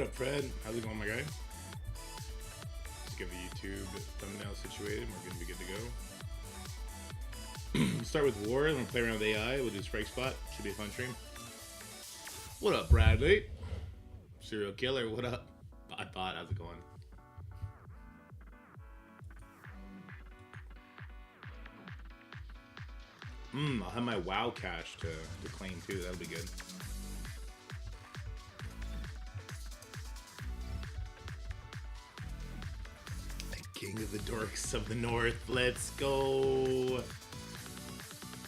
What up, Fred? How's it going, my guy? Just get the YouTube thumbnail situated. We're going to be good to go. Start with War. I'm going to play around with AI. We'll do Strike Spot. Should be a fun stream. What up, Bradley? Serial Killer, what up? Bot, how's it going? I'll have my WoW cash to claim too. That'll be good. King of the Dorks of the North. Let's go.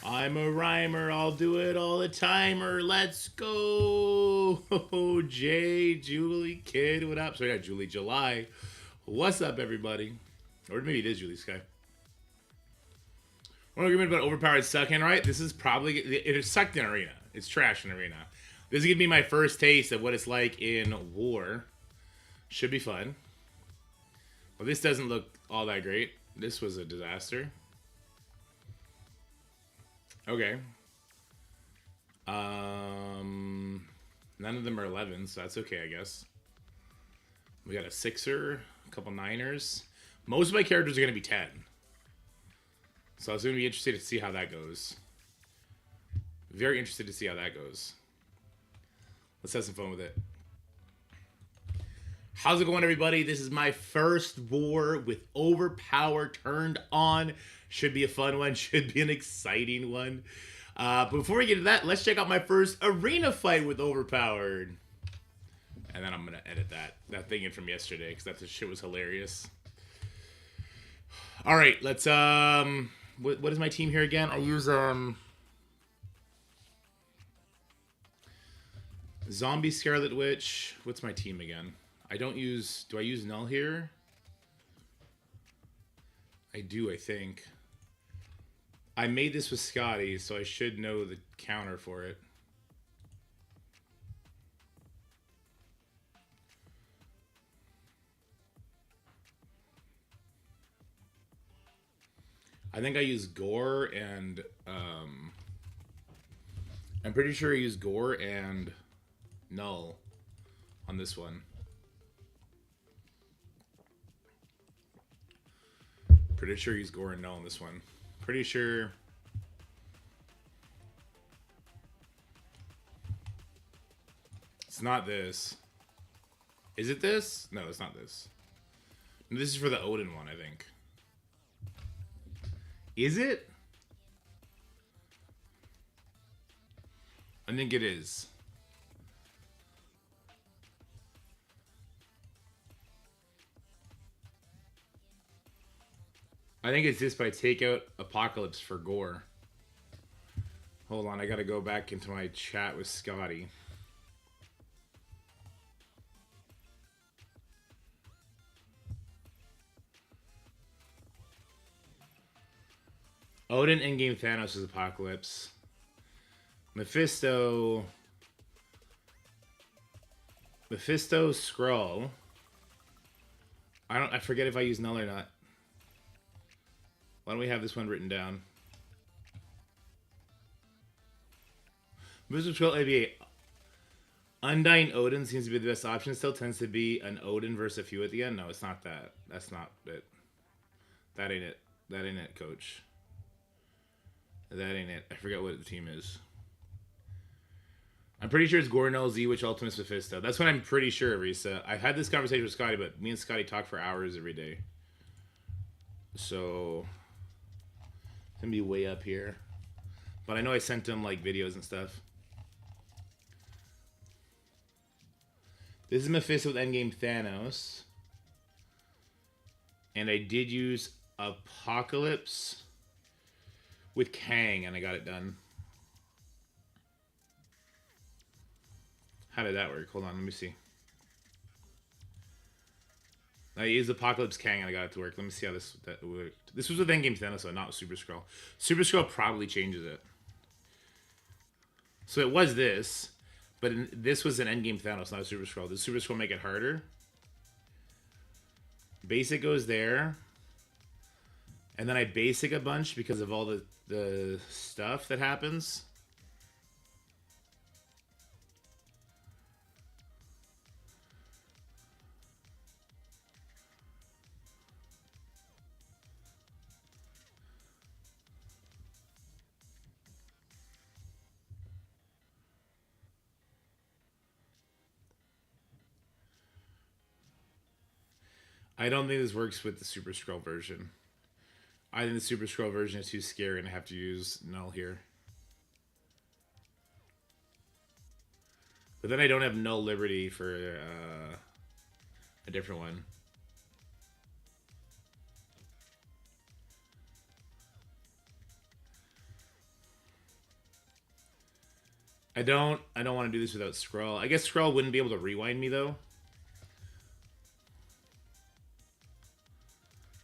I'm a rhymer. I'll do it all the timer. Let's go. Oh, Jay, Julie, Kid, what up? So yeah, Julie, July. What's up, everybody? Or maybe it is Julie Sky. We're going to about Overpowered sucking, right? This is probably... It sucked in Arena. It's trash in Arena. This is going to be my first taste of what it's like in War. Should be fun. Well, this doesn't look all that great. This was a disaster. Okay. None of them are 11, so that's okay, I guess. We got a 6er, a couple 9ers. Most of my characters are going to be 10. So I was going to be interested to see how that goes. Very interested to see how that goes. Let's have some fun with it. How's it going, everybody? This is my first War with Overpower turned on. Should be a fun one. Should be an exciting one. But before we get to that, let's check out my first arena fight with Overpowered. And then I'm going to edit that thing in from yesterday because that shit was hilarious. All right, let's... What is my team here again? I use Zombie Scarlet Witch. What's my team again? I don't use... Do I use Null here? I do, I think. I made this with Scotty, so I should know the counter for it. I think I use Gore and... I'm pretty sure I use Gore and Null on this one. Pretty sure he's Gore and Null on this one. Pretty sure. It's not this. Is it this? No, it's not this. This is for the Odin one, I think. Is it? I think it is. I think it's this, but I take out Apocalypse for Gore. Hold on, I gotta go back into my chat with Scotty. Odin, Endgame, Thanos is Apocalypse. Mephisto, Skrull. I forget if I use Null or not. Why don't we have this one written down? Mephisto, Skrull, AVA. Undying Odin seems to be the best option. Still tends to be an Odin versus a few at the end. No, it's not that. That's not it. That ain't it. That ain't it, coach. That ain't it. I forget what the team is. I'm pretty sure it's Gornell, Z-Witch, Ultimus, Mephisto. That's what I'm pretty sure, Risa. I had this conversation with Scotty, but me and Scotty talk for hours every day. So, it's going to be way up here. But I know I sent him, like, videos and stuff. This is Mephisto with Endgame Thanos. And I did use Apocalypse with Kang, and I got it done. How did that work? Hold on, let me see. I used Apocalypse Kang, and I got it to work. Let me see how that worked. This was with Endgame Thanos, so not with Super Skrull. Super Skrull probably changes it. So it was this, but this was an Endgame Thanos, not a Super Skrull. Does Super Skrull make it harder? Basic goes there. And then I basic a bunch because of all the stuff that happens. I don't think this works with the Super Scroll version. I think the Super Scroll version is too scary and I have to use Null here. But then I don't have Null Liberty for a different one. I don't want to do this without Scroll. I guess Scroll wouldn't be able to rewind me though.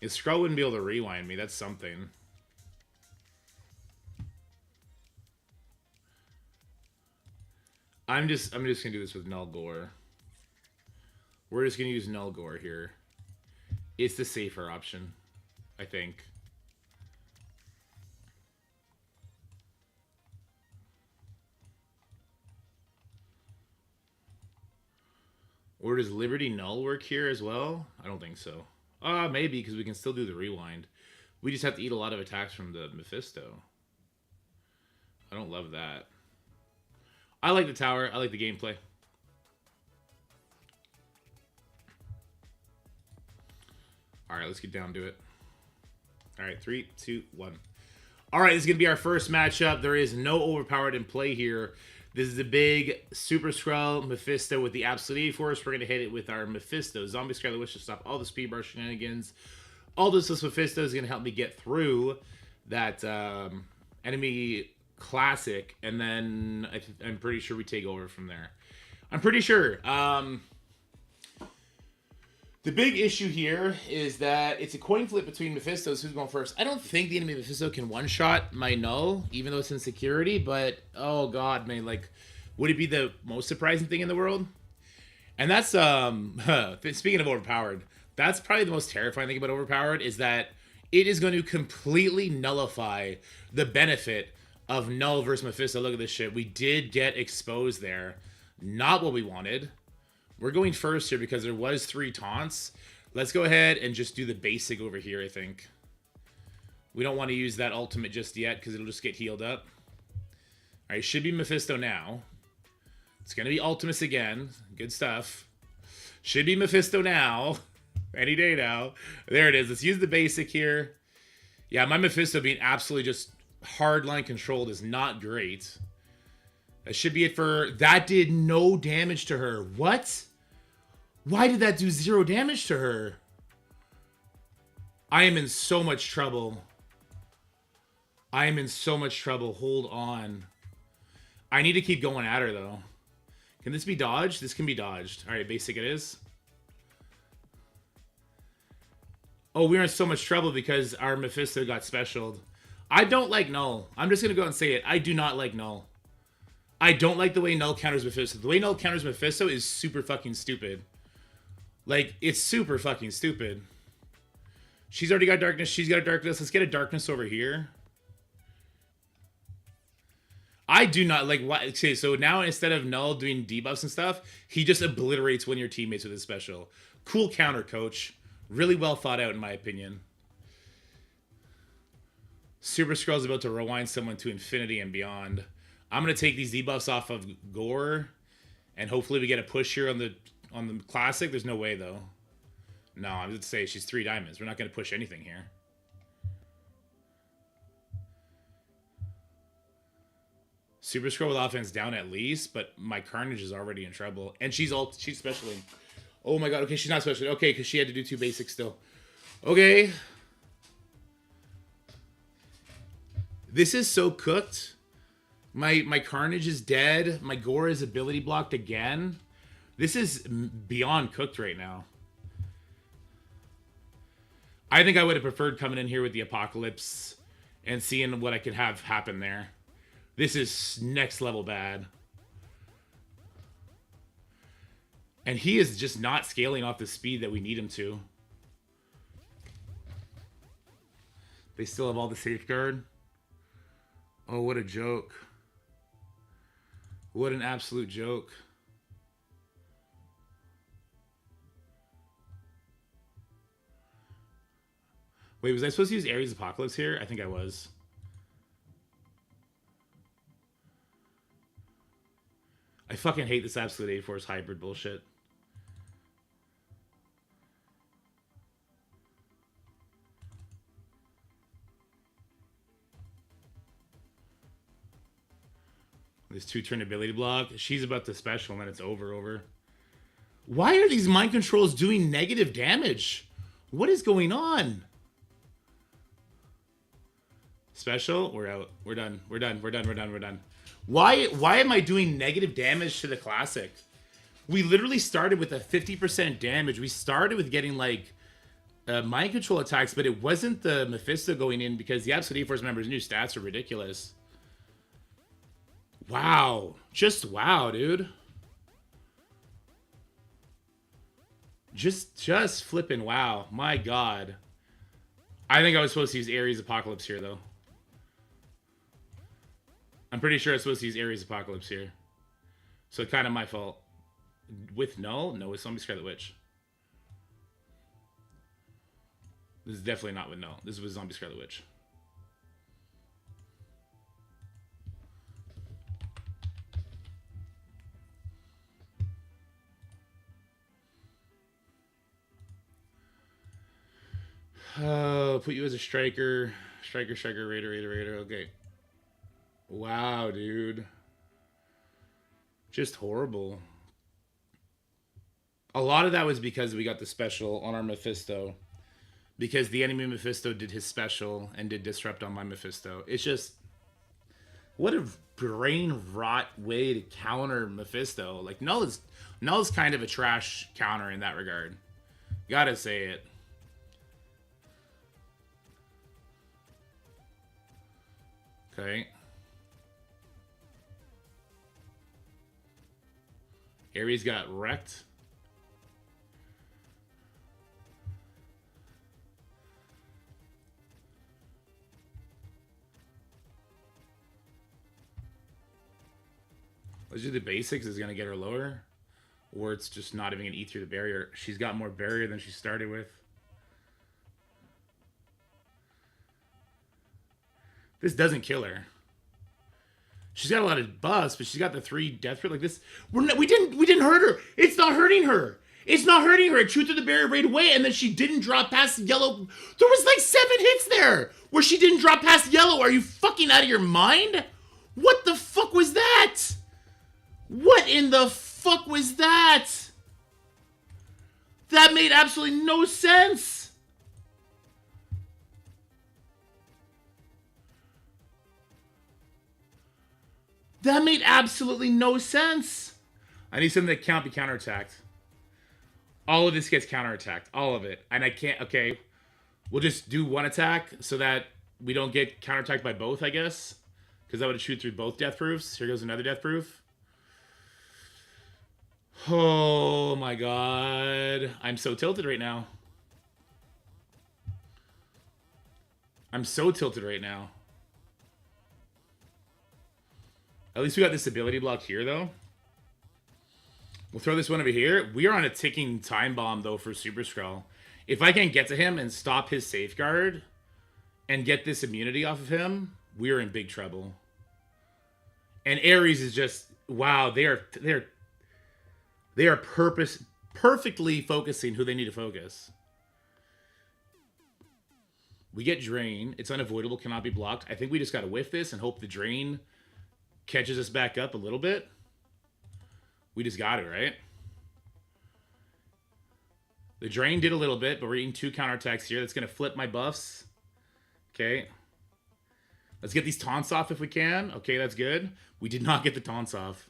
If Scroll wouldn't be able to rewind me, that's something. I'm just gonna do this with Null Gore. We're just gonna use Null Gore here. It's the safer option, I think. Or does Liberty Null work here as well? I don't think so. Maybe, because we can still do the rewind. We just have to eat a lot of attacks from the Mephisto. I don't love that. I like the tower. I like the gameplay. Alright, let's get down to it. Alright, 3, 2, 1. Alright, this is going to be our first matchup. There is no Overpowered in play here. This is a big Super Skrull Mephisto with the Absolute A-Force. We're going to hit it with our Mephisto. Zombie Scarlet Wish to stop all the speed bar shenanigans. All this Mephisto is going to help me get through that enemy classic. And then I'm pretty sure we take over from there. I'm pretty sure. The big issue here is that it's a coin flip between Mephistos. Who's going first? I don't think the enemy Mephisto can one-shot my Null, even though it's in security, but oh god, man, like, would it be the most surprising thing in the world? And that's, speaking of Overpowered, that's probably the most terrifying thing about Overpowered, is that it is going to completely nullify the benefit of Null versus Mephisto. Look at this shit. We did get exposed there. Not what we wanted. We're going first here because there was 3 taunts. Let's go ahead and just do the basic over here, I think. We don't want to use that ultimate just yet because it'll just get healed up. Alright, should be Mephisto now. It's going to be Ultimus again. Good stuff. Should be Mephisto now. Any day now. There it is. Let's use the basic here. Yeah, my Mephisto being absolutely just hardline controlled is not great. That should be it for... That did no damage to her. What? Why did that do 0 damage to her? I am in so much trouble. I am in so much trouble. Hold on. I need to keep going at her, though. Can this be dodged? This can be dodged. All right, basic it is. Oh, we're in so much trouble because our Mephisto got specialed. I don't like Null. I'm just going to go and say it. I do not like Null. I don't like the way Null counters Mephisto. The way Null counters Mephisto is super fucking stupid. Like, it's super fucking stupid. She's already got darkness. She's got a darkness. Let's get a darkness over here. I do not like what. Okay, so now instead of Null doing debuffs and stuff, he just obliterates one of your teammates with his special. Cool counter, coach. Really well thought out, in my opinion. Super Skrull's about to rewind someone to infinity and beyond. I'm going to take these debuffs off of Gore, and hopefully we get a push here on the classic. There's no way, though. No, I'm going to say she's 3 diamonds. We're not going to push anything here. Super Skrull with offense down at least, but my Carnage is already in trouble. And she's specialing. Oh my god, okay, she's not special. Okay, because she had to do 2 basics still. Okay. This is so cooked. My Carnage is dead. My Gore is ability blocked again. This is beyond cooked right now. I think I would have preferred coming in here with the Apocalypse and seeing what I could have happen there. This is next level bad. And he is just not scaling off the speed that we need him to. They still have all the safeguard. Oh, what a joke. What an absolute joke. Wait, was I supposed to use Ares Apocalypse here? I think I was. I fucking hate this Absolute A-Force hybrid bullshit. This 2-turn ability block. She's about to special and then it's over. Why are these mind controls doing negative damage? What is going on? Special? We're out. We're done. Why am I doing negative damage to the classic? We literally started with a 50% damage. We started with getting like mind control attacks, but it wasn't the Mephisto going in because the Absolute Force members' new stats are ridiculous. Wow. Just wow, dude. Just flipping wow. My God. I think I was supposed to use Ares Apocalypse here, though. I'm pretty sure I was supposed to use Ares Apocalypse here. So kind of my fault. With null? No, it's Zombie Scarlet Witch. This is definitely not with null. This was Zombie Scarlet Witch. Put you as a striker. Striker, raider. Okay. Wow, dude. Just horrible. A lot of that was because we got the special on our Mephisto. Because the enemy Mephisto did his special and did disrupt on my Mephisto. It's just... What a brain rot way to counter Mephisto. Like, Null is kind of a trash counter in that regard. Gotta say it. Okay. Ares got wrecked. Let's do the basics. Is going to get her lower. Or it's just not even going to eat through the barrier. She's got more barrier than she started with. This doesn't kill her. She's got a lot of buffs, but she's got the 3 death rate like this. We didn't hurt her. It's not hurting her. It's not hurting her. It chewed through the barrier right away, and then she didn't drop past yellow. There was like 7 hits there where she didn't drop past yellow. Are you fucking out of your mind? What the fuck was that? What in the fuck was that? That made absolutely no sense. That made absolutely no sense. I need something that can't be counterattacked. All of this gets counterattacked. All of it. And I can't... Okay. We'll just do one attack so that we don't get counterattacked by both, I guess. Because that would shoot through both death proofs. Here goes another death proof. Oh my God. I'm so tilted right now. I'm so tilted right now. At least we got this ability block here, though. We'll throw this one over here. We are on a ticking time bomb, though, for Super Skrull. If I can get to him and stop his safeguard and get this immunity off of him, we're in big trouble. And Ares is just... Wow, they are perfectly focusing who they need to focus. We get Drain. It's unavoidable, cannot be blocked. I think we just got to whiff this and hope the Drain catches us back up a little bit. We just got it, right? The Drain did a little bit, but we're eating 2 counterattacks here. That's going to flip my buffs. Okay. Let's get these taunts off if we can. Okay, that's good. We did not get the taunts off.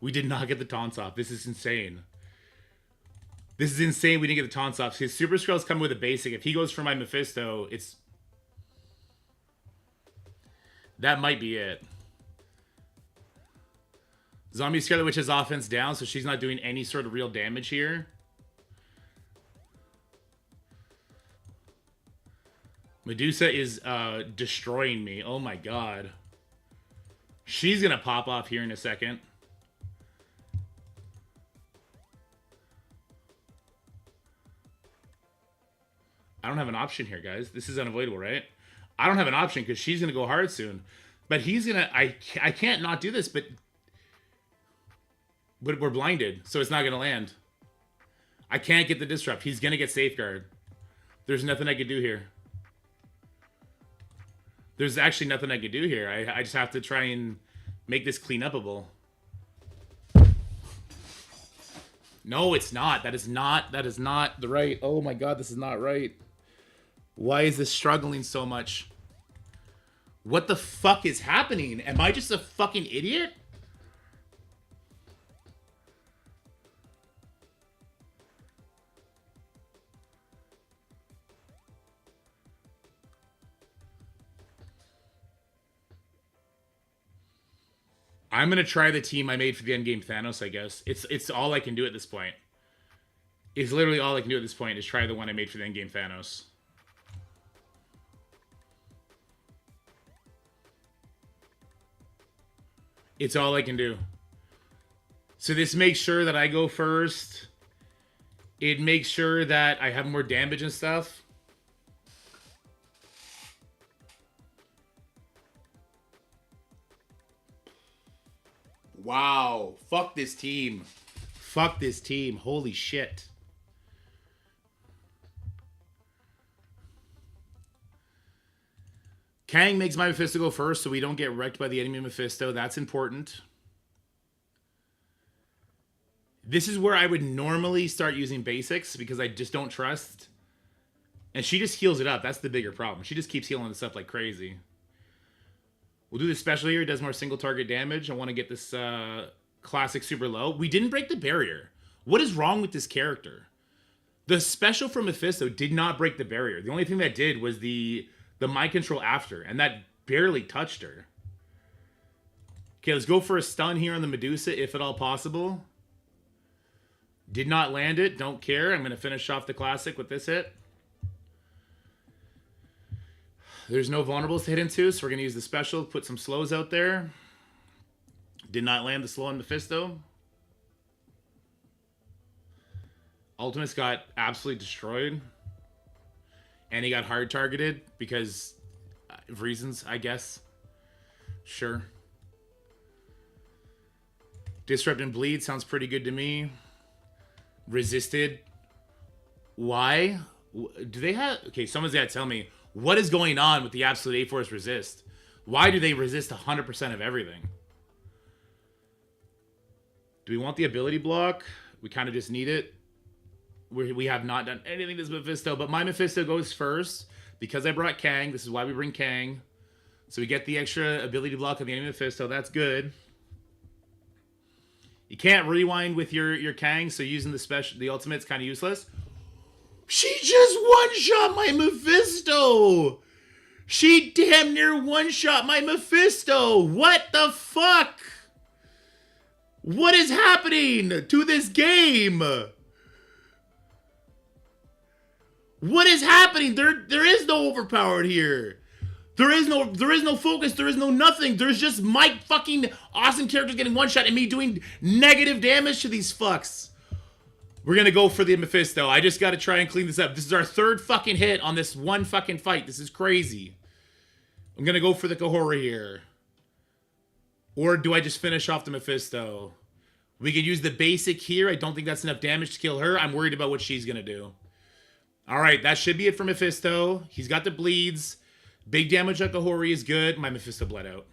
We did not get the taunts off. This is insane. This is insane we didn't get the taunts off. His Super Skrull's coming with a basic. If he goes for my Mephisto, it's... That might be it. Zombie Scarlet Witch has offense down, so she's not doing any sort of real damage here. Medusa is destroying me. Oh my God. She's going to pop off here in a second. I don't have an option here, guys. This is unavoidable, right? I don't have an option because she's going to go hard soon. But he's going to... I can't not do this, but we're blinded, so it's not going to land. I can't get the disrupt. He's going to get safeguard. There's nothing I could do here. There's actually nothing I could do here. I just have to try and make this clean upable. No, it's not. That is not the right. Oh my god, this is not right. Why is this struggling so much? What the fuck is happening? Am I just a fucking idiot? I'm gonna try the team I made for the endgame Thanos, I guess. It's all I can do at this point. It's literally all I can do at this point is try the one I made for the endgame Thanos. It's all I can do. So this makes sure that I go first. It makes sure that I have more damage and stuff. Wow. Fuck this team. Fuck this team. Holy shit. Kang makes my Mephisto go first so we don't get wrecked by the enemy Mephisto. That's important. This is where I would normally start using basics because I just don't trust. And she just heals it up. That's the bigger problem. She just keeps healing this up like crazy. We'll do the special here. It does more single target damage. I want to get this classic super low. We didn't break the barrier. What is wrong with this character? The special from Mephisto did not break the barrier. The only thing that did was the mind control after, and that barely touched her. Okay, let's go for a stun here on the Medusa, if at all possible. Did not land it. Don't care. I'm going to finish off the classic with this hit. There's no vulnerables to hit into, so we're going to use the special, put some slows out there. Did not land the slow on Mephisto. Ultimates got absolutely destroyed. And he got hard targeted because of reasons, I guess. Sure. Disrupt and bleed sounds pretty good to me. Resisted. Why? Do they have... Okay, someone's got to tell me. What is going on with the absolute A-Force resist? Why do they resist 100% of everything? Do we want the ability block? We kind of just need it. We have not done anything to this Mephisto, but my Mephisto goes first because I brought Kang. This is why we bring Kang. So we get the extra ability block on the enemy Mephisto. That's good. You can't rewind with your Kang, so using the ultimate's kind of useless. She just one-shot my Mephisto! She damn near one-shot my Mephisto! What the fuck? What is happening to this game? What is happening? There is no overpowered here. There is no focus. There is no nothing. There's just my fucking awesome characters getting one shot and me doing negative damage to these fucks. We're gonna go for the Mephisto. I just gotta try and clean this up. This is our third fucking hit on this one fucking fight. This is crazy. I'm gonna go for the Kahora here. Or do I just finish off the Mephisto? We could use the basic here. I don't think that's enough damage to kill her. I'm worried about what she's gonna do. Alright, that should be it for Mephisto. He's got the bleeds. Big damage on Kahori is good. My Mephisto bled out.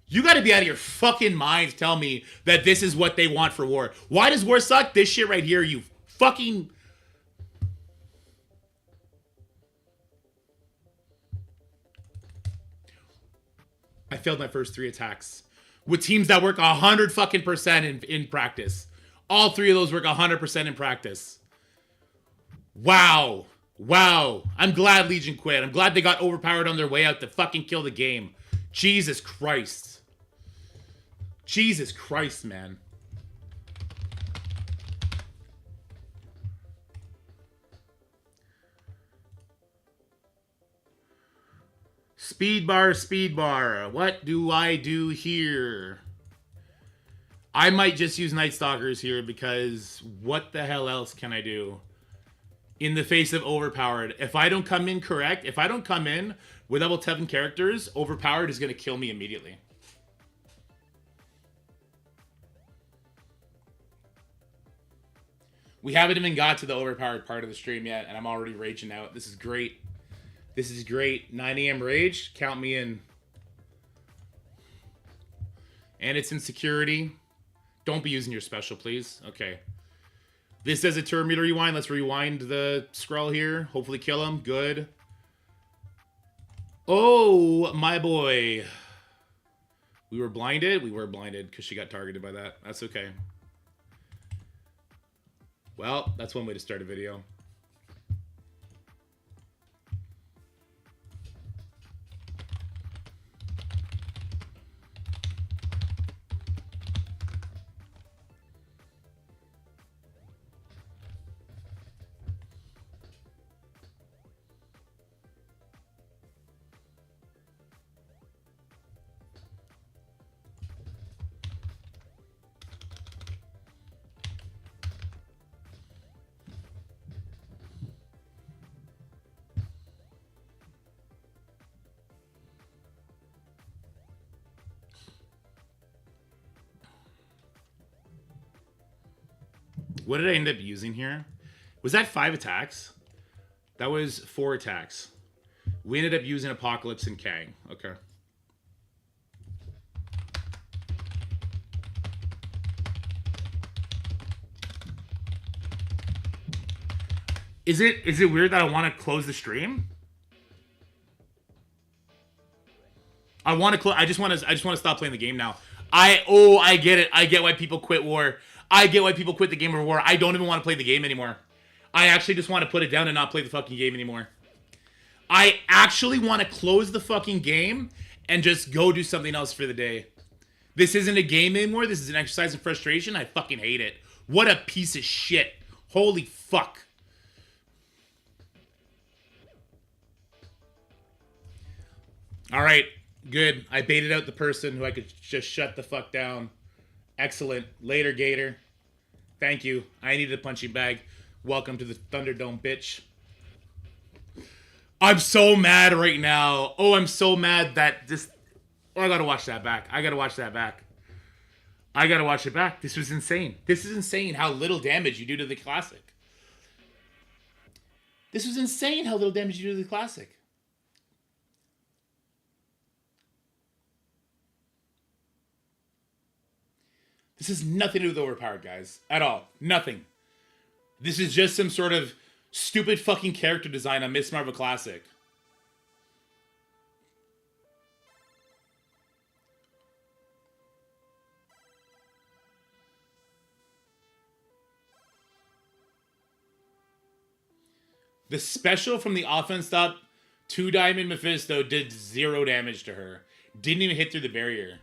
You gotta be out of your fucking mind to tell me that this is what they want for war. Why does war suck? This shit right here, you fucking... I failed my first 3 attacks with teams that work 100 fucking % in practice. All 3 of those work 100% in practice. Wow. Wow. I'm glad Legion quit. I'm glad they got overpowered on their way out to fucking kill the game. Jesus Christ. Jesus Christ, man. Speed bar, speed bar. What do I do here? I might just use Night Stalkers here because what the hell else can I do? In the face of Overpowered. If I don't come in correct, if I don't come in with level 7 characters, Overpowered is going to kill me immediately. We haven't even got to the overpowered part of the stream yet, and I'm already raging out. This is great. This is great. 9 a.m. rage. Count me in. And it's in security. Don't be using your special, please. Okay. This does a turn meter rewind. Let's rewind the scroll here. Hopefully kill him. Good. Oh, my boy. We were blinded? We were blinded because she got targeted by that. That's okay. Well, that's one way to start a video. What did I end up using here? Was that 5 attacks? That was 4 attacks. We ended up using Apocalypse and Kang. Okay. Is it weird that I want to close the stream? I want to close. I just want to stop playing the game now. I get it. I get why people quit war. I get why people quit the game of war. I don't even want to play the game anymore. I actually just want to put it down and not play the fucking game anymore. I actually want to close the fucking game and just go do something else for the day. This isn't a game anymore. This is an exercise in frustration. I fucking hate it. What a piece of shit. Holy fuck. All right. Good. I baited out the person who I could just shut the fuck down. Excellent. Later, Gator. Thank you. I needed a punching bag. Welcome to the Thunderdome, bitch. I'm so mad right now. Oh, I'm so mad that this... Oh, I gotta watch that back. I gotta watch that back. I gotta watch it back. This was insane. This is insane how little damage you do to the Classic. This was insane how little damage you do to the Classic. This has nothing to do with Overpowered, guys. At all. Nothing. This is just some sort of stupid fucking character design on Miss Marvel Classic. The special from the offense up, 2 Diamond Mephisto did 0 damage to her. Didn't even hit through the barrier.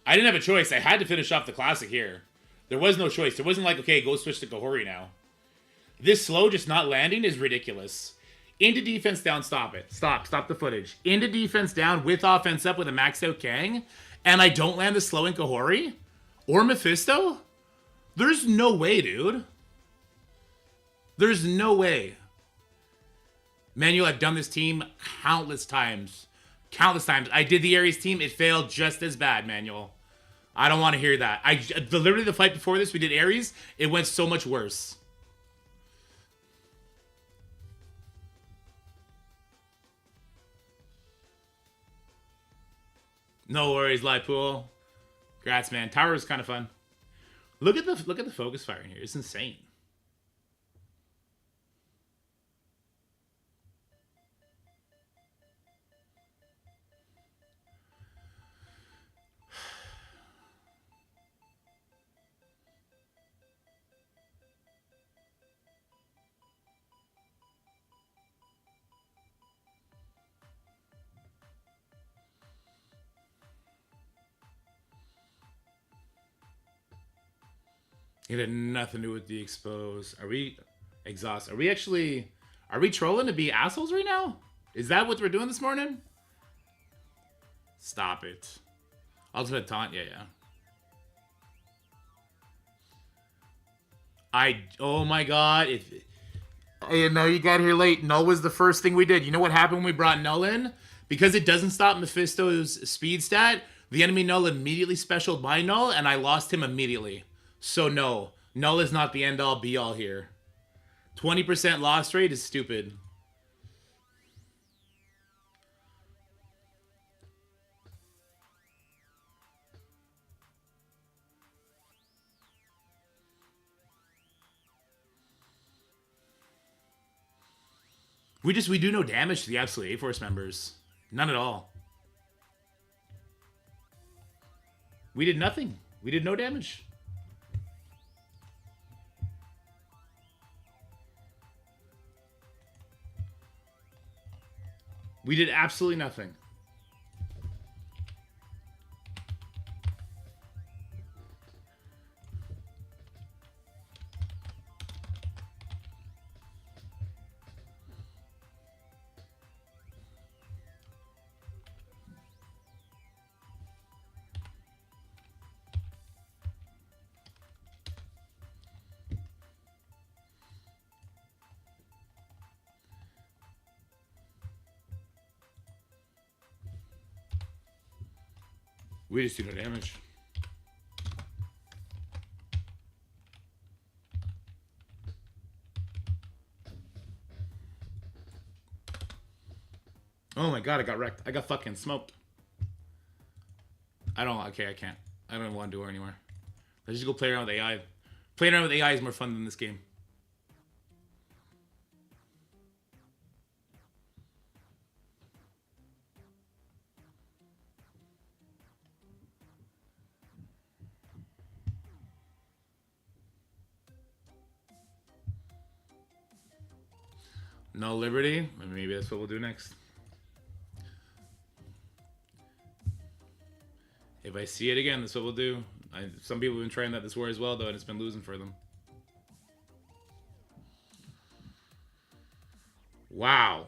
I didn't have a choice. I had to finish off the Classic here. There was no choice. There wasn't like, okay, go switch to Kahori now. This slow just not landing is ridiculous. Into defense down, stop it. Stop the footage. Into defense down with offense up with a maxed out Kang, and I don't land the slow in Kahori? Or Mephisto? There's no way, dude. There's no way. Manuel, I've done this team countless times. Countless times. I did the Ares team. It failed just as bad, Manuel. I don't want to hear that. Literally the fight before this, we did Ares. It went so much worse. No worries, Lipool. Congrats, man. Tower was kind of fun. Look at the focus fire in here. It's insane. It had nothing to do with the expose. Are we exhaust? Are we trolling to be assholes right now? Is that what we're doing this morning? Stop it. Ultimate taunt, yeah. Oh my god. You got here late. Null was the first thing we did. You know what happened when we brought Null in? Because it doesn't stop Mephisto's speed stat, the enemy null immediately specialed my null, and I lost him immediately. So no. Null is not the end-all, be-all here. 20% loss rate is stupid. We do no damage to the absolute A-Force members. None at all. We did nothing. We did no damage. We did absolutely nothing. We just do no damage. Oh my god, I got wrecked. I got fucking smoked. Okay, I can't. I don't want to do it anymore. Let's just go play around with AI. Playing around with AI is more fun than this game. No liberty? Maybe that's what we'll do next. If I see it again, that's what we'll do. Some people have been trying that this war as well, though, and it's been losing for them. Wow.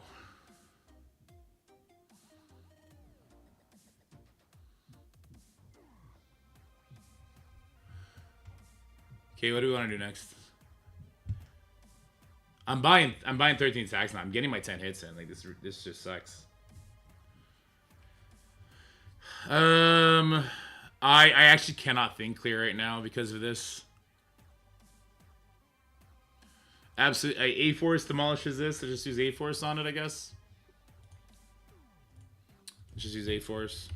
Okay, what do we want to do next? I'm buying 13 stacks now. I'm getting my 10 hits in. Like this just sucks. I actually cannot think clear right now because of this. Absolutely, A-Force demolishes this. Let's just use A-Force on it, I guess. Let's just use A-Force.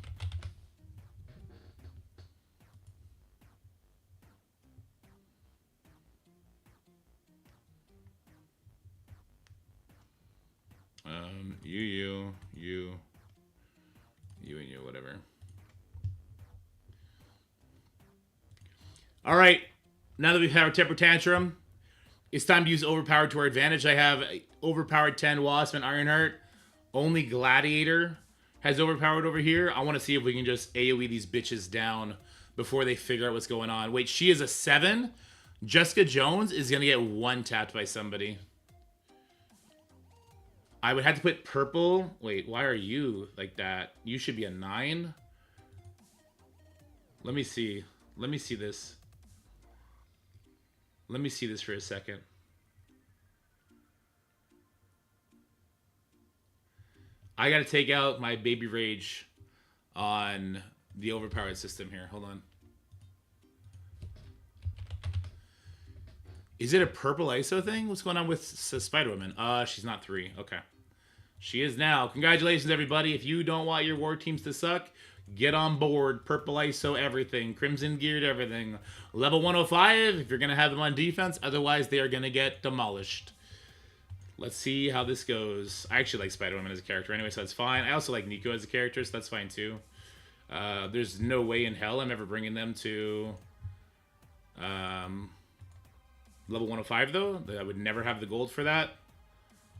You and you, whatever. All right, now that we've had our temper tantrum, it's time to use Overpower to our advantage. I have Overpowered 10 Wasp and Ironheart. Only Gladiator has Overpowered over here. I want to see if we can just AoE these bitches down before they figure out what's going on. Wait, she is a 7? Jessica Jones is going to get one-tapped by somebody. I would have to put purple. Wait, why are you like that? You should be a 9. Let me see. Let me see this. Let me see this for a second. I gotta take out my baby rage on the overpowered system here. Hold on. Is it a purple ISO thing? What's going on with Spider-Woman? She's not 3. Okay. She is now. Congratulations, everybody. If you don't want your war teams to suck, get on board. Purple ISO everything. Crimson geared everything. Level 105 if you're going to have them on defense. Otherwise, they are going to get demolished. Let's see how this goes. I actually like Spider-Woman as a character anyway, so that's fine. I also like Nico as a character, so that's fine too. There's no way in hell I'm ever bringing them to level 105, though. I would never have the gold for that.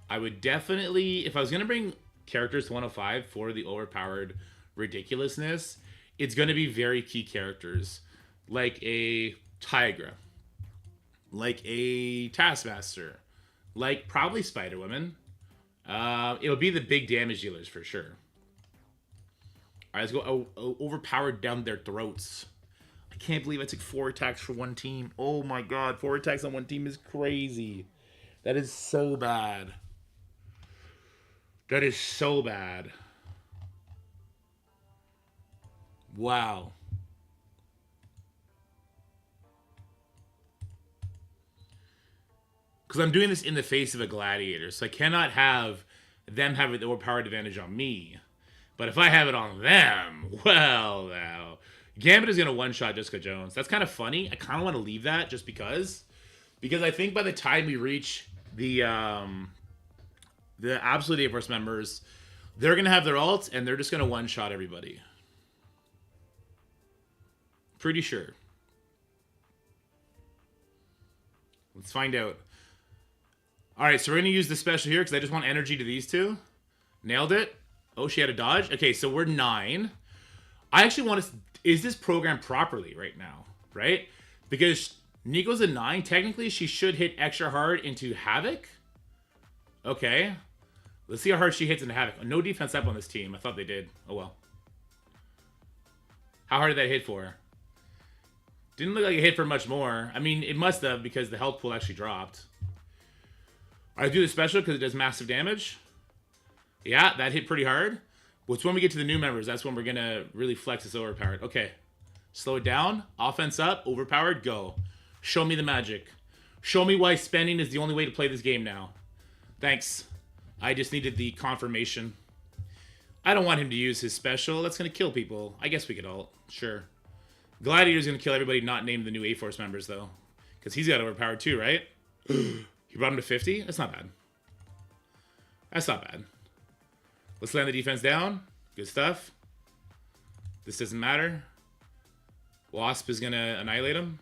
I would definitely, if I was going to bring characters to 105 for the overpowered ridiculousness, it's going to be very key characters. Like a Tigra. Like a Taskmaster. Like probably Spider-Woman. It'll be the big damage dealers for sure. Alright, let's go overpowered down their throats. I can't believe I took 4 attacks for one team. Oh my god, 4 attacks on one team is crazy. That is so bad. That is so bad. Wow. Because I'm doing this in the face of a gladiator, so I cannot have them have the overpowered advantage on me. But if I have it on them, well, now. Gambit is going to one-shot Jessica Jones. That's kind of funny. I kind of want to leave that just because. Because I think by the time we reach the Absolute A-Force members, they're going to have their ults, and they're just going to one-shot everybody. Pretty sure. Let's find out. Alright, so we're going to use the special here because I just want energy to these two. Nailed it. Oh, she had a dodge? Okay, so we're 9. I actually want to... Is this programmed properly right now? Right? Because Nico's a 9. Technically, she should hit extra hard into Havoc. Okay. Let's see how hard she hits into Havoc. No defense up on this team. I thought they did. Oh, well. How hard did that hit for her? Didn't look like it hit for much more. I mean, it must have because the health pool actually dropped. I do the special because it does massive damage. Yeah, that hit pretty hard. Well, it's when we get to the new members. That's when we're going to really flex this overpowered. Okay. Slow it down. Offense up. Overpowered. Go. Show me the magic. Show me why spending is the only way to play this game now. Thanks. I just needed the confirmation. I don't want him to use his special. That's going to kill people. I guess we could ult. Sure. Gladiator's going to kill everybody not named the new A-Force members, though. Because he's got overpowered too, right? You brought him to 50? That's not bad. That's not bad. Let's land the defense down. Good stuff. This doesn't matter. Wasp is going to annihilate him.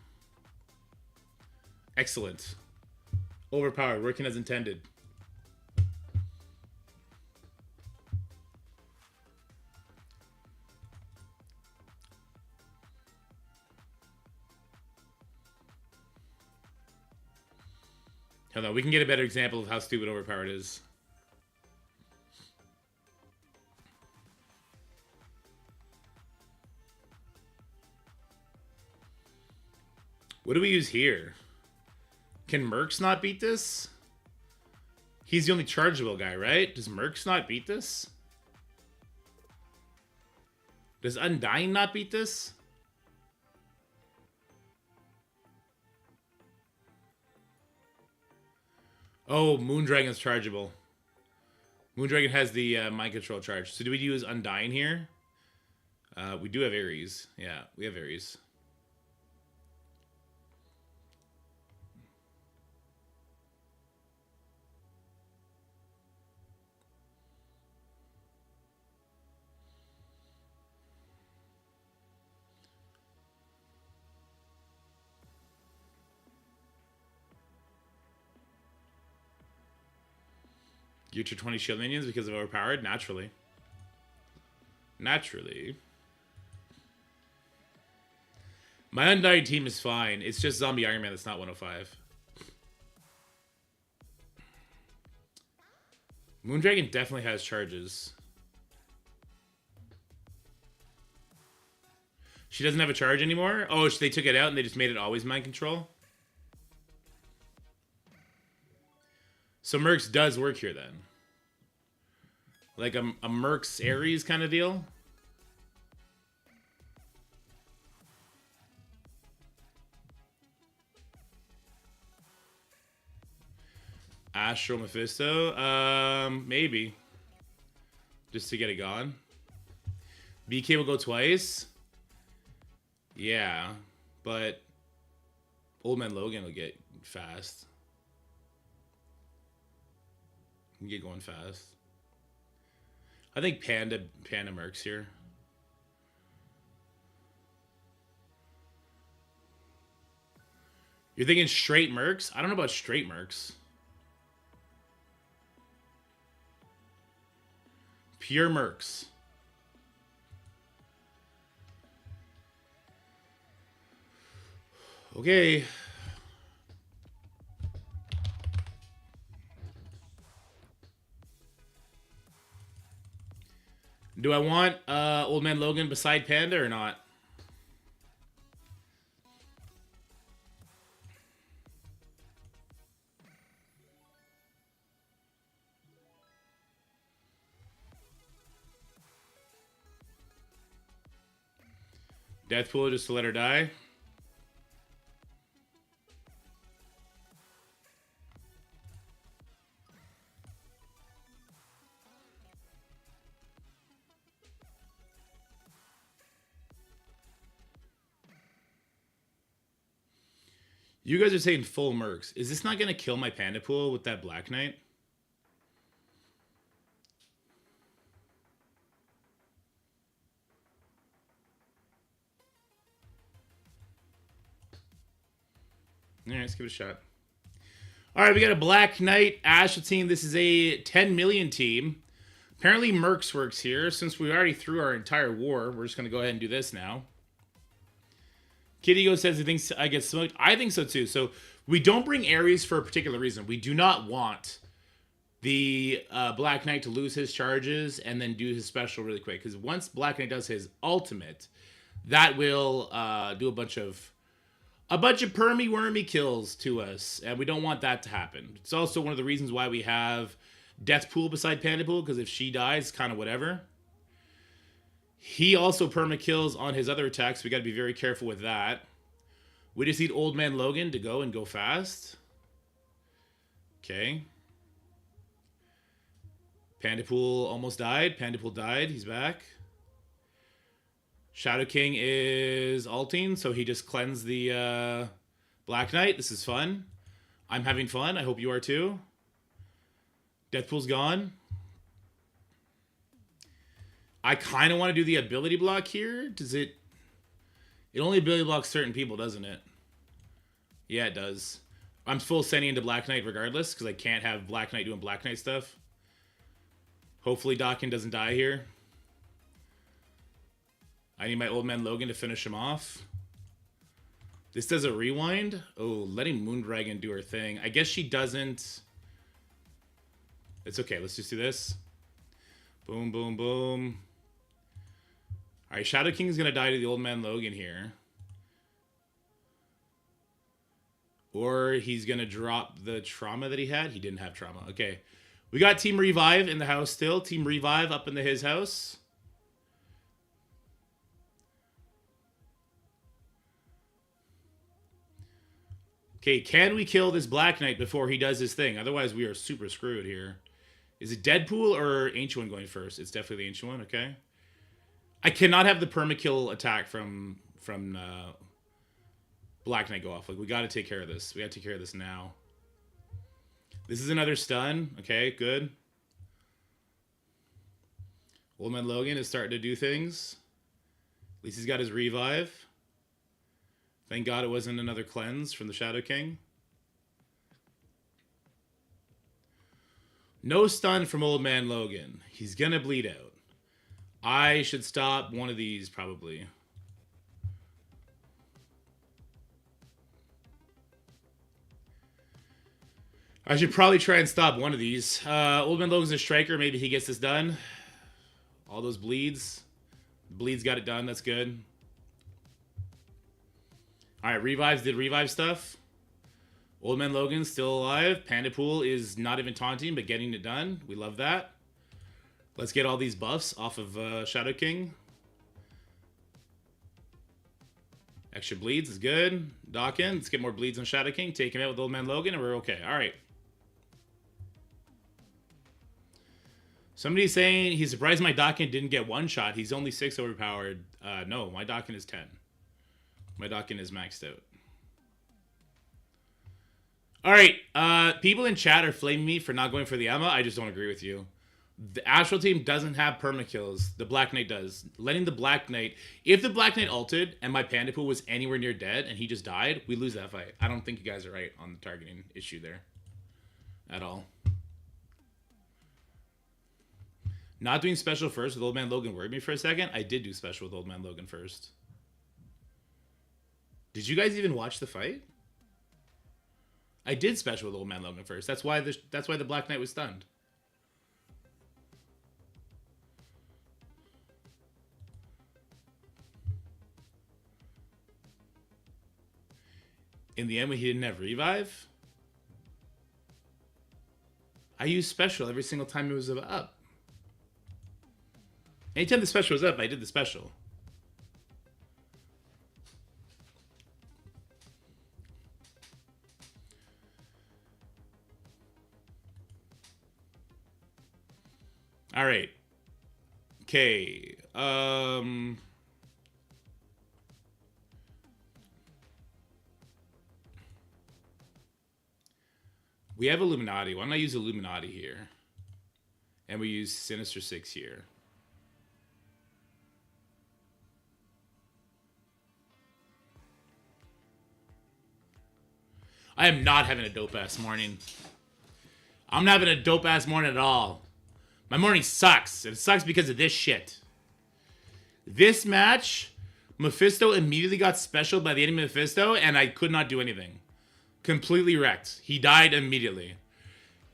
Excellent. Overpowered. Working as intended. Hold on. We can get a better example of how stupid overpowered is. What do we use here? Can Mercs not beat this? He's the only chargeable guy, right? Does Mercs not beat this? Does Undying not beat this? Oh, Moondragon's chargeable. Moondragon has the mind control charge. So do we use Undying here? We do have Ares. Yeah, we have Ares. Get your 20 shield minions because of overpowered? Naturally. Naturally. My Undying team is fine. It's just Zombie Iron Man that's not 105. Moondragon definitely has charges. She doesn't have a charge anymore? Oh, they took it out and they just made it always mind control? So Mercs does work here then. Like a Mercs Ares kind of deal? Astro Mephisto? Maybe. Just to get it gone. BK will go twice? Yeah. But Old Man Logan will get fast. Get going fast. I think Panda Mercs here. You're thinking straight Mercs? I don't know about straight Mercs. Pure Mercs. Okay. Do I want Old Man Logan beside Panda or not? Death Pool just to let her die. You guys are saying full mercs. Is this not going to kill my Panda Pool with that Black Knight? All right, let's give it a shot. All right, we got a Black Knight Asha team. This is a 10 million team. Apparently Mercs works here. Since we already threw our entire war, we're just going to go ahead and do this now. Kitty says he thinks I get smoked. I think so too. So we don't bring Ares for a particular reason. We do not want the Black Knight to lose his charges and then do his special really quick. Because once Black Knight does his ultimate, that will do a bunch of permy wormy kills to us, and we don't want that to happen. It's also one of the reasons why we have Death Pool beside Panda Pool, because if she dies, kind of whatever. He also perma kills on his other attacks, so we got to be very careful with that. We just need Old Man Logan to go fast. Okay. Panda Pool almost died. Panda Pool died. He's back. Shadow King is ulting, so he just cleansed the Black Knight. This is fun. I'm having fun. I hope you are too. Deathpool's gone. I kind of want to do the ability block here. Does it... It only ability blocks certain people, doesn't it? Yeah, it does. I'm full sending into Black Knight regardless, because I can't have Black Knight doing Black Knight stuff. Hopefully Dawkins doesn't die here. I need my Old Man Logan to finish him off. This does a rewind. Oh, letting Moondragon do her thing. I guess she doesn't... It's okay, let's just do this. Boom, boom, boom. Alright, Shadow King is going to die to the Old Man Logan here. Or he's going to drop the trauma that he had. He didn't have trauma. Okay. We got Team Revive in the house still. Team Revive up in his house. Okay, can we kill this Black Knight before he does his thing? Otherwise, we are super screwed here. Is it Deadpool or Ancient One going first? It's definitely the Ancient One, okay. I cannot have the permakill attack from Black Knight go off. Like, we got to take care of this. We got to take care of this now. This is another stun. Okay, good. Old Man Logan is starting to do things. At least he's got his revive. Thank God it wasn't another cleanse from the Shadow King. No stun from Old Man Logan. He's gonna bleed out. I should stop one of these, probably. I should probably try and stop one of these. Old Man Logan's a striker. Maybe he gets this done. All those bleeds. Bleeds got it done. That's good. Alright, Revives did Revive stuff. Old Man Logan still alive. Panda Pool is not even taunting, but getting it done. We love that. Let's get all these buffs off of Shadow King. Extra bleeds is good. Dawkins, let's get more bleeds on Shadow King. Take him out with Old Man Logan, and we're okay. Alright. Somebody's saying he's surprised my Dawkins didn't get one shot. He's only 6 overpowered. No, my Dawkins is 10. My Dawkins is maxed out. Alright, people in chat are flaming me for not going for the Emma. I just don't agree with you. The Astral team doesn't have permakills. The Black Knight does. Letting the Black Knight... If the Black Knight ulted and my Panda Pool was anywhere near dead and he just died, we lose that fight. I don't think you guys are right on the targeting issue there. At all. Not doing special first with Old Man Logan worried me for a second. I did do special with Old Man Logan first. Did you guys even watch the fight? I did special with Old Man Logan first. That's why the Black Knight was stunned. In the end, when he didn't have revive, I used special every single time it was up. Anytime the special was up, I did the special. All right. Okay. We have Illuminati. Why don't I use Illuminati here? And we use Sinister 6 here. I am not having a dope-ass morning. I'm not having a dope-ass morning at all. My morning sucks. It sucks because of this shit. This match, Mephisto immediately got specialed by the enemy Mephisto, and I could not do anything. Completely wrecked. He died immediately.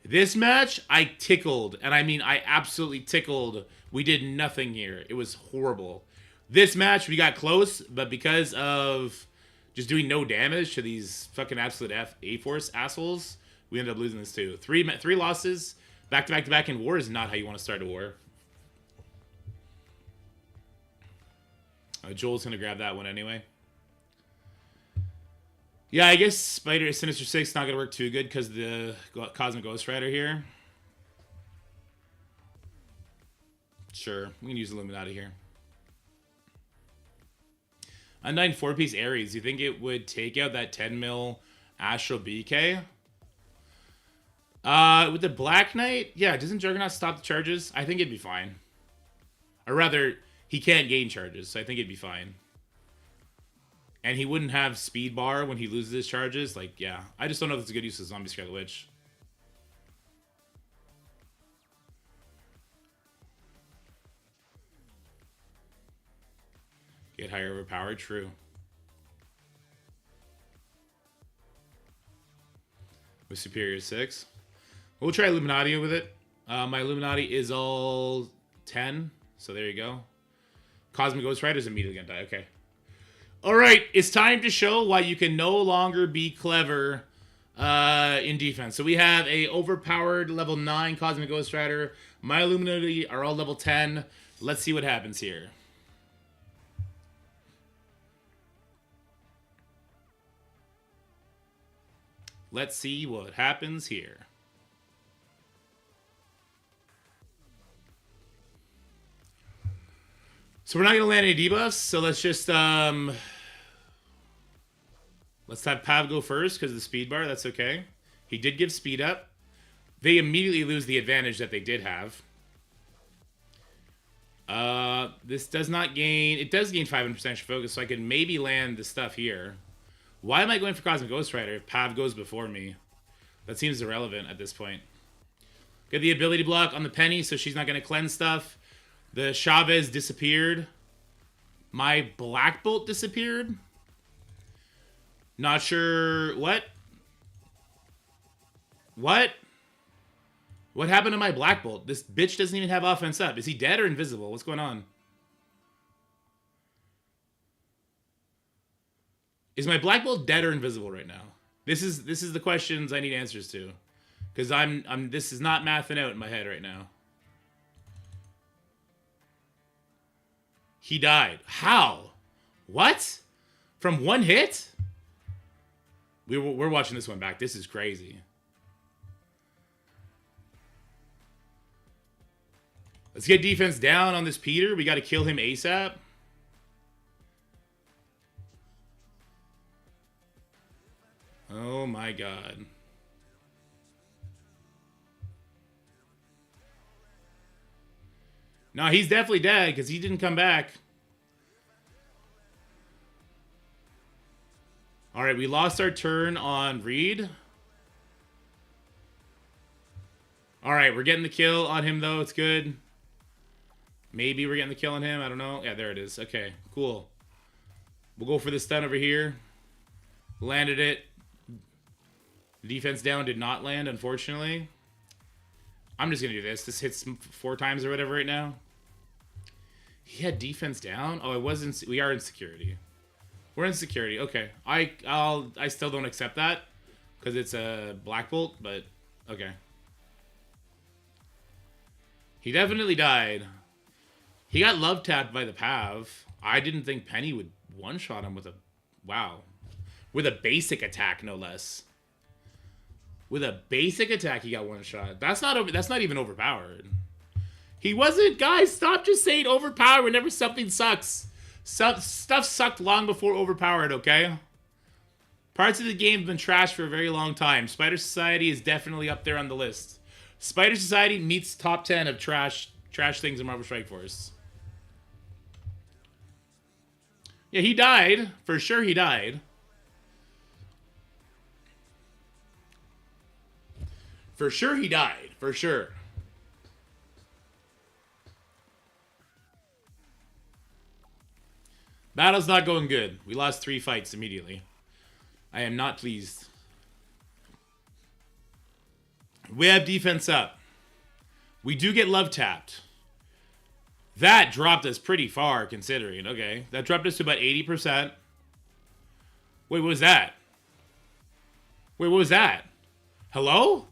This match, I tickled. And I mean, I absolutely tickled. We did nothing here. It was horrible. This match, we got close, but because of just doing no damage to these fucking absolute A-Force assholes, we ended up losing this too. Three losses, back to back to back in war is not how you want to start a war. Joel's going to grab that one anyway. Yeah, I guess Sinister 6 not going to work too good because the Cosmic Ghost Rider here. Sure, we can use Illuminati here. Undying 4-piece Ares. You think it would take out that 10 mil Astral BK? With the Black Knight? Yeah, doesn't Juggernaut stop the charges? I think it'd be fine. Or rather, he can't gain charges, so I think it'd be fine. And he wouldn't have speed bar when he loses his charges. Like, yeah. I just don't know if it's a good use of Zombie Scarlet Witch. Get higher overpowered. True. With Superior 6. We'll try Illuminati with it. My Illuminati is all 10. So there you go. Cosmic Ghost Rider is immediately going to die. Okay. Alright, it's time to show why you can no longer be clever in defense. So we have a overpowered level 9 Cosmic Ghost Rider. My Illuminati are all level 10. Let's see what happens here. Let's see what happens here. So we're not going to land any debuffs, so let's just, let's have Pav go first because of the speed bar. That's okay. He did give speed up. They immediately lose the advantage that they did have. This does not gain, it does gain 500% focus, so I could maybe land the stuff here. Why am I going for Cosmic Ghost Rider if Pav goes before me? That seems irrelevant at this point. Get the ability block on the Penny, so she's not going to cleanse stuff. The Chavez disappeared. My Black Bolt disappeared. Not sure what. What? What happened to my Black Bolt? This bitch doesn't even have offense up. Is he dead or invisible? What's going on? Is my Black Bolt dead or invisible right now? This is the questions I need answers to. Because this is not mathing out in my head right now. He died. How? What? From one hit? We're watching this one back. This is crazy. Let's get defense down on this Peter. We got to kill him ASAP. Oh my god. No, he's definitely dead because he didn't come back. Alright, we lost our turn on Reed. Alright, we're getting the kill on him though. It's good. Maybe we're getting the kill on him. I don't know. Yeah, there it is. Okay, cool. We'll go for the stun over here. Landed it. Defense down did not land, unfortunately. I'm just going to do this. This hits 4 times or whatever right now. He had defense down? Oh, it wasn't. We are in security. We're in security. Okay. I still don't accept that because it's a Black Bolt, but okay. He definitely died. He got love tapped by the Pav. I didn't think Penny would one-shot him with a... Wow. With a basic attack, no less. With a basic attack, he got one shot. That's not even overpowered. He wasn't. Guys, stop just saying Overpower whenever something sucks. Stuff sucked long before Overpowered, okay? Parts of the game have been trashed for a very long time. Spider Society is definitely up there on the list. Spider Society meets top 10 of trash things in Marvel Strike Force. Yeah, he died. For sure he died. For sure he died. For sure. Battle's not going good. We lost 3 fights immediately. I am not pleased. We have defense up. We do get love tapped. That dropped us pretty far, considering. Okay, that dropped us to about 80%. Wait, what was that? Wait, what was that? Hello?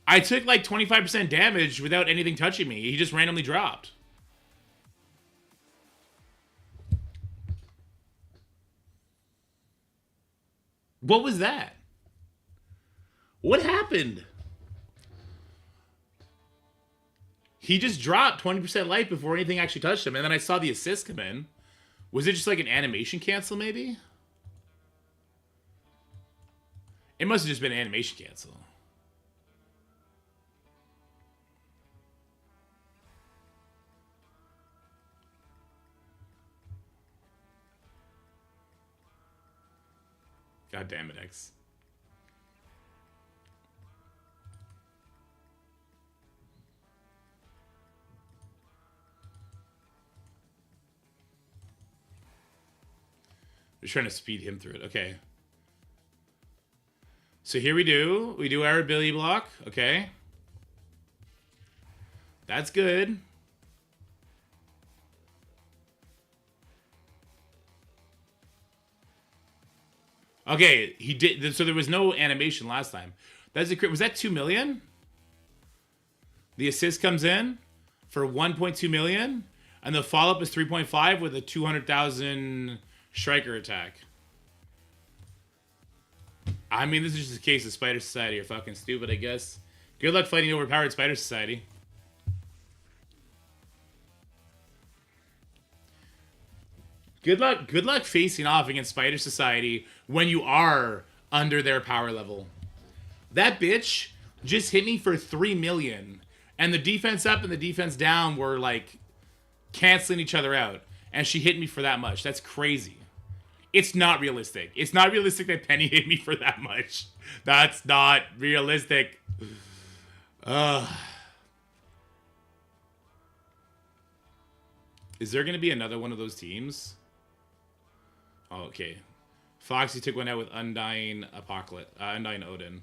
I took like 25% damage without anything touching me. He just randomly dropped. What was that? What happened? He just dropped 20% life before anything actually touched him, and then I saw the assist come in. Was it just like an animation cancel, maybe? It must have just been an animation cancel. God damn it, X. We're trying to speed him through it. Okay. So here we do our ability block. Okay. That's good. Okay, he did. So there was no animation last time. That's a crit. Was that 2 million? The assist comes in for 1.2 million, and the follow up is 3.5 with a 200,000 striker attack. I mean, this is just a case of Spider Society are fucking stupid, I guess. Good luck fighting overpowered Spider Society. Good luck facing off against Spider Society when you are under their power level. That bitch just hit me for 3 million. And the defense up and the defense down were like canceling each other out. And she hit me for that much. That's crazy. It's not realistic. It's not realistic that Penny hit me for that much. That's not realistic. Is there going to be another one of those teams? Oh, okay. Foxy took one out with Undying Undying Odin.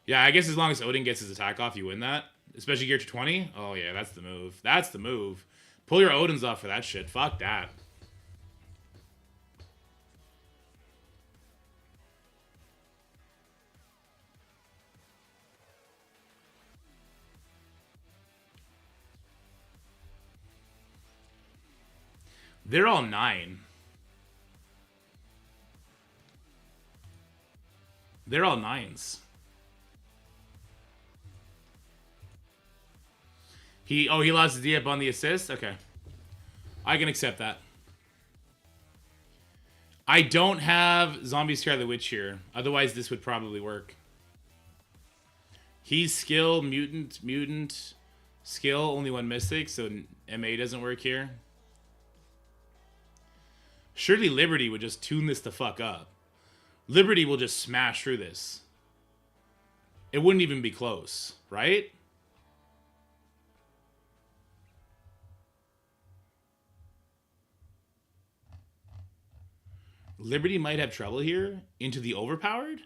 Yeah, I guess as long as Odin gets his attack off, you win that. Especially gear to 20. Oh, yeah, that's the move. That's the move. Pull your Odins off for that shit. Fuck that. They're all 9. They're all 9s. He lost his D-up on the assist? Okay. I can accept that. I don't have Zombie Scare the Witch here. Otherwise, this would probably work. He's skill, mutant, skill, only 1 mystic, so MA doesn't work here. Surely Liberty would just tune this the fuck up. Liberty will just smash through this. It wouldn't even be close, right? Liberty might have trouble here into the overpowered.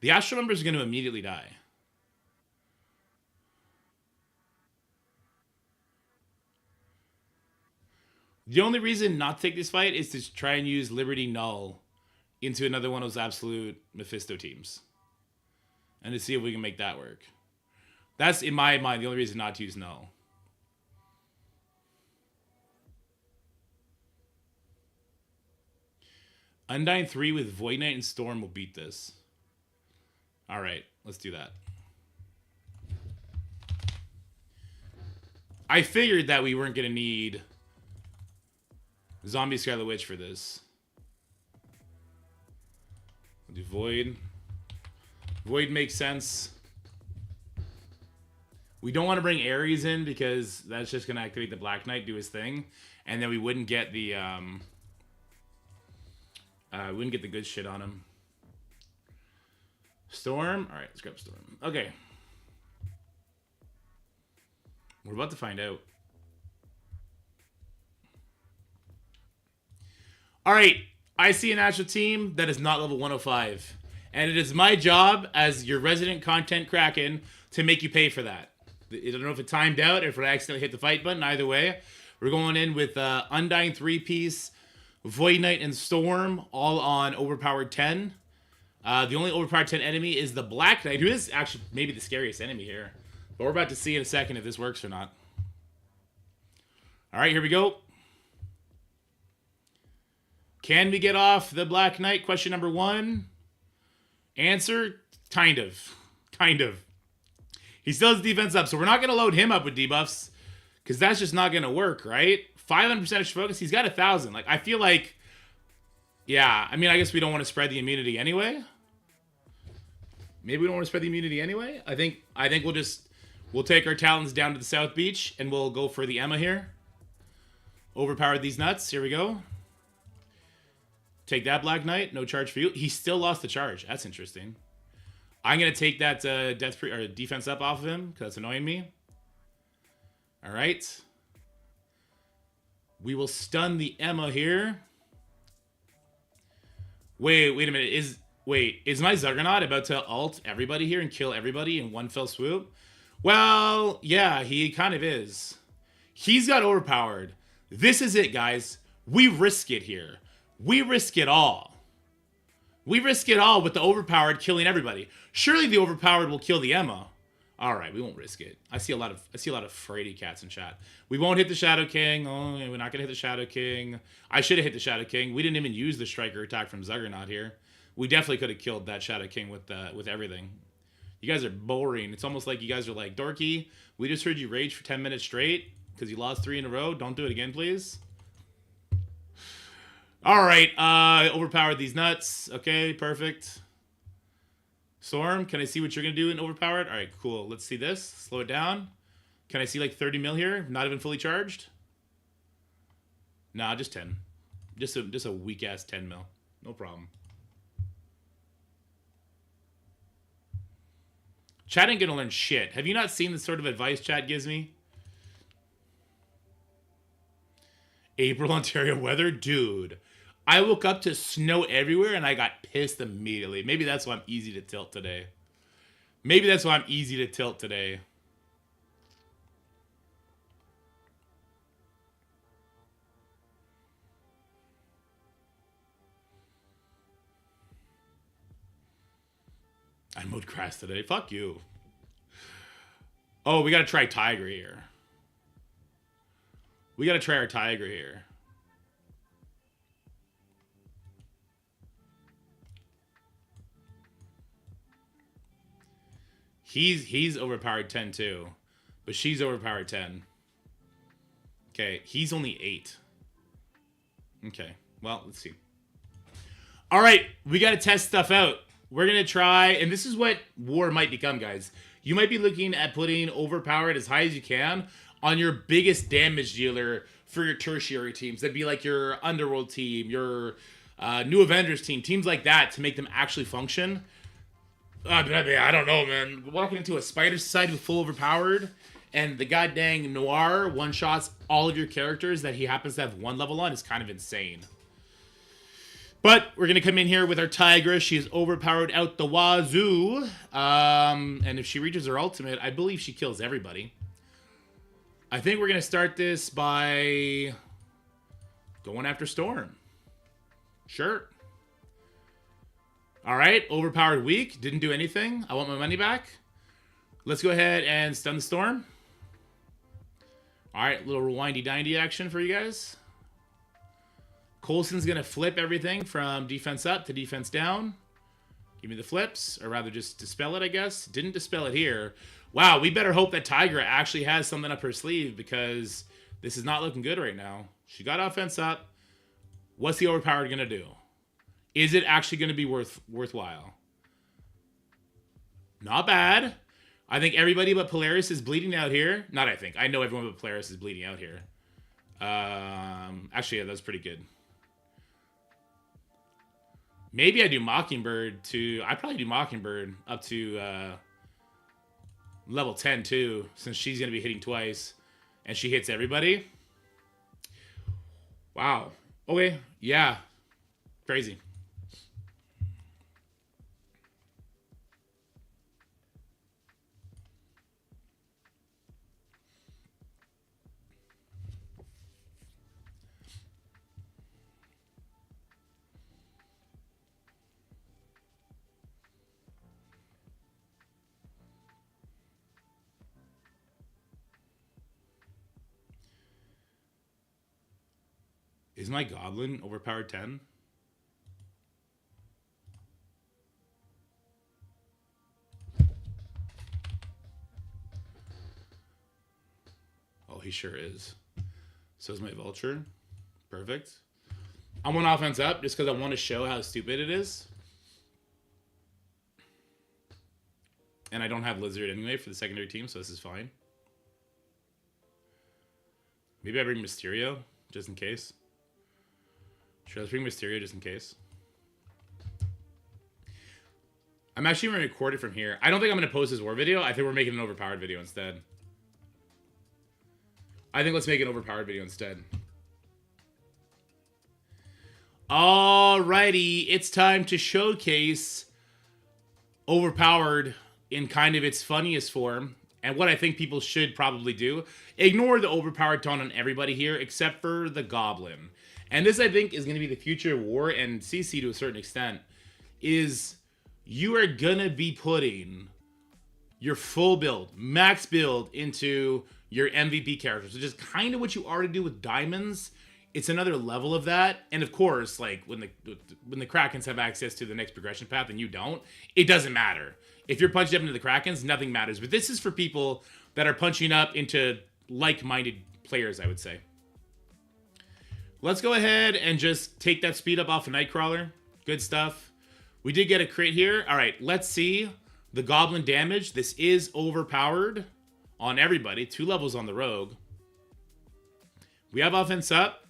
The Astral member is going to immediately die. The only reason not to take this fight is to try and use Liberty Null into another one of those absolute Mephisto teams. And to see if we can make that work. That's, in my mind, the only reason not to use Null. Undying 3 with Void Knight and Storm will beat this. Alright, let's do that. I figured that we weren't going to need Zombie Scarlet Witch for this. We'll do Void. Void makes sense. We don't want to bring Ares in because that's just going to activate the Black Knight, do his thing. And then we wouldn't get the good shit on him. Storm? Alright, let's grab Storm. Okay. We're about to find out. Alright, I see a natural team that is not level 105. And it is my job as your resident content Kraken to make you pay for that. I don't know if it timed out or if I accidentally hit the fight button. Either way, we're going in with Undying 3-piece, Void Knight, and Storm, all on Overpowered 10. The only Overpowered 10 enemy is the Black Knight, who is actually maybe the scariest enemy here. But we're about to see in a second if this works or not. Alright, here we go. Can we get off the Black Knight? Question number 1. Answer, kind of. Kind of. He still has defense up, so we're not going to load him up with debuffs, because that's just not going to work, right? 500% focus, he's got 1,000. Like, I feel like, yeah, I mean, I guess we don't want to spread the immunity anyway. Maybe we don't want to spread the immunity anyway. I think we'll take our talons down to the South Beach, and we'll go for the Emma here. Overpowered these nuts. Here we go. Take that, Black Knight. No charge for you. He still lost the charge. That's interesting. I'm going to take that defense up off of him because that's annoying me. All right. We will stun the Emma here. Wait a minute. Is my Zuggernaut about to ult everybody here and kill everybody in one fell swoop? Well, yeah, he kind of is. He's got overpowered. This is it, guys. We risk it here. We risk it all. We risk it all with the overpowered killing everybody. Surely the overpowered will kill the Emma. All right, we won't risk it. I see a lot of fraidy cats in chat. We won't hit the Shadow King. Oh, we're not gonna hit the Shadow King. I should have hit the Shadow King. We didn't even use the striker attack from Zuggernaut here. We definitely could have killed that Shadow King with everything. You guys are boring. It's almost like you guys are like, Dorky, we just heard you rage for 10 minutes straight because you lost 3 in a row. Don't do it again, please. All right, overpowered these nuts. Okay, perfect. Storm, can I see what you're going to do in overpowered? All right, cool. Let's see this. Slow it down. Can I see like 30 mil here? Not even fully charged? Nah, just 10. Just a weak-ass 10 mil. No problem. Chat ain't going to learn shit. Have you not seen the sort of advice chat gives me? April, Ontario weather? Dude. I woke up to snow everywhere and I got pissed immediately. Maybe that's why I'm easy to tilt today. Maybe that's why I'm easy to tilt today. I mowed grass today. Fuck you. Oh, we gotta try Tiger here. We gotta try our Tiger here. He's overpowered 10 too. But she's overpowered 10. Okay, he's only 8. Okay, well, let's see. Alright, we gotta test stuff out. We're gonna try, and this is what war might become, guys. You might be looking at putting overpowered as high as you can on your biggest damage dealer for your tertiary teams. That'd be like your Underworld team, your New Avengers team, teams like that to make them actually function. I don't know, man. Walking into a Spider Society with full overpowered, and the goddamn Noir one-shots all of your characters that he happens to have 1 level on is kind of insane. But we're going to come in here with our Tigress. She is overpowered out the wazoo. And if she reaches her ultimate, I believe she kills everybody. I think we're going to start this by going after Storm. Sure. All right, overpowered weak. Didn't do anything. I want my money back. Let's go ahead and stun the Storm. All right, little rewindy-dindy action for you guys. Coulson's going to flip everything from defense up to defense down. Give me the flips, or rather just dispel it, I guess. Didn't dispel it here. Wow, we better hope that Tigra actually has something up her sleeve because this is not looking good right now. She got offense up. What's the Overpowered going to do? Is it actually going to be worthwhile? Not bad. I think everybody but Polaris is bleeding out here. Not I think. I know everyone but Polaris is bleeding out here. Actually, yeah, that's pretty good. Maybe I do Mockingbird to... I probably do Mockingbird up to level 10 too, since she's going to be hitting twice. And she hits everybody. Wow. Okay. Yeah. Crazy. Is my Goblin overpowered 10? Oh, he sure is. So is my Vulture. Perfect. I'm one offense up just because I want to show how stupid it is. And I don't have Lizard anyway for the secondary team, so this is fine. Maybe I bring Mysterio, just in case. Sure, let's bring Mysterio just in case. I'm actually going to record it from here. I don't think I'm going to post this war video. I think we're making an overpowered video instead. I think let's make an overpowered video instead. Alrighty, it's time to showcase Overpowered in kind of its funniest form. And what I think people should probably do. Ignore the overpowered tone on everybody here, except for the Goblin. And this, I think, is going to be the future of war and CC to a certain extent. Is you are going to be putting your full build, max build, into your MVP characters. Which is kind of what you already do with diamonds. It's another level of that. And of course, like when the Krakens have access to the next progression path and you don't, it doesn't matter. If you're punching up into the Krakens, nothing matters. But this is for people that are punching up into like-minded players, I would say. Let's go ahead and just take that speed up off of Nightcrawler. Good stuff. We did get a crit here. All right, let's see the Goblin damage. This is overpowered on everybody. 2 levels on the Rogue. We have offense up.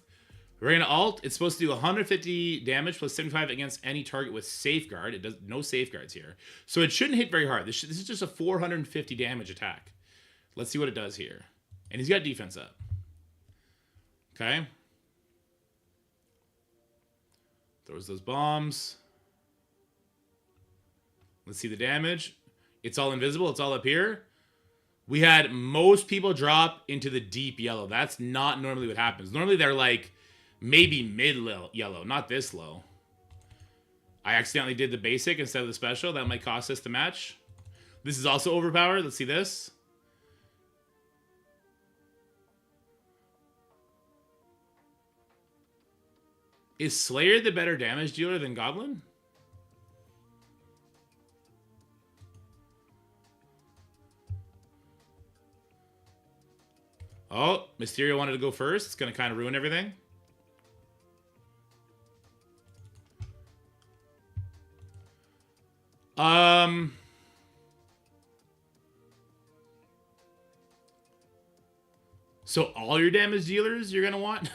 We're going to ult. It's supposed to do 150 damage plus 75 against any target with safeguard. It does no safeguards here. So it shouldn't hit very hard. This is just a 450 damage attack. Let's see what it does here. And he's got defense up. Okay. Throws those bombs. Let's see the damage. It's all invisible. It's all up here. We had most people drop into the deep yellow. That's not normally what happens. Normally they're like maybe mid-yellow, not this low. I accidentally did the basic instead of the special. That might cost us the match. This is also overpowered. Let's see this. Is Slayer the better damage dealer than Goblin? Oh, Mysterio wanted to go first. It's going to kind of ruin everything. So all your damage dealers you're going to want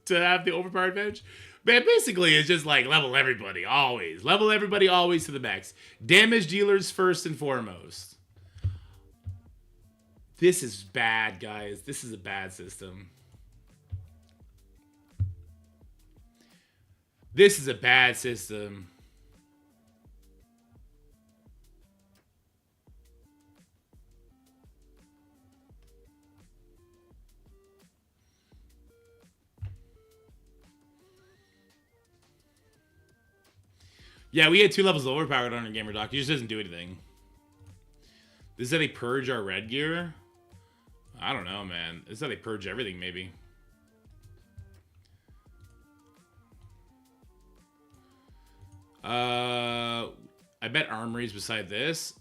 to have the overpowered advantage? Man, basically, it's just like level everybody always. Level everybody always to the max. Damage dealers first and foremost. This is bad, guys. This is a bad system. This is a bad system. Yeah, we had 2 levels of overpowered on our gamer doc. He just doesn't do anything. This is how they purge our red gear? I don't know, man. This is how they purge everything, maybe. I bet armories beside this.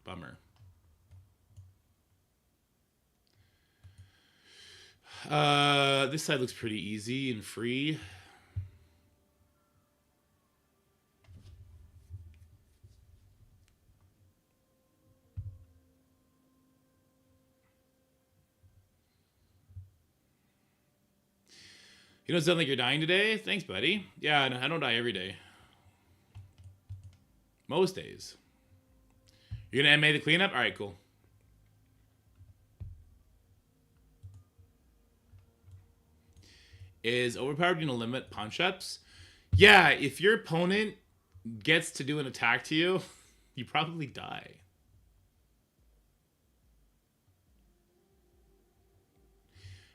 Bummer. This side looks pretty easy and free. You don't sound like you're dying today? Thanks, buddy. Yeah, I don't die every day. Most days. You're gonna MA the cleanup? Alright, cool. Is Overpower going to limit punch-ups? Yeah, if your opponent gets to do an attack to you, you probably die.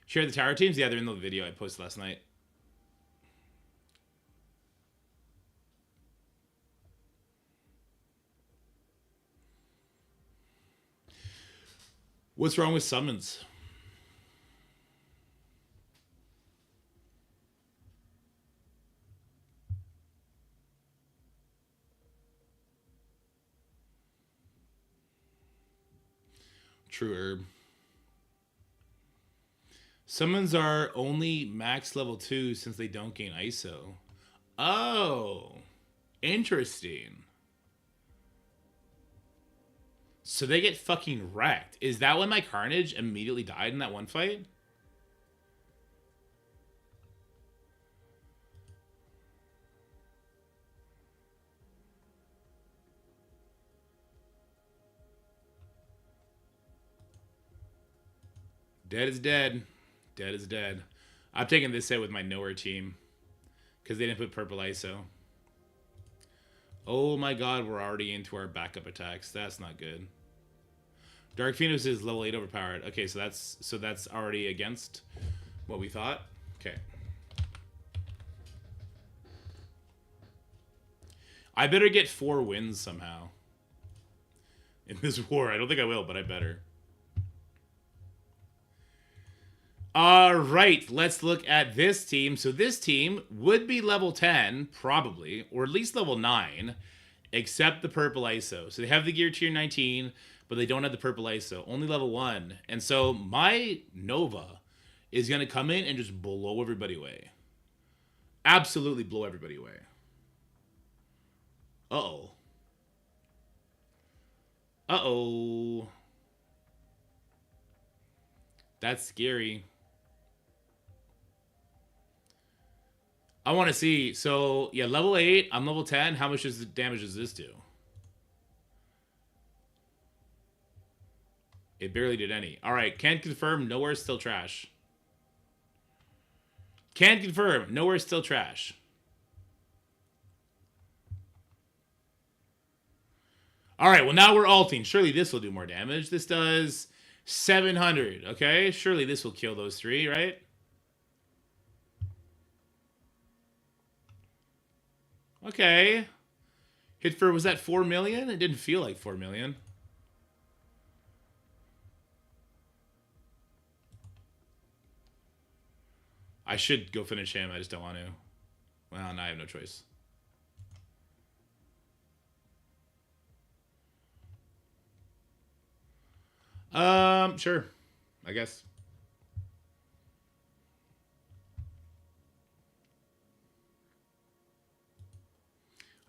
Share the tower teams? Yeah, they're in the video I posted last night. What's wrong with summons? True herb. Summons are only max level 2 since they don't gain ISO. Oh, interesting. So they get fucking wrecked. Is that when my Carnage immediately died in that one fight? Dead is dead. Dead is dead. I'm taking this set with my nowhere team because they didn't put purple ISO. Oh my god, we're already into our backup attacks. That's not good. Dark Phoenix is level 8 overpowered. Okay, so that's already against what we thought. Okay. I better get 4 wins somehow in this war. I don't think I will, but I better. All right, let's look at this team. So this team would be level 10, probably, or at least level 9, except the purple ISO. So they have the gear tier 19, but they don't have the purple ISO, only level 1. And so my Nova is going to come in and just blow everybody away. Absolutely blow everybody away. Uh-oh. Uh-oh. That's scary. I want to see. So, yeah, level 8. I'm level 10. How much damage does this do? It barely did any. All right. Can't confirm. Nowhere's still trash. Can't confirm. Nowhere's still trash. All right. Well, now we're ulting. Surely this will do more damage. This does 700. Okay. Surely this will kill those 3, right? Okay. Hit for, was that 4 million? It didn't feel like 4 million. I should go finish him. I just don't want to. Well, now I have no choice. Sure. I guess.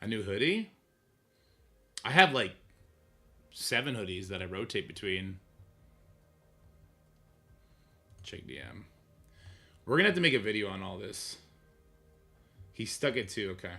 A new hoodie? I have like 7 hoodies that I rotate between. Check DM. We're gonna have to make a video on all this. He stuck it too, okay.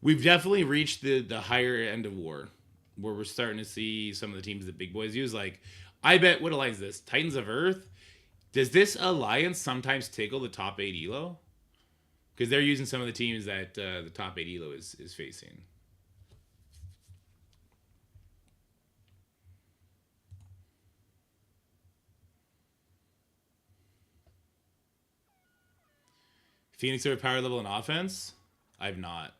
We've definitely reached the higher end of war, where we're starting to see some of the teams that big boys use. Like, I bet, what alliance is this? Titans of Earth? Does this alliance sometimes tickle the top 8 elo? Because they're using some of the teams that the top 8 elo is facing. Phoenix overpower level in offense? I've not.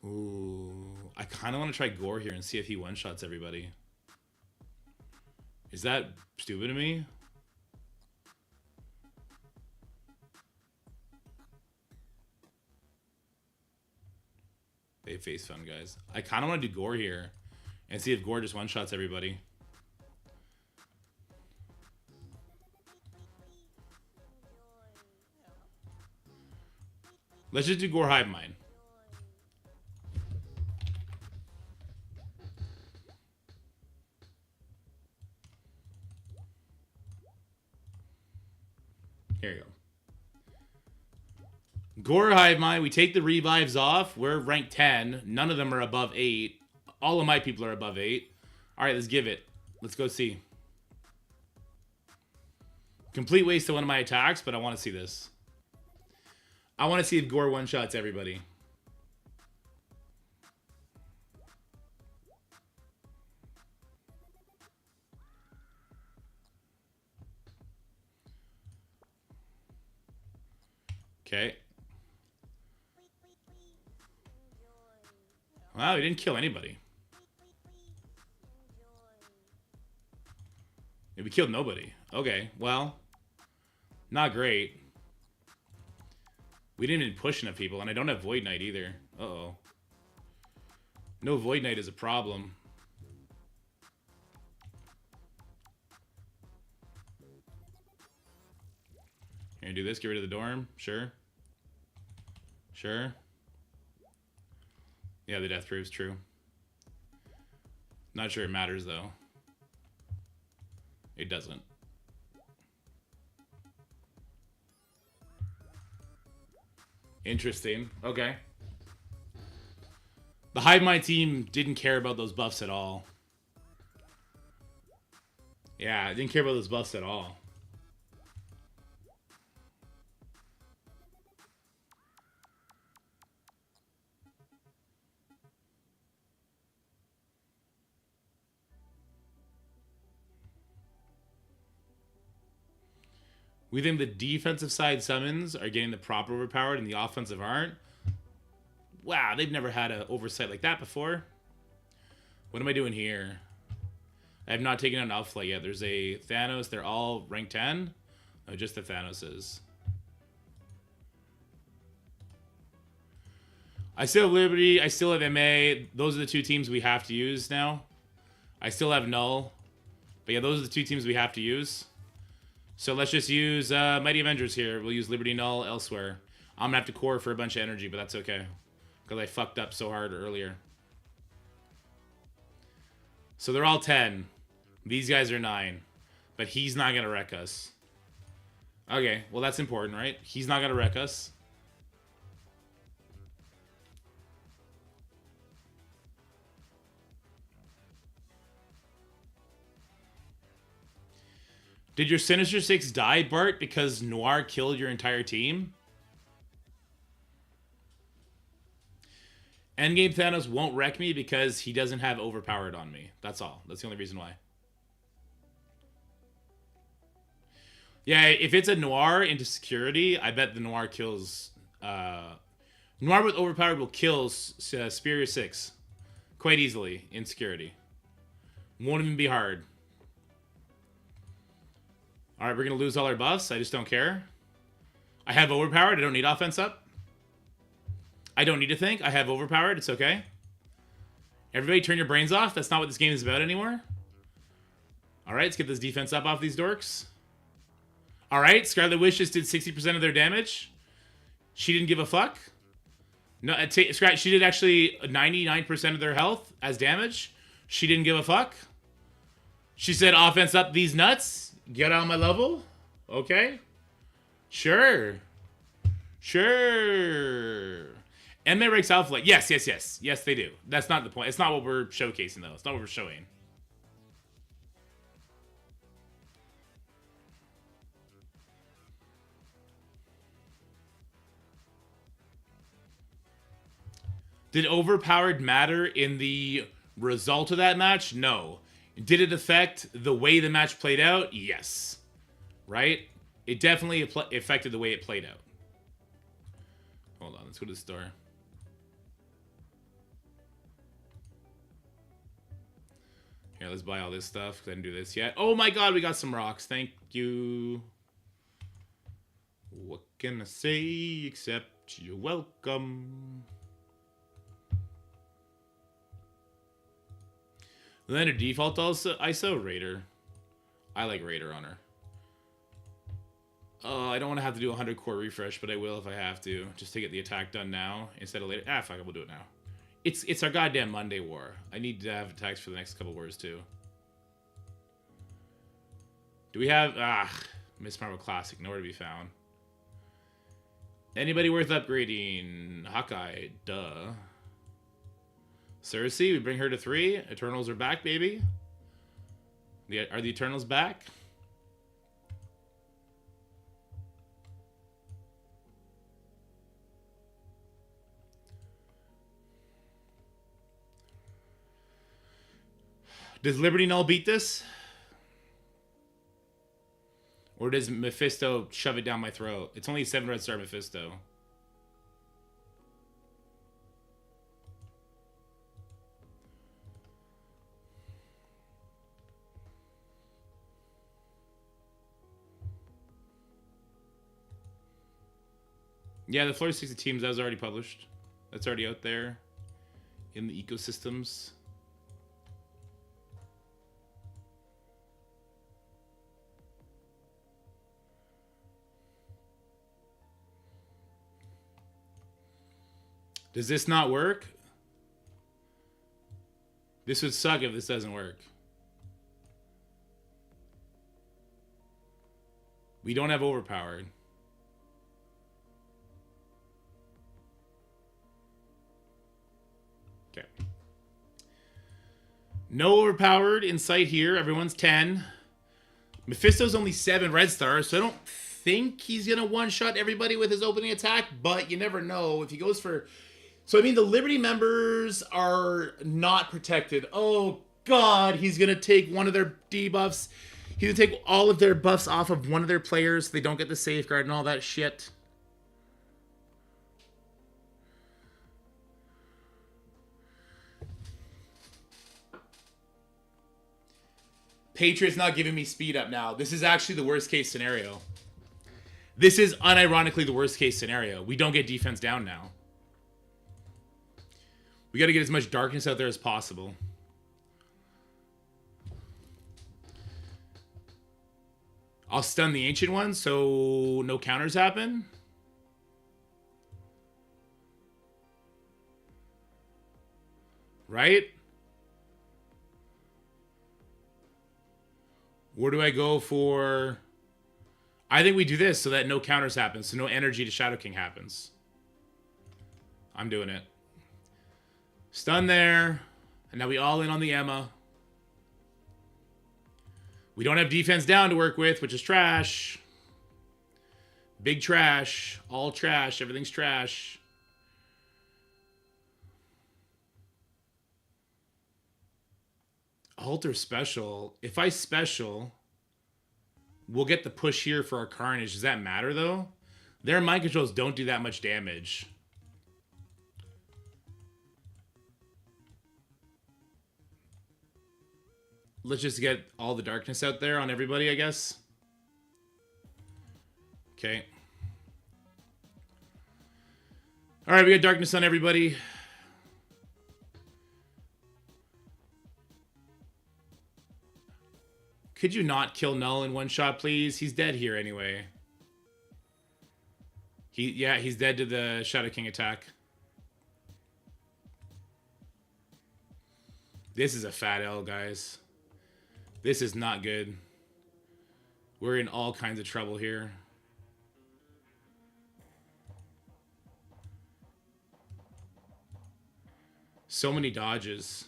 Ooh, I kind of want to try Gore here and see if he one-shots everybody. Is that stupid of me? They face fun, guys. I kind of want to do Gore here and see if Gore just one-shots everybody. Let's just do Gore Hive Mind. Here you go. Gore Hive Mind. We take the revives off. We're ranked 10. None of them are above 8. All of my people are above 8. All right, let's give it. Let's go see. Complete waste of one of my attacks, but I want to see this. I want to see if Gore one-shots everybody. Okay. Wow, he didn't kill anybody. Yeah, we killed nobody. Okay, well, not great. We didn't even push enough people, and I don't have Void Knight either. Uh-oh. No Void Knight is a problem. Can I do this? Get rid of the dorm? Sure. Sure. Yeah, the death proof's true. Not sure it matters, though. It doesn't. Interesting. Okay. The Hive Mind team didn't care about those buffs at all. Yeah, I didn't care about those buffs at all. We think the defensive side summons are getting the proper overpowered and the offensive aren't. Wow, they've never had an oversight like that before. What am I doing here? I have not taken out an Alpha Flight yet. There's a Thanos. They're all rank 10. No, just the Thanoses. I still have Liberty. I still have MA. Those are the two teams we have to use now. I still have Null. But yeah, those are the two teams we have to use. So let's just use Mighty Avengers here. We'll use Liberty Null elsewhere. I'm going to have to core for a bunch of energy, but that's okay. Because I fucked up so hard earlier. So they're all 10. These guys are 9. But he's not going to wreck us. Okay, well that's important, right? He's not going to wreck us. Did your Sinister Six die, Bart, because Noir killed your entire team? Endgame Thanos won't wreck me because he doesn't have Overpowered on me. That's all. That's the only reason why. Yeah, if it's a Noir into security, I bet the Noir kills... Noir with Overpowered will kill Superior 6 quite easily in security. Won't even be hard. Alright, we're going to lose all our buffs. I just don't care. I have Overpowered. I don't need offense up. I don't need to think. I have Overpowered. It's okay. Everybody turn your brains off. That's not what this game is about anymore. Alright, let's get this defense up off these dorks. Alright, Scarlet Witch just did 60% of their damage. She didn't give a fuck. No, she did actually 99% of their health as damage. She didn't give a fuck. She said, offense up these nuts. Get on my level? Okay. Sure. Sure. MA ranks Alpha Flight. Yes, yes, yes. Yes, they do. That's not the point. It's not what we're showcasing, though. It's not what we're showing. Did overpowered matter in the result of that match? No. Did it affect the way the match played out? Yes. Right? It definitely affected the way it played out. Hold on, let's go to the store. Here, let's buy all this stuff, because I didn't do this yet. Oh my god, we got some rocks. Thank you. What can I say except you're welcome? Then a default also ISO Raider. I like Raider on her. I don't want to have to do a 100 core refresh, but I will if I have to. Just to get the attack done now instead of later. Ah, fuck it, we'll do it now. It's our goddamn Monday war. I need to have attacks for the next couple wars too. Do we have... Miss Marvel Classic. Nowhere to be found. Anybody worth upgrading? Hawkeye. Duh. Cersei, we bring her to 3. Eternals are back, baby. Are the Eternals back? Does Liberty Null beat this? Or does Mephisto shove it down my throat? It's only 7 red star Mephisto. Yeah, the Floor 60 teams, that was already published. That's already out there in the ecosystems. Does this not work? This would suck if this doesn't work. We don't have overpowered. Okay. No overpowered in sight here. Everyone's 10. Mephisto's only 7 red stars, so I don't think he's going to one-shot everybody with his opening attack, but you never know. If he goes for... So, I mean, the Liberty members are not protected. Oh, God, he's going to take one of their debuffs. He's going to take all of their buffs off of one of their players so they don't get the safeguard and all that shit. Patriot's not giving me speed up now. This is actually the worst case scenario. This is unironically the worst case scenario. We don't get defense down now. We got to get as much darkness out there as possible. I'll stun the Ancient One so no counters happen. Right? Where do I go for... I think we do this so that no counters happen, so no energy to Shadow King happens. I'm doing it. Stun there. And now we all in on the Emma. We don't have defense down to work with, which is trash. Big trash. All trash. Everything's trash. Alter special. If I special, we'll get the push here for our Carnage. Does that matter, though? Their mind controls don't do that much damage. Let's just get all the darkness out there on everybody, I guess. Okay. All right, we got darkness on everybody. Could you not kill Null in one shot, please? He's dead here anyway. He's dead to the Shadow King attack. This is a fat L, guys. This is not good. We're in all kinds of trouble here. So many dodges.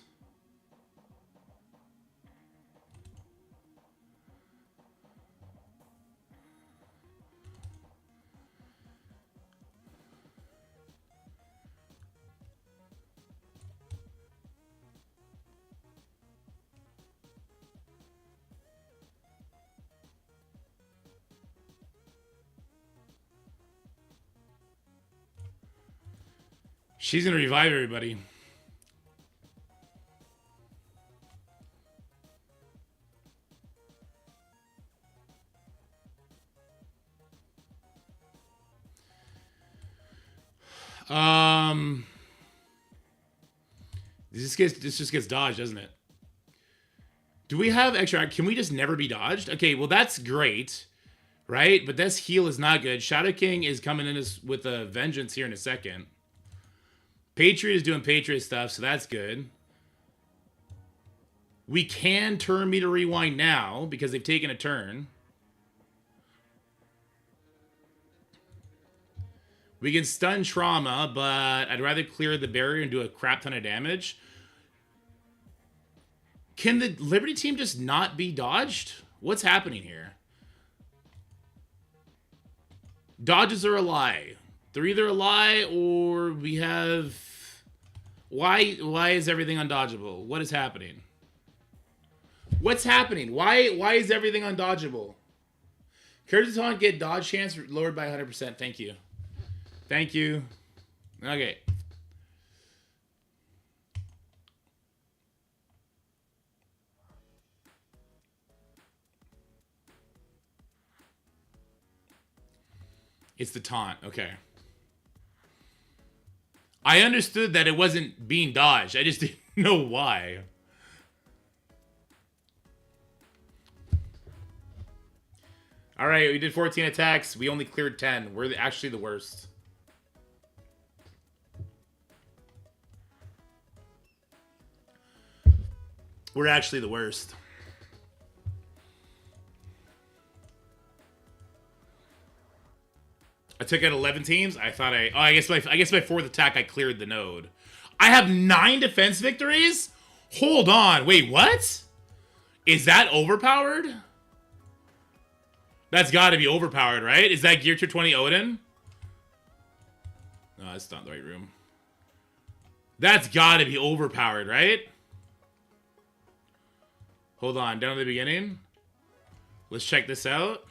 She's gonna revive everybody. This just gets dodged, doesn't it? Do we have extra? Can we just never be dodged? Okay, well that's great, right? But this heal is not good. Shadow King is coming in with a vengeance here in a second. Patriot is doing Patriot stuff, so that's good. We can turn meter rewind now because they've taken a turn. We can stun trauma, but I'd rather clear the barrier and do a crap ton of damage. Can the Liberty team just not be dodged? What's happening here? Dodges are a lie. They're either a lie or we have... Why is everything undodgeable? What is happening? What's happening? Why is everything undodgeable? Characters don't get dodge chance lowered by 100%. Thank you. Thank you. Okay. It's the taunt. Okay. I understood that it wasn't being dodged. I just didn't know why. All right, we did 14 attacks. We only cleared 10. We're actually the worst. We're actually the worst. I took out 11 teams. I thought I guess my fourth attack I cleared the node. I have 9 defense victories? Hold on. Wait, what? Is that overpowered? That's got to be overpowered, right? Is that Gear Tier 20 Odin? No, that's not the right room. That's got to be overpowered, right? Hold on, down to the beginning. Let's check this out.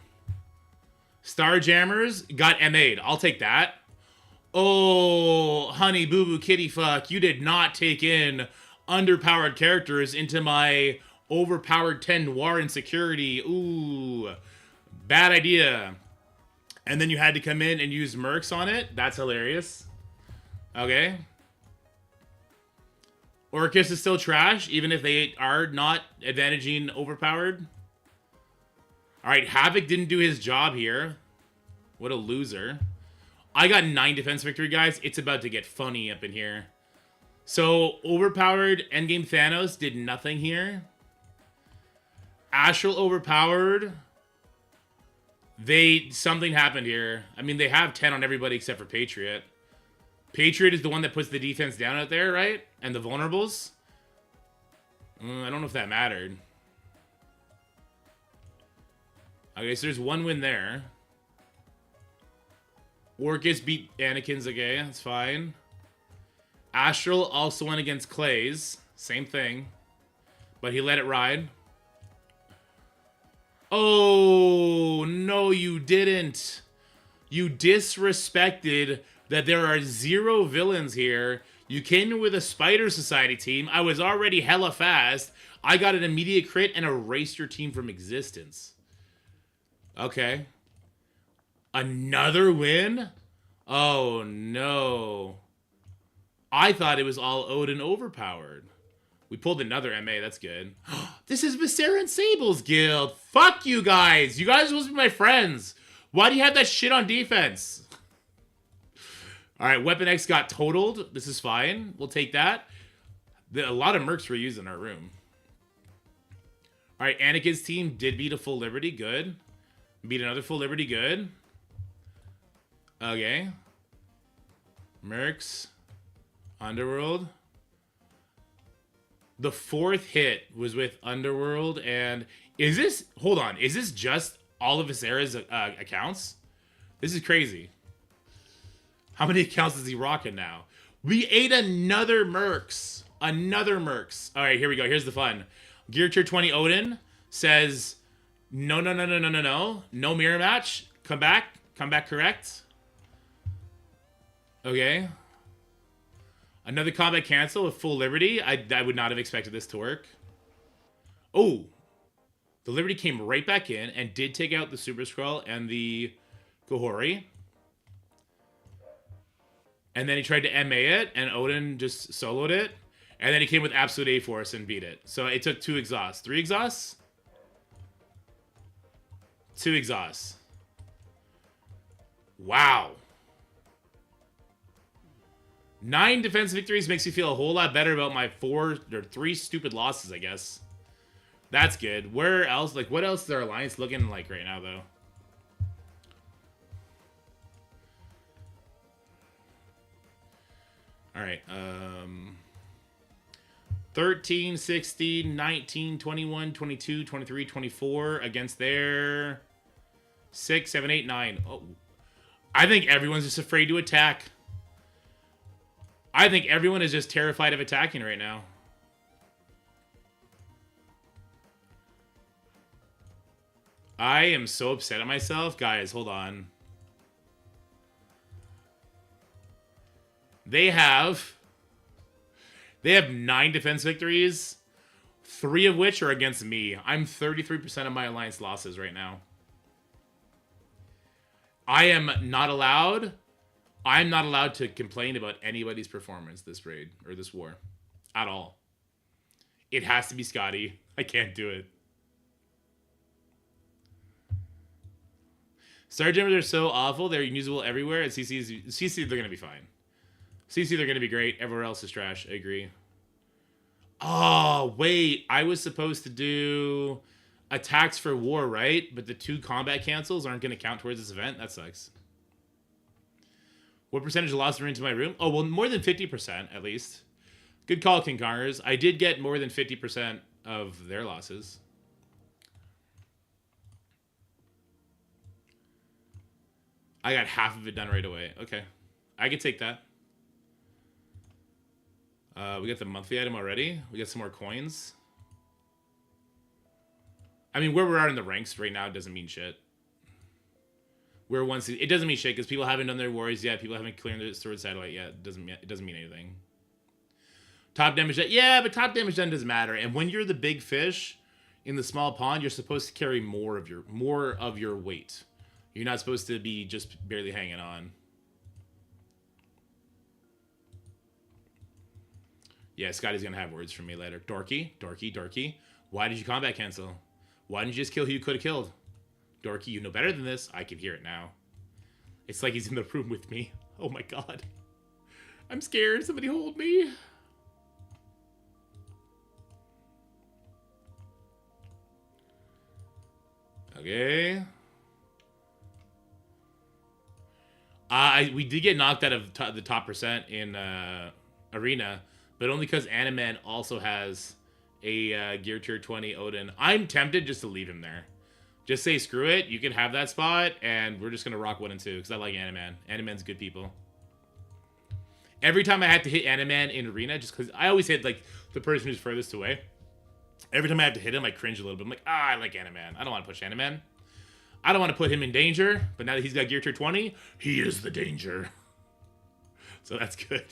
Starjammers got MA'd. I'll take that. Oh, honey boo boo kitty fuck. You did not take in underpowered characters into my overpowered 10 noir insecurity. Ooh, bad idea. And then you had to come in and use mercs on it. That's hilarious. Okay. Orcus is still trash, even if they are not advantaging overpowered. Alright, Havoc didn't do his job here. What a loser. I got 9 defense victory, guys. It's about to get funny up in here. So, overpowered endgame Thanos did nothing here. Astral overpowered. Something happened here. I mean, they have 10 on everybody except for Patriot. Patriot is the one that puts the defense down out there, right? And the vulnerables. I don't know if that mattered. Okay, so there's one win there. Orcus beat Anakin's, okay, that's fine. Astral also went against Clay's. Same thing. But he let it ride. Oh, no, you didn't. You disrespected that there are 0 villains here. You came in with a Spider Society team. I was already hella fast. I got an immediate crit and erased your team from existence. Okay. Another win? Oh, no. I thought it was all Odin overpowered. We pulled another MA. That's good. This is Viscera and Sable's guild. Fuck you guys. You guys are supposed to be my friends. Why do you have that shit on defense? All right, Weapon X got totaled. This is fine. We'll take that. A lot of mercs were used in our room. All right, Anakin's team did beat a full Liberty. Good. Beat another full Liberty. Good. Okay. Mercs. Underworld. The 4th hit was with Underworld, and is this... Hold on. Is this just all of Viscera's accounts? This is crazy. How many accounts is he rocking now? We ate another Mercs. Another Mercs. All right, here we go. Here's the fun. Gear Tier 20 Odin says, no. No mirror match. Come back. Come back correct. Okay. Another combat cancel with full Liberty. I would not have expected this to work. Oh. The Liberty came right back in and did take out the Super Skrull and the Gohori. And then he tried to MA it, and Odin just soloed it. And then he came with Absolute A-Force and beat it. So it took 2 exhausts. 3 exhausts? 2 exhausts. Wow. 9 defense victories makes me feel a whole lot better about my 3 stupid losses, I guess. That's good. Where else? Like, what else is our alliance looking like right now, though? All right. 13, 16, 19, 21, 22, 23, 24 against their 6, 7, 8, 9. Oh. I think everyone's just afraid to attack. I think everyone is just terrified of attacking right now. I am so upset at myself. Guys, hold on. They have 9 defense victories, 3 of which are against me. I'm 33% of my alliance losses right now. I'm not allowed to complain about anybody's performance this raid or this war at all. It has to be Scotty. I can't do it. Star Jammers are so awful. They're unusable everywhere. At CC, they're going to be fine. CC, they're going to be great. Everywhere else is trash. I agree. Oh, wait. I was supposed to do attacks for war, right? But the 2 combat cancels aren't going to count towards this event. That sucks. What percentage of losses are into my room? Oh, well, more than 50% at least. Good call, King Kongers. I did get more than 50% of their losses. I got half of it done right away. Okay. I could take that. We got the monthly item already. We got some more coins. I mean, where we are in the ranks right now doesn't mean shit. We're one season. It doesn't mean shit because people haven't done their wars yet. People haven't cleared their sword satellite yet. It doesn't mean anything. Top damage done. Yeah, but top damage done doesn't matter. And when you're the big fish in the small pond, you're supposed to carry more of your weight. You're not supposed to be just barely hanging on. Yeah, Scotty's gonna have words from me later. Dorky, dorky, dorky. Why did you combat cancel? Why didn't you just kill who you could have killed? Dorky, you know better than this. I can hear it now. It's like he's in the room with me. Oh my god. I'm scared. Somebody hold me. Okay. We did get knocked out of the top percent in Arena, but only because Animan also has a Gear Tier 20 Odin. I'm tempted just to leave him there. Just say, screw it, you can have that spot, and we're just going to rock 1 and 2, because I like Animan. Animan's good people. Every time I had to hit Animan in Arena, just because I always hit, like, the person who's furthest away. Every time I have to hit him, I cringe a little bit. I'm like, I like Animan. I don't want to push Animan. I don't want to put him in danger, but now that he's got Gear Tier 20, he is the danger. So that's good.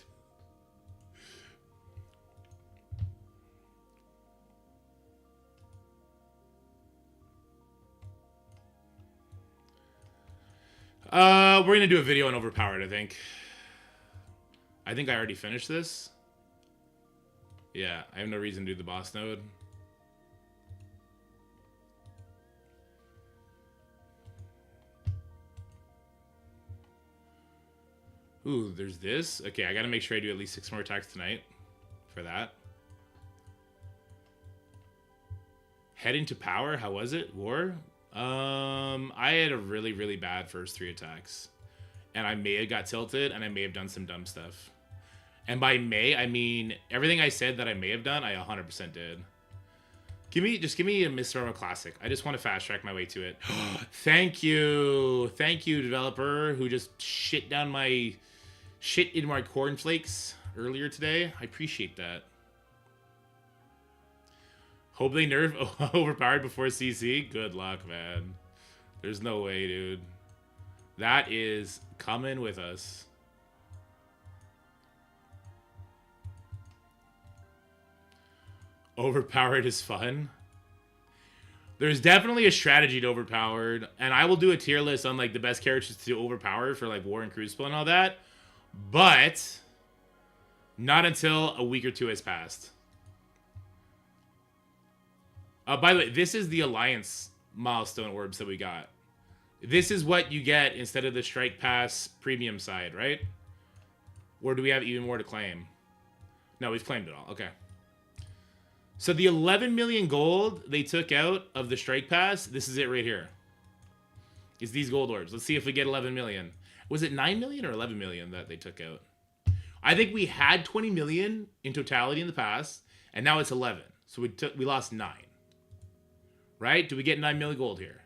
We're going to do a video on Overpowered, I think. I think I already finished this. Yeah, I have no reason to do the boss node. Ooh, there's this. Okay, I gotta make sure I do at least 6 more attacks tonight for that. Head into power. How was it? War? I had a really, really bad first 3 attacks. And I may have got tilted, and I may have done some dumb stuff. And by may, I mean everything I said that I may have done, I 100% did. Just give me a Miss Normal Classic. I just want to fast track my way to it. Thank you. Thank you, developer, who just shit in my cornflakes earlier today. I appreciate that. Hope they nerf Overpowered before CC. Good luck, man. There's no way, dude. That is coming with us. Overpowered is fun. There's definitely a strategy to Overpowered, and I will do a tier list on like the best characters to Overpower for like War and Crucible and all that, but not until a week or two has passed. By the way, this is the Alliance milestone orbs that we got. This is what you get instead of the Strike Pass premium side, right? Or do we have even more to claim? No, we've claimed it all. Okay. So the 11 million gold they took out of the Strike Pass, this is it right here. It's these gold orbs. Let's see if we get 11 million. Was it 9 million or 11 million that they took out? I think we had 20 million in totality in the past, and now it's 11. So we lost 9. Right? Do we get 9 million gold here?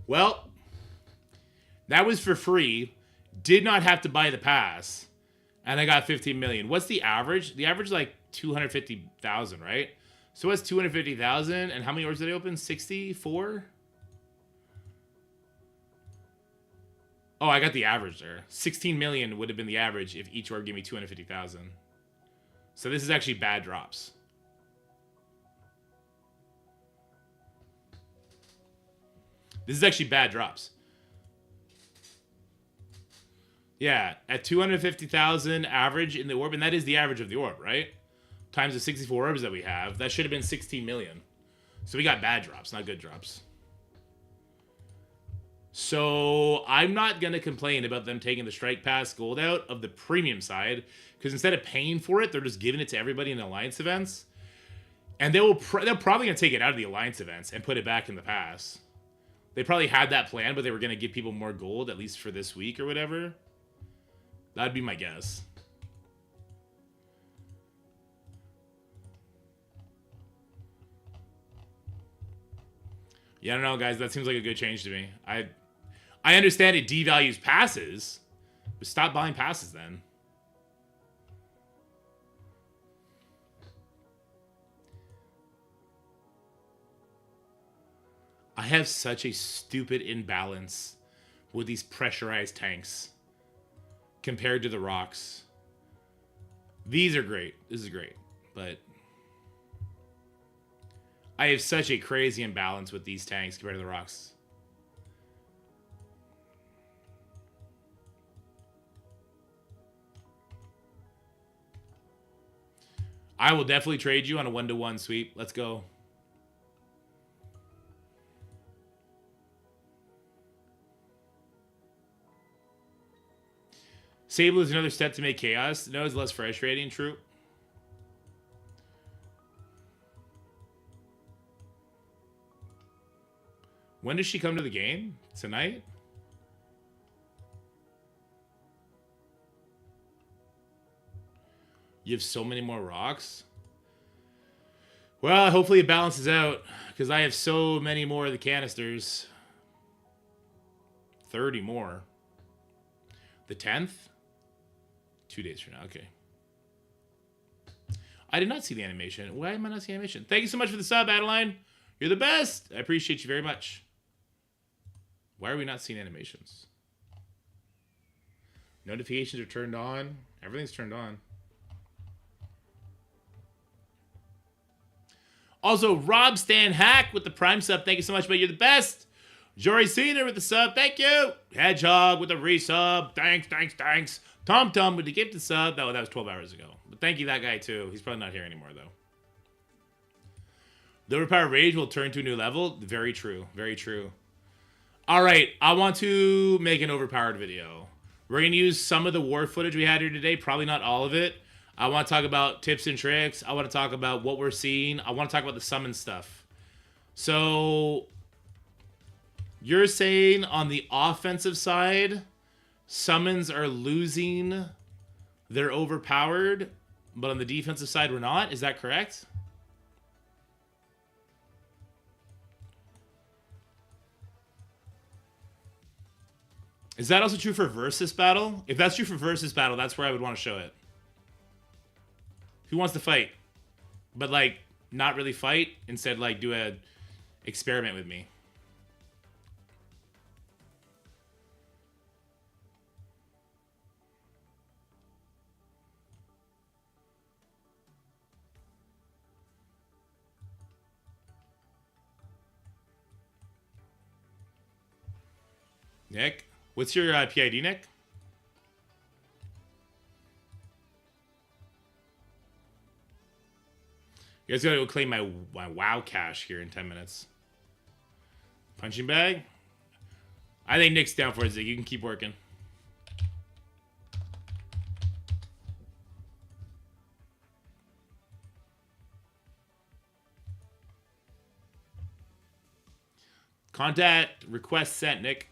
Well, that was for free. Did not have to buy the pass. And I got 15 million. What's the average? The average is like 250,000, right? So what's 250,000? And how many orbs did they open? 64? Oh, I got the average there. 16 million would have been the average if each orb gave me 250,000. So this is actually bad drops. This is actually bad drops. Yeah, at 250,000 average in the orb, and that is the average of the orb, right? Times the 64 orbs that we have, that should have been 16 million. So we got bad drops, not good drops. So I'm not going to complain about them taking the Strike Pass gold out of the premium side, because instead of paying for it, they're just giving it to everybody in the Alliance events. And they're probably going to take it out of the Alliance events and put it back in the pass. They probably had that plan, but they were going to give people more gold, at least for this week or whatever. That'd be my guess. Yeah, I don't know, guys. That seems like a good change to me. I understand it devalues passes, but stop buying passes then. I have such a stupid imbalance with these pressurized tanks compared to the rocks. These are great. This is great. But I have such a crazy imbalance with these tanks compared to the rocks. I will definitely trade you on a 1-to-1 sweep. Let's go. Sable is another step to make chaos. No, it's less frustrating. True. When does she come to the game? Tonight? You have so many more rocks? Well, hopefully it balances out, because I have so many more of the canisters. 30 more. The 10th? 2 days from now, okay. I did not see the animation. Why am I not seeing animation? Thank you so much for the sub, Adeline. You're the best. I appreciate you very much. Why are we not seeing animations? Notifications are turned on. Everything's turned on. Also, Rob Stan Hack with the Prime sub. Thank you so much, but you're the best. Jory Cena with the sub. Thank you. Hedgehog with the resub. Thanks, thanks, thanks. Tom Tom with the gifted sub. Oh, that was 12 hours ago. But thank you, that guy, too. He's probably not here anymore, though. The Overpower Rage will turn to a new level. Very true. Very true. All right. I want to make an Overpowered video. We're going to use some of the war footage we had here today. Probably not all of it. I want to talk about tips and tricks. I want to talk about what we're seeing. I want to talk about the summon stuff. So, you're saying on the offensive side, summons are losing their overpowered, but on the defensive side, we're not? Is that correct? Is that also true for Versus Battle? If that's true for Versus Battle, that's where I would want to show it. Who wants to fight? but like not really fight. Instead, like do a experiment with me. Nick, what's your PID, Nick? You guys gotta go claim my WoW cash here in 10 minutes. Punching bag? I think Nick's down for it, Zig. You can keep working. Contact request sent, Nick.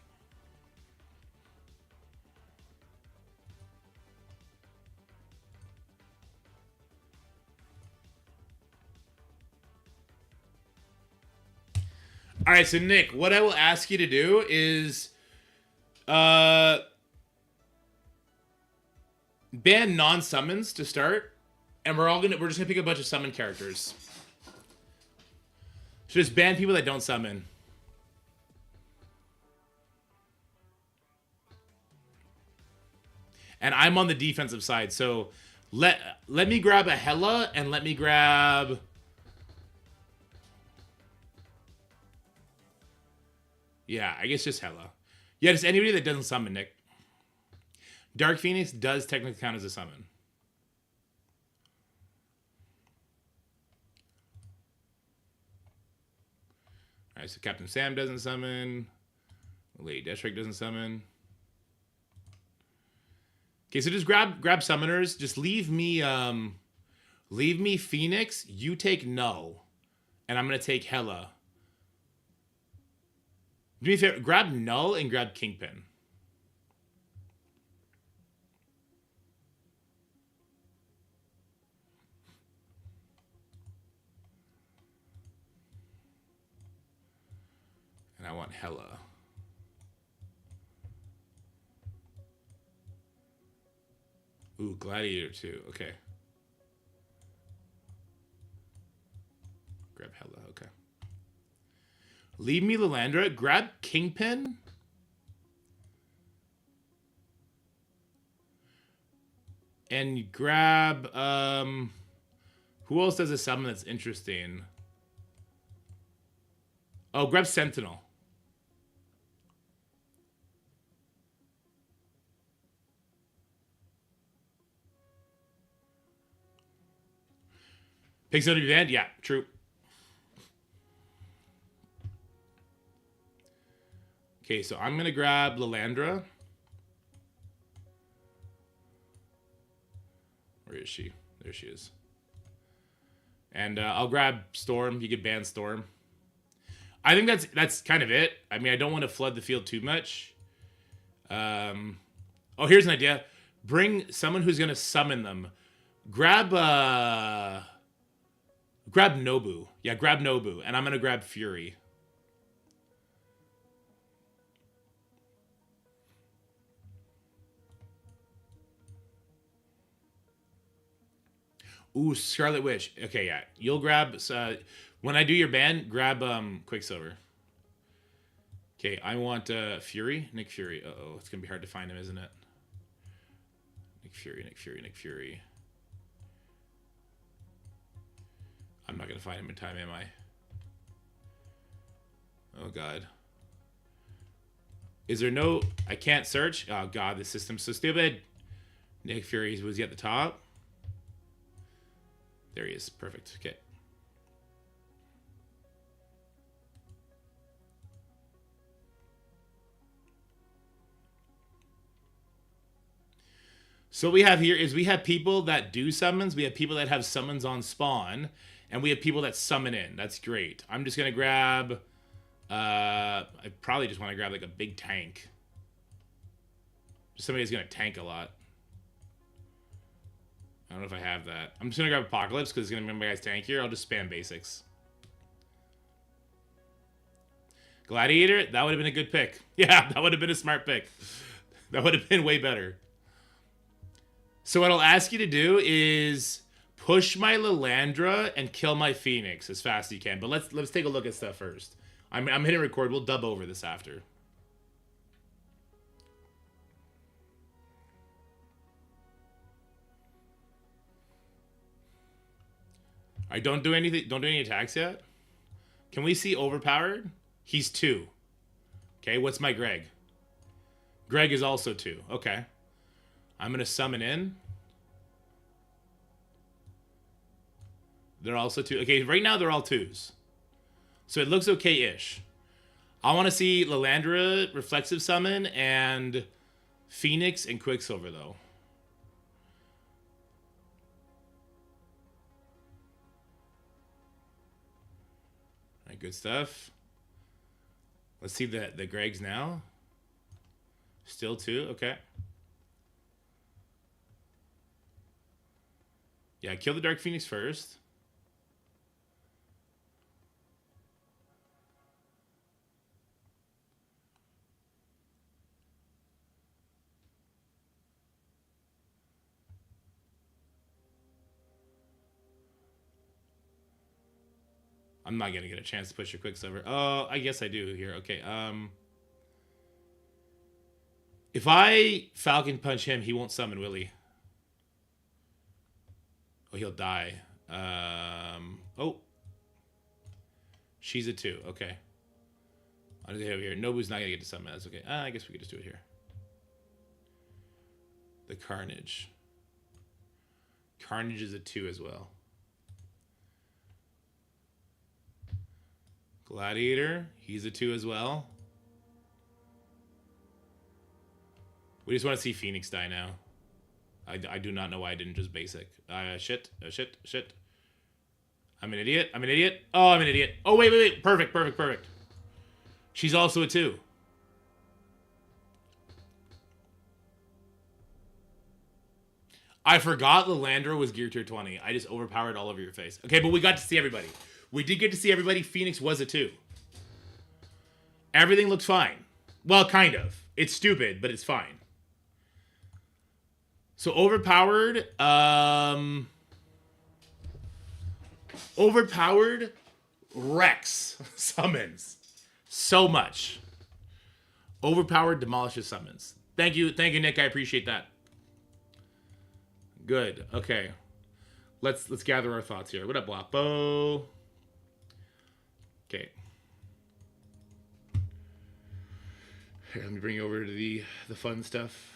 All right, so Nick, what I will ask you to do is ban non-summons to start, and we're just gonna pick a bunch of summon characters. So just ban people that don't summon. And I'm on the defensive side, so let me grab a Hela and let me grab. Yeah, I guess just Hela. Yeah, just anybody that doesn't summon, Nick. Dark Phoenix does technically count as a summon. Alright, so Captain Sam doesn't summon. Lady Deathstrike doesn't summon. Okay, so just grab summoners. Just leave me Phoenix. You take Null. And I'm gonna take Hela. Do me a favor, grab Null and grab Kingpin. And I want Hela. Ooh, Gladiator too. Okay. Grab Hela, okay. Leave me Lilandra. Grab Kingpin. And grab who else does a summon that's interesting? Oh, grab Sentinel. Pick somebody banned? Yeah, true. Okay, so I'm gonna grab Lilandra. Where is she? There she is. And I'll grab Storm. You could ban Storm. I think that's kind of it. I mean, I don't want to flood the field too much. Oh, here's an idea. Bring someone who's gonna summon them. Grab Nobu. Yeah, grab Nobu. And I'm gonna grab Fury. Ooh, Scarlet Witch. Okay, yeah. You'll grab... when I do your ban, grab Quicksilver. Okay, I want Fury. Nick Fury. Uh-oh, it's going to be hard to find him, isn't it? Nick Fury, Nick Fury, Nick Fury. I'm not going to find him in time, am I? Oh, God. Is there no... I can't search? Oh, God, this system's so stupid. Nick Fury, was he at the top? There he is. Perfect. Okay. So what we have here is we have people that do summons. We have people that have summons on spawn. And we have people that summon in. That's great. I'm just going to grab... I probably just want to grab like a big tank. Just somebody who's going to tank a lot. I don't know if I have that. I'm just going to grab Apocalypse because it's going to make my guys tankier. I'll just spam basics. Gladiator, that would have been a good pick. Yeah, that would have been a smart pick. That would have been way better. So what I'll ask you to do is Push my Lilandra and kill my Phoenix as fast as you can. But let's take a look at stuff first. I'm hitting record. We'll dub over this after. I don't do anything. Don't do any attacks yet. Can we see Overpowered? He's 2. Okay, what's my Greg? Greg is also 2. Okay. I'm going to summon in. They're also 2. Okay, right now they're all 2s. So it looks okay-ish. I want to see Lilandra, Reflexive Summon, and Phoenix and Quicksilver, though. All right, good stuff. Let's see the Gregs now. Still 2, okay. Yeah, kill the Dark Phoenix first. I'm not gonna get a chance to push your Quicksilver. Oh, I guess I do here. Okay. If I Falcon Punch him, he won't summon, will he? Oh, he'll die. Oh. She's a 2. Okay. What do they have here? Nobu's not gonna get to summon. That's okay. I guess we could just do it here. The Carnage. Carnage is a 2 as well. Gladiator, he's a 2 as well. We just want to see Phoenix die now. I do not know why I didn't just basic. Shit. I'm an idiot. Oh, I'm an idiot. Oh, wait. Perfect. She's also a 2. I forgot Lilandra was gear tier 20. I just overpowered all over your face. Okay, but we got to see everybody. We did get to see everybody. Phoenix was a 2. Everything looks fine. Well, kind of. It's stupid, but it's fine. So overpowered. Overpowered Rex summons so much. Overpowered demolishes summons. Thank you, Nick. I appreciate that. Good. Okay. Let's gather our thoughts here. What up, Wapo? Okay. Here, let me bring you over to the fun stuff.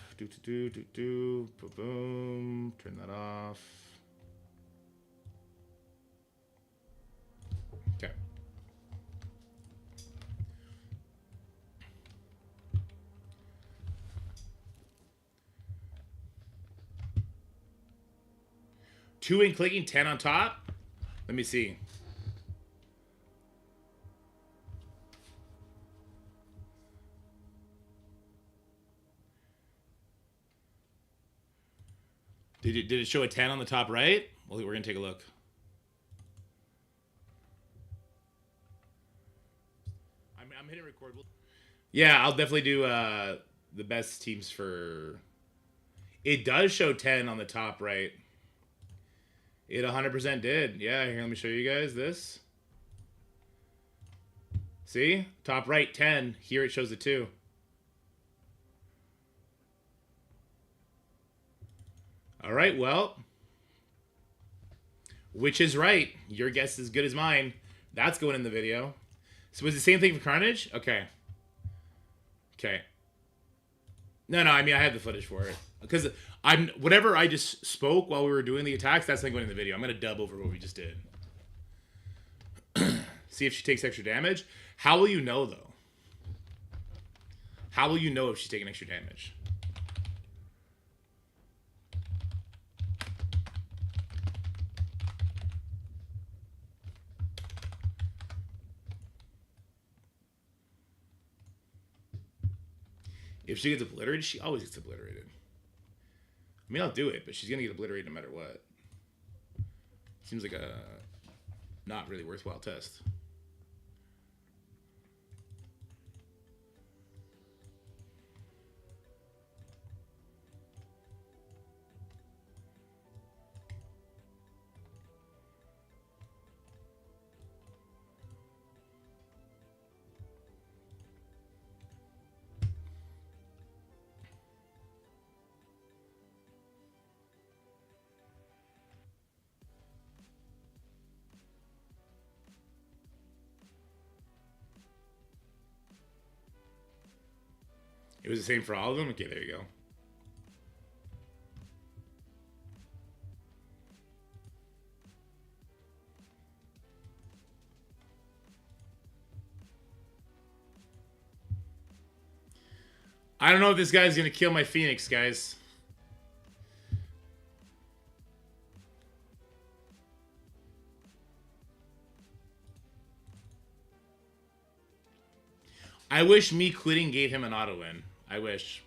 Boom. Turn that off. Okay. Two in clicking, 10 on top. Let me see. Did it show a 10 on the top right? Well, we're going to take a look. I'm hitting record. Yeah, I'll definitely do the best teams for... It does show 10 on the top right. It 100% did. Yeah, here, let me show you guys this. See? Top right, 10. Here it shows a 2. All right, well, which is right? Your guess is as good as mine. That's going in the video. So was the same thing for Carnage? Okay. No, I mean, I have the footage for it. Because whatever I just spoke while we were doing the attacks, that's not going in the video. I'm going to dub over what we just did. See if she takes extra damage. How will you know, though? How will you know if she's taking extra damage? If she gets obliterated, she always gets obliterated. I mean, I'll do it, but she's going to get obliterated no matter what. Seems like a not really worthwhile test. It was the same for all of them? Okay, there you go. I don't know if this guy's going to kill my Phoenix, guys. I wish me quitting gave him an auto win. I wish.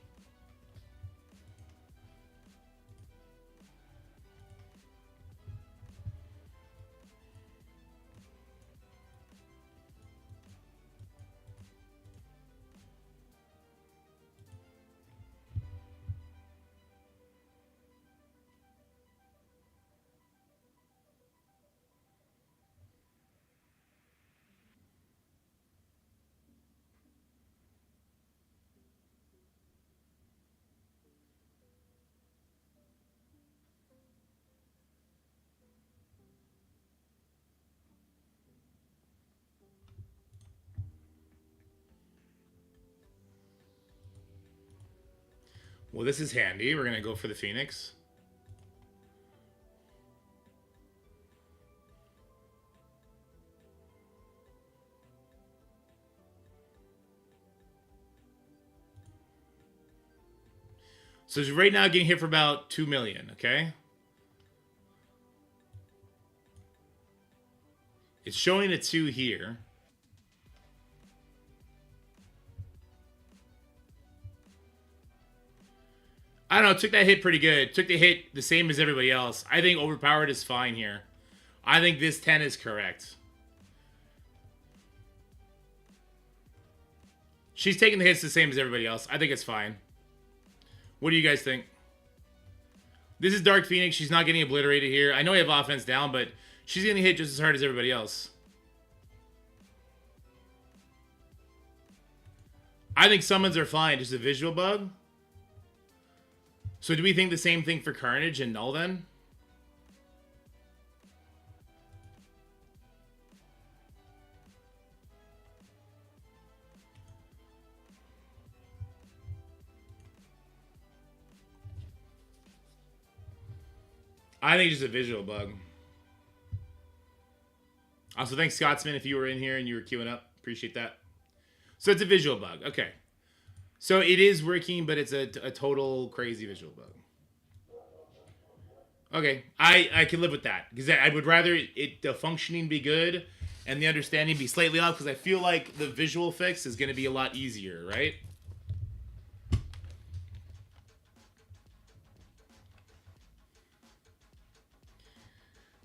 Well, this is handy. We're going to go for the Phoenix. So it's right now getting hit for about 2 million, okay? It's showing a 2 here. I don't know, took that hit pretty good. Took the hit the same as everybody else. I think Overpowered is fine here. I think this 10 is correct. She's taking the hits the same as everybody else. I think it's fine. What do you guys think? This is Dark Phoenix. She's not getting obliterated here. I know I have offense down, but she's getting hit just as hard as everybody else. I think summons are fine. Just a visual bug. So do we think the same thing for Carnage and Null then? I think it's just a visual bug. Also, thanks, Scotsman, if you were in here and you were queuing up. Appreciate that. So it's a visual bug. Okay. So it is working, but it's a total crazy visual bug. Okay. I can live with that. Because I would rather the functioning be good and the understanding be slightly off, because I feel like the visual fix is going to be a lot easier, right?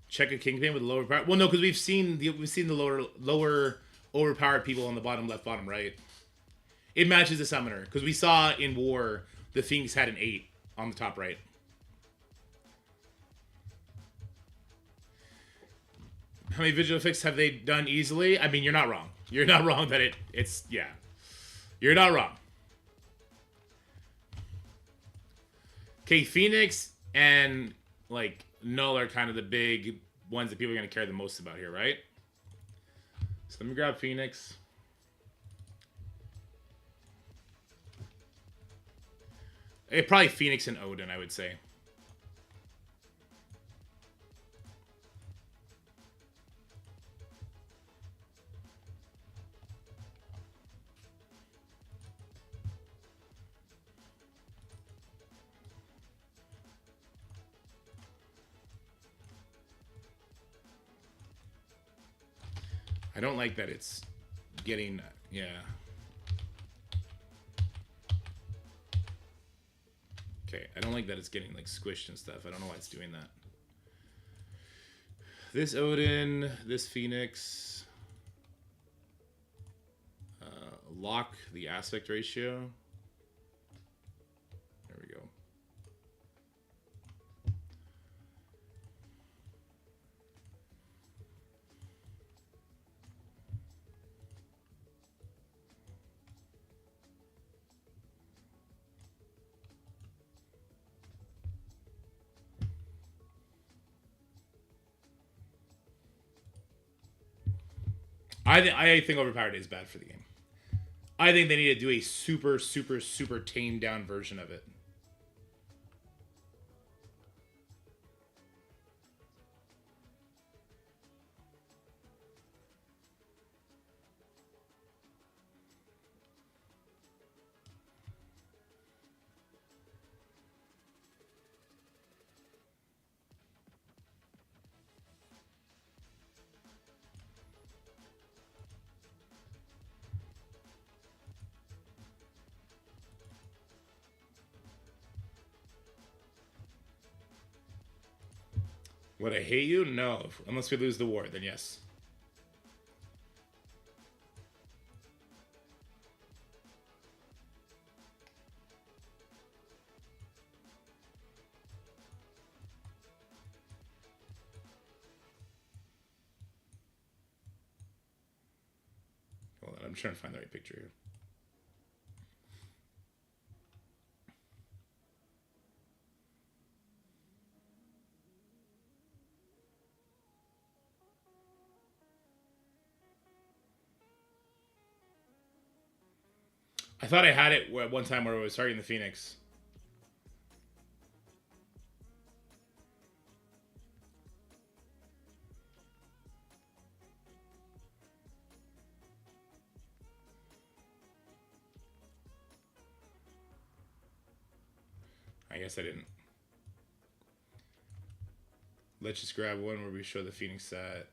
Check a Kingpin with lower power. Well, no, because we've seen the lower overpowered people on the bottom left, bottom right. It matches the summoner, because we saw in War the Phoenix had an 8 on the top right. How many visual effects have they done easily? I mean, you're not wrong. You're not wrong that it's yeah. You're not wrong. Okay, Phoenix and like Null are kind of the big ones that people are going to care the most about here, right? So let me grab Phoenix. Probably Phoenix and Odin, I would say. I don't like that it's getting, yeah. Okay, I don't like that it's getting like squished and stuff. I don't know why it's doing that. This Odin, this Phoenix. Lock the aspect ratio. There we go. I think Overpowered is bad for the game. I think they need to do a super, super, super tamed down version of it. Would I hate you? No. Unless we lose the war, then yes. Hold on, I'm trying to find the right picture here. I thought I had it at one time where I was targeting the Phoenix. I guess I didn't. Let's just grab one where we show the Phoenix at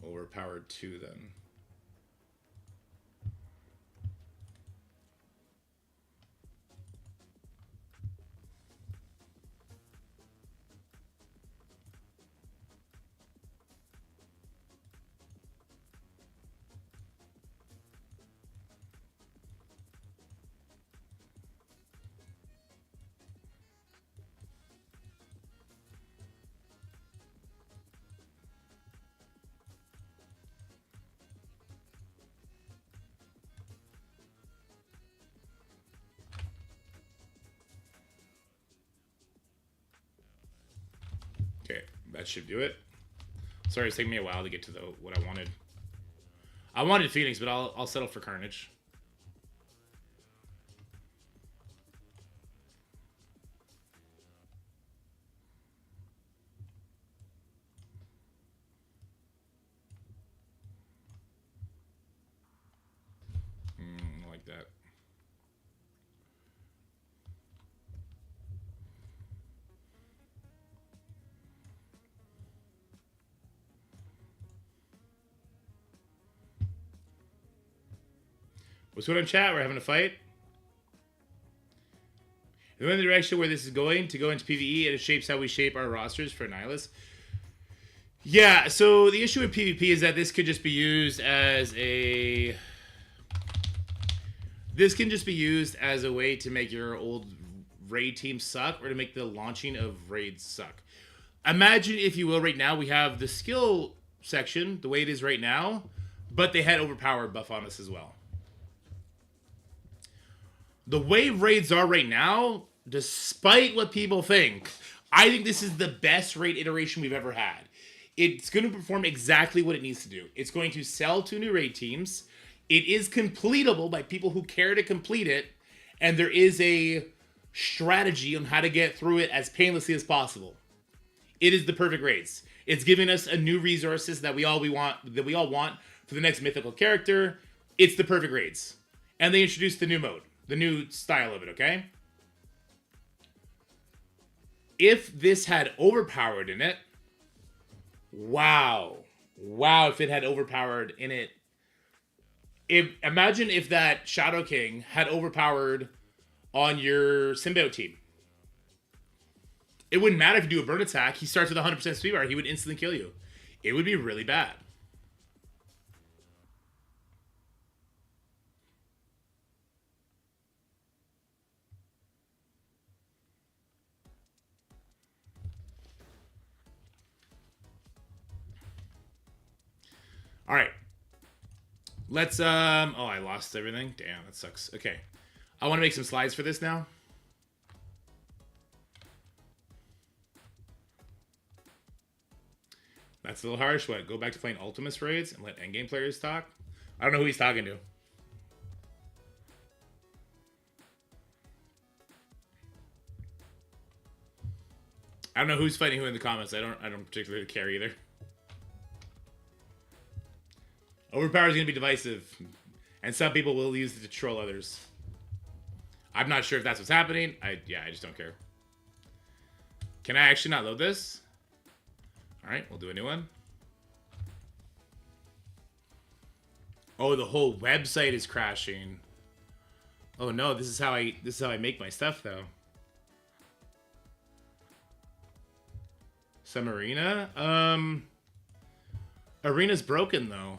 Overpowered 2 then. Okay, that should do it. Sorry, it's taking me a while to get to what I wanted. I wanted Phoenix, but I'll settle for Carnage. Like that. What's going on, chat? We're having a fight. In the direction where this is going, to go into PvE, it shapes how we shape our rosters for Nihilus. Yeah, so the issue with PvP is that this could just be used as a... This can just be used as a way to make your old raid team suck, or to make the launching of raids suck. Imagine, if you will, right now we have the skill section, the way it is right now, but they had Overpower buff on us as well. The way raids are right now, despite what people think, I think this is the best raid iteration we've ever had. It's going to perform exactly what it needs to do. It's going to sell to new raid teams. It is completable by people who care to complete it. And there is a strategy on how to get through it as painlessly as possible. It is the perfect raids. It's giving us a new resources that we all want for the next mythical character. It's the perfect raids. And they introduced the new mode. The new style of it, okay? If this had Overpowered in it, wow. Wow, if it had Overpowered in it. Imagine if that Shadow King had Overpowered on your Symbiote team. It wouldn't matter if you do a burn attack. He starts with 100% speed bar. He would instantly kill you. It would be really bad. All right. Let's, oh, I lost everything. Damn, that sucks. Okay. I want to make some slides for this now. That's a little harsh. What? Go back to playing Ultimus raids and let endgame players talk? I don't know who he's talking to. I don't know who's fighting who in the comments. I don't particularly care either. Overpower is going to be divisive, and some people will use it to troll others. I'm not sure if that's what's happening. I just don't care. Can I actually not load this? All right, we'll do a new one. Oh, the whole website is crashing. Oh no, this is how I make my stuff though. Some arena? Arena's broken though.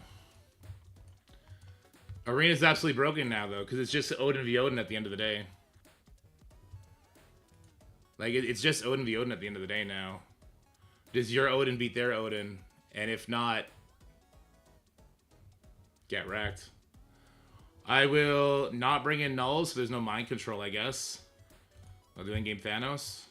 Arena's absolutely broken now though, because it's just Odin v Odin at the end of the day. Like it's just Odin v Odin at the end of the day now. Does your Odin beat their Odin? And if not, get wrecked. I will not bring in nulls, so there's no mind control, I guess. I'll do in-game Thanos.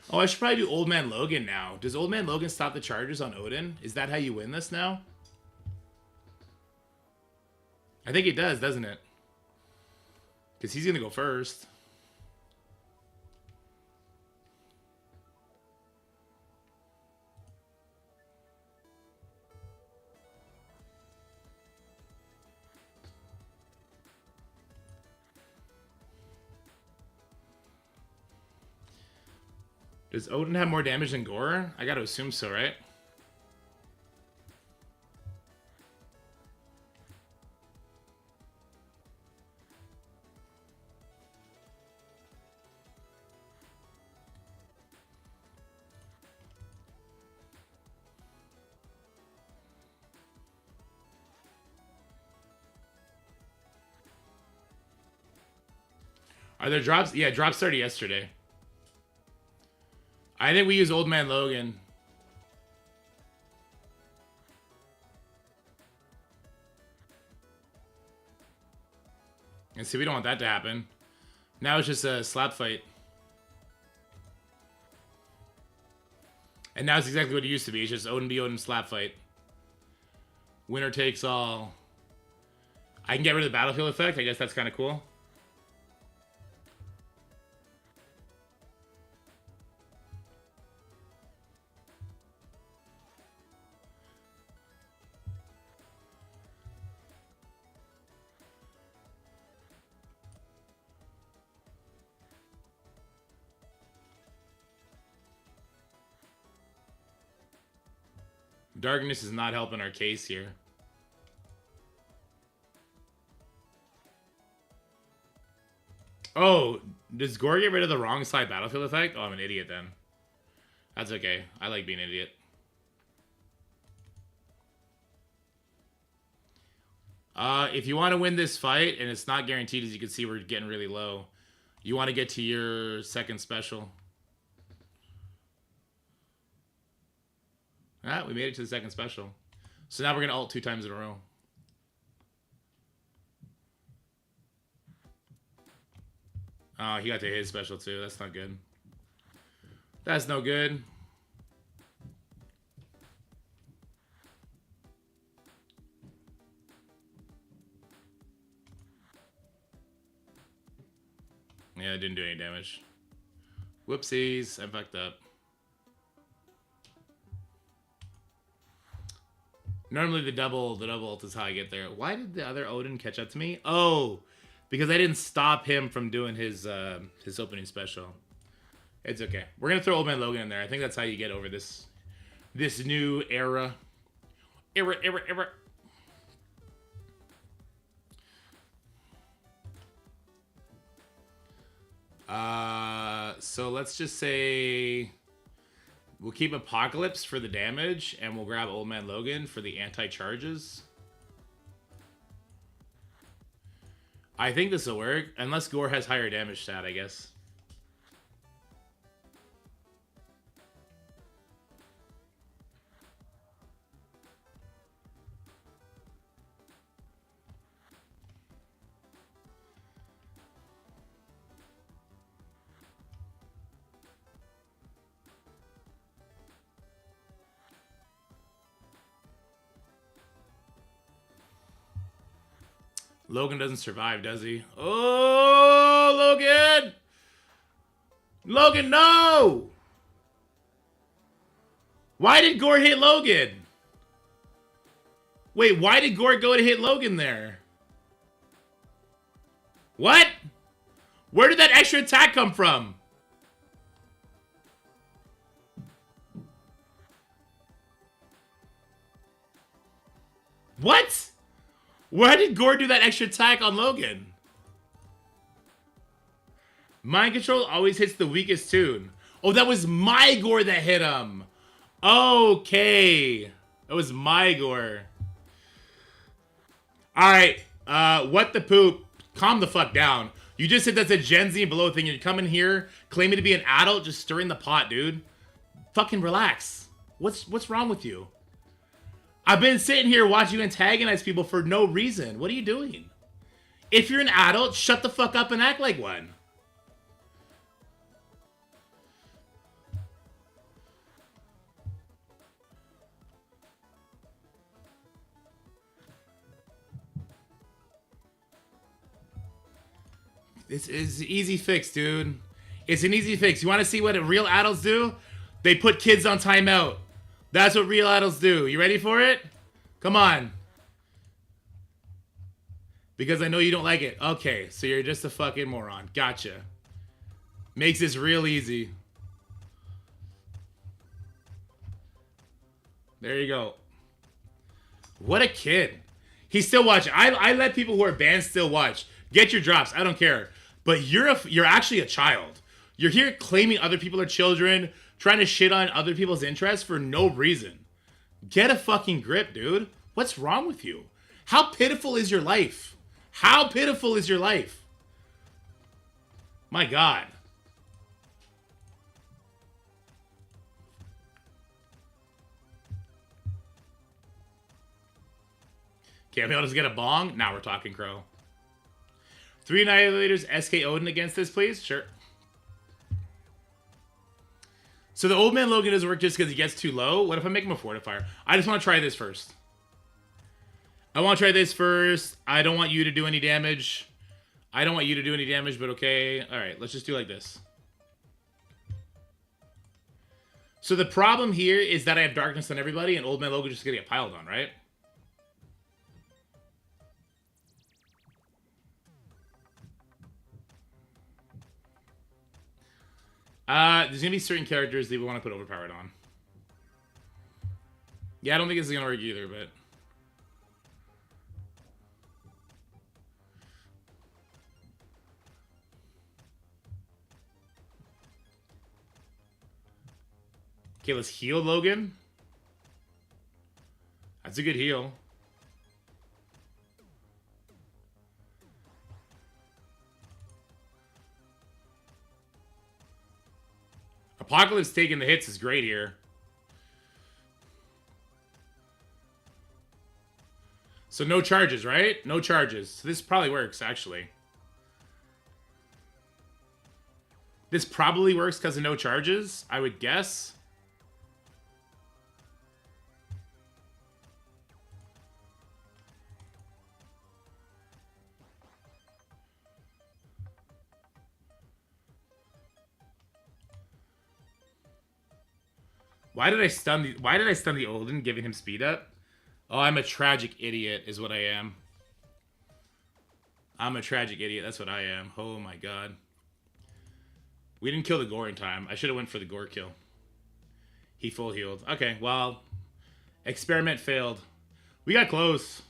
Oh, I should probably do Old Man Logan now. Does Old Man Logan stop the charges on Odin? Is that how you win this now? I think it does, doesn't it? Because he's going to go first. Does Odin have more damage than Gore? I gotta assume so, right? Are there drops? Yeah, drops started yesterday. I think we use Old Man Logan. And see, we don't want that to happen. Now it's just a slap fight. And now it's exactly what it used to be. It's just Odin v Odin slap fight. Winner takes all. I can get rid of the battlefield effect. I guess that's kind of cool. Darkness is not helping our case here. Oh, does Gore get rid of the wrong side battlefield effect? Oh, I'm an idiot then. That's okay. I like being an idiot. If you want to win this fight, and it's not guaranteed, as you can see, we're getting really low. You want to get to your second special. Ah, we made it to the second special. So now we're going to ult 2 times in a row. Oh, he got to his special too. That's not good. That's no good. Yeah, it didn't do any damage. Whoopsies, I fucked up. Normally the double ult is how I get there. Why did the other Odin catch up to me? Oh, because I didn't stop him from doing his opening special. It's okay. We're gonna throw Old Man Logan in there. I think that's how you get over this new era. Era. So let's just say we'll keep Apocalypse for the damage, and we'll grab Old Man Logan for the anti-charges. I think this will work, unless Gore has higher damage stat, I guess. Logan doesn't survive, does he? Oh, Logan! Logan, no! Why did Gore hit Logan? Wait, why did Gore go to hit Logan there? What? Where did that extra attack come from? What? Why did Gore do that extra attack on Logan? Mind control always hits the weakest tune. Oh, that was my Gore that hit him. Okay. That was my Gore. Alright. What the poop? Calm the fuck down. You just said that's a Gen Z and below thing. You're coming here claiming to be an adult, just stirring the pot, dude. Fucking relax. What's wrong with you? I've been sitting here watching you antagonize people for no reason. What are you doing? If you're an adult, shut the fuck up and act like one. This is an easy fix, dude. It's an easy fix. You want to see what real adults do? They put kids on timeout. That's what real adults do. You ready for it? Come on. Because I know you don't like it. Okay, so you're just a fucking moron. Gotcha. Makes this real easy. There you go. What a kid. He's still watching. I let people who are banned still watch. Get your drops. I don't care. But you're actually a child. You're here claiming other people are children, trying to shit on other people's interests for no reason. Get a fucking grip, dude. What's wrong with you? How pitiful is your life? How pitiful is your life? My God. Can't we all just get a bong? Now we're talking, Crow. 3 Annihilators, SK Odin against this, please? Sure. So the old man Logan doesn't work just because he gets too low? What if I make him a fortifier? I just want to try this first. I want to try this first. I don't want you to do any damage. I don't want you to do any damage, but okay. Alright, let's just do like this. So the problem here is that I have darkness on everybody, and old man Logan just gonna get piled on, right? There's gonna be certain characters that we want to put overpowered on. Yeah, I don't think this is gonna work either, but... Okay, let's heal Logan. That's a good heal. Apocalypse taking the hits is great here. So no charges, right? No charges. So this probably works, actually. This probably works because of no charges, I would guess. Why did I stun the Olden, giving him speed up? Oh, I'm a tragic idiot is what I am. I'm a tragic idiot. That's what I am. Oh my God. We didn't kill the Gore in time. I should have went for the Gore kill. He full healed. Okay, well, experiment failed. We got close.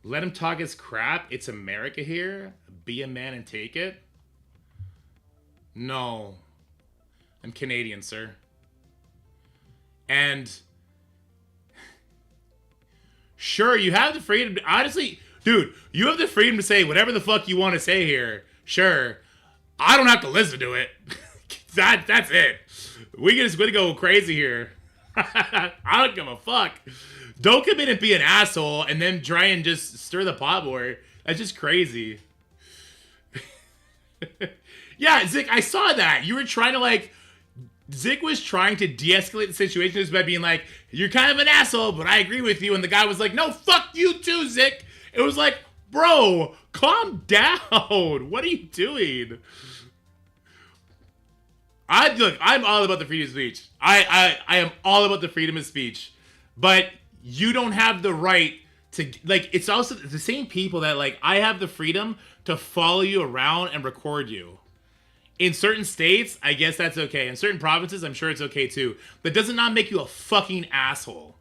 Let him talk his crap. It's America here. Be a man and take it. No. I'm Canadian, sir. And... Sure, you have the freedom to... Honestly, dude, you have the freedom to say whatever the fuck you want to say here. Sure. I don't have to listen to it. That's it. We just gonna go crazy here. I don't give a fuck. Don't come in and be an asshole and then try and just stir the pot more. That's just crazy. Yeah, Zick, I saw that. You were trying to, like, Zick was trying to de-escalate the situation just by being like, you're kind of an asshole, but I agree with you. And the guy was like, no, fuck you too, Zick. It was like, bro, calm down. What are you doing? Look, I'm all about the freedom of speech. I am all about the freedom of speech. But you don't have the right to, like, it's also the same people that, like, I have the freedom to follow you around and record you. In certain states, I guess that's okay. In certain provinces, I'm sure it's okay too. That does not make you a fucking asshole.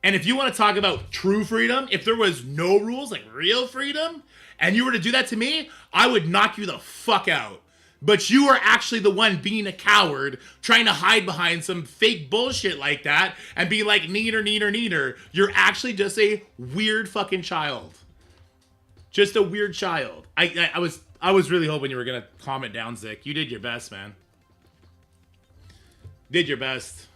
And if you want to talk about true freedom, if there was no rules, like real freedom, and you were to do that to me, I would knock you the fuck out. But you are actually the one being a coward, trying to hide behind some fake bullshit like that, and be like, neater. You're actually just a weird fucking child. Just a weird child. I was really hoping you were going to calm it down, Zick. You did your best, man. Did your best.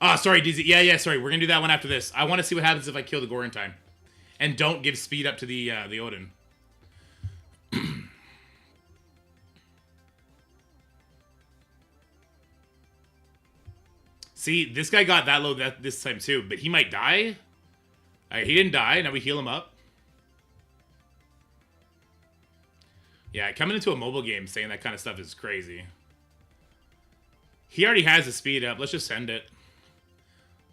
Oh, sorry, DZ. Yeah, sorry. We're going to do that one after this. I want to see what happens if I kill the Gore in time. And don't give speed up to the Odin. See, this guy got that low this time too, but he might die. Alright, he didn't die. Now we heal him up. Yeah, coming into a mobile game saying that kind of stuff is crazy. He already has the speed up. Let's just send it.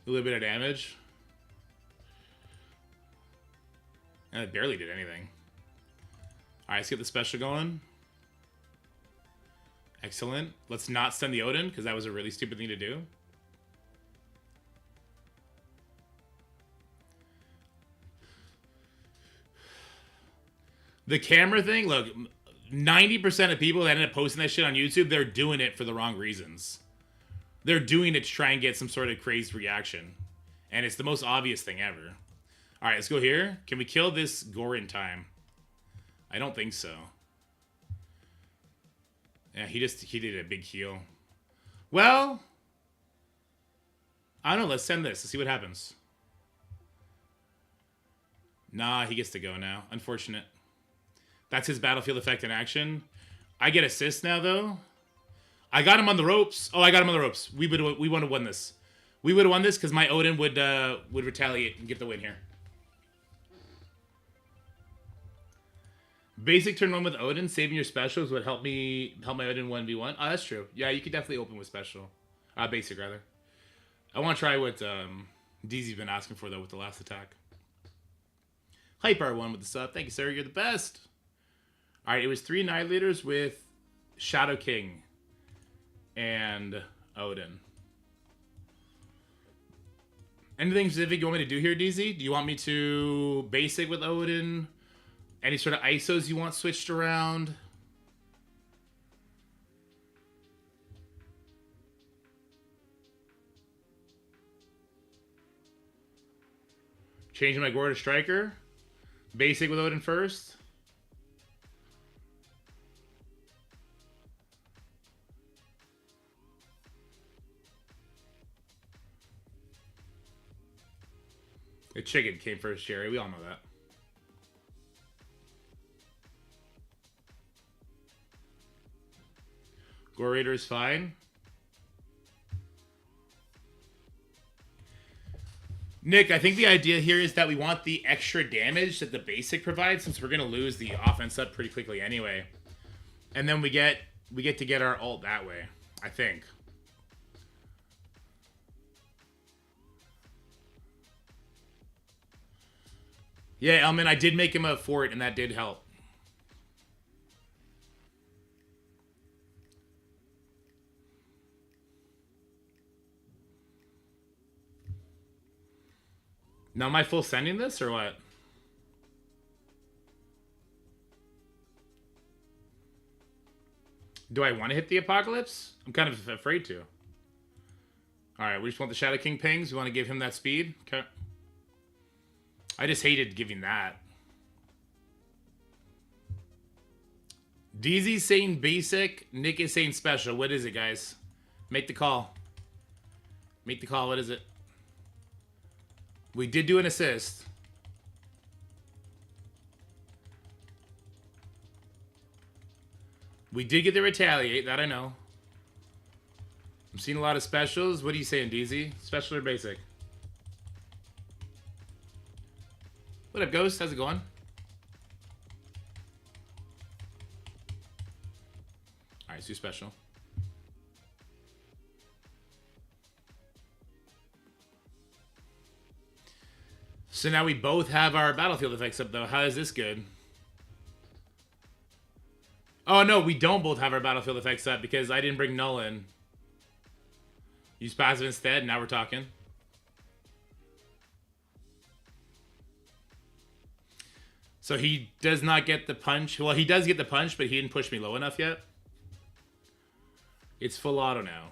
A little bit of damage. And it barely did anything. Alright, let's get the special going. Excellent. Let's not send the Odin, because that was a really stupid thing to do. The camera thing, look, 90% of people that end up posting that shit on YouTube, they're doing it for the wrong reasons. They're doing it to try and get some sort of crazed reaction. And it's the most obvious thing ever. Alright, let's go here. Can we kill this Gore in time? I don't think so. Yeah, he did a big heal. Well, I don't know, let's send this. Let's see what happens. Nah, he gets to go now. Unfortunate. That's his battlefield effect in action. I get assist now, though. I got him on the ropes. Oh, I got him on the ropes. We would have won this. We would have won this because my Odin would retaliate and get the win here. Basic turn 1 with Odin. Saving your specials would help my Odin 1v1. Oh, that's true. Yeah, you could definitely open with special. Basic, rather. I want to try what DZ's been asking for, though, with the last attack. Hyper1 with the sub. Thank you, sir. You're the best. Alright, it was 3 Annihilators with Shadow King and Odin. Anything specific you want me to do here, DZ? Do you want me to basic with Odin? Any sort of ISOs you want switched around? Changing my Gore to Striker? Basic with Odin first? The chicken came first, Jerry. We all know that. Gore Raider is fine. Nick, I think the idea here is that we want the extra damage that the basic provides, since we're going to lose the offense up pretty quickly anyway. And then we get to get our ult that way, I think. Yeah, Elman, I did make him a fort, and that did help. Now, am I full sending this, or what? Do I want to hit the Apocalypse? I'm kind of afraid to. Alright, we just want the Shadow King pings. We want to give him that speed. Okay. I just hated giving that. DZ's saying basic. Nick is saying special. What is it, guys? Make the call. Make the call. What is it? We did do an assist. We did get the retaliate, that I know. I'm seeing a lot of specials. What are you saying, DZ? Special or basic? What up, Ghost? How's it going? Alright, let's do special. So now we both have our battlefield effects up, though. How is this good? Oh, no, we don't both have our battlefield effects up because I didn't bring null in. Use passive instead. Now we're talking. So he does not get the punch. Well, he does get the punch, but he didn't push me low enough yet. It's full auto now.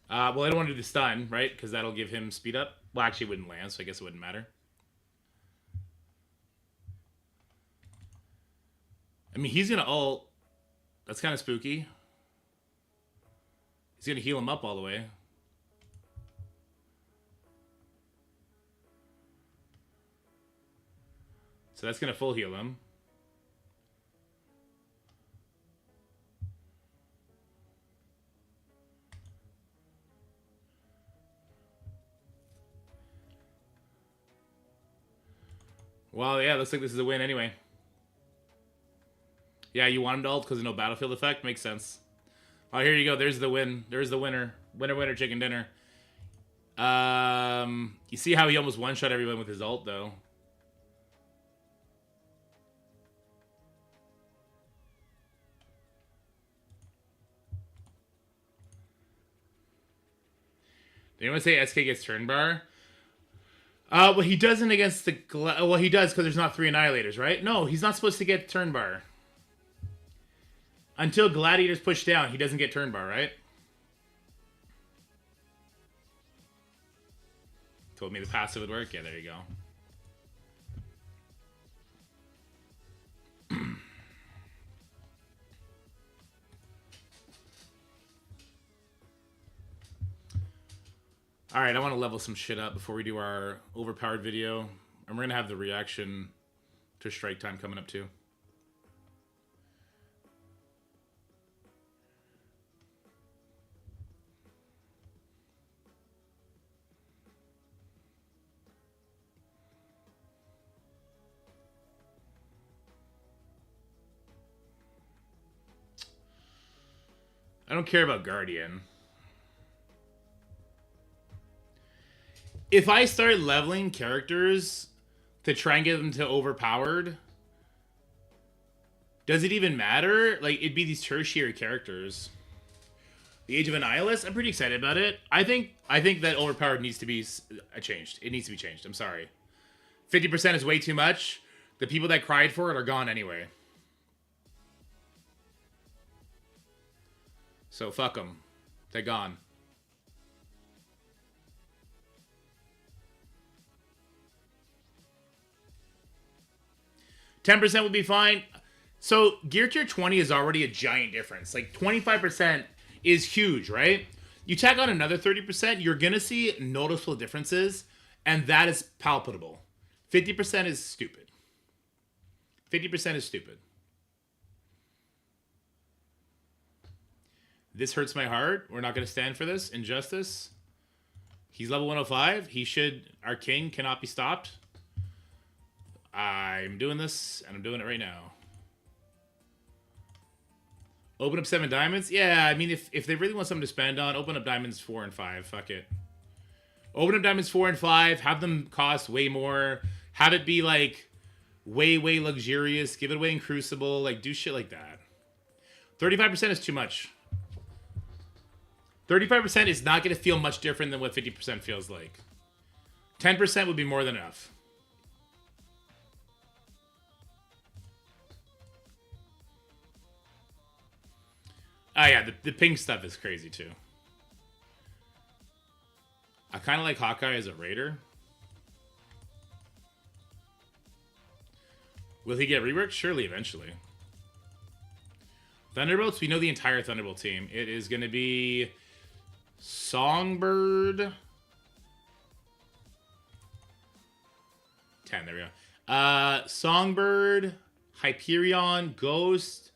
Well, I don't want to do the stun, right? Because that'll give him speed up. Well, actually, it wouldn't land, so I guess it wouldn't matter. I mean, he's going to ult. That's kind of spooky. He's going to heal him up all the way. So that's going to full heal him. Well, yeah, looks like this is a win anyway. Yeah, you want him to ult because of no battlefield effect? Makes sense. Oh, here you go. There's the win. There's the winner. Winner, winner, chicken dinner. You see how he almost one-shot everyone with his ult, though. Did anyone say SK gets turn bar? Well, he doesn't against the... Well, he does because there's not 3 Annihilators, right? No, he's not supposed to get turn bar. Until Gladiator's pushed down, he doesn't get turn bar, right? Told me the passive would work. Yeah, there you go. Alright, I want to level some shit up before we do our overpowered video. And we're going to have the reaction to strike time coming up too. I don't care about Guardian. If I start leveling characters to try and get them to overpowered, does it even matter? Like, it'd be these tertiary characters. The Age of Annihilus, I'm pretty excited about it. I think that overpowered needs to be changed. It needs to be changed. I'm sorry. 50% is way too much. The people that cried for it are gone anyway. So fuck them. They're gone. %10 would be fine. So gear tier 20 is already a giant difference. Like 25% is huge, right? You tack on another 30%, you're going to see noticeable differences, and that is palpable. 50% is stupid. 50% is stupid. This hurts my heart. We're not going to stand for this. Injustice. He's level 105. He should... Our king cannot be stopped. I'm doing this, and I'm doing it right now. Open up 7 diamonds? Yeah, I mean, if they really want something to spend on, open up diamonds 4 and 5. Fuck it. Open up diamonds 4 and 5. Have them cost way more. Have it be, like, way, way luxurious. Give it away in Crucible. Like, do shit like that. 35% is too much. 35% is not going to feel much different than what 50% feels like. 10% would be more than enough. Oh yeah, the pink stuff is crazy too. I kind of like Hawkeye as a raider. Will he get reworked? Surely, eventually. Thunderbolts, we know the entire Thunderbolt team. It is going to be Songbird. 10, there we go. Songbird, Hyperion, Ghost,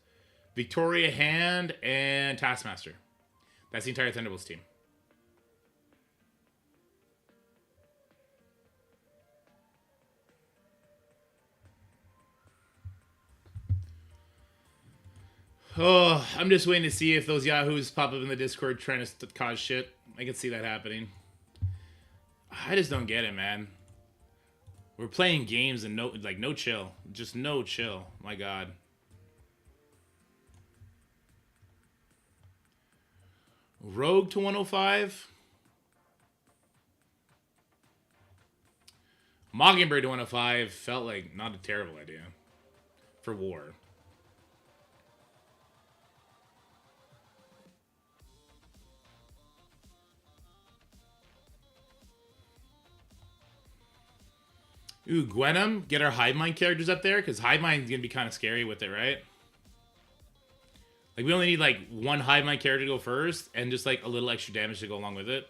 Victoria Hand, and Taskmaster. That's the entire Thunderbolts team. Oh, I'm just waiting to see if those yahoos pop up in the Discord trying to cause shit. I can see that happening. I just don't get it, man. We're playing games and no chill. Just no chill. My God. Rogue to 105. Mockingbird to 105 felt like not a terrible idea for war. Ooh, Gwenum, get our Hive Mind characters up there, because Hive Mind's going to be kind of scary with it, right? Like, we only need, like, one Hive Mind character to go first, and just, like, a little extra damage to go along with it.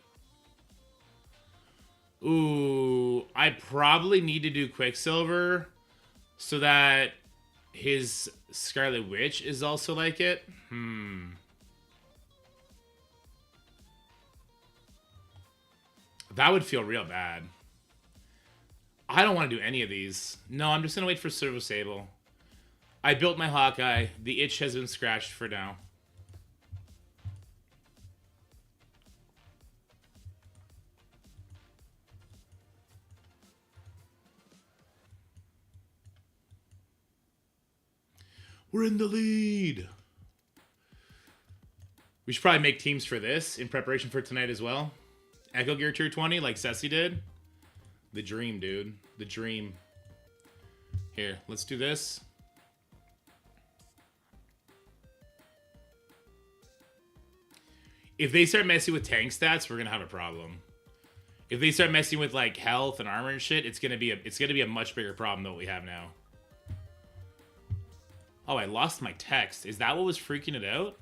Ooh, I probably need to do Quicksilver so that his Scarlet Witch is also like it. That would feel real bad. I don't want to do any of these. No, I'm just going to wait for Servo Sable. I built my Hawkeye. The itch has been scratched for now. We're in the lead. We should probably make teams for this in preparation for tonight as well. Echo Gear Tier 20 like Ceci did. The dream, dude. The dream. Here, let's do this. If they start messing with tank stats, we're gonna have a problem. If they start messing with like health and armor and shit, it's gonna be a much bigger problem than what we have now. Oh, I lost my text. Is that what was freaking it out?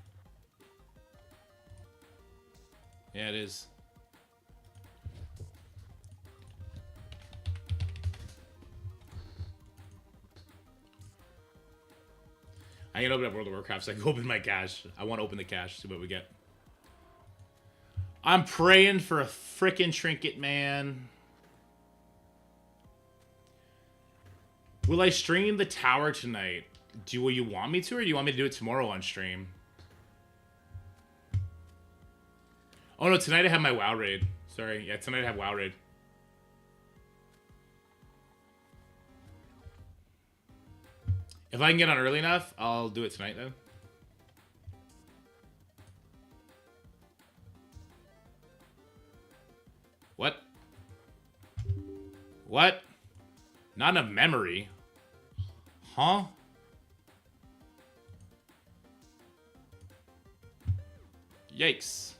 Yeah, it is. I can open up World of Warcraft so I can open my cache. I want to open the cache, see what we get. I'm praying for a frickin' trinket, man. Will I stream the tower tonight? Will you want me to, or do you want me to do it tomorrow on stream? Oh no, tonight I have my WoW raid. Sorry, yeah, tonight I have WoW raid. If I can get on early enough, I'll do it tonight then. What? What? Not enough memory. Huh? Yikes.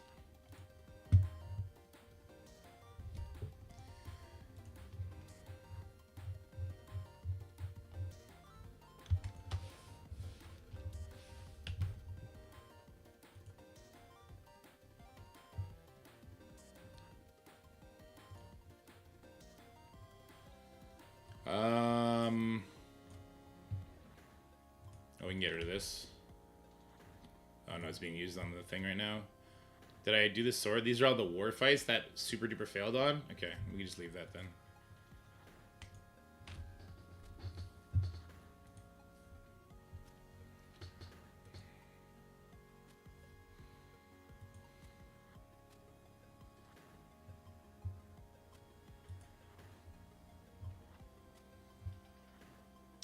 Oh, we can get rid of this. Oh no, it's being used on the thing right now. Did I do the sword? These are all the war fights that super duper failed on? Okay, we can just leave that then.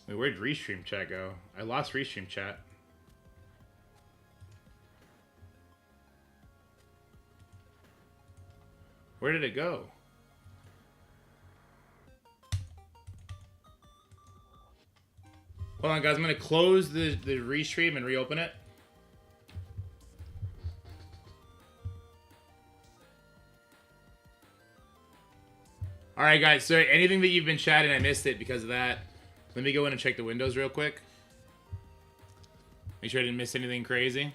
Wait, where'd Restream chat go? I lost Restream chat. Where did it go? Hold on, guys. I'm going to close the Restream and reopen it. Alright, guys. Sorry, anything that you've been chatting, I missed it because of that. Let me go in and check the windows real quick. Make sure I didn't miss anything crazy.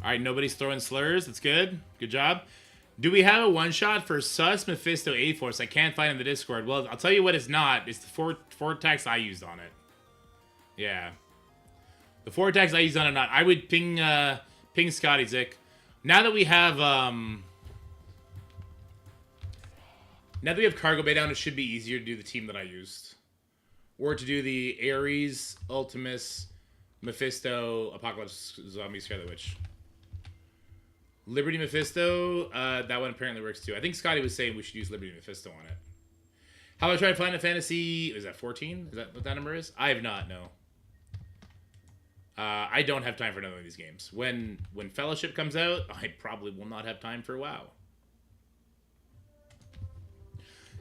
Alright, nobody's throwing slurs. That's good. Good job. Do we have a one-shot for Sus Mephisto A-Force? I can't find in the Discord. Well, I'll tell you what it's not. It's the four attacks I used on it. Yeah. The 4 attacks I used on it not. I would ping Scotty Zick. Now that we have Cargo Bay down, it should be easier to do the team that I used. Or to do the Ares, Ultimus, Mephisto, Apocalypse, Zombie, Scarlet Witch. Liberty Mephisto, that one apparently works too. I think Scotty was saying we should use Liberty Mephisto on it. How about I try to find a fantasy? Is that 14? Is that what that number is? I have not, no. I don't have time for none of these games. When Fellowship comes out, I probably will not have time for WoW.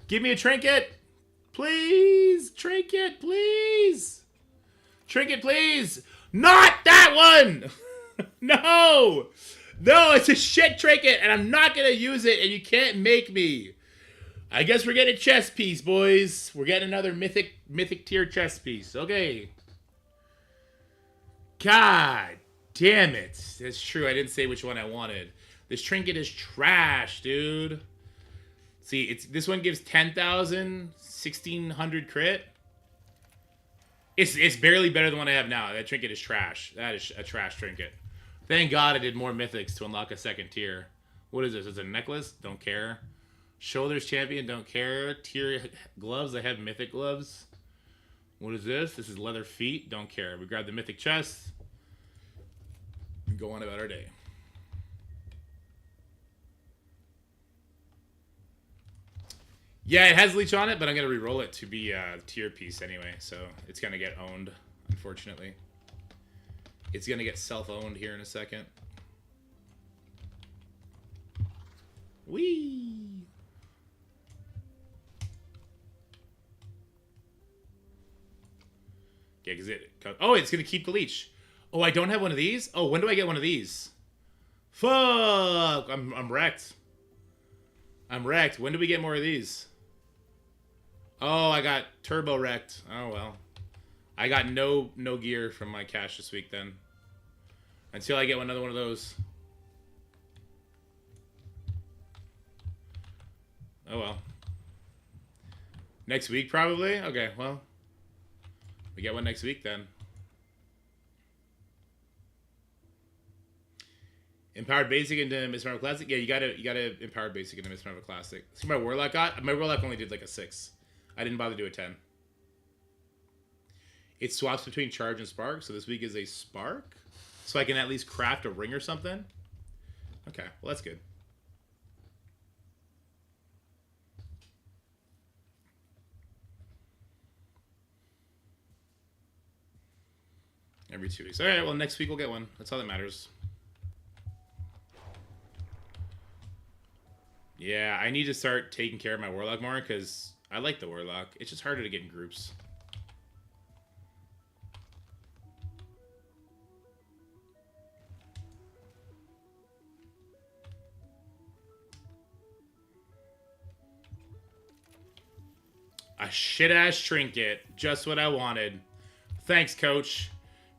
Give me a trinket! Please! Trinket, please! Trinket, please! Not that one! No! No, it's a shit trinket, and I'm not gonna use it, and you can't make me. I guess we're getting a chess piece, boys. We're getting another mythic tier chess piece. Okay. God damn it. That's true, I didn't say which one I wanted. This trinket is trash, dude. See, this one gives 10,000, 1,600 crit. It's barely better than what I have now. That trinket is trash. That is a trash trinket. Thank God I did more mythics to unlock a second tier. What is this? Is it a necklace? Don't care. Shoulders champion? Don't care. Tier gloves? I have mythic gloves. What is this? This is leather feet? Don't care. We grab the mythic chest. And go on about our day. Yeah, it has leech on it, but I'm going to re-roll it to be a tier piece anyway. So it's going to get owned, unfortunately. It's going to get self-owned here in a second. Whee! Yeah, because oh, it's going to keep the leech. Oh, I don't have one of these? Oh, when do I get one of these? Fuck! I'm wrecked. I'm wrecked. When do we get more of these? Oh, I got turbo wrecked. Oh, well. I got no gear from my cash this week then. Until I get another one of those. Oh well. Next week probably? Okay, well. We get one next week then. Empowered basic into Miss Marvel Classic? Yeah, you gotta empowered basic into Miss Marvel Classic. See my Warlock got? My Warlock only did like a 6. I didn't bother to do a 10. It swaps between charge and spark, so this week is a spark. So I can at least craft a ring or something. Okay, well that's good. Every 2 weeks. Alright, well next week we'll get one. That's all that matters. Yeah, I need to start taking care of my Warlock more, because I like the Warlock. It's just harder to get in groups. A shit-ass trinket. Just what I wanted. Thanks, coach.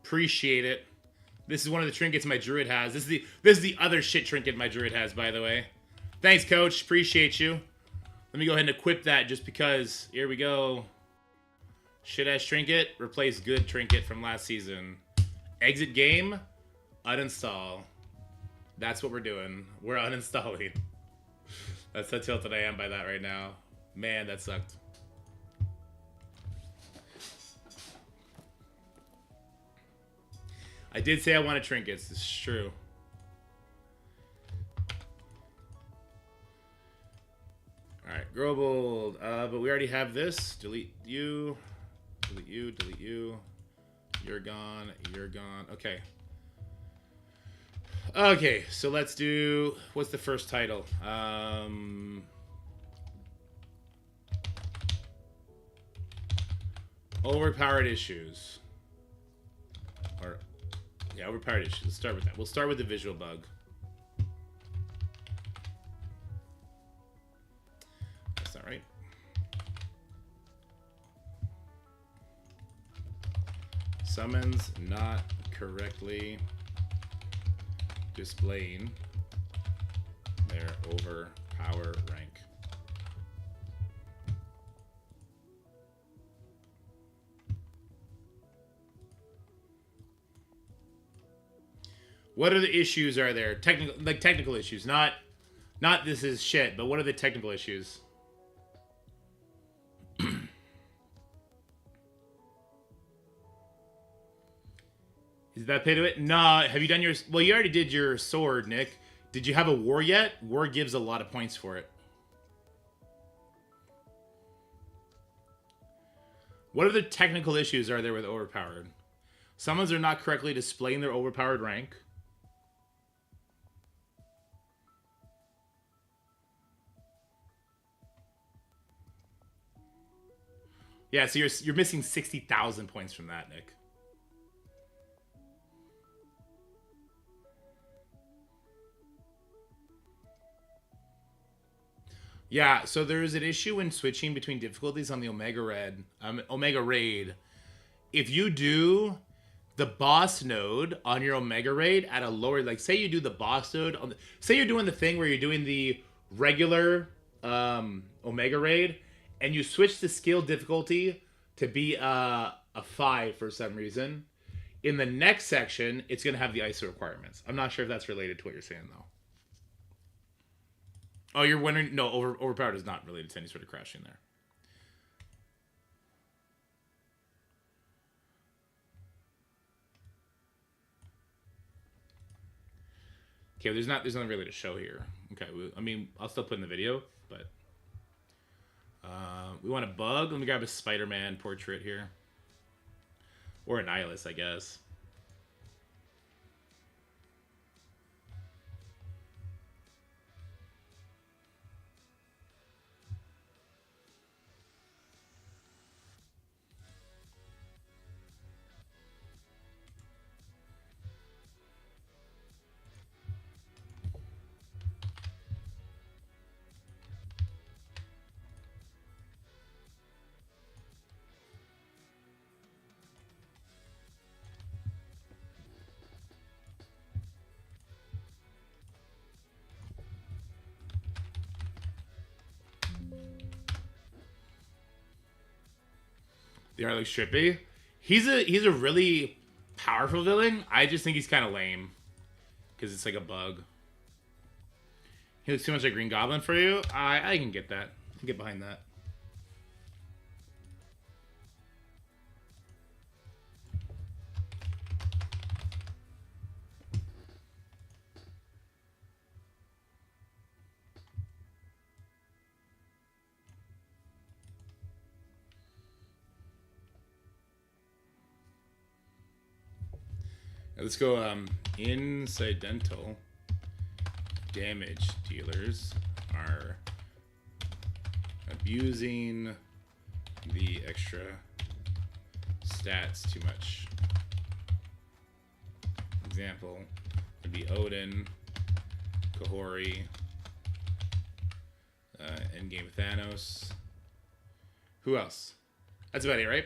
Appreciate it. This is one of the trinkets my druid has. This is the other shit trinket my druid has, by the way. Thanks, coach. Appreciate you. Let me go ahead and equip that just because. Here we go. Shit-ass trinket. Replace good trinket from last season. Exit game. Uninstall. That's what we're doing. We're uninstalling. That's how tilted I am by that right now. Man, that sucked. I did say I wanted trinkets. This is true. Alright, Grobold. But we already have this. Delete you. Delete you. Delete you. You're gone. You're gone. Okay. Okay, so let's do... What's the first title? Overpowered issues. Or... Yeah, overpowered issues. Let's start with that. We'll start with the visual bug. That's not right. Summons not correctly displaying their overpower rank. What are the issues are there? Technical issues, not this is shit, but what are the technical issues? Is that pay to it? Nah, have you done your... Well, you already did your sword, Nick. Did you have a war yet? War gives a lot of points for it. What other technical issues are there with overpowered? Summons are not correctly displaying their overpowered rank. Yeah, so you're missing 60,000 points from that, Nick. Yeah, so there's an issue when switching between difficulties on the Omega Raid. If you do the boss node on your Omega Raid at a lower, like say you do the boss node on say you're doing the thing where you're doing the regular Omega Raid and you switch the skill difficulty to be a 5 for some reason. In the next section, it's going to have the ISO requirements. I'm not sure if that's related to what you're saying though. Oh, you're wondering? No, overpowered is not related to any sort of crashing there. Okay, there's nothing really to show here. Okay, I mean, I'll still put in the video, but we want a bug. Let me grab a Spider-Man portrait here, or a Nihilus, I guess. The art looks trippy. He's a really powerful villain. I just think he's kind of lame because it's like a bug. He looks too much like Green Goblin for you. I can get that. I can get behind that. Let's go incidental damage dealers are abusing the extra stats too much. Example would be Odin, Kahori, Endgame Thanos. Who else? That's about it, right?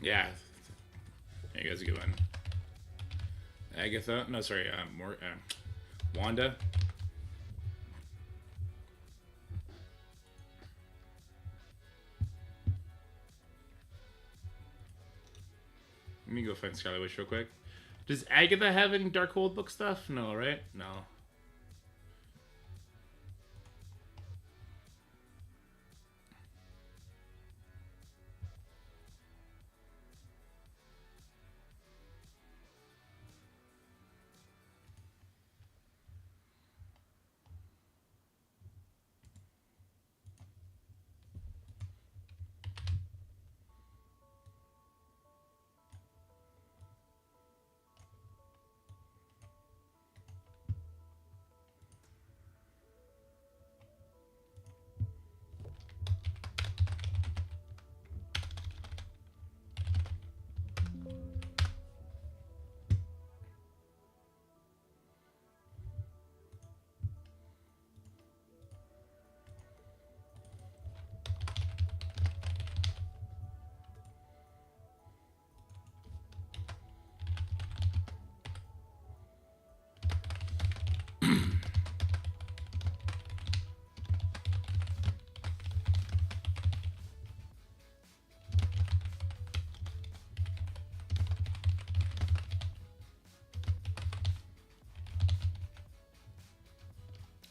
Yeah. There you guys a good one. Agatha. No, sorry. Wanda. Let me go find Scarlet Witch real quick. Does Agatha have any Darkhold book stuff? No, right? No.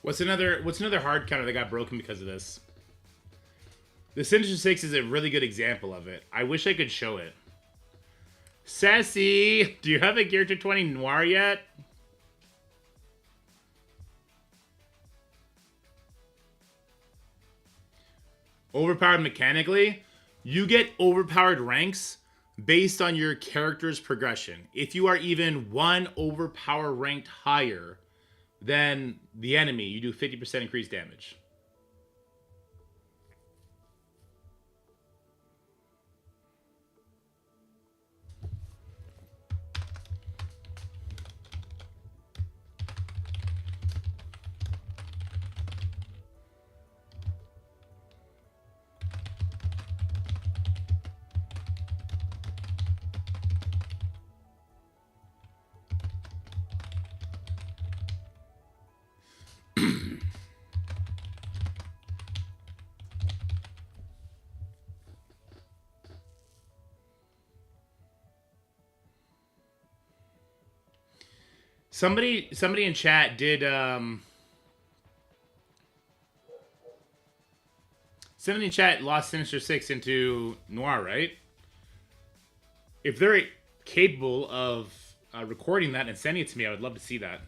What's another hard counter that got broken because of this? The Sinister Six is a really good example of it. I wish I could show it. Sassy, do you have a Gear to 20 Noir yet? Overpowered mechanically? You get overpowered ranks based on your character's progression. If you are even one overpower ranked higher than the enemy, you do 50% increased damage. Somebody in chat did somebody in chat lost Sinister Six into Noir, right? If they're capable of recording that and sending it to me, I would love to see that.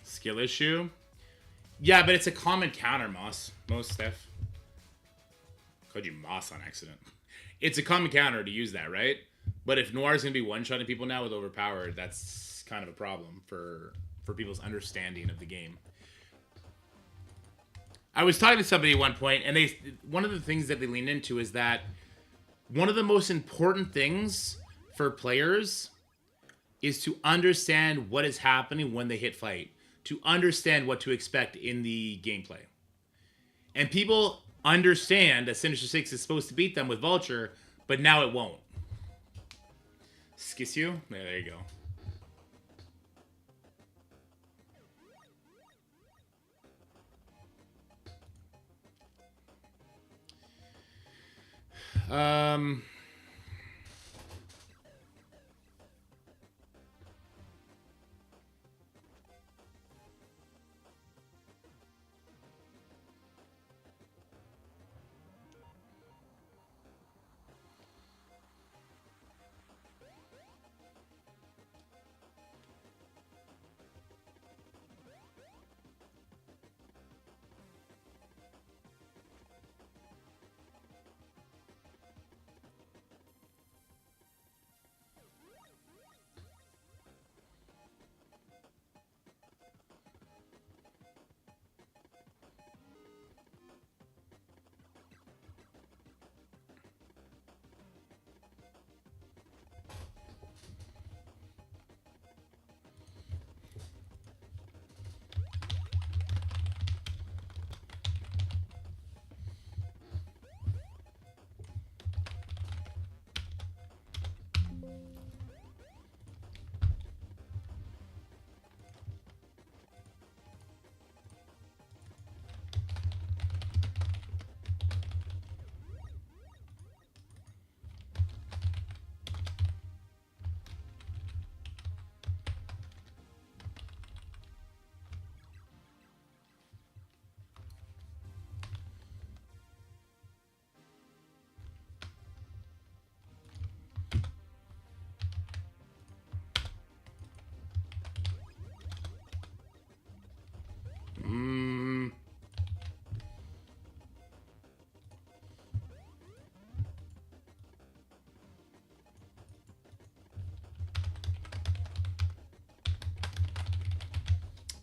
Skill issue? Yeah, but it's a common counter, Moss. Most Steph. Called you Moss on accident. It's a common counter to use that, right? But if Noir's going to be one-shotting people now with Overpowered, that's kind of a problem for people's understanding of the game. I was talking to somebody at one point, and one of the things that they lean into is that one of the most important things for players is to understand what is happening when they hit fight, to understand what to expect in the gameplay. And people understand that Sinister Six is supposed to beat them with Vulture, but now it won't. Skiss you? Yeah, there you go.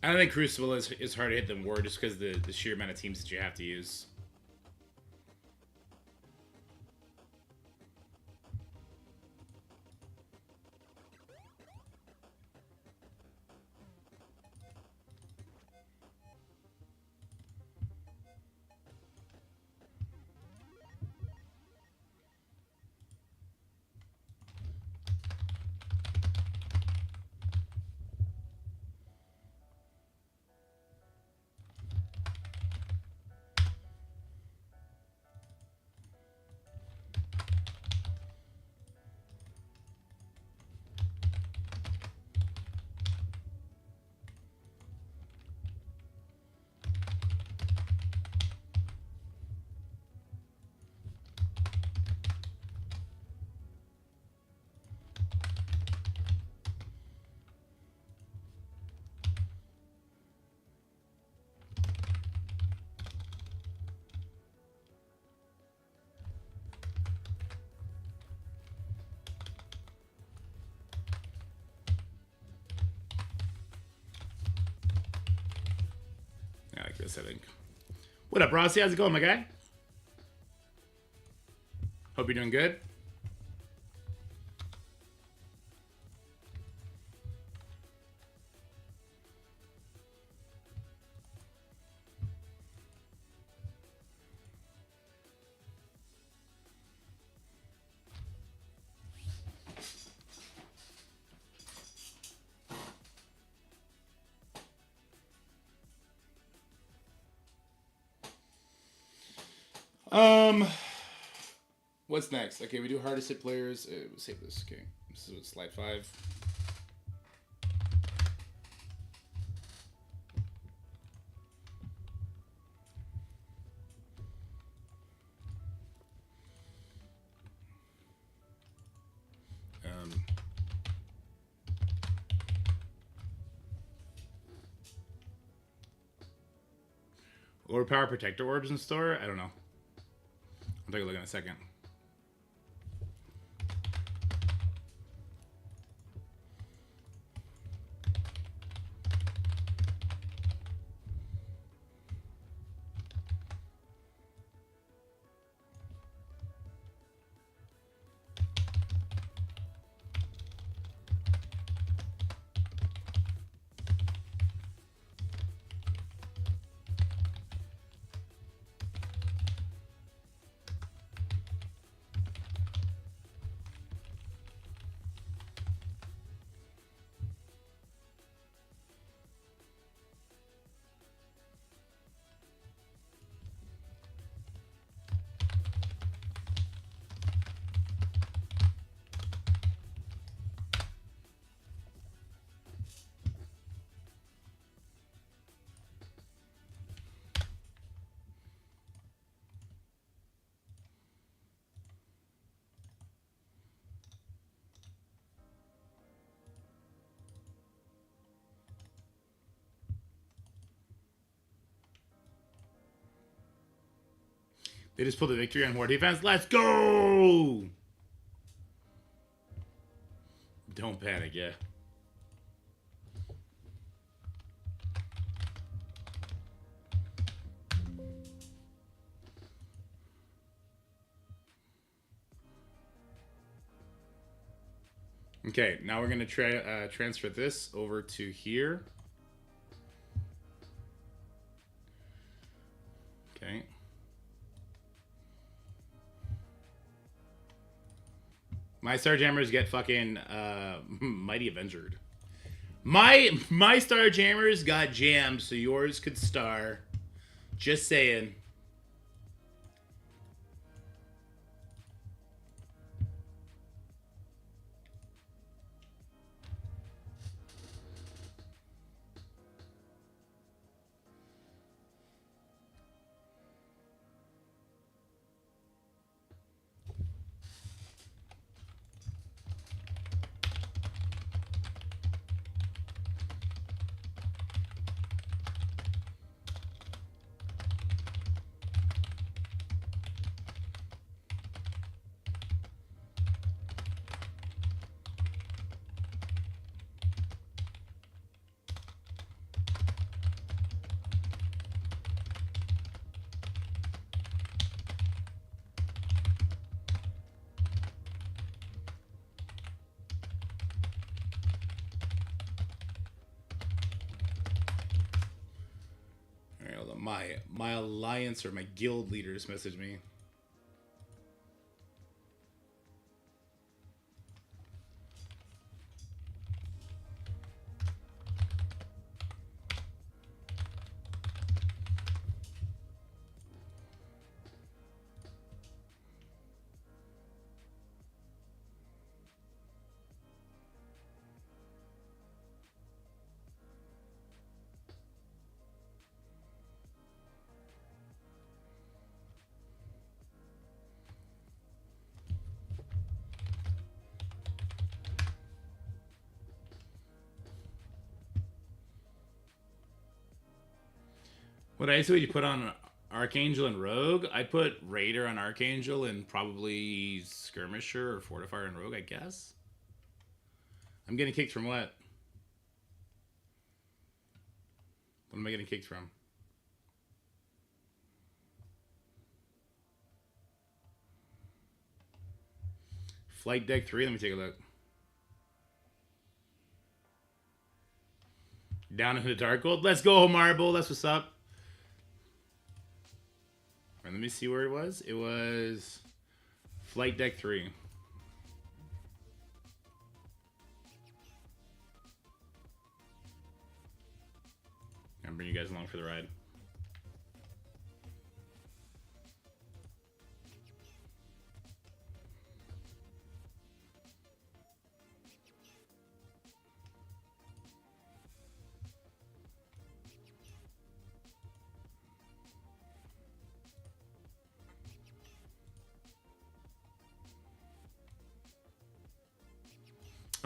I don't think Crucible is hard to hit than War just because the sheer amount of teams that you have to use. practice, I think. What up, Rossi? How's it going, my guy? Hope you're doing good. What's next? Okay, we do hardest hit players. We'll save this. Okay, this is slide 5. Overpower protector orbs in store? I don't know. I'll take a look in a second. They just pulled the victory on Horde defense. Let's go! Don't panic, yeah. Okay, now we're going to transfer this over to here. Okay. My Starjammers get fucking Mighty Avengered. My Starjammers got jammed, so yours could star. Just saying. My alliance or my guild leaders messaged me. What ice would you put on Archangel and Rogue? I'd put Raider on Archangel and probably Skirmisher or Fortifier and Rogue, I guess. I'm getting kicked from what? What am I getting kicked from? Flight deck 3. Let me take a look. Down into the dark gold. Let's go, Marble. That's what's up. All right, let me see where it was. It was Flight deck 3. I'm bringing you guys along for the ride.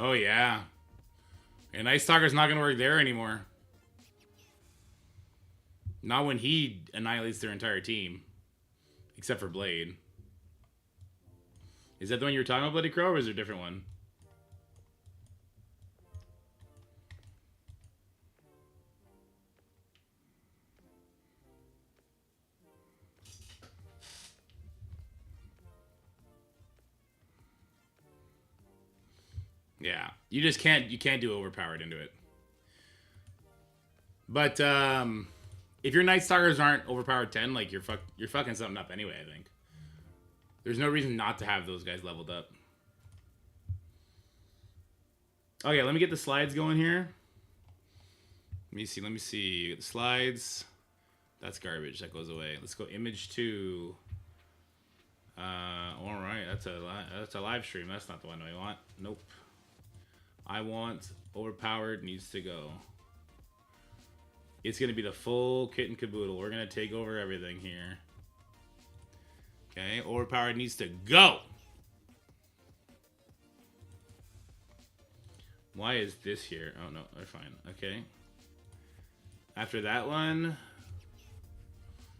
Oh, yeah. And Ice Stalker's not going to work there anymore. Not when he annihilates their entire team. Except for Blade. Is that the one you were talking about, Bloody Crow, or is there a different one? Yeah. You just can't do overpowered into it. But if your Night Stalkers aren't overpowered 10, like you're fucking something up anyway, I think. There's no reason not to have those guys leveled up. Okay, let me get the slides going here. Let me see. The slides. That's garbage. That goes away. Let's go image 2. All right. That's a live stream. That's not the one I want. Nope. I want overpowered needs to go. It's going to be the full kit and caboodle. We're going to take over everything here. Okay, overpowered needs to go. Why is this here? Oh, no, they're fine. Okay. After that one,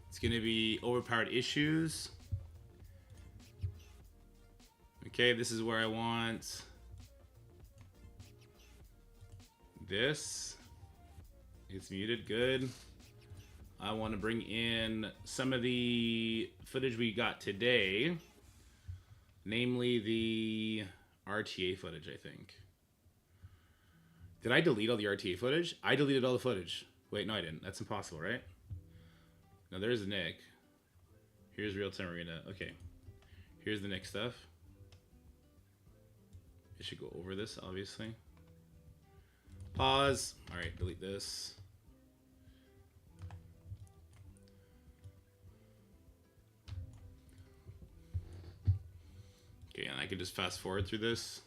it's going to be overpowered issues. Okay, this is where I want this. It's muted. Good. I want to bring in some of the footage we got today. Namely the RTA footage, I think. Did I delete all the RTA footage? I deleted all the footage. Wait, no I didn't. That's impossible, right? No, there's Nick. Here's Real Time Arena. Okay. Here's the Nick stuff. I should go over this, obviously. Pause. Alright, delete this. Okay, and I can just fast forward through this.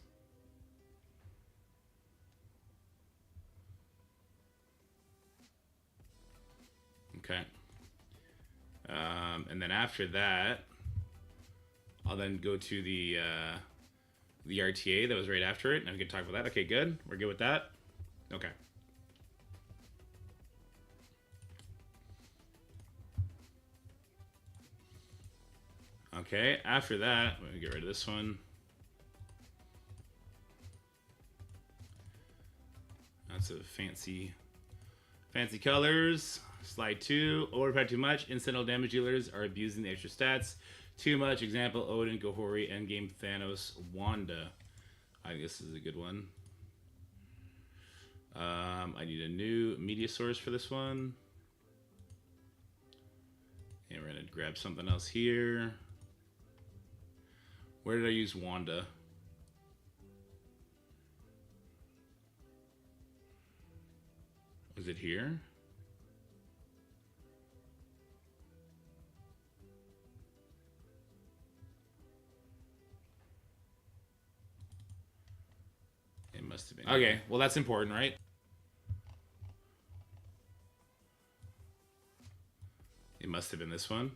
Okay. And then after that, I'll then go to the RTA that was right after it, and we can talk about that. Okay, good. We're good with that. Okay. Okay, after that, let me get rid of this one. That's a fancy colors. Slide 2, overpowered too much. Incidental damage dealers are abusing the extra stats too much. Example, Odin, Gohori, Endgame, Thanos, Wanda. I think this is a good one. I need a new media source for this one. And we're going to grab something else here. Where did I use Wanda? Was it here? It must have been. Okay, well that's important, right? It must have been this one.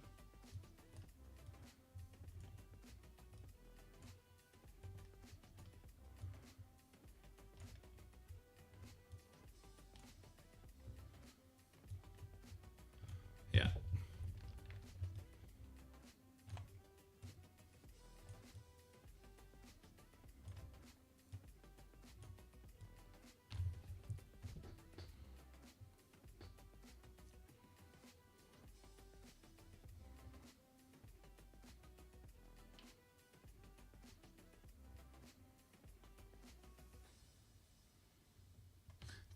Yeah.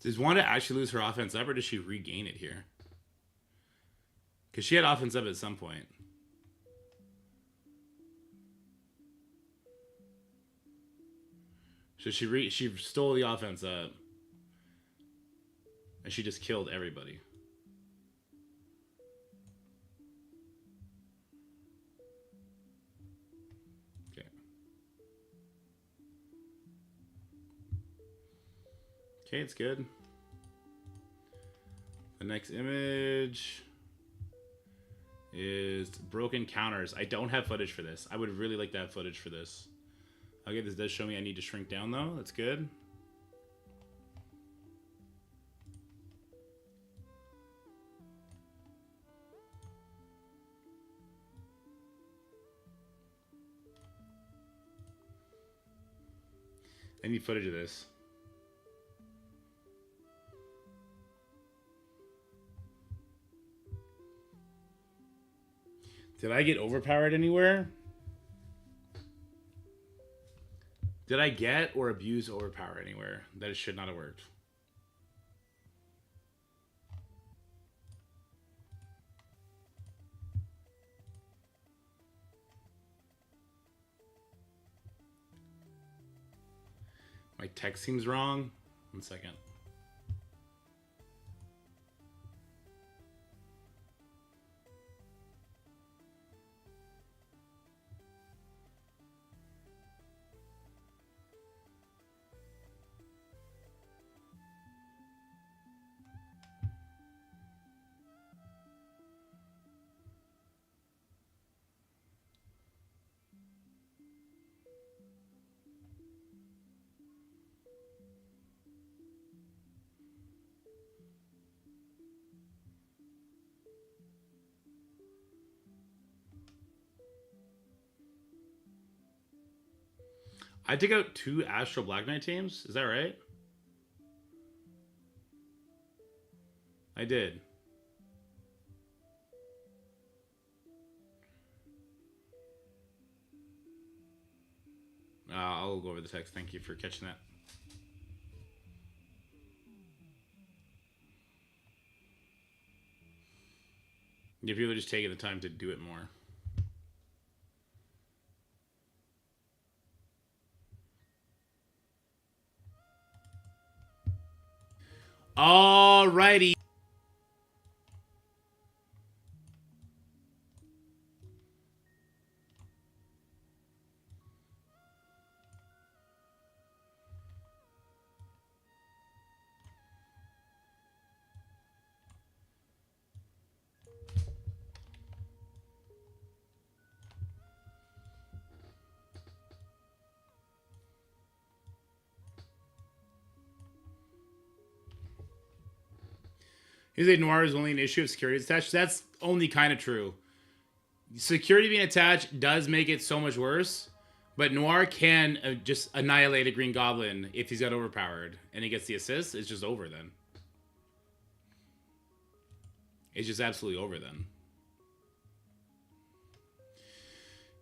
Does Wanda actually lose her offense up, or does she regain it here? Because she had offense up at some point. So she stole the offense up. And she just killed everybody. Okay. Okay, it's good. The next image is broken counters. I don't have footage for this. I would really like to have footage for this. Okay, this does show me I need to shrink down though. That's good. I need footage of this. Did I get overpowered anywhere? Did I get or abuse overpower anywhere? That it should not have worked. My text seems wrong. 1 second. I took out 2 Astral Black Knight teams. Is that right? I did. I'll go over the text. Thank you for catching that. If you were just taking the time to do it more. Alrighty. He's a Noir is only an issue of security attached. That's only kind of true. Security being attached does make it so much worse, but Noir can just annihilate a Green Goblin if he's got overpowered and he gets the assist. It's just over then. It's just absolutely over then.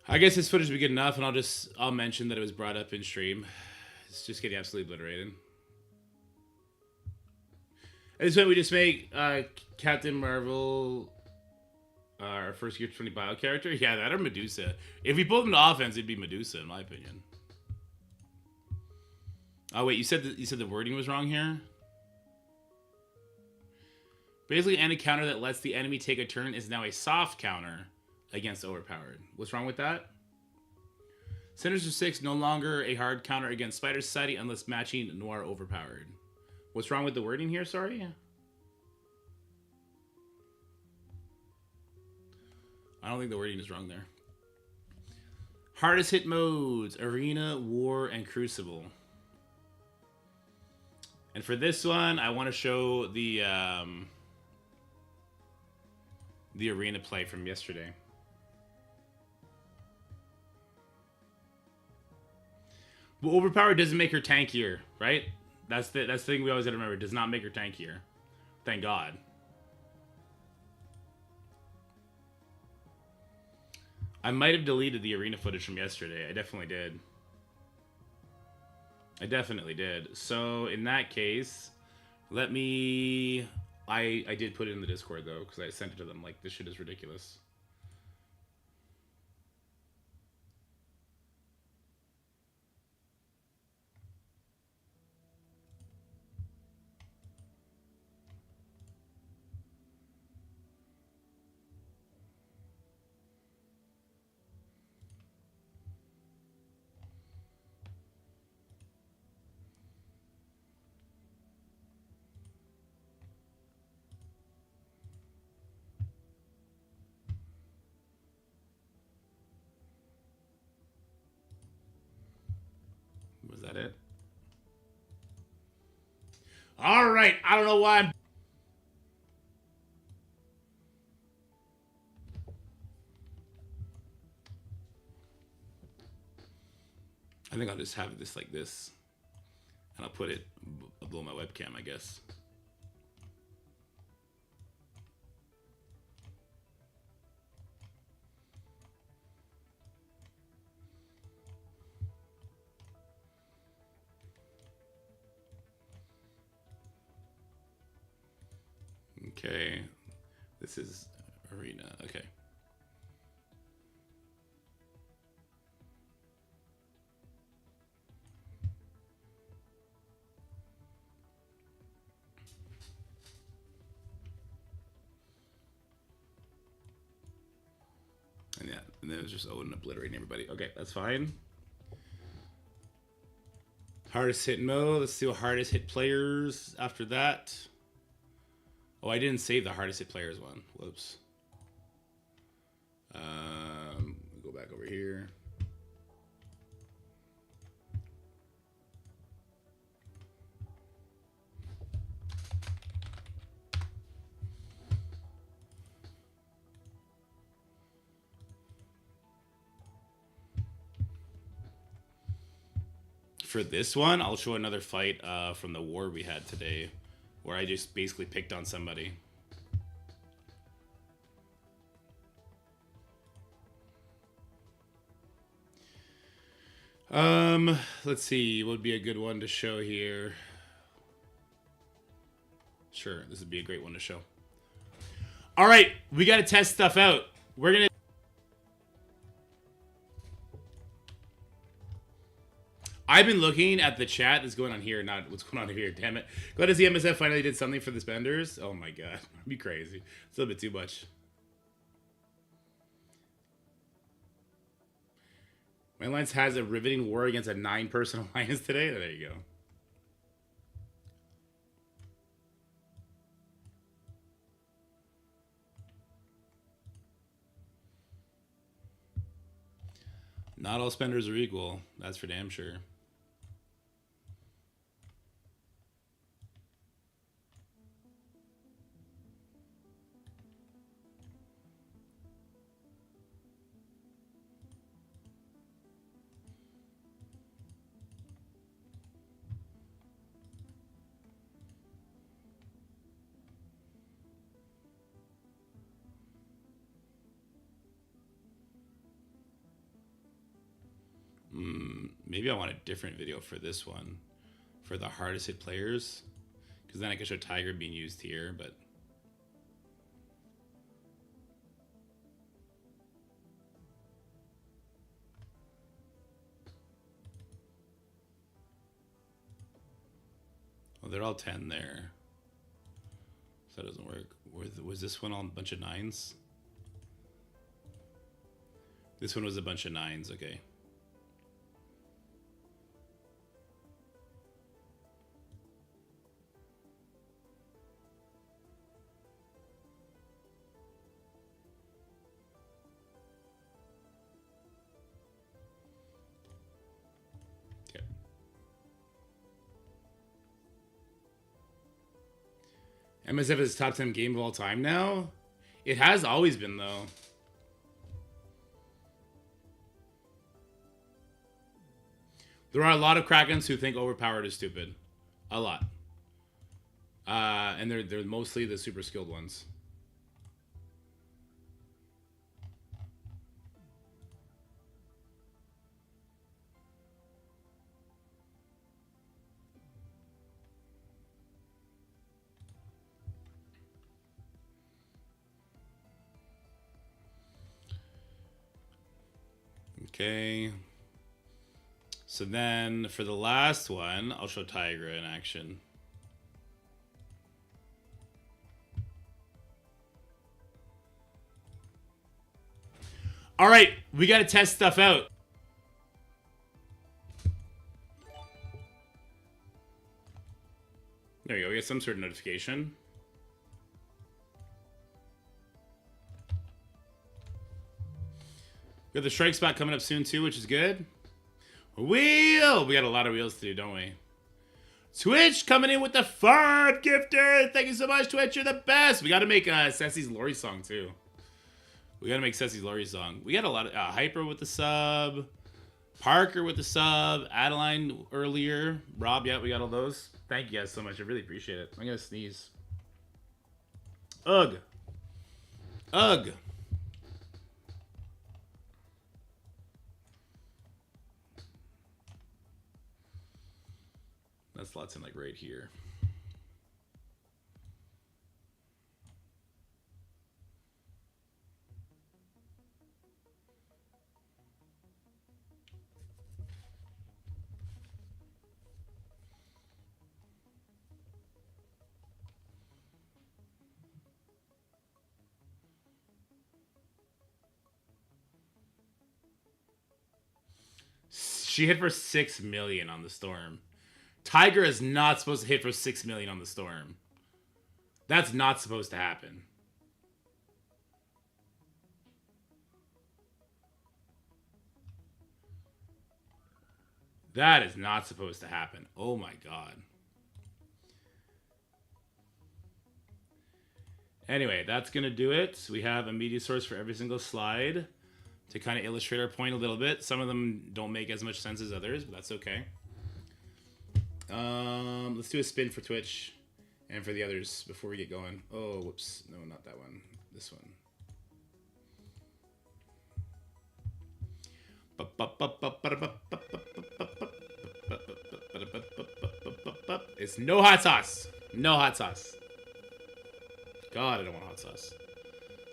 I guess this footage will be good enough, and I'll mention that it was brought up in stream. It's just getting absolutely obliterated. At this point, we just make Captain Marvel our first year 20 bio character. Yeah, that or Medusa. If we pulled him to offense, it'd be Medusa, in my opinion. Oh wait, you said the wording was wrong here. Basically, any counter that lets the enemy take a turn is now a soft counter against overpowered. What's wrong with that? Sinister 6 no longer a hard counter against Spider Society unless matching Noir overpowered. What's wrong with the wording here? Sorry. I don't think the wording is wrong there. Hardest hit modes: Arena, War, and Crucible. And for this one, I want to show the Arena play from yesterday. Well, overpowered doesn't make her tankier, right? That's the thing we always gotta remember. It does not make her tankier. Thank God. I might have deleted the Arena footage from yesterday. I definitely did. I definitely did. So, in that case, Let me... I did put it in the Discord, though, because I sent it to them. Like, this shit is ridiculous. Was that it? All right. I don't know why I'm... I think I'll just have this like this. And I'll put it below my webcam, I guess. Okay. This is arena. Okay. And yeah, and then it was just Odin obliterating everybody. Okay, that's fine. Hardest hit mode. Let's see what hardest hit players after that. Oh, I didn't save the hardest hit players one. Whoops. Go back over here. For this one, I'll show another fight from the war we had today, where I just basically picked on somebody. Let's see, what would be a good one to show here? Sure, this would be a great one to show. All right, we got to test stuff out. We're gonna. I've been looking at the chat that's going on here, not what's going on here. Damn it! Glad to see MSF finally did something for the spenders. Oh my god, that'd be crazy. It's a little bit too much. My alliance has a riveting war against a 9-person alliance today. There you go. Not all spenders are equal. That's for damn sure. Maybe I want a different video for this one, for the hardest hit players, because then I can show Tiger being used here, but... Well, they're all 10 there. So that doesn't work. Was this one all a bunch of 9s? This one was a bunch of 9s, okay. MSF is top 10 game of all time now? It has always been, though. There are a lot of Krakens who think Overpowered is stupid. A lot. And they're mostly the super skilled ones. Okay. So then for the last one, I'll show Tigra in action. All right, we got to test stuff out. There you go. We get some sort of notification. We got the strike spot coming up soon too, which is good. Wheel! We got a lot of wheels to do, don't we? Twitch coming in with the fart gifter. Thank you so much, Twitch. You're the best. We got to make Ceci's Lori song too. We got to make Ceci's Lori song. We got a lot of Hyper with the sub, Parker with the sub, Adeline earlier, Rob. Yeah, we got all those. Thank you guys so much. I really appreciate it. I'm gonna sneeze. Ugh. Ugh. That slots in like right here. She hit for 6 million on the storm. Tiger is not supposed to hit for 6 million on the storm. That's not supposed to happen. That is not supposed to happen. Oh my god. Anyway, that's going to do it. We have a media source for every single slide to kind of illustrate our point a little bit. Some of them don't make as much sense as others, but that's okay. Let's do a spin for Twitch and for the others before we get going. Oh, whoops. No, not that one. This one. It's no hot sauce. No hot sauce. God, I don't want hot sauce.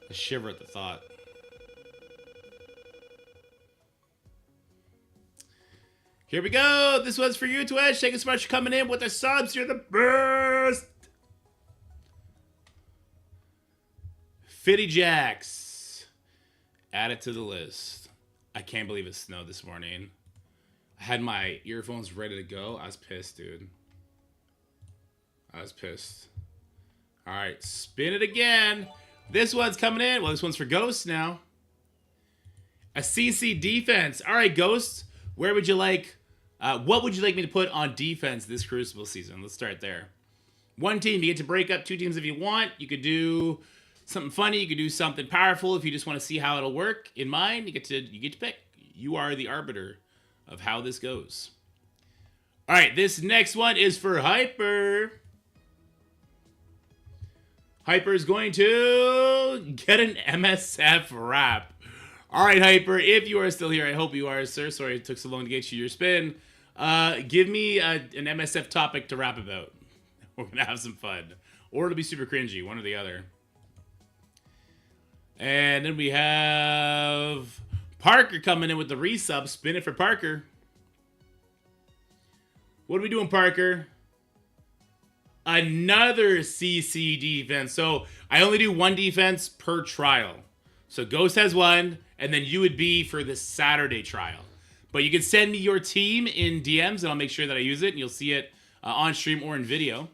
I shiver at the thought. Here we go. This one's for you, Twitch. Thank you so much for coming in with the subs. You're the best. Fitty Jacks. Add it to the list. I can't believe it snowed this morning. I had my earphones ready to go. I was pissed, dude. I was pissed. All right, spin it again. This one's coming in. Well, this one's for Ghost now. A CC defense. All right, Ghost. Where would you like, what would you like me to put on defense this Crucible season? Let's start there. One team, you get to break up 2 teams if you want. You could do something funny. You could do something powerful if you just want to see how it'll work. In mine, you get to pick. You are the arbiter of how this goes. All right, this next one is for Hyper. Hyper is going to get an MSF wrap. All right, Hyper, if you are still here, I hope you are, sir. Sorry it took so long to get you your spin. Give me an MSF topic to rap about. We're going to have some fun. Or it'll be super cringy, one or the other. And then we have Parker coming in with the resub. Spin it for Parker. What are we doing, Parker? Another CC defense. So I only do 1 defense per trial. So Ghost has 1, and then you would be for the Saturday trial. But you can send me your team in DMs, and I'll make sure that I use it, and you'll see it on stream or in video.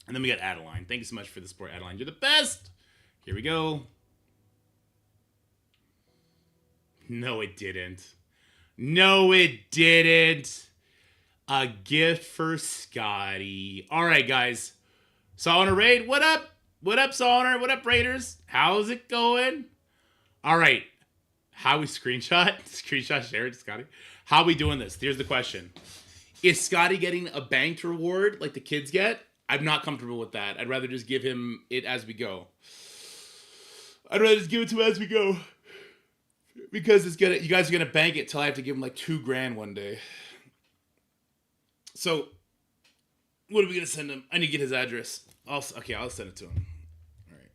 And then we got Adeline. Thank you so much for the support, Adeline. You're the best. Here we go. No, it didn't. No, it didn't. A gift for Scotty. All right, guys. Sauna Raid, what up? What up, Sauna? What up, Raiders? How's it going? All right. How we screenshot, share it to Scotty. How we doing this? Here's the question. Is Scotty getting a banked reward like the kids get? I'm not comfortable with that. I'd rather just give him it as we go. I'd rather just give it to him as we go. Because you guys are gonna bank it till I have to give him like $2,000 one day. So, what are we gonna send him? I need to get his address. I'll send it to him. All right.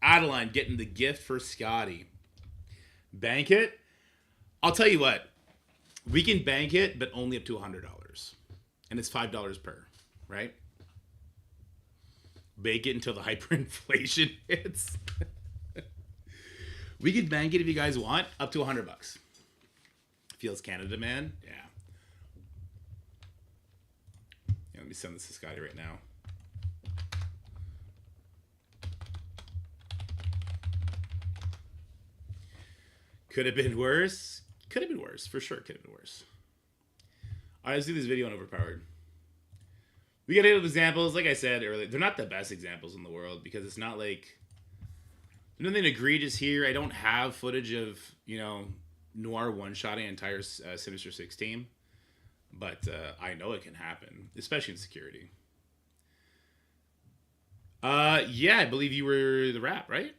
Adeline getting the gift for Scotty. Bank it. I'll tell you what. We can bank it, but only up to $100. And it's $5 per, right? Bake it until the hyperinflation hits. We could bank it if you guys want, up to $100. Feels Canada, man. Yeah. Let me send this to Scotty right now. Could have been worse. Could have been worse. For sure, could have been worse. All right, let's do this video on Overpowered. We got 8 examples. Like I said earlier, they're not the best examples in the world because it's not like... There's nothing egregious here. I don't have footage of, you know, Noir one-shotting an entire Sinister 6 team. But I know it can happen, especially in security. Yeah, I believe you were the rap, right?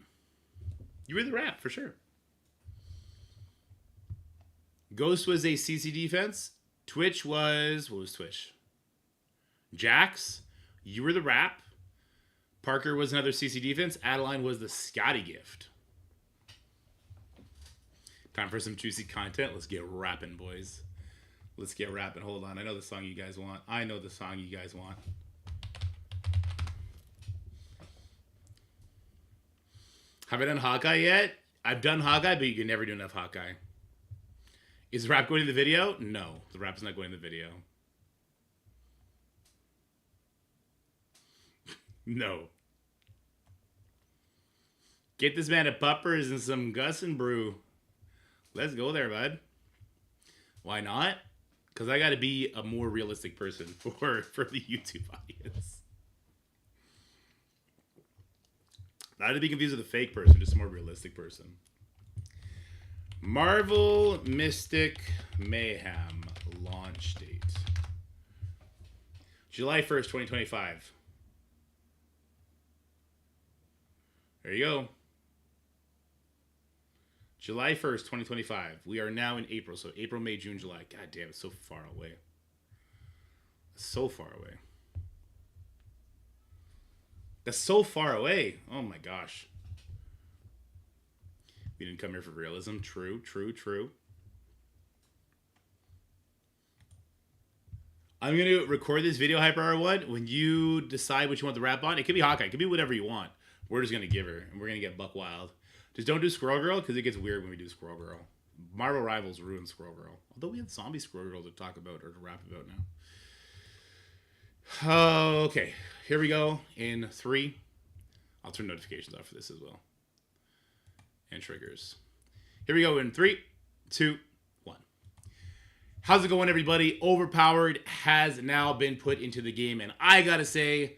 You were the rap, for sure. Ghost was a CC defense. Twitch was... What was Twitch? Jax, you were the rap. Parker was another CC defense. Adeline was the Scotty gift. Time for some juicy content. Let's get rapping, boys. Let's get rapping. Hold on. I know the song you guys want. I know the song you guys want. Have I done Hawkeye yet? I've done Hawkeye, but you can never do enough Hawkeye. Is the rap going in the video? No, the rap is not going in the video. No. Get this man a puppers and some Gus and Brew. Let's go there, bud. Why not? Because I got to be a more realistic person for the YouTube audience. Not to be confused with a fake person, just a more realistic person. Marvel Mystic Mayhem launch date. July 1st, 2025. There you go. July 1st, 2025. We are now in April. So April, May, June, July. God damn, it's so far away. So far away. That's so far away. Oh my gosh. We didn't come here for realism. True, true, true. I'm going to record this video, Hyper R1. When you decide what you want the rap on, it could be Hawkeye. It could be whatever you want. We're just going to give her, and we're going to get buck wild. Just don't do Squirrel Girl, because it gets weird when we do Squirrel Girl. Marvel Rivals ruined Squirrel Girl. Although we have Zombie Squirrel Girl to talk about, or to rap about now. Okay, here we go in 3. I'll turn notifications off for this as well. And triggers. Here we go in 3, 2, 1. How's it going, everybody? Overpowered has now been put into the game, and I gotta say,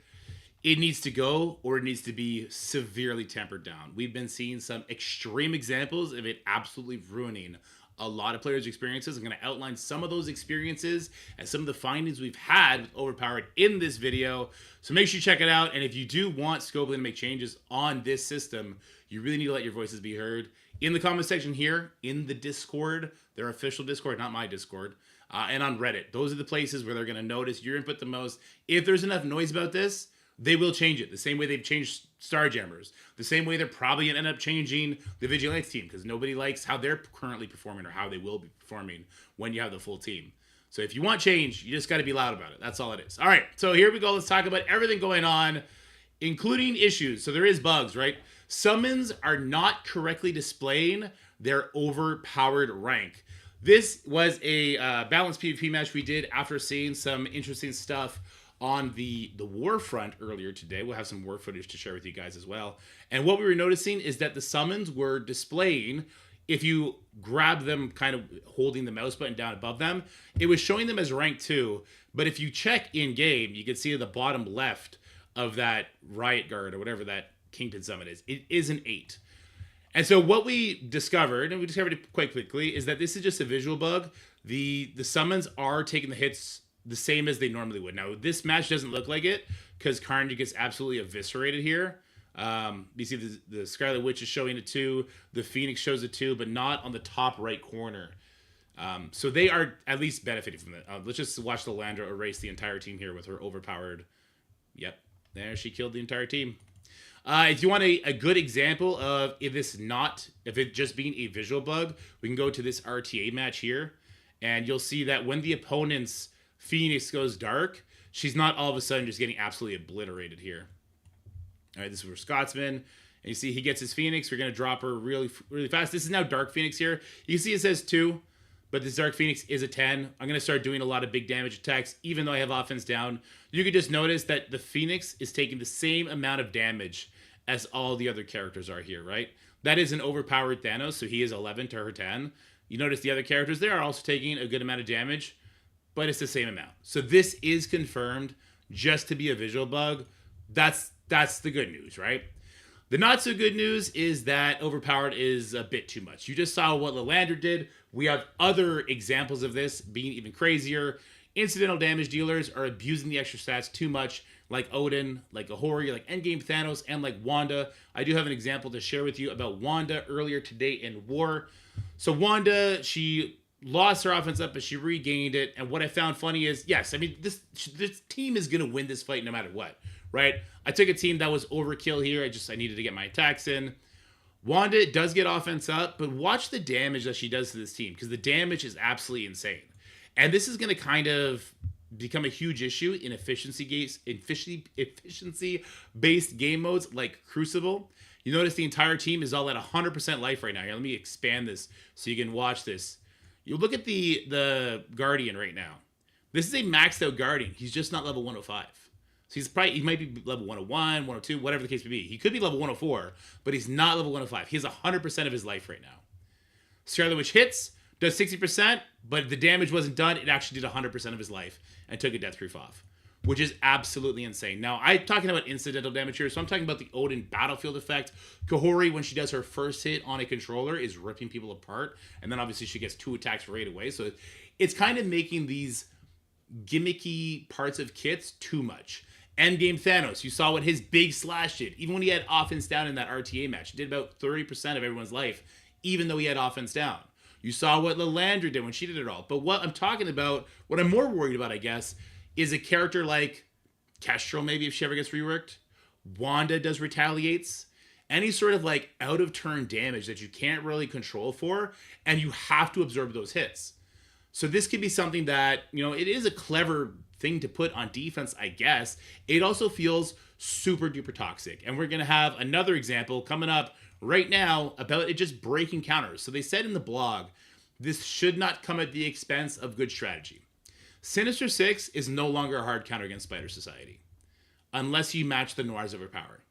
it needs to go, or it needs to be severely tempered down. We've been seeing some extreme examples of it absolutely ruining a lot of players' experiences. I'm going to outline some of those experiences and some of the findings we've had with Overpowered in this video. So make sure you check it out. And if you do want Scopely to make changes on this system, you really need to let your voices be heard in the comment section here, in the Discord, their official Discord, not my Discord, and on Reddit. Those are the places where they're going to notice your input the most. If there's enough noise about this, they will change it. The same way they've changed Starjammers. The same way they're probably going to end up changing the Vigilance team, because nobody likes how they're currently performing or how they will be performing when you have the full team. So if you want change, you just got to be loud about it. That's all it is. All right, so here we go. Let's talk about everything going on, including issues. So there is bugs, right? Summons are not correctly displaying their overpowered rank. This was a balanced PvP match we did after seeing some interesting stuff on the war front earlier today. We'll have some war footage to share with you guys as well. And what we were noticing is that the summons were displaying, if you grab them kind of holding the mouse button down above them, it was showing them as rank 2. But if you check in game, you can see at the bottom left of that Riot Guard or whatever that Kingpin summon is, it is an 8. And so what we discovered, and we discovered it quite quickly, is that this is just a visual bug. The summons are taking the hits the same as they normally would. Now, this match doesn't look like it because Carnage gets absolutely eviscerated here. You see the Scarlet Witch is showing it too. The Phoenix shows it too, but not on the top right corner. So they are at least benefiting from it. Let's just watch the Landra erase the entire team here with her overpowered. Yep, there she killed the entire team. If you want a good example of if it just being a visual bug, we can go to this RTA match here, and you'll see that when the opponent's Phoenix goes dark, she's not all of a sudden just getting absolutely obliterated here. All right, this is for Scotsman. And you see he gets his Phoenix. We're going to drop her really, really fast. This is now Dark Phoenix here. You can see it says 2, but this Dark Phoenix is a 10. I'm going to start doing a lot of big damage attacks, even though I have offense down. You can just notice that the Phoenix is taking the same amount of damage as all the other characters are here, right? That is an overpowered Thanos, so he is 11 to her 10. You notice the other characters there are also taking a good amount of damage, but it's the same amount. So this is confirmed just to be a visual bug. That's the good news, right? The not so good news is that overpowered is a bit too much. You just saw what Lilandra did. We have other examples of this being even crazier. Incidental damage dealers are abusing the extra stats too much, like Odin, like Ahori, like Endgame Thanos, and like Wanda. I do have an example to share with you about Wanda earlier today in War. So Wanda, she lost her offense up, but she regained it. And what I found funny is, yes, I mean, this team is going to win this fight no matter what, right? I took a team that was overkill here. I needed to get my attacks in. Wanda does get offense up, but watch the damage that she does to this team, because the damage is absolutely insane. And this is going to kind of become a huge issue in efficiency-based game modes like Crucible. You notice the entire team is all at 100% life right now. Here, let me expand this so you can watch this. You look at the Guardian right now. This is a maxed out Guardian. He's just not level 105. So he might be level 101, 102, whatever the case may be. He could be level 104, but he's not level 105. He has 100% of his life right now. Scarlet Witch hits, does 60%, but the damage wasn't done. It actually did 100% of his life and took a death proof off, which is absolutely insane. Now, I'm talking about incidental damage here, so I'm talking about the Odin battlefield effect. Kahori, when she does her first hit on a controller, is ripping people apart, and then obviously she gets 2 attacks right away. So it's kind of making these gimmicky parts of kits too much. Endgame Thanos, you saw what his big slash did. Even when he had offense down in that RTA match, he did about 30% of everyone's life, even though he had offense down. You saw what Lilandra did when she did it all. But what I'm talking about, what I'm more worried about, I guess, is a character like Kestrel, maybe, if she ever gets reworked. Wanda does retaliates. Any sort of like out of turn damage that you can't really control for, and you have to absorb those hits. So this could be something that, it is a clever thing to put on defense, I guess. It also feels super duper toxic. And we're going to have another example coming up right now about it just breaking counters. So they said in the blog, this should not come at the expense of good strategy. Sinister Six is no longer a hard counter against Spider Society, unless you match the Noir's Overpower.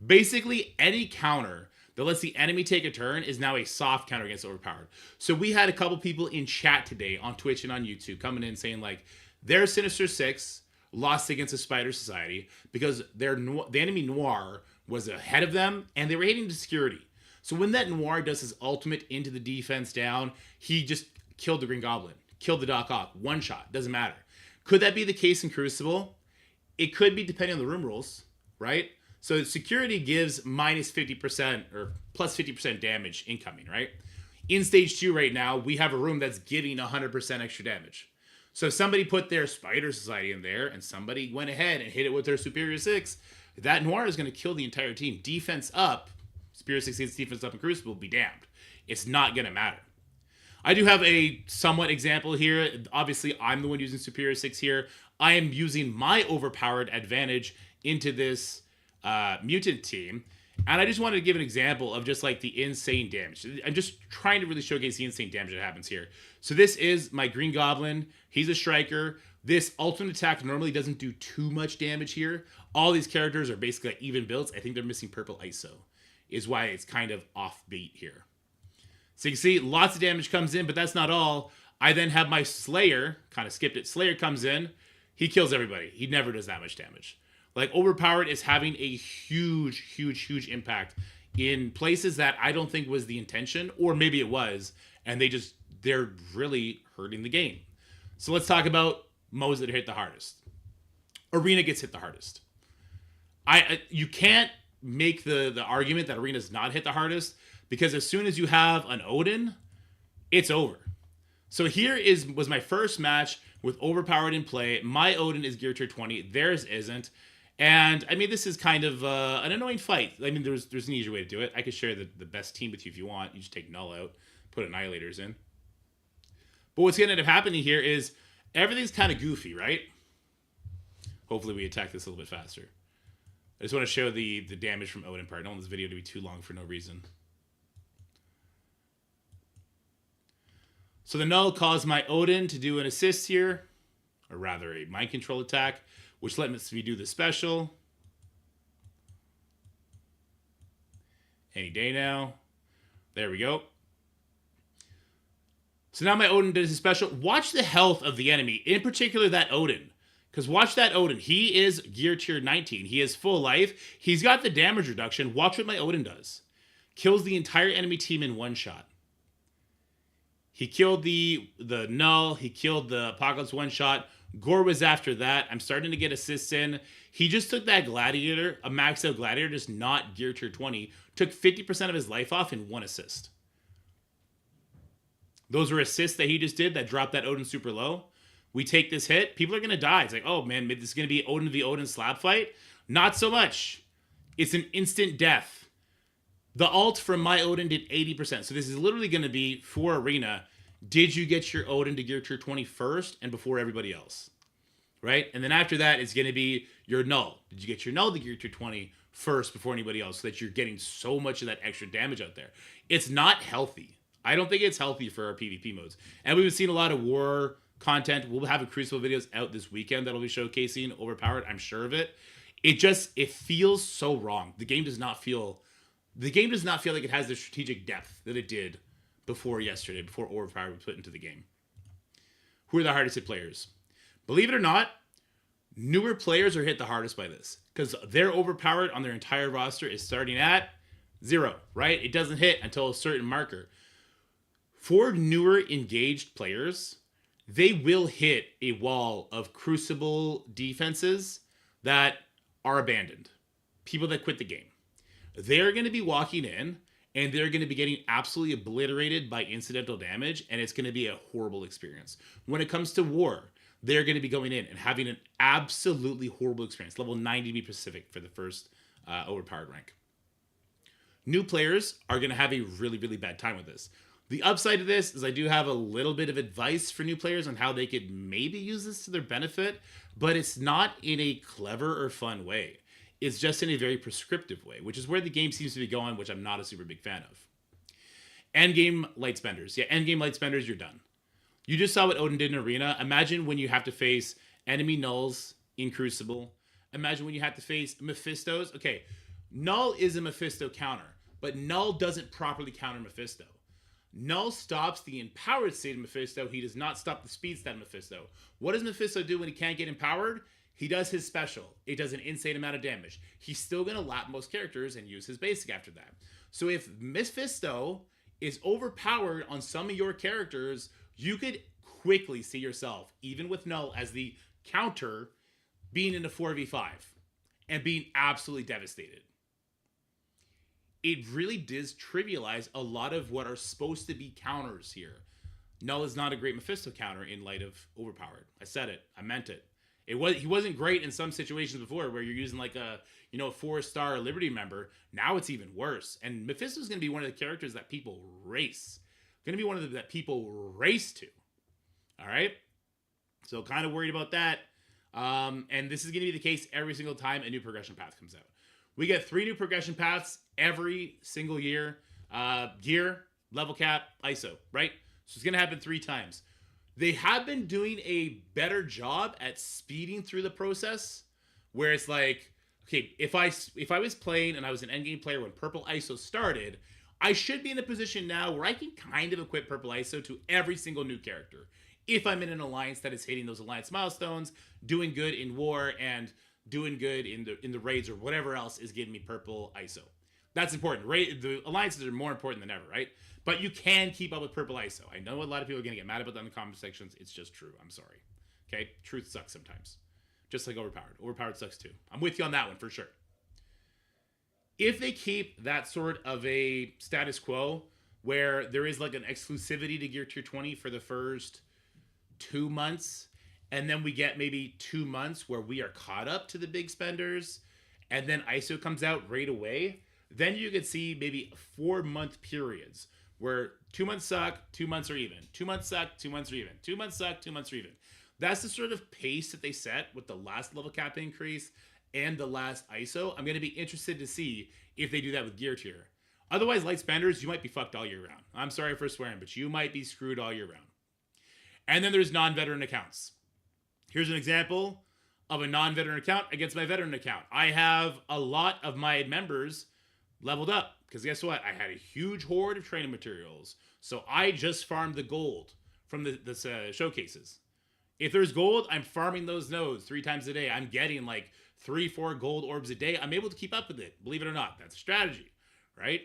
Basically, any counter that lets the enemy take a turn is now a soft counter against Overpowered. So we had a couple people in chat today on Twitch and on YouTube coming in saying like, their Sinister Six lost against the Spider Society because the enemy Noir was ahead of them and they were hitting the security. So when that Noir does his ultimate into the defense down, he just killed the Green Goblin, killed the Doc Ock, one shot, doesn't matter. Could that be the case in Crucible? It could be, depending on the room rules, right? So security gives minus 50% or plus 50% damage incoming, right? In stage 2 right now, we have a room that's giving 100% extra damage. So if somebody put their Spider Society in there and somebody went ahead and hit it with their Superior 6, that Noir is going to kill the entire team. Defense up, Superior 6 gets defense up in Crucible, be damned. It's not going to matter. I do have a somewhat example here. Obviously, I'm the one using Superior 6 here. I am using my overpowered advantage into this mutant team. And I just wanted to give an example of just like the insane damage. I'm just trying to really showcase the insane damage that happens here. So this is my Green Goblin. He's a striker. This ultimate attack normally doesn't do too much damage here. All these characters are basically like even builds. I think they're missing purple ISO, is why it's kind of offbeat here. So you can see lots of damage comes in, but that's not all. I then have my Slayer, kind of skipped it. Slayer comes in. He kills everybody. He never does that much damage. Like, Overpowered is having a huge, huge, huge impact in places that I don't think was the intention, or maybe it was, and they're really hurting the game. So let's talk about modes that hit the hardest. Arena gets hit the hardest. You can't make the argument that Arena's not hit the hardest, because as soon as you have an Odin, it's over. So here was my first match with Overpowered in play. My Odin is geared tier 20. Theirs isn't. And I mean, this is kind of an annoying fight. I mean, there's an easier way to do it. I could share the best team with you if you want. You just take Null out, put Annihilators in. But what's going to end up happening here is everything's kind of goofy, right? Hopefully we attack this a little bit faster. I just want to show the damage from Odin part. I don't want this video to be too long for no reason. So the Null caused my Odin to do an assist here, or rather a mind control attack, which lets me do the special. Any day now. There we go. So now my Odin does his special. Watch the health of the enemy, in particular that Odin. Because watch that Odin. He is gear tier 19. He is full life. He's got the damage reduction. Watch what my Odin does. Kills the entire enemy team in one shot. He killed the Null. He killed the Apocalypse one shot. Gore was after that. I'm starting to get assists in. He just took that Gladiator, a maxed out Gladiator, just not gear tier 20. Took 50% of his life off in one assist. Those were assists that he just did that dropped that Odin super low. We take this hit, people are going to die. It's like, oh man, this is going to be Odin v Odin slap fight. Not so much. It's an instant death. The ult from my Odin did 80%. So this is literally going to be for Arena. Did you get your Odin to gear tier 20 first and before everybody else? Right? And then after that, it's going to be your Null. Did you get your Null to gear tier 20 first before anybody else so that you're getting so much of that extra damage out there? It's not healthy. I don't think it's healthy for our PvP modes. And we've seen a lot of war content. We'll have a Crucible videos out this weekend that'll be showcasing Overpowered. I'm sure of it. It feels so wrong. The game does not feel like it has the strategic depth that it did before yesterday, before Overpowered was put into the game. Who are the hardest hit players? Believe it or not, newer players are hit the hardest by this because their Overpowered on their entire roster is starting at 0, right? It doesn't hit until a certain marker. For newer engaged players, they will hit a wall of Crucible defenses that are abandoned. People that quit the game. They're going to be walking in and they're going to be getting absolutely obliterated by incidental damage, and it's going to be a horrible experience. When it comes to war, they're going to be going in and having an absolutely horrible experience. Level 90 to be Pacific for the first Overpowered rank. New players are going to have a really, really bad time with this. The upside of this is I do have a little bit of advice for new players on how they could maybe use this to their benefit, but it's not in a clever or fun way. It's just in a very prescriptive way, which is where the game seems to be going, which I'm not a super big fan of. Endgame light spenders. Yeah, endgame light spenders, you're done. You just saw what Odin did in Arena. Imagine when you have to face enemy Nulls in Crucible. Imagine when you have to face Mephistos. Okay, Null is a Mephisto counter, but Null doesn't properly counter Mephisto. Null stops the empowered state of Mephisto. He does not stop the speed stat of Mephisto. What does Mephisto do when he can't get empowered? He does his special. It does an insane amount of damage. He's still going to lap most characters and use his basic after that. So if Mephisto is overpowered on some of your characters, you could quickly see yourself, even with Null as the counter, being in a 4v5 and being absolutely devastated. It really does trivialize a lot of what are supposed to be counters here. Null is not a great Mephisto counter in light of Overpowered. I said it. I meant it. He wasn't great in some situations before where you're using like a 4-star Liberty member. Now it's even worse. And Mephisto is going to be one of the characters that people race. Going to be one of that people race to. All right? So kind of worried about that. And this is going to be the case every single time a new progression path comes out. We get 3 new progression paths every single year. Gear, level cap, ISO, right? So it's going to happen 3 times. They have been doing a better job at speeding through the process, where it's like, okay, if I was playing and I was an endgame player when Purple ISO started, I should be in a position now where I can kind of equip Purple ISO to every single new character. If I'm in an alliance that is hitting those alliance milestones, doing good in war, and doing good in the raids or whatever else is giving me Purple ISO. That's important. The alliances are more important than ever, right? But you can keep up with Purple ISO. I know a lot of people are going to get mad about that in the comment sections. It's just true. I'm sorry. Okay? Truth sucks sometimes. Just like Overpowered. Overpowered sucks too. I'm with you on that one for sure. If they keep that sort of a status quo where there is like an exclusivity to Gear Tier 20 for the first 2 months, and then we get maybe 2 months where we are caught up to the big spenders, and then ISO comes out right away, then you could see maybe 4 month periods where 2 months suck, 2 months are even. 2 months suck, 2 months are even. 2 months suck, 2 months are even. That's the sort of pace that they set with the last level cap increase and the last ISO. I'm going to be interested to see if they do that with gear tier. Otherwise, light spenders, you might be fucked all year round. I'm sorry for swearing, but you might be screwed all year round. And then there's non-veteran accounts. Here's an example of a non-veteran account against my veteran account. I have a lot of my members leveled up because guess what? I had a huge hoard of training materials. So I just farmed the gold from the showcases. If there's gold, I'm farming those nodes 3 times a day. I'm getting like 3-4 gold orbs a day. I'm able to keep up with it. Believe it or not, that's a strategy, right?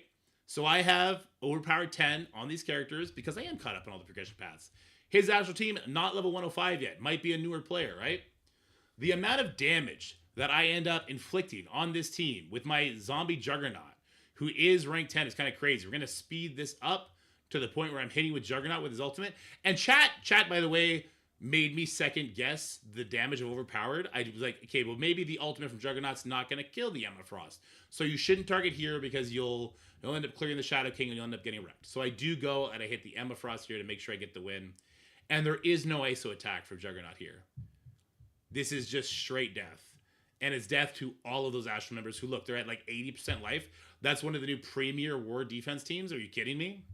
So I have Overpower 10 on these characters because I am caught up on all the progression paths. His actual team, not level 105 yet. Might be a newer player, right? The amount of damage that I end up inflicting on this team with my zombie Juggernaut, who is rank 10, is kind of crazy. We're going to speed this up to the point where I'm hitting with Juggernaut with his ultimate. And chat, by the way, made me second guess the damage of Overpowered. I was like, okay, well, maybe the ultimate from Juggernaut's not going to kill the Emma Frost. So you shouldn't target here because you'll end up clearing the Shadow King and you'll end up getting wrecked. So I do go and I hit the Emma Frost here to make sure I get the win. And there is no ISO attack for Juggernaut here. This is just straight death. And it's death to all of those Astral members who, look, they're at like 80% life. That's one of the new premier war defense teams. Are you kidding me?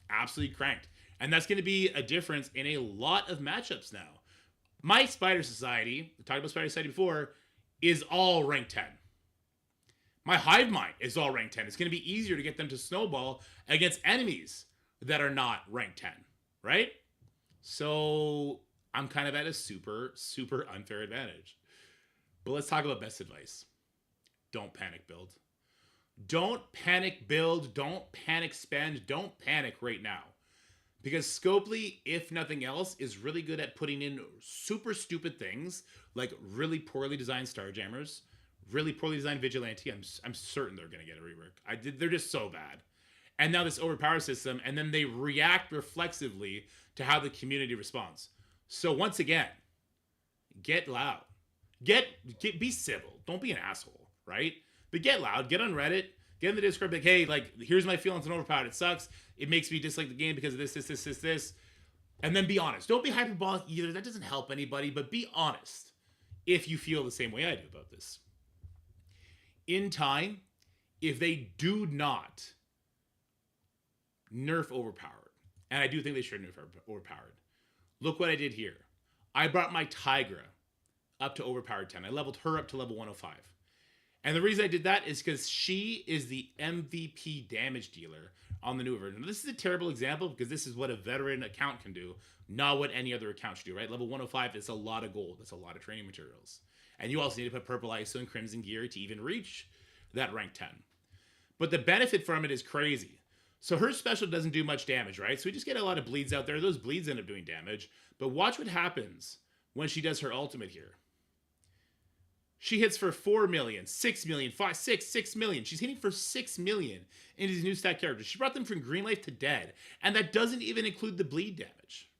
Absolutely cranked. And that's going to be a difference in a lot of matchups now. My Spider Society, I talked about Spider Society before, is all rank 10. My Hive Mind is all rank 10. It's going to be easier to get them to snowball against enemies that are not rank 10, right? So I'm kind of at a super, super unfair advantage. But let's talk about best advice. Don't panic build. Don't panic build. Don't panic spend. Don't panic right now. Because Scopely, if nothing else, is really good at putting in super stupid things like really poorly designed Starjammers, really poorly designed Vigilante. I'm certain they're going to get a rework. They're just so bad. And now this Overpower system, and then they react reflexively to how the community responds. So once again, get loud. Be civil. Don't be an asshole, right? But get loud. Get on Reddit. Get in the Discord. Like, hey, like, here's my feelings on Overpowered. It sucks. It makes me dislike the game because of this. And then be honest. Don't be hyperbolic either. That doesn't help anybody. But be honest if you feel the same way I do about this. In time, if they do not nerf Overpowered, and I do think they should nerf Overpowered, look what I did here. I brought my Tigra up to Overpowered 10. I leveled her up to level 105. And the reason I did that is because she is the MVP damage dealer on the new version. Now, this is a terrible example because this is what a veteran account can do, not what any other account should do, right? Level 105 is a lot of gold. That's a lot of training materials. And you also need to put purple ISO and crimson gear to even reach that rank 10. But the benefit from it is crazy. So her special doesn't do much damage, right? So we just get a lot of bleeds out there. Those bleeds end up doing damage. But watch what happens when she does her ultimate here. She hits for 4 million, 6 million, 6 million. She's hitting for 6 million in these new stat characters. She brought them from green life to dead. And that doesn't even include the bleed damage.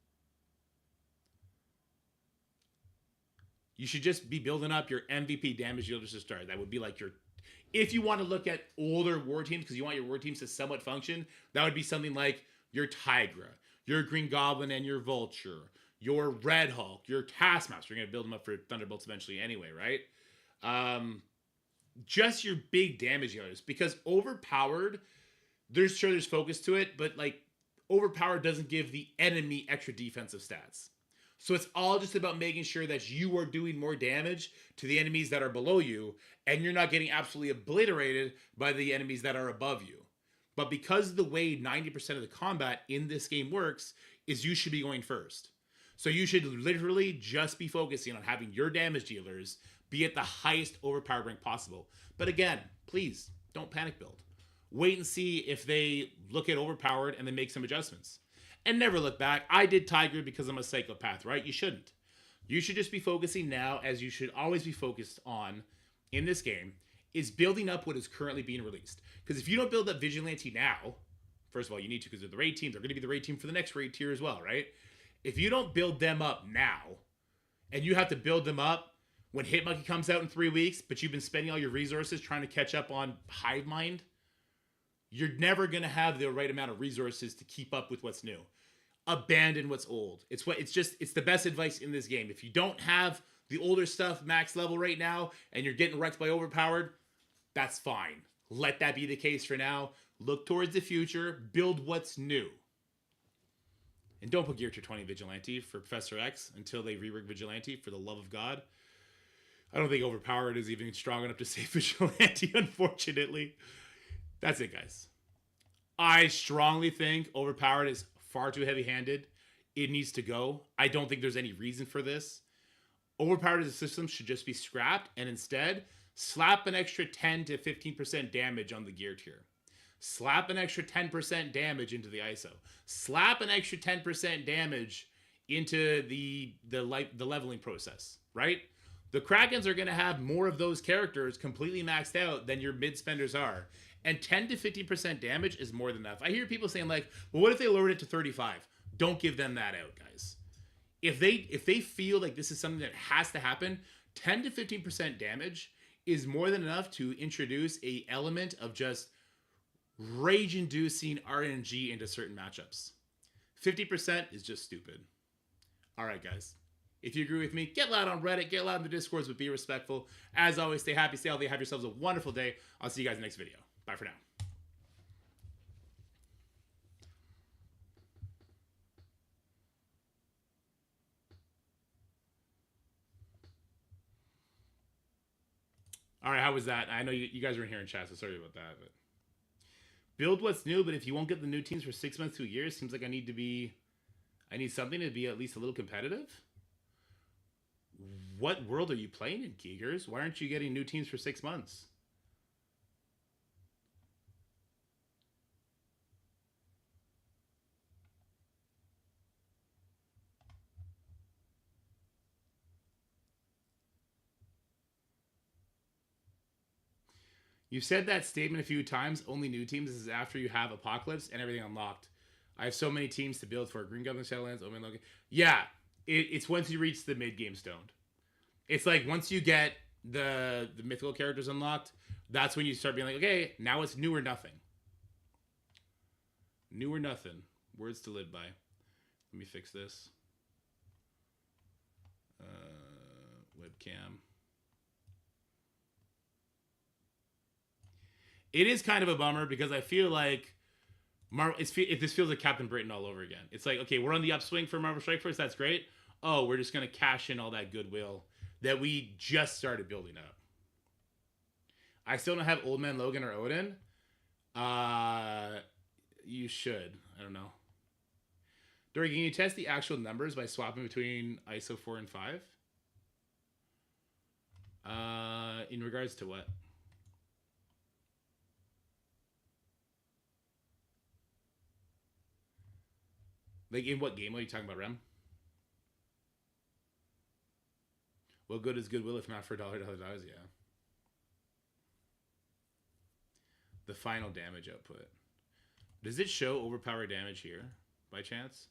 You should just be building up your MVP damage dealers to start. That would be like your... If you want to look at older war teams, because you want your war teams to somewhat function, that would be something like your Tigra, your Green Goblin and your Vulture, your Red Hulk, your Taskmaster. You're going to build them up for Thunderbolts eventually anyway, right? Just your big damage dealers, because Overpowered, there's focus to it, but like Overpowered doesn't give the enemy extra defensive stats. So it's all just about making sure that you are doing more damage to the enemies that are below you, and you're not getting absolutely obliterated by the enemies that are above you. But because the way 90% of the combat in this game works is you should be going first. So you should literally just be focusing on having your damage dealers be at the highest Overpowered rank possible. But again, please, don't panic build. Wait and see if they look at Overpowered and then make some adjustments. And never look back. I did Tiger because I'm a psychopath, right? You shouldn't. You should just be focusing now, as you should always be focused on in this game, is building up what is currently being released. Because if you don't build up Vigilante now, first of all, you need to, because they're the raid team. They're going to be the raid team for the next raid tier as well, right? If you don't build them up now, and you have to build them up when Hitmonkey comes out in 3 weeks, but you've been spending all your resources trying to catch up on Hive Mind, you're never going to have the right amount of resources to keep up with what's new. Abandon what's old. It's the best advice in this game. If you don't have the older stuff max level right now and you're getting wrecked by Overpowered, that's fine. Let that be the case for now. Look towards the future. Build what's new. And don't put Gear Tier 20 Vigilante for Professor X until they rework Vigilante, for the love of God. I don't think Overpowered is even strong enough to save Vigilante, unfortunately. That's it, guys. I strongly think Overpowered is far too heavy-handed. It needs to go. I don't think there's any reason for this. Overpowered as a system should just be scrapped, and instead, slap an extra 10 to 15% damage on the gear tier. Slap an extra 10% damage into the ISO. Slap an extra 10% damage into the leveling process, right? The Krakens are going to have more of those characters completely maxed out than your mid-spenders are. And 10 to 15% damage is more than enough. I hear people saying like, well, what if they lowered it to 35? Don't give them that out, guys. If they feel like this is something that has to happen, 10 to 15% damage is more than enough to introduce a element of just rage-inducing RNG into certain matchups. 50% is just stupid. All right, guys. If you agree with me, get loud on Reddit, get loud in the Discords, but be respectful. As always, stay happy, stay healthy, have yourselves a wonderful day. I'll see you guys in the next video. Bye for now. All right, how was that? I know you guys were in here in chat, so sorry about that. But build what's new, but if you won't get the new teams for 6 months to a year, it seems like I need something to be at least a little competitive. What world are you playing in, Keegers? Why aren't you getting new teams for 6 months? You've said that statement a few times. Only new teams. This is after you have Apocalypse and everything unlocked. I have so many teams to build for. Green Goblin, Shadowlands, Omen, Logan. Yeah, it's once you reach the mid-game stoned. It's like once you get the mythical characters unlocked, that's when you start being like, okay, now it's new or nothing. New or nothing. Words to live by. Let me fix this. Webcam. It is kind of a bummer because I feel like this feels like Captain Britain all over again. It's like, okay, we're on the upswing for Marvel Strike Force. That's great. Oh, we're just going to cash in all that goodwill that we just started building up. I still don't have Old Man Logan or Odin. You should. I don't know. Dory, can you test the actual numbers by swapping between ISO 4 and 5? In regards to what? Like, in what game are you talking about, Rem? What good is goodwill if not for $$, yeah. The final damage output. Does it show overpower damage here, by chance?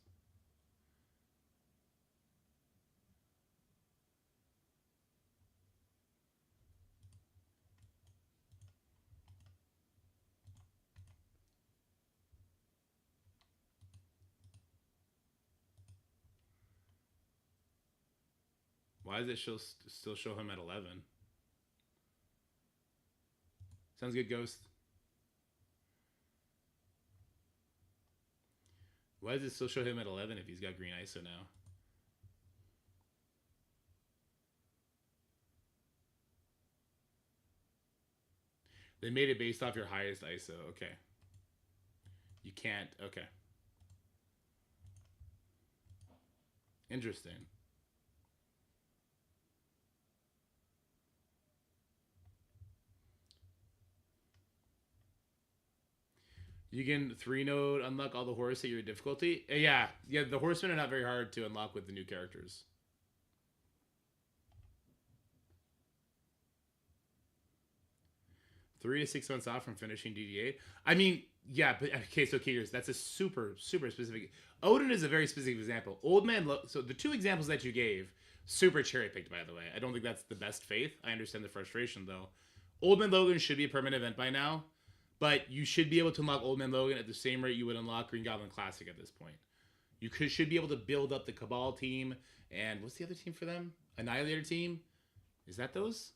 Why does it still show him at 11? Sounds good, Ghost. Why does it still show him at 11 if he's got green ISO now? They made it based off your highest ISO. Okay. You can't. Okay. Interesting. You can 3-node unlock all the horse at your difficulty. Yeah, the horsemen are not very hard to unlock with the new characters. $3 to 6 months off from finishing DD8. I mean, Yeah, but okay, so Keegers, that's a super specific. Odin is a very specific example. Old Man so the two examples that you gave, super cherry picked, by the way. I don't think that's the best faith. I understand the frustration though. Old Man Logan should be a permanent event by now, but you should be able to unlock Old Man Logan at the same rate you would unlock Green Goblin Classic at this point. Should be able to build up the Cabal team, and what's the other team for them? Annihilator team? Is that those?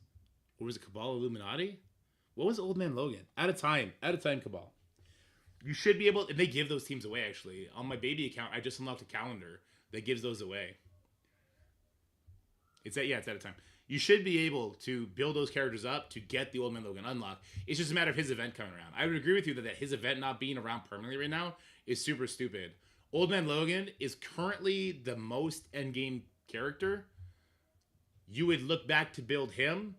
Or was it Cabal Illuminati? What was Old Man Logan? Out of time Cabal. You should be able, and they give those teams away actually. On my baby account, I just unlocked a calendar that gives those away. It's out of time. You should be able to build those characters up to get the Old Man Logan unlock. It's just a matter of his event coming around. I would agree with you that his event not being around permanently right now is super stupid. Old Man Logan is currently the most endgame character. You would look back to build him,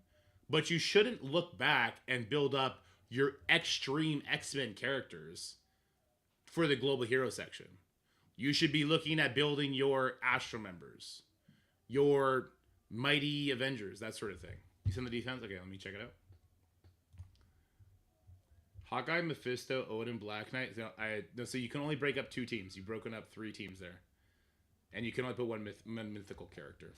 but you shouldn't look back and build up your extreme X-Men characters for the Global Hero section. You should be looking at building your Astro members, your Mighty Avengers, that sort of thing. You send the defense? Okay, let me check it out. Hawkeye, Mephisto, Odin, Black Knight. So you can only break up 2 teams. You've broken up 3 teams there. And you can only put one mythical character.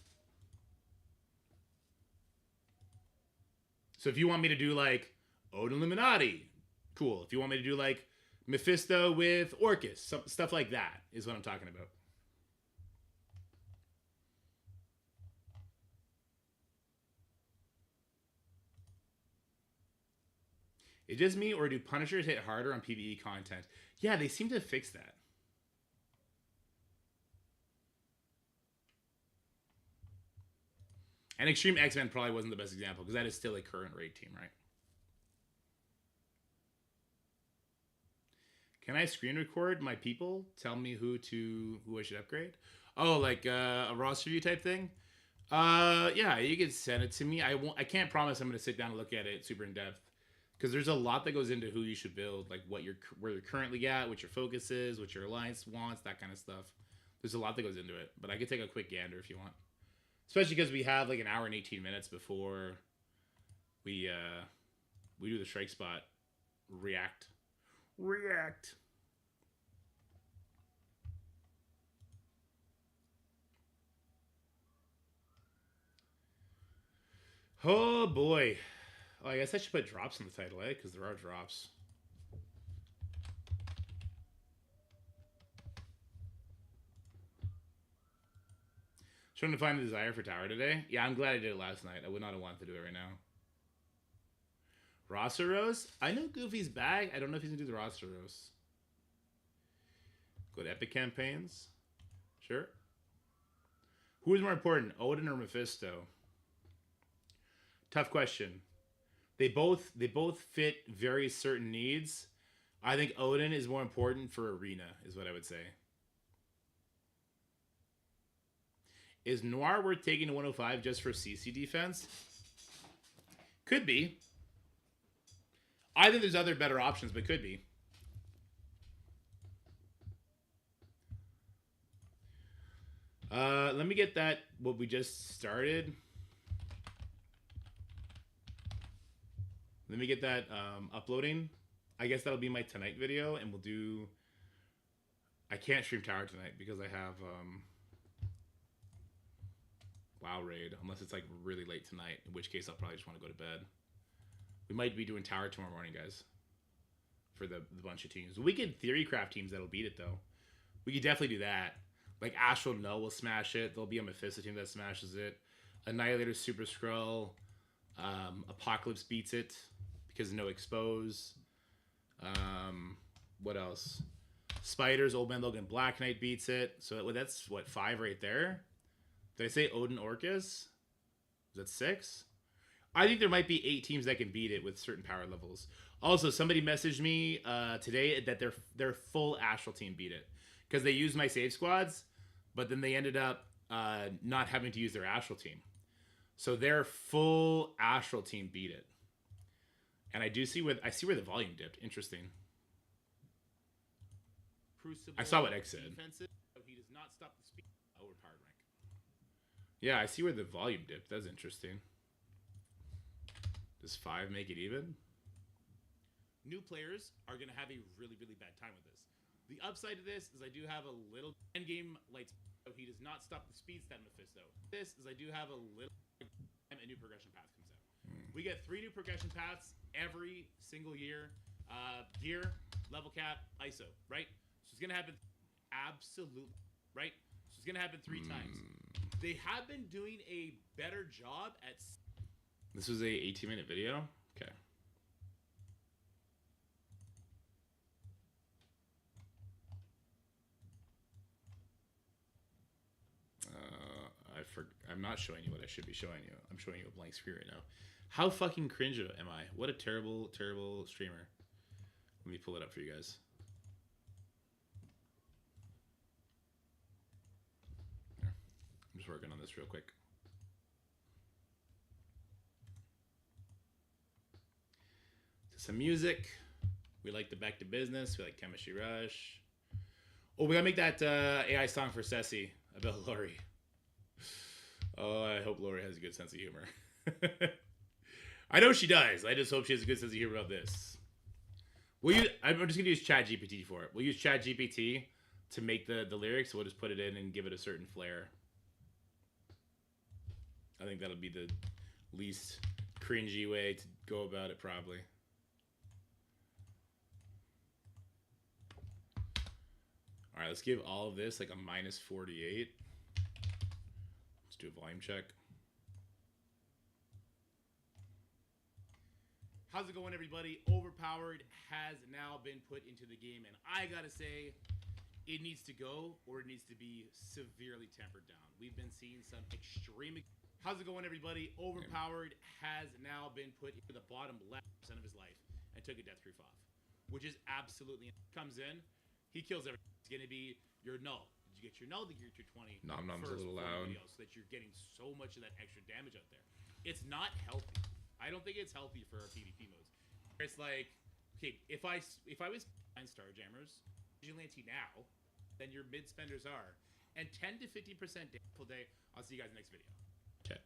So if you want me to do like Odin Illuminati, cool. If you want me to do like Mephisto with Orcus, stuff like that is what I'm talking about. Is it just me, or do Punishers hit harder on PvE content? Yeah, they seem to fix that. And Extreme X-Men probably wasn't the best example, because that is still a current raid team, right? Can I screen record my people? Tell me who I should upgrade? Oh, like a roster view type thing? Yeah, you can send it to me. I can't promise I'm going to sit down and look at it super in depth, because there's a lot that goes into who you should build, like where you're currently at, what your focus is, what your alliance wants, that kind of stuff. There's a lot that goes into it, but I could take a quick gander if you want. Especially because we have like an hour and 18 minutes before we do the strike spot react. Oh boy. Oh, I guess I should put drops in the title, eh? Because there are drops. Trying to find the desire for tower today. Yeah, I'm glad I did it last night. I would not have wanted to do it right now. Roster Rose? I know Goofy's back. I don't know if he's going to do the Roster Rose. Go to Epic Campaigns. Sure. Who is more important, Odin or Mephisto? Tough question. They both fit very certain needs. I think Odin is more important for Arena, is what I would say. Is Noir worth taking to 105 just for CC defense? Could be. I think there's other better options, but could be. Let me get that, what we just started. Let me get that uploading. I guess that'll be my tonight video, and we'll do... I can't stream Tower tonight because I have WoW Raid, unless it's like really late tonight, in which case I'll probably just want to go to bed. We might be doing Tower tomorrow morning, guys, for the bunch of teams. We could theorycraft teams that'll beat it, though. We could definitely do that. Like, Astral Null will smash it. There'll be a Mephisto team that smashes it. Annihilator Super Skrull. Apocalypse beats it because no expose. What else? Spiders, Old Man Logan, Black Knight beats it. So that's, what, 5 right there? Did I say Odin Orcus? Is that 6? I think there might be 8 teams that can beat it with certain power levels. Also, somebody messaged me today that their full Astral team beat it. Because they used my save squads, but then they ended up not having to use their Astral team. So their full Astral team beat it. And I see where the volume dipped. Interesting. Crucible, I saw what X said. He does not stop the speed. Overpowered rank. Yeah, I see where the volume dipped. That's interesting. Does 5 make it even? new players are going to have a really, really bad time with this. The upside of this is I do have a little endgame lights. He does not stop the speed stat Mephisto. This is I do have a little time a new progression path comes out. We get 3 new progression paths every single year. Gear, level cap, ISO, right? So it's going to happen absolutely, right? So it's going to happen 3 times. They have been doing a better job at... This was a 18-minute video? Okay. I'm not showing you what I should be showing you. I'm showing you a blank screen right now. How fucking cringe am I? What a terrible, terrible streamer. Let me pull it up for you guys. Here. I'm just working on this real quick. Some music. We like the Back to Business. We like Chemistry Rush. Oh, we gotta make that AI song for Ceci about Lori. Oh, I hope Lori has a good sense of humor. I know she does. I just hope she has a good sense of humor about this. I'm just gonna use ChatGPT for it. We'll use ChatGPT to make the lyrics. We'll just put it in and give it a certain flair. I think that'll be the least cringy way to go about it, probably. All right, let's give all of this like a -48. Let's do a volume check. How's it going, everybody? Overpowered has now been put into the game, and I gotta say, it needs to go, or it needs to be severely tempered down. We've been seeing some extreme... How's it going, everybody? Overpowered has now been put into the bottom left % of his life and took a death proof off, which is absolutely... Comes in, he kills everything. It's gonna be your null. Did you get your null? Did you get your 20? Nom-nom's a little loud. So that you're getting so much of that extra damage out there. It's not healthy. I don't think it's healthy for our PvP modes. It's like, okay, if I was 9 Starjammers, vigilante now, then your mid spenders are, and 10 to 50% damage per day. I'll see you guys in the next video. Okay.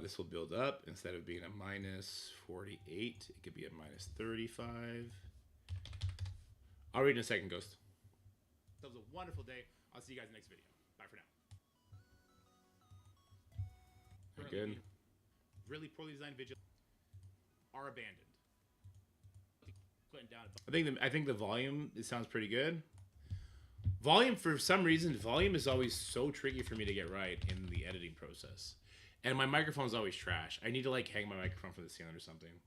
This will build up. Instead of being a -48, it could be a -35. I'll read in a second, Ghost. That was a wonderful day. I'll see you guys in the next video. Bye for now. Good. Really poorly designed vigilantes are abandoned. Down. I think the volume, it sounds pretty good. Volume, for some reason, volume is always so tricky for me to get right in the editing process. And my microphone's always trash. I need to like hang my microphone from the ceiling or something.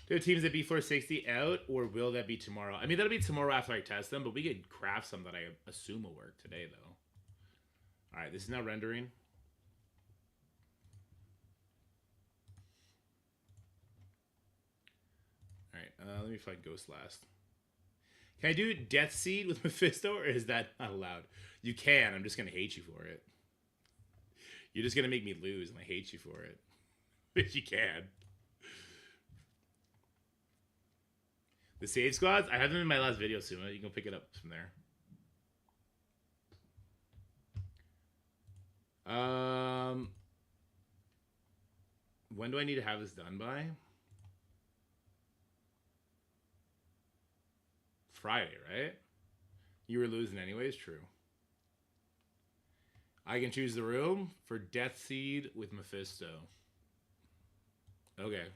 Do the teams that be floor 60 out, or will that be tomorrow? I mean, that'll be tomorrow after I test them, but we could craft some that I assume will work today, though. All right, this is now rendering. Alright, let me find Ghost last. Can I do Death Seed with Mephisto, or is that not allowed? You can, I'm just going to hate you for it. You're just going to make me lose, and I hate you for it. But you can. The save squads, I have them in my last video, Suma. You can pick it up from there. When do I need to have this done by? Friday, right? You were losing anyways, true. I can choose the room for Death Seed with Mephisto. Okay.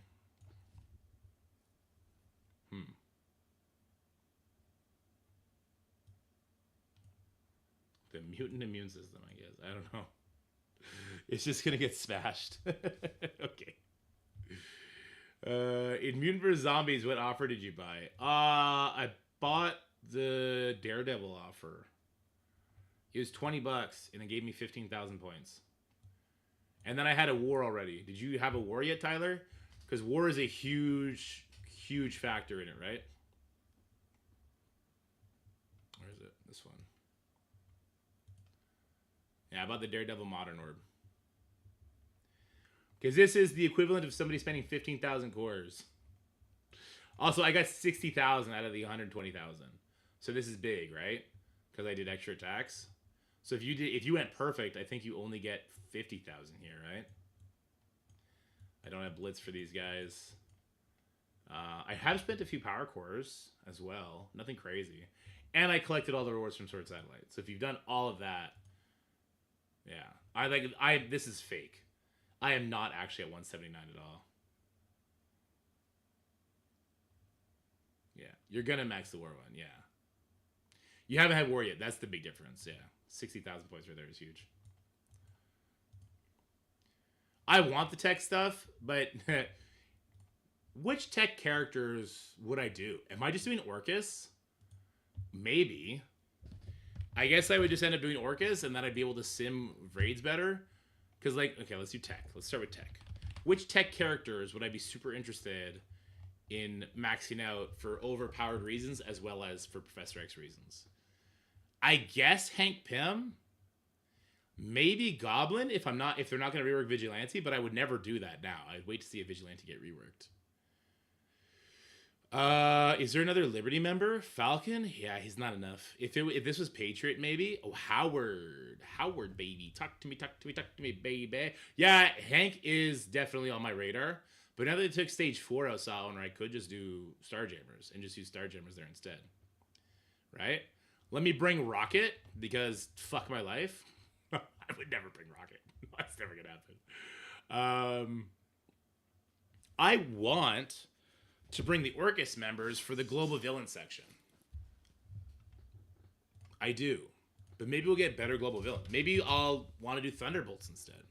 The mutant immune system, I guess. I don't know. It's just gonna get smashed. Okay. Immune for Zombies, what offer did you buy? I bought the Daredevil offer. It was $20 and it gave me 15,000 points. And then I had a war already. Did you have a war yet, Tyler? Because war is a huge, huge factor in it, right? Where is it? This one. Yeah, I bought the Daredevil Modern Orb. Because this is the equivalent of somebody spending 15,000 cores. Also, I got 60,000 out of the 120,000. So this is big, right? Because I did extra attacks. So if you went perfect, I think you only get 50,000 here, right? I don't have blitz for these guys. I have spent a few power cores as well. Nothing crazy. And I collected all the rewards from Sword Satellite. So if you've done all of that, yeah. This is fake. I am not actually at 179 at all. Yeah. You're gonna max the war one, yeah. You haven't had war yet. That's the big difference, yeah. 60,000 points right there is huge. I want the tech stuff, but which tech characters would I do? Am I just doing Orcus? Maybe. I guess I would just end up doing Orcus, and then I'd be able to sim raids better. Because, like, okay, let's do tech. Let's start with tech. Which tech characters would I be super interested in maxing out for overpowered reasons as well as for Professor X reasons? I guess Hank Pym. Maybe Goblin if they're not going to rework Vigilante, but I would never do that now. I'd wait to see a Vigilante get reworked. Is there another Liberty member? Falcon? Yeah, he's not enough. If this was Patriot, maybe. Oh, Howard, baby, talk to me, baby. Yeah, Hank is definitely on my radar. But now that they took stage 4 out, Solomon, I could just do Starjammers and just use Starjammers there instead. Right? Let me bring Rocket because fuck my life. I would never bring Rocket. That's never gonna happen. I want to bring the Orcus members for the global villain section. I do. But maybe we'll get better global villain. Maybe I'll want to do Thunderbolts instead.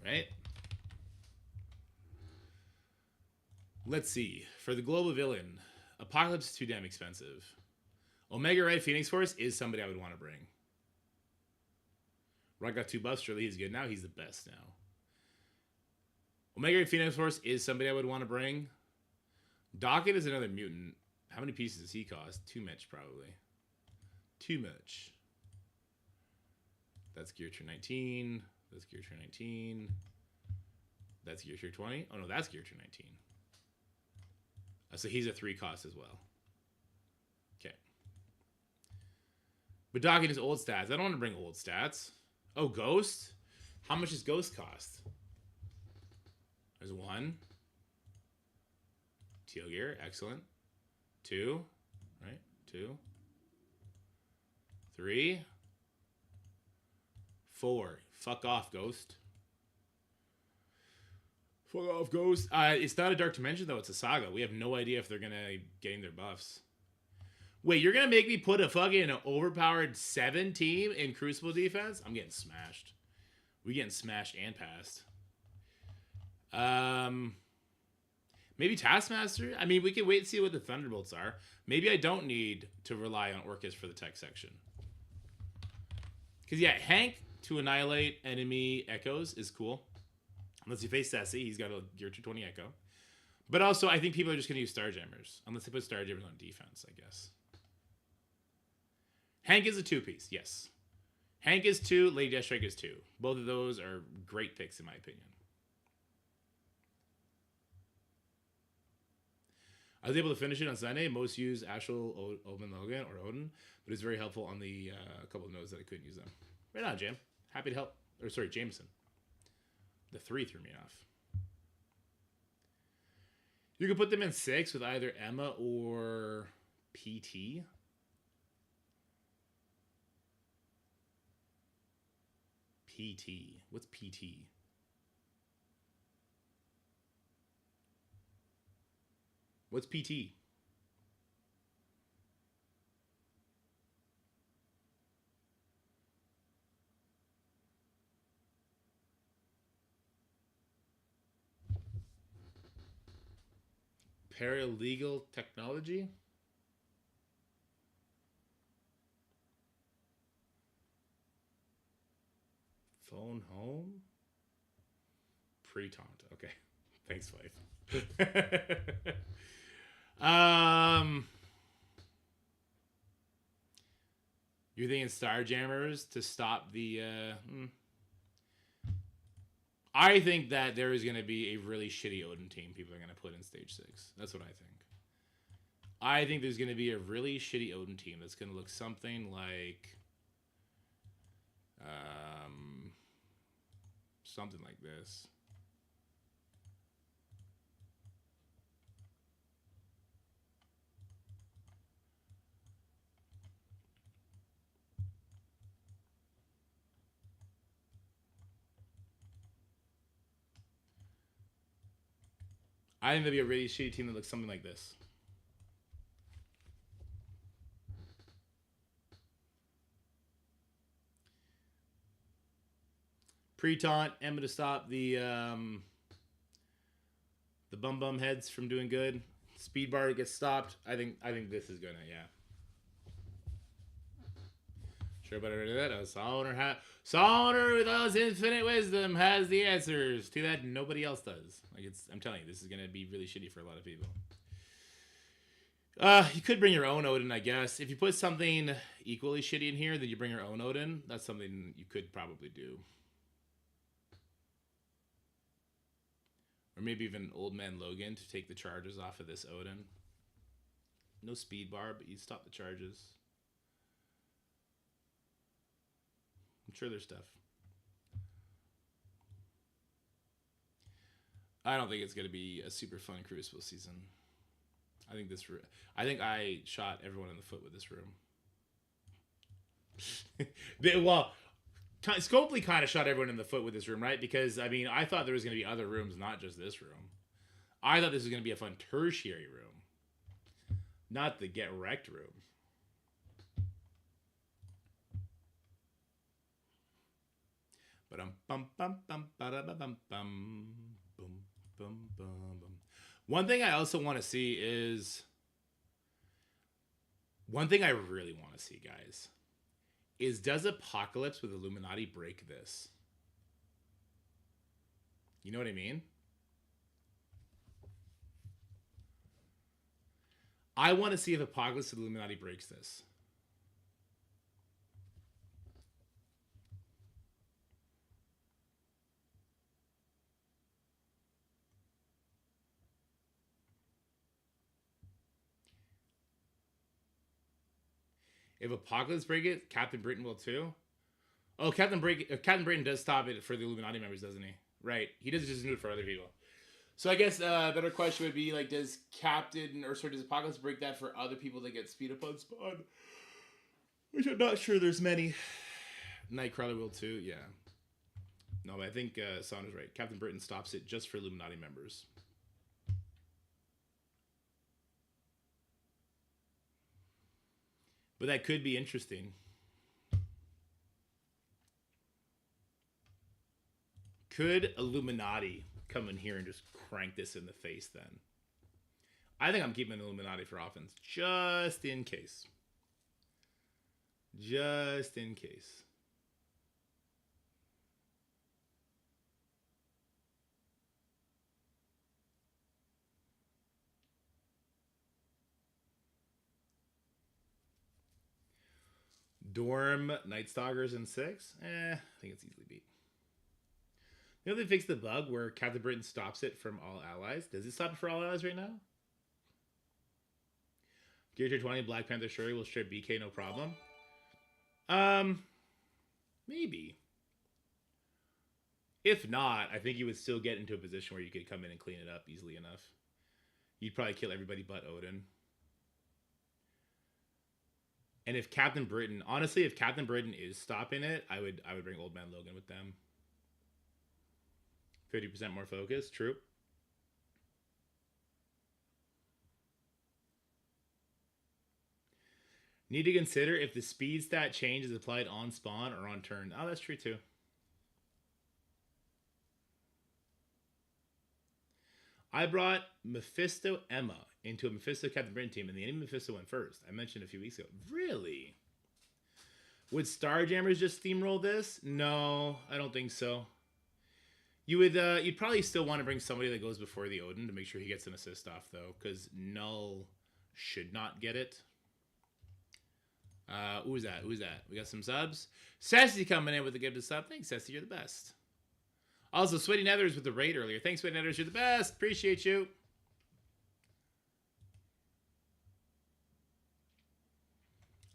Right? Let's see. For the global villain, Apocalypse is too damn expensive. Omega Red Phoenix Force is somebody I would want to bring. Rock got 2 buffs. Surely he's good now. He's the best now. Omega Red Phoenix Force is somebody I would want to bring. Docket is another mutant. How many pieces does he cost? Too much, probably. Too much. That's Gear Tier 19. That's Gear Tier 19. That's Gear Tier 20. Oh, no, that's Gear Tier 19. So he's a 3 cost as well. Okay. But Docket is old stats. I don't want to bring old stats. Oh, Ghost? How much does Ghost cost? There's 1. Teal Gear, excellent. 2, right? 2. 3. 4. Fuck off, Ghost. Fuck off, Ghost. It's not a Dark Dimension, though. It's a Saga. We have no idea if they're going to gain their buffs. Wait, you're going to make me put a fucking overpowered 7 team in Crucible defense? I'm getting smashed. We getting smashed and passed. Maybe Taskmaster? I mean, we can wait and see what the Thunderbolts are. Maybe I don't need to rely on Orcus for the tech section. Because, yeah, Hank to annihilate enemy echoes is cool. Unless you face Sassy, he's got a Gear 220 Echo. But also, I think people are just going to use Starjammers. Unless they put Starjammers on defense, I guess. Hank is a 2-piece, yes. Hank is 2, Lady Deathstrike is 2. Both of those are great picks, in my opinion. I was able to finish it on Sunday. Most use Ashel, Omen Logan, or Odin, but it's very helpful on the couple of nodes that I couldn't use them. Right on, Jam. Happy to help. Or, sorry, Jameson. The 3 threw me off. You can put them in 6 with either Emma or PT. PT. What's PT? What's PT? Paralegal technology? Phone home? Pre-taunt. Okay. Thanks, Faith. You're thinking Starjammers to stop the... I think that there is going to be a really shitty Odin team people are going to put in Stage 6. That's what I think. I think there's going to be a really shitty Odin team that's going to look something like... something like this. I think that'd be a really shitty team that looks something like this. Pre-taunt, Emma to stop the bum heads from doing good. Speed bar gets stopped. I think this is gonna, yeah. Sure about that. Sauner with all his infinite wisdom has the answers to that nobody else does. Like I'm telling you, this is gonna be really shitty for a lot of people. You could bring your own Odin, I guess. If you put something equally shitty in here, then you bring your own Odin. That's something you could probably do. Or maybe even Old Man Logan to take the charges off of this Odin. No speed bar, but you stop the charges. I'm sure there's stuff. I don't think it's going to be a super fun Crucible season. I think I shot everyone in the foot with this room. Well, Scopely kind of shot everyone in the foot with this room, right? Because, I mean, I thought there was going to be other rooms, not just this room. I thought this was going to be a fun tertiary room. Not the get wrecked room. One thing I also want to see is... One thing I really want to see, guys, is does Apocalypse with Illuminati break this? You know what I mean? I want to see if Apocalypse with Illuminati breaks this. If Apocalypse break it, Captain Britain will too. Oh, Captain Britain does stop it for the Illuminati members, doesn't he? Right. He doesn't just do it for other people. So I guess a better question would be, like, does does Apocalypse break that for other people that get speed up on spawn? Which I'm not sure there's many. Nightcrawler will too, yeah. No, but I think Sonda's right. Captain Britain stops it just for Illuminati members. But that could be interesting. Could Illuminati come in here and just crank this in the face then? I think I'm keeping Illuminati for offense. Just in case. Just in case. Dorm, Night Stalkers, and 6? I think it's easily beat. You know they fixed the bug where Captain Britain stops it from all allies? Does it stop it for all allies right now? Gear Tier 20, Black Panther Shuri will strip BK no problem. Maybe. If not, I think you would still get into a position where you could come in and clean it up easily enough. You'd probably kill everybody but Odin. And if Captain Britain, honestly, if Captain Britain is stopping it, I would bring Old Man Logan with them. 50% more focus, true. Need to consider if the speed stat change is applied on spawn or on turn. Oh, that's true too. I brought Mephisto Emma into a Mephisto Captain Britain team, and the enemy Mephisto went first. I mentioned a few weeks ago. Really? Would Starjammers just steamroll this? No, I don't think so. You would, you'd probably still want to bring somebody that goes before the Odin to make sure he gets an assist off, though, because Null should not get it. Who's that? Who's that? We got some subs. Sassy coming in with a gifted sub. Thanks, Sassy. You're the best. Also, Sweaty Nethers with the raid earlier. Thanks, Sweaty Nethers. You're the best. Appreciate you.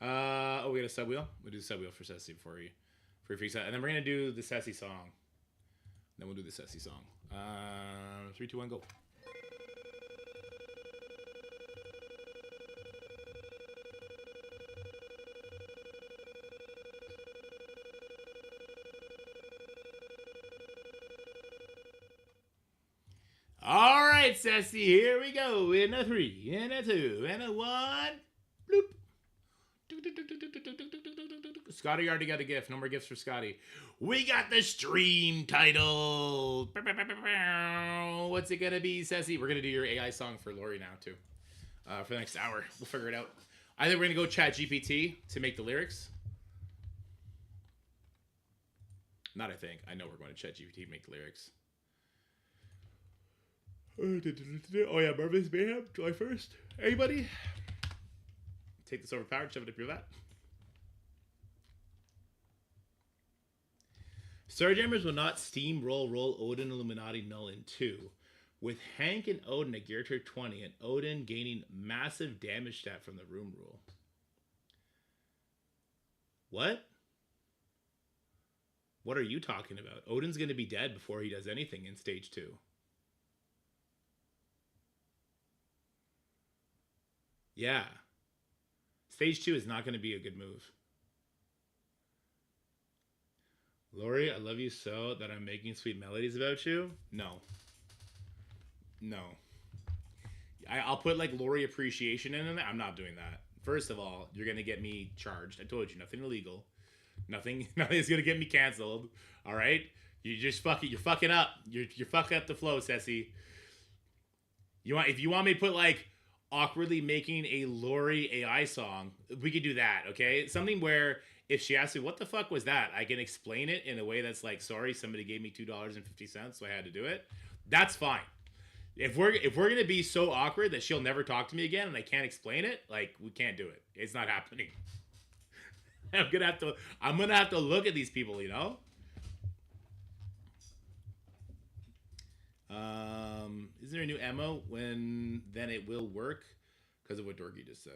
Oh, we got a sub wheel. We'll do the sub wheel for Sassy before he freaks out. And then we're going to do the Sassy song. Then we'll do the Sassy song. 3, 2, 1, go. All right. right, Sassy, here we go. In a 3, in a 2, and a 1. Bloop. Scotty already got a gift. No more gifts for Scotty. We got the stream title. What's it gonna be, Sassy? We're gonna do your AI song for Lori now too. For the next hour, we'll figure it out. I think we're gonna go chat GPT to make the lyrics. Not I think. I know we're going to chat GPT to make the lyrics. Oh yeah, Marvin's Mayhem, July 1st. Anybody? Take this Overpower, shove it up your lap. Starjammers will not roll Odin Illuminati null in 2. With Hank and Odin at gear tier 20 and Odin gaining massive damage stat from the room rule. What? What are you talking about? Odin's going to be dead before he does anything in stage 2. Yeah. Stage 2 is not going to be a good move. Lori, I love you so that I'm making sweet melodies about you. No. No. I'll put like Lori appreciation in there. I'm not doing that. First of all, you're going to get me charged. I told you, nothing illegal. Nothing's going to get me canceled. All right? You're fucking up. You're fucking up the flow, Ceci. If you want me to put like awkwardly making a Lori AI song, we could do that, okay? Something where if she asks me, what the fuck was that? I can explain it in a way that's like, sorry, somebody gave me $2.50, so I had to do it. That's fine. If we're gonna be so awkward that she'll never talk to me again and I can't explain it, like, we can't do it. It's not happening. I'm gonna have to look at these people, you know? Is there a new ammo? Then it will work because of what Dorky just said.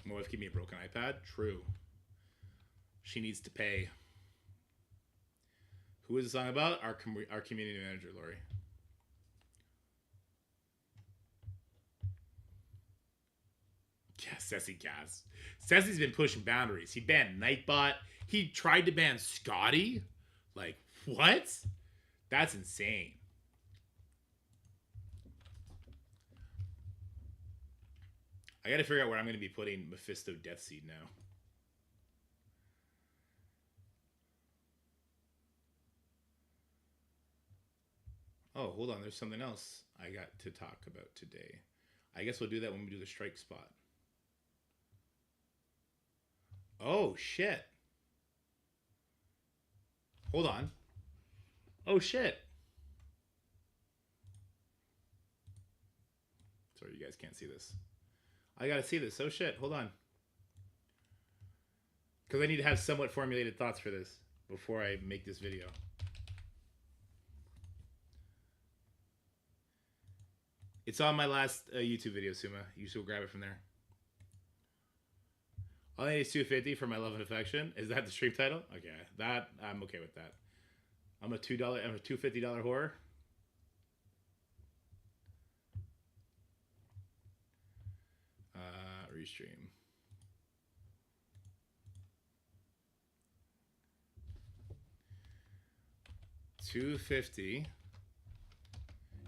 My wife gave me a broken iPad. True. She needs to pay. Who is the song about? Our community manager, Lori. Yeah, Ceci gas. Ceci's been pushing boundaries. He banned Nightbot. He tried to ban Scotty. Like, what? That's insane. I gotta figure out where I'm gonna be putting Mephisto Deathseed now. Oh, hold on. There's something else I got to talk about today. I guess we'll do that when we do the strike spot. Oh, shit. Hold on. Oh, shit. Sorry, you guys can't see this. I gotta see this. Oh, shit. Hold on. Because I need to have somewhat formulated thoughts for this before I make this video. It's on my last YouTube video, Suma. You should grab it from there. All I need is $2.50 for my love and affection. Is that the stream title? Okay, that I'm okay with that. I'm a $2.50 whore. Restream. $2.50.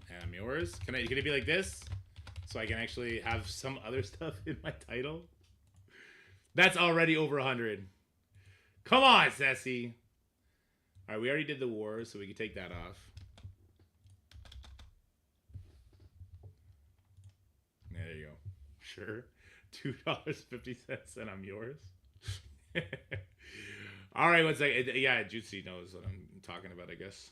And I'm yours. Can it be like this? So I can actually have some other stuff in my title? That's already over 100. Come on, Sassy. Alright, we already did the war, so we can take that off. There you go. Sure. $2.50 and I'm yours. Alright, one second. Yeah, Juicy knows what I'm talking about, I guess.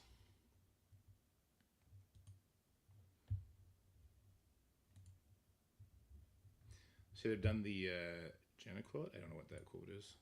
Should have done the Jenna quote. I don't know what that quote is.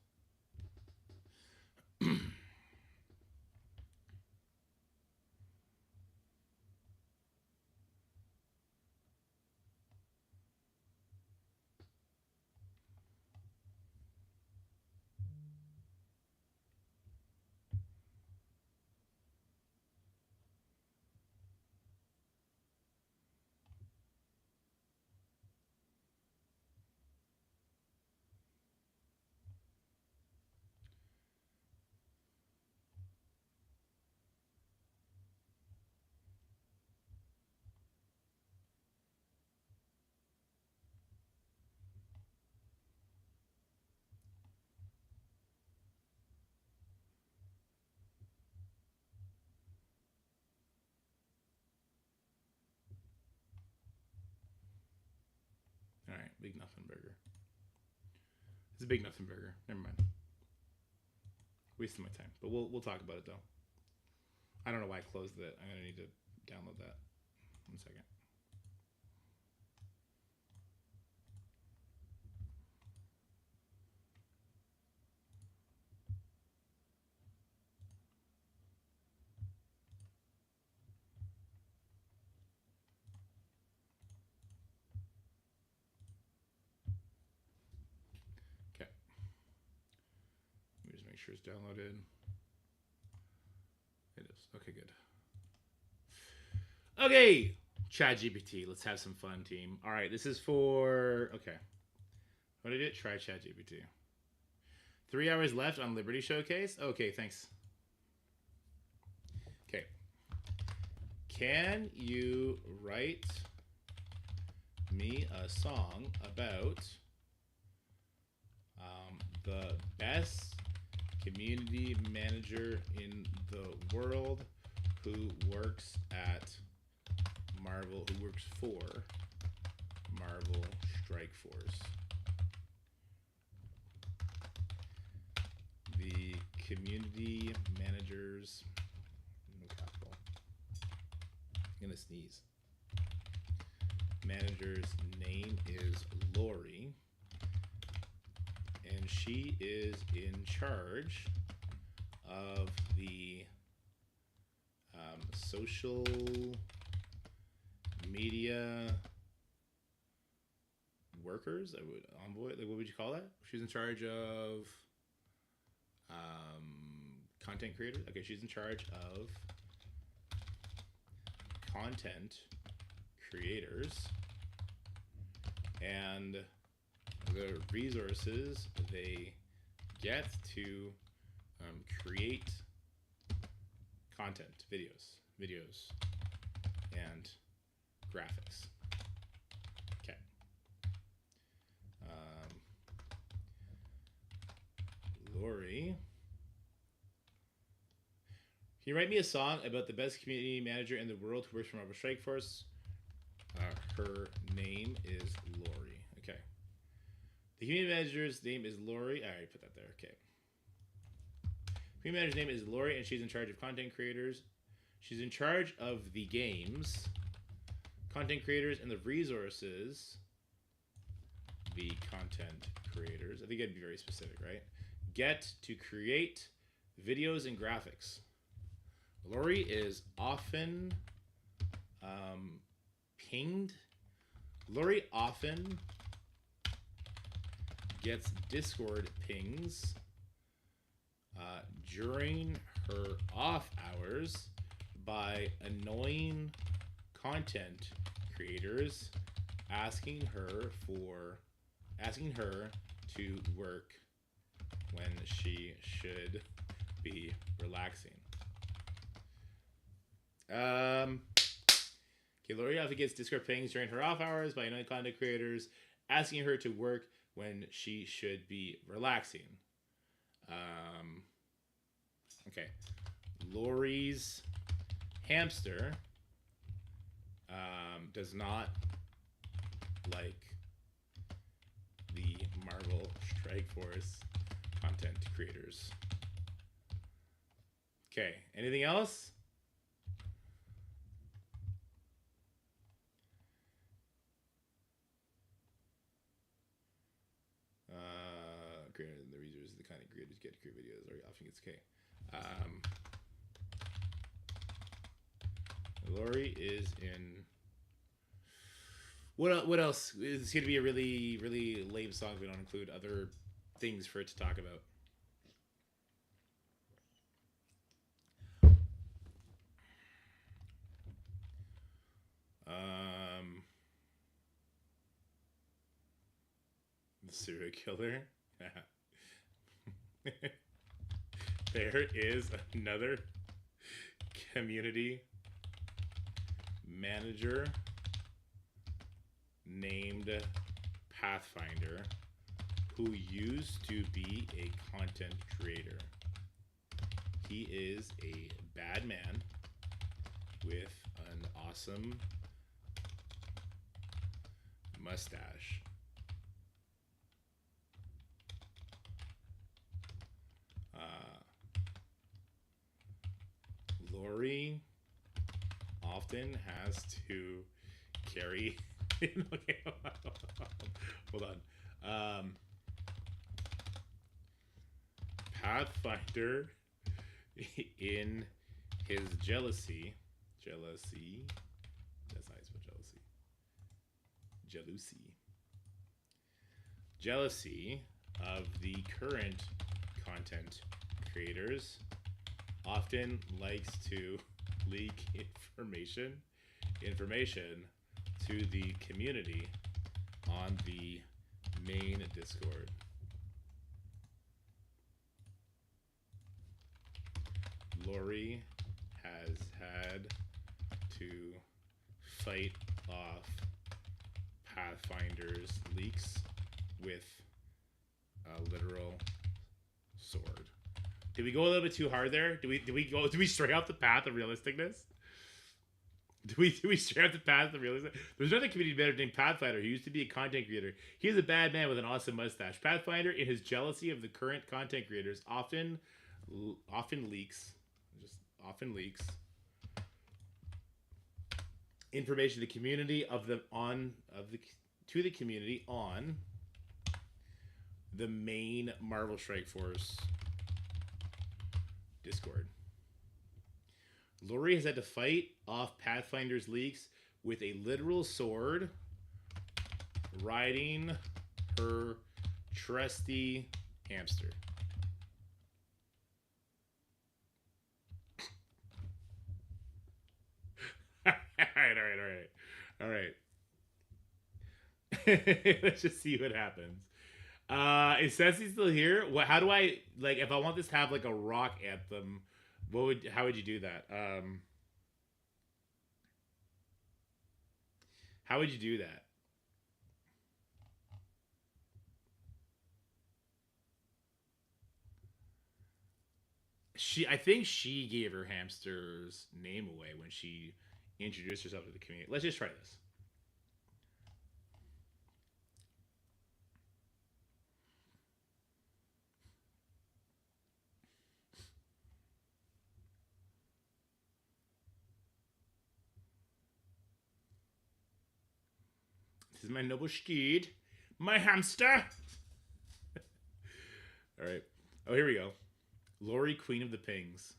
Big nothing burger. It's a big nothing burger. Never mind. Wasting my time. But we'll talk about it though. I don't know why I closed it. I'm gonna need to download that. 1 second. Okay. Let me just make sure it's downloaded. It is. Okay, good. Okay, ChatGPT. Let's have some fun, team. All right, this is for... Okay. What did it? Try ChatGPT. 3 hours left on Liberty Showcase. Okay, thanks. Okay. Can you write me a song about the best community manager in the world who works at Marvel, who works for Marvel Strike Force? The community managers, no capital. I'm gonna sneeze. Manager's name is Lori, and she is in charge of the social media workers. I would envoy. Like, what would you call that? She's in charge of content creators. Okay, she's in charge of content creators and the resources they get to create content, videos, and graphics. Okay. Lori, can you write me a song about the best community manager in the world who works for Marvel Strike Force? Her name is Lori. Okay. The community manager's name is Lori. I already put that there. Okay. The community manager's name is Lori, and she's in charge of content creators. She's in charge of the games, content creators, and the resources. The content creators. I think I'd be very specific, right? Get to create videos and graphics. Lori is often pinged. Lori often gets Discord pings during her off hours by annoying content creators asking her to work when she should be relaxing. Okay, Lori often gets Discord pings during her off hours by annoying content creators asking her to work when she should be relaxing. Okay. Lori's hamster does not like the Marvel Strike Force content creators. Okay, anything else? The resources the kind of creators get to create videos or often gets okay. Lori is in. What else? It's going to be a really lame song if we don't include other things for it to talk about. The serial killer. There is another community manager named Pathfinder who used to be a content creator. He is a bad man with an awesome mustache. often has to carry. Okay, hold on. Pathfinder in his jealousy. That's how I spell jealousy. Jealousy of the current content creators often likes to leak information to the community on the main Discord. Lori has had to fight off Pathfinder's leaks with a literal sword. Did we go a little bit too hard there? Did we stray off the path of realisticness? Do we stray off the path of realism? There's another community member named Pathfinder who used to be a content creator. He's a bad man with an awesome mustache. Pathfinder, in his jealousy of the current content creators, often leaks information to the community to the community on the main Marvel Strike Force Discord. Lori has had to fight off Pathfinder's leaks with a literal sword, riding her trusty hamster. All right. Let's just see what happens. Is Ceci still here? How do I, like, if I want this to have like a rock anthem, how would you do that? How would you do that? I think she gave her hamster's name away when she introduced herself to the community. Let's just try this. This is my noble steed, my hamster. All right. Oh, here we go. Lori, Queen of the Pings.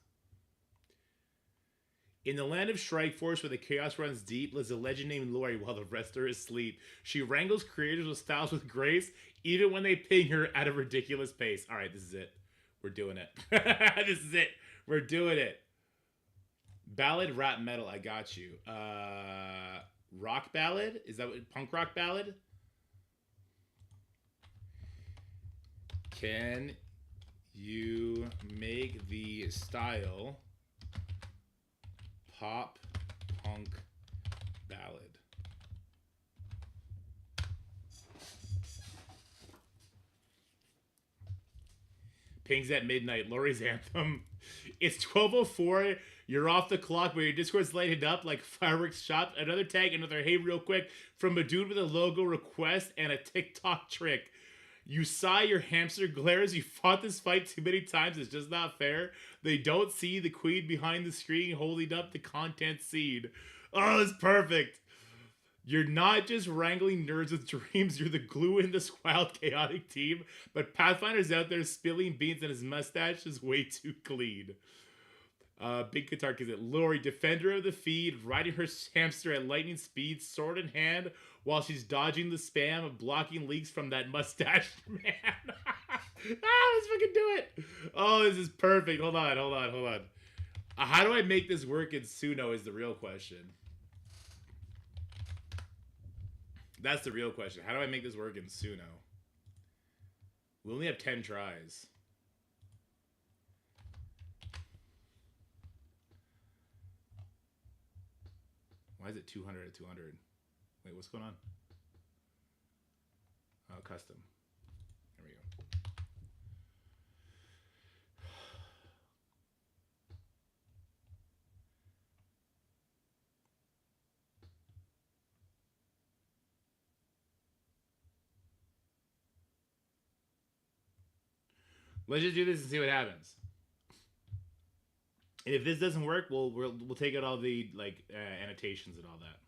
In the land of Strikeforce, where the chaos runs deep, lives a legend named Lori while the rest are asleep. She wrangles creators with styles with grace, even when they ping her at a ridiculous pace. All right, this is it. We're doing it. This is it. We're doing it. Ballad, rap, metal. I got you. Rock ballad? Is that what, punk rock ballad? Can you make the style pop punk ballad? Pings at midnight, Lori's anthem. It's 12:04. You're off the clock, but your Discord's lighted up like fireworks shot. Another tag, another hey real quick from a dude with a logo request and a TikTok trick. You sigh, your hamster glares. You fought this fight too many times. It's just not fair. They don't see the queen behind the screen holding up the content seed. Oh, it's perfect. You're not just wrangling nerds with dreams. You're the glue in this wild, chaotic team. But Pathfinder's out there spilling beans and his mustache is way too clean. Big guitar kids at Lori, defender of the feed, riding her hamster at lightning speed, sword in hand, while she's dodging the spam of blocking leaks from that mustache man. Let's fucking do it. Oh, this is perfect. Hold on. How do I make this work in Suno is the real question. That's the real question. How do I make this work in Suno? We only have 10 tries. Why is it 200 at 200? Wait, what's going on? Oh, custom. There we go. Let's just do this and see what happens. And if this doesn't work, we'll take out all the like annotations and all that.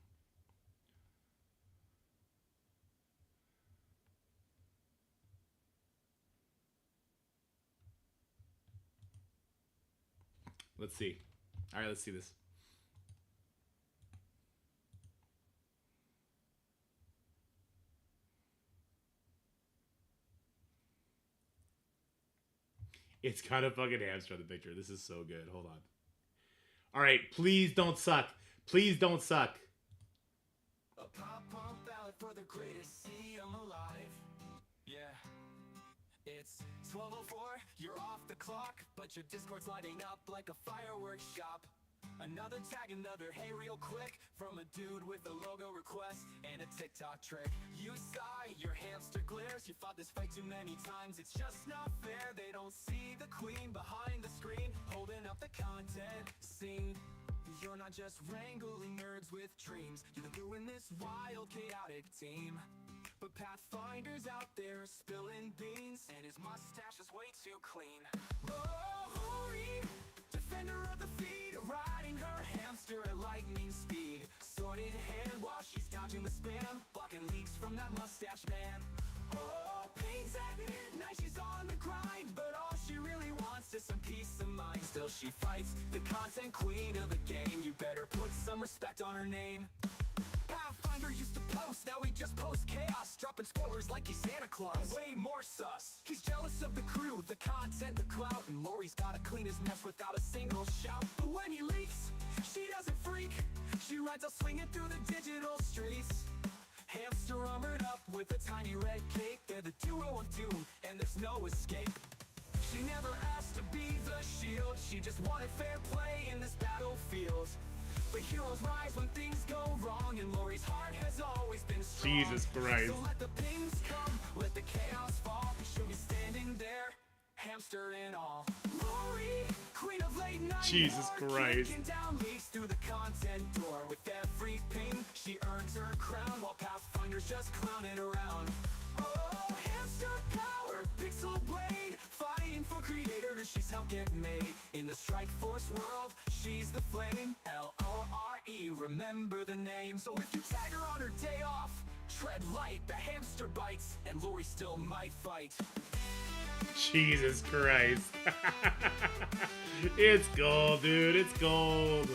Let's see. All right, let's see this. It's got a fucking hamster on the picture. This is so good. Hold on. All right, please don't suck. Please don't suck. A pop-pump ballad for the greatest CM alive. Yeah. It's 12:04, you're off the clock, but your Discord's lighting up like a fireworks shop. Another tag, another hey real quick, from a dude with a logo request and a TikTok trick. You sigh, your hamster glares, you fought this fight too many times, it's just not fair. They don't see the queen behind the screen, holding up the content scene. You're not just wrangling nerds with dreams, you're doing this wild, chaotic team. But Pathfinder's out there spilling beans, and his mustache is way too clean. Oh, Hori, defender of the feed, riding her hamster at lightning speed. Sword in hand while she's dodging the spam, blocking leaks from that mustache man. Oh, pains at midnight, she's on the grind, but all she really wants is some peace of mind. Still she fights, the content queen of the game, you better put some respect on her name. Pathfinder used to post, now he just posts chaos, dropping spoilers like he's Santa Claus. Way more sus. He's jealous of the crew, the content, the clout, and Lori's gotta clean his mess without a single shout. But when he leaks, she doesn't freak. She rides out swinging through the digital streets. Hamster armored up with a tiny red cape. They're the duo of doom, and there's no escape. She never asked to be the shield, she just wanted fair play in this battlefield. But heroes rise when things go wrong, and Lori's heart has always been strong. Jesus Christ. So let the pings come, let the chaos fall. She'll be standing there, hamster and all. Lori, queen of late night. Jesus Christ. Kicking down leaks through the content door. With every ping, she earns her crown, while Pathfinder's just clowning around. Oh, hamster power, pixel blade, fighting for creator that she's helped get made. In the Strike Force world, she's the flame, L-O-R-E, remember the name. So if you tag her on her day off, tread light, the hamster bites, and Lori still might fight. Jesus Christ. It's gold, dude. It's gold.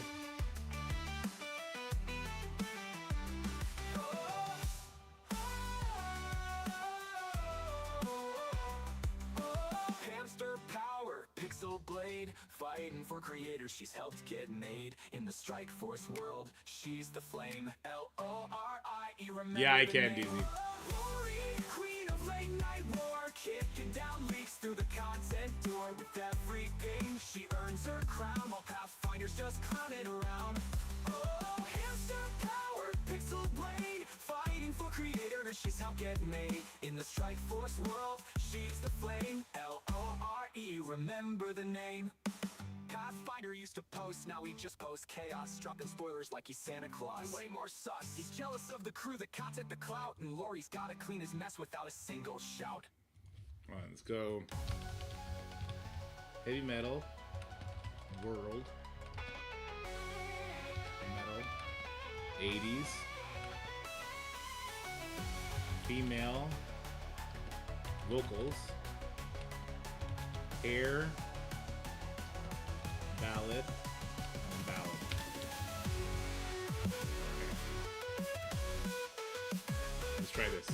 Hamster power, pixel blade, fighting for creators she's helped get made. In the Strike Force world, she's the flame, L-O-R-I-E, remember Yeah, I the can, name. Disney. Lori, queen of late night war, kicking down leaks through the content door. With every ping, she earns her crown, while Pathfinder's just clowning around. Oh, hamster power, pixel blade, fighting for creator that she's helped get made. In the Strike Force world, she's the flame, L-O-R-E, remember the name. Pathfinder used to post, now he just posts chaos, dropping spoilers like he's Santa Claus. Way more sus. He's jealous of the crew, the content, the clout, and Lori's gotta clean his mess without a single shout. Come on, let's go. Heavy metal. World. Metal. 80s. Female. Vocals. Hair. Ballad. And ballad. Let's try this.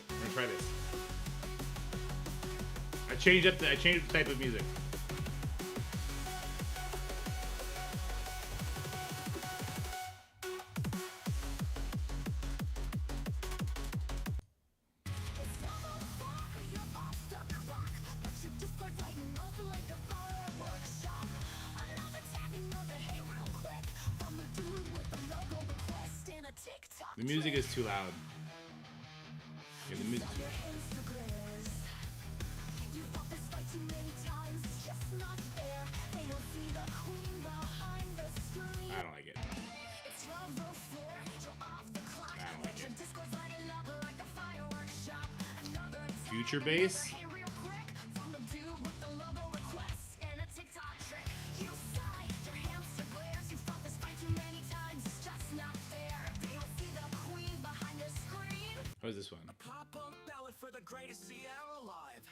I'm gonna try this. I changed the type of music. The music is too loud. Yeah, the music is too loud. I don't like it. I don't like it. Future bass? What is this one? A pop-up ballad for the greatest CM alive.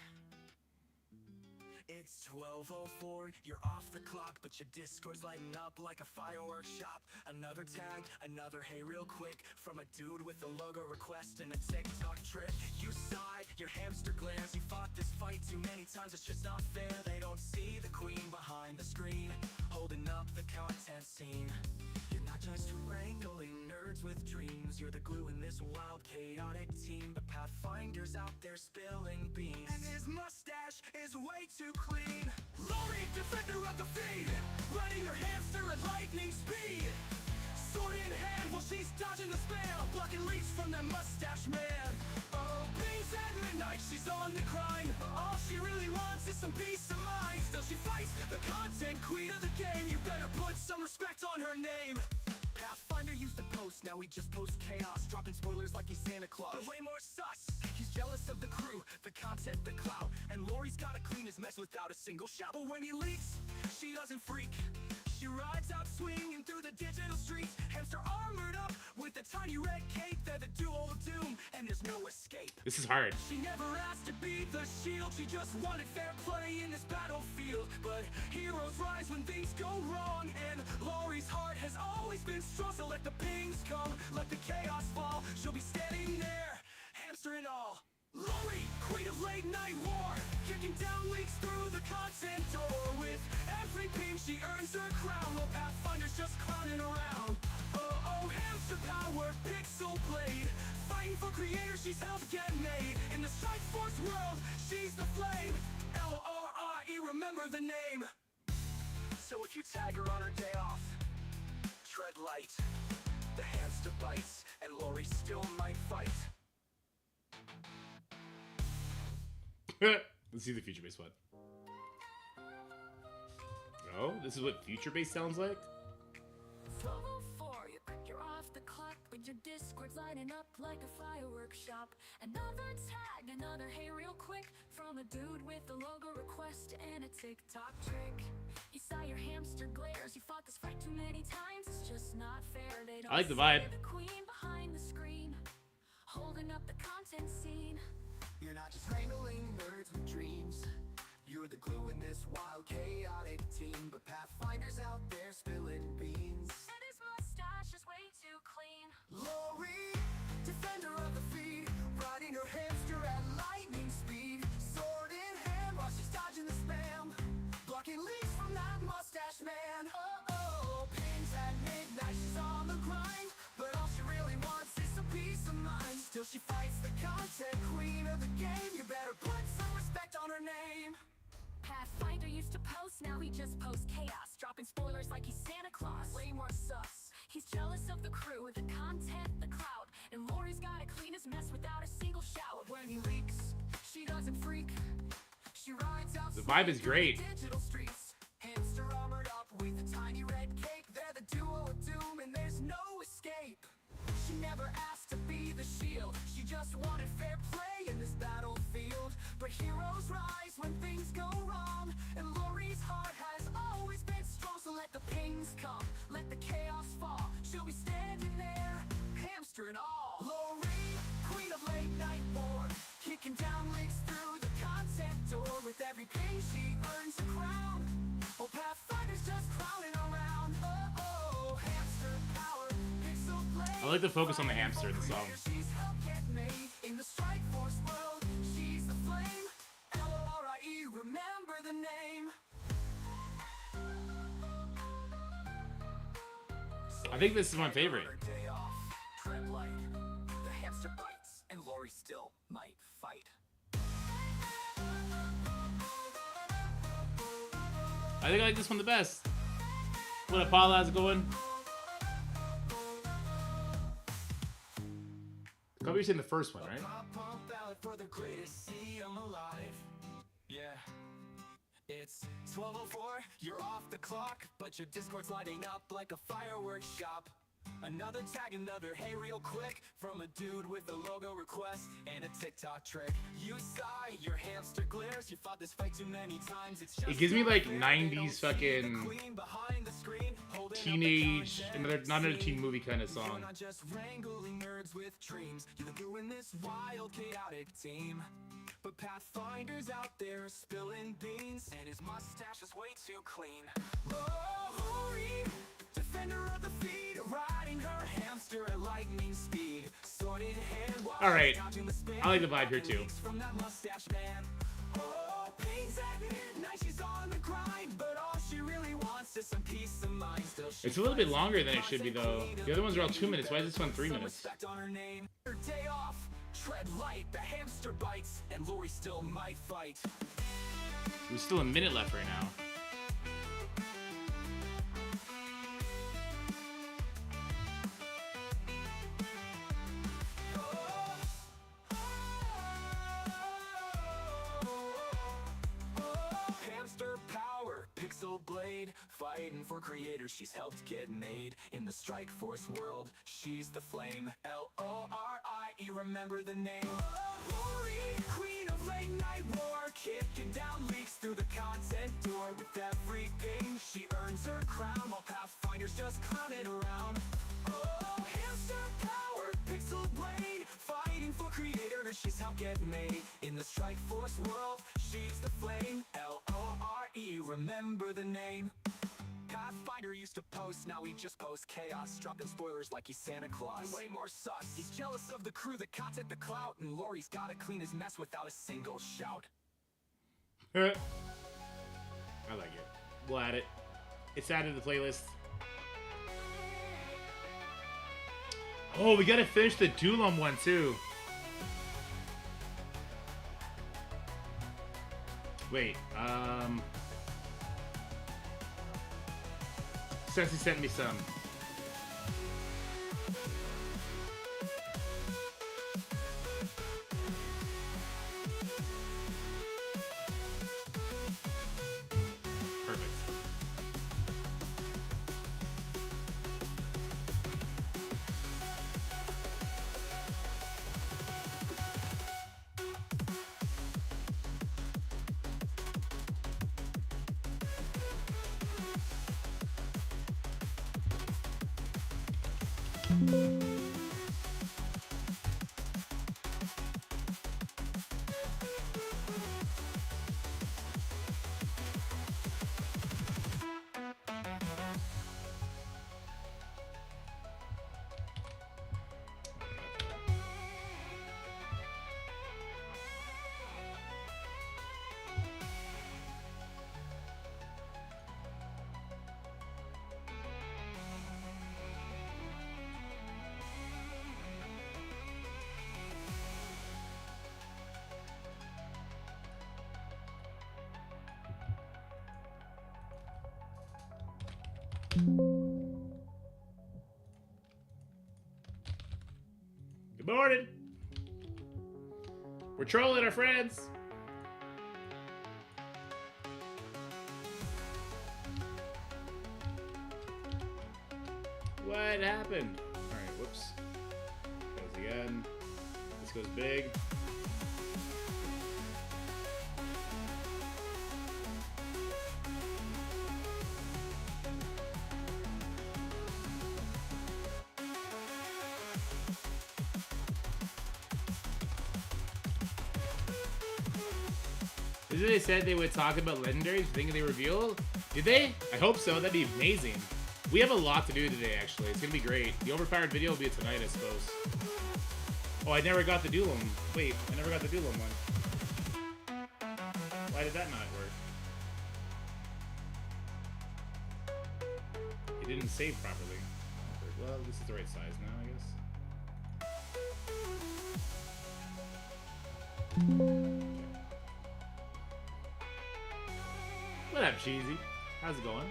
It's 12:04, you're off the clock, but your Discord's lighting up like a fireworks shop. Another tag, another hey real quick, from a dude with a logo request and a TikTok trick. You sighed, your hamster glares, you fought this fight too many times, it's just not fair. They don't see the queen behind the screen, holding up the content scene. You're not just wrangling nerds with dreams, you're the glue in this wild, chaotic team. But Pathfinder's out there spilling beans, and his mustache is way too clean. Lori, defender of the feed, running her hamster at lightning speed. Sword in hand while she's dodging the spam, blocking leaks from that mustache man. Oh, beans at midnight, she's on the grind. All she really wants is some peace of mind. Still she fights the content queen of the game. You better put some respect on her name. Pathfinder used to post, now he just posts chaos, dropping spoilers like he's Santa Claus, but way more sus. He's jealous of the crew, the content, the clout, and Lori's gotta clean his mess without a single shout. But when he leaks, she doesn't freak. She rides out swinging through the digital streets, hamster armored up with a tiny red cape. They're the duo of doom, and there's no escape. This is hard. She never asked to be the shield, she just wanted fair play in this battlefield. But heroes rise when things go wrong, and Lori's heart has always been strong. So let the pings come, let the chaos fall, she'll be standing there, hamster and all. Lori, queen of late night war, kicking down leaks through the content door. With every ping she earns her crown, while Pathfinder's just clowning around. Oh, hamster power, pixel blade, fighting for creators she's helped get made. In the Strikeforce world, she's the flame. L-O-R-I-E, remember the name. So if you tag her on her day off, tread light. The hamster bites, and Lori still might fight. Let's see the future base one. Oh, this is what future base sounds like? 12:04, you're off the clock, but your Discord's lighting up like a fireworks shop. Another tag, another hey real quick, from a dude with a logo request and a TikTok trick. You saw your hamster glares, you fought this fight too many times, it's just not fair. They don't I like the see vibe. the queen behind the screen, holding up the content scene. You're not just wrangling nerds with dreams, you're the glue in this wild, chaotic team. But Pathfinder's out there spilling beans, And his mustache is way too clean. Lori, defender of the feed, riding her hamster at lightning speed. Sword in hand while she's dodging the spam, blocking leaks from that mustache man. Oh, pins at midnight, she's on the grind, but all she really wants is some peace of mind. Still she fights the content queen of the game. You better put some respect on her name. Pathfinder used to post, now he just posts chaos, dropping spoilers like he's Santa Claus, way more sus. He's jealous of the crew, the content, the clout, and Lori's gotta clean his mess without a single shout. When he leaks, she doesn't freak. She rides out The vibe is great. digital streets, hamster armored up with a tiny red cape. They're the duo of doom, and there's no escape. She never asked to be the shield, she just wanted fair play in this battlefield. But heroes rise when things go wrong, and Lori's heart has always been strong. So let the pings come, let the chaos fall, she'll be standing there, hamster and all. Lori, queen of late night war, kicking down links through the content door. With every ping she earns a crown, oh, Pathfinder's just clowning around. Oh, hamster power, pixel blade. I like the focus on the hamster in the song. She's helped get made in the Strikeforce world, she's the flame. L-O-R-I-E, remember the name. I think this is my favorite. On her day off, tread light. The hamster bites, and Lori still might fight. I think I like this one the best. What up, Paul? How's it going? Probably saying the first one, right? Pop ballad for the greatest CM alive. Yeah. It's 12:04, you're off the clock, but your Discord's lighting up like a fireworks shop. Another tag, another hey real quick from a dude with a logo request and a TikTok trick. You sigh, your hamster glares, you fought this fight too many times. It's just It gives me like not fair, they 90s don't see the fucking queen behind the screen, holding up the teenage, content not another scene. teen movie kind of You're song. not just wrangling nerds with dreams, you're doing this wild, chaotic team. But Pathfinder's out there spilling beans, and his mustache is way too clean. Rory, defender of the feet, riding her hamster at lightning speed. Sorted hand, All right. dodging the spin, I like the vibe here too. from that mustache man. Oh, pains at midnight, she's on the grind, but all she really wants is some peace of mind. Still, she It's a little bit finds longer than it should be though. The other ones are all 2 minutes. Why is this one 3 some minutes? respect on her name. Her day off, tread light, the hamster bites, and Lori still might fight. There's still a minute left right now. Hamster power, pixel blade, fighting for creators she's helped get made. In the Strike Force world, she's the flame. L-O-R-I-E, remember the name. Lori, queen of late night war, kicking down leaks through the content door. With every game, she earns her crown, while Pathfinder's just clowning around. Oh, hamster power, pixel blade, fighting for creators she's helped get made. In the Strike Force world, she's the flame. L-O-R-E, remember the name. Pathfinder used to post, now he just posts chaos, dropping spoilers like he's Santa Claus. Way more sus, he's jealous of the crew that content the clout, and Lori's gotta clean his mess without a single shout. I like it. We'll add it. It's added to the playlist. Oh, we gotta finish the Doolum one too. Wait, Ceci sent me some. Perfect. Good morning. We're trolling our friends. What happened? Alright, whoops. Goes again. This goes big. Did they said they would talk about legendaries? Think they reveal? Did they? I hope so. That'd be amazing. We have a lot to do today, actually. It's gonna be great. The Overpowered video will be tonight, I suppose. Oh, I never got the Doolum. Wait, I never got the Doolum one. Why did that not work? It didn't save properly. Well, this is the right size now, I guess. What up, Cheesy? How's it going?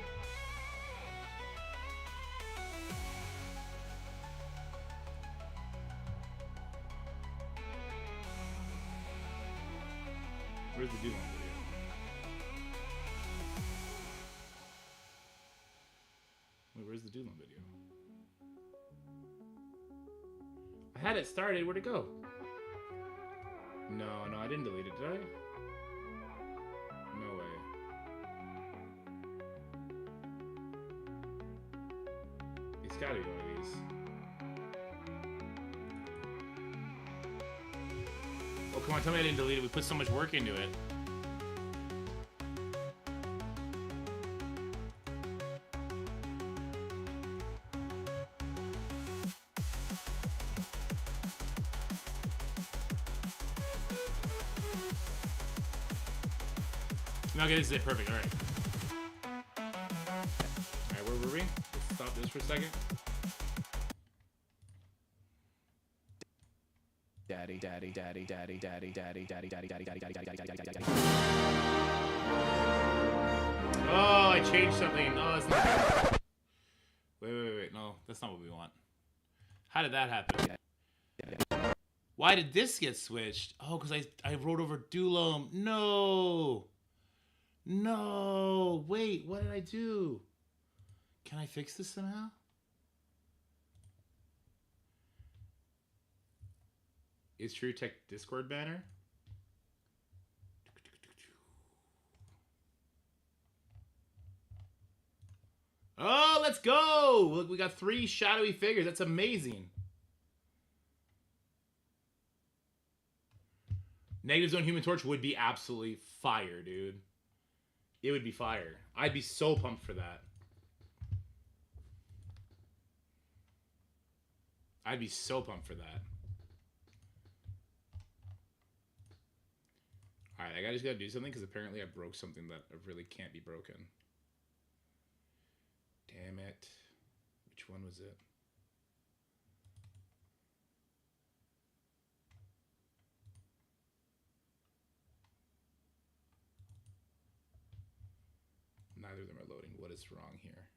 Where's the Doolum video? Wait, where's the Doolum video? had it started. Where'd it go? No, I didn't delete it, did I? No way. It's gotta be one of these. Oh, come on, tell me I didn't delete it. We put so much work into it. Okay, this is it. Perfect. All right. All right, where were we? Let's stop this for a second. Daddy. Oh, I changed something. No, that's not. Wait. No, that's not what we want. How did that happen? Why did this get switched? Oh, because I wrote over Dulom. No. Wait, what did I do? Can I fix this somehow? Is True Tech Discord banner? Oh, let's go! Look, we got 3 shadowy figures. That's amazing. Negative Zone Human Torch would be absolutely fire, dude. It would be fire. I'd be so pumped for that. I'd be so pumped for that. Alright, I just gotta do something because apparently I broke something that really can't be broken. Damn it. Which one was it? Neither of them are loading. What is wrong here?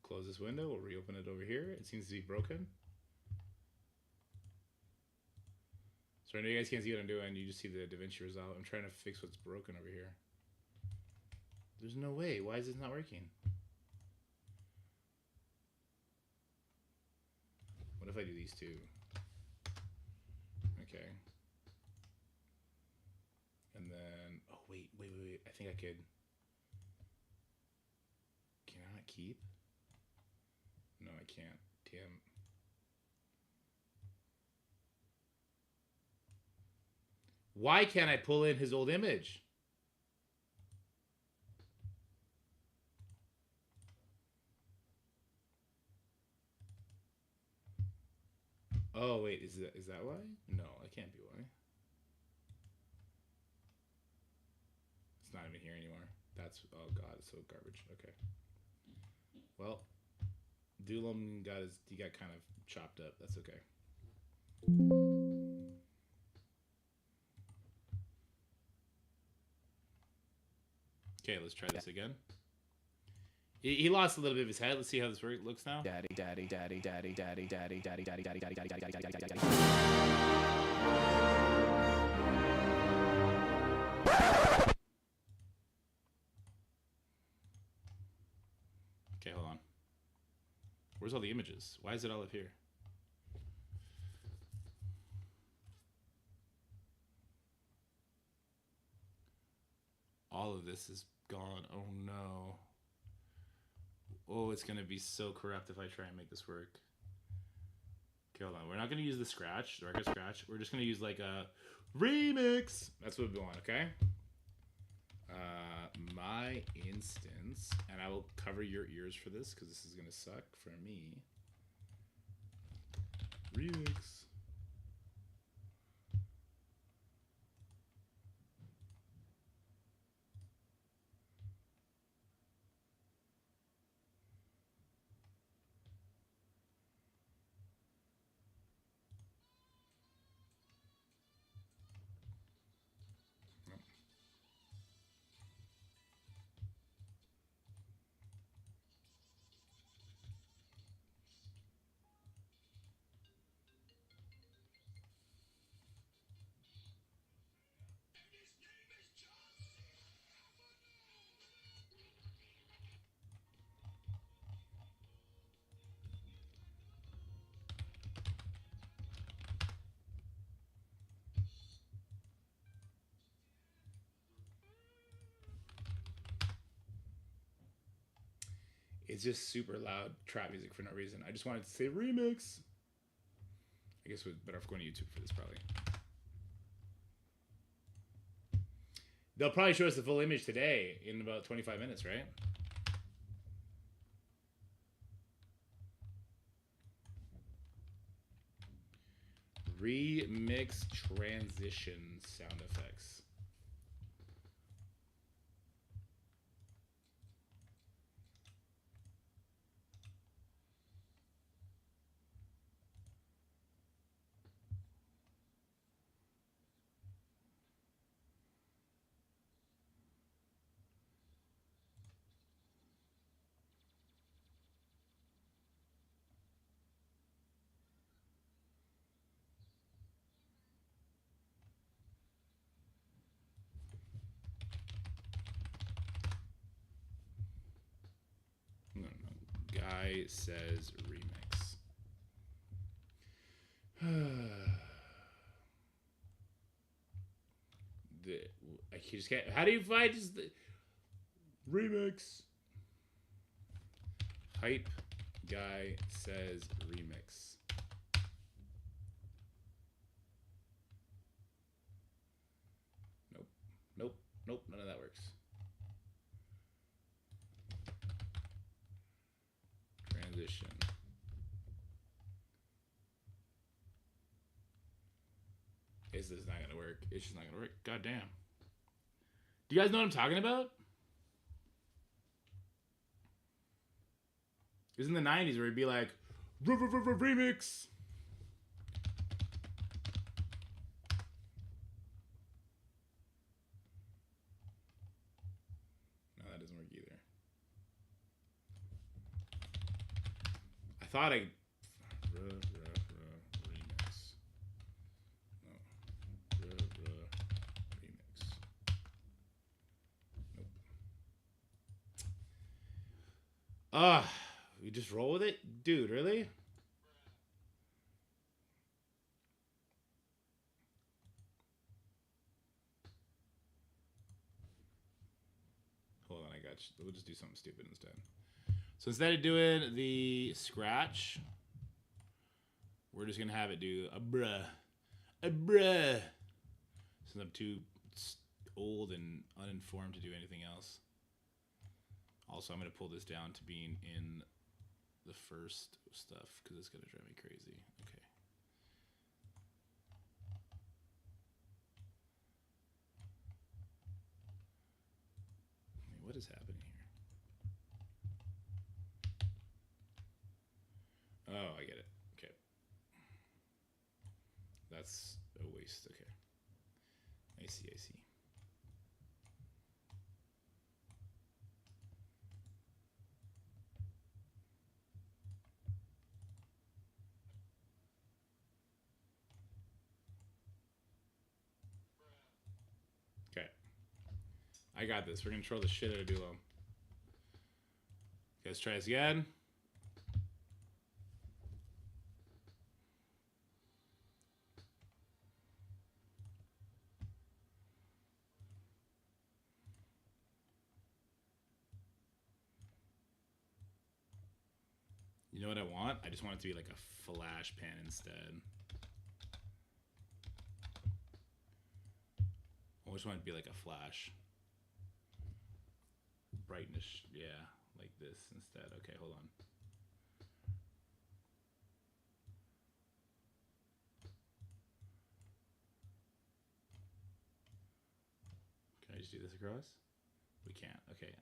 Close this window. We'll reopen it over here. It seems to be broken. So I know you guys can't see what I'm doing. You just see the DaVinci result. I'm trying to fix what's broken over here. There's no way. Why is this not working? What if I do these two? Okay. And then, oh, wait. I think I could. Can I not keep? No, I can't. Damn. Why can't I pull in his old image? Oh, wait, is that why? No, it can't be why. It's not even here anymore. That's, oh god, it's so garbage. Okay. Well, Dulom he got kind of chopped up. That's okay. Okay, let's try this again. He lost a little bit of his head. Let's see how this looks now. Daddy. Okay, hold on. Where's all the images? Why is it all up here? All of this is gone. Oh no. Oh, it's gonna be so corrupt if I try and make this work. Okay, hold on. We're not gonna use the scratch, the record scratch. We're just gonna use like a remix. That's what we want, okay? My instance, and I will cover your ears for this because this is gonna suck for me. Remix. It's just super loud trap music for no reason. I just wanted to say remix. I guess we're better off going to YouTube for this probably. They'll probably show us the full image today in about 25 minutes, right? Remix transition sound effects. No. Guy says remix. I just can't. How do you find just the remix? Hype guy says remix. Nope. None of that works. Transition. This is not gonna work. It's just not gonna work. God damn. Do you guys know what I'm talking about? It was in the 90s where it'd be like, remix. No, that doesn't work either. I thought I... remix. No. Remix. Nope. We just roll with it? Dude, really? Hold on, I got you. We'll just do something stupid instead. So instead of doing the scratch, we're just going to have it do a bruh. A bruh. Since I'm too old and uninformed to do anything else. Also, I'm going to pull this down to being in the first stuff because it's going to drive me crazy. Okay. Wait, what is happening here? Oh, I get it. Okay. That's a waste. Okay. I see. Okay. I got this. We're going to troll the shit out of Duo. Let's try this again. You know what I want? I just want it to be like a flash pan instead. I just want it to be like a flash. Brightness, yeah, like this instead. Okay, hold on. Can I just do this across? We can't. Okay.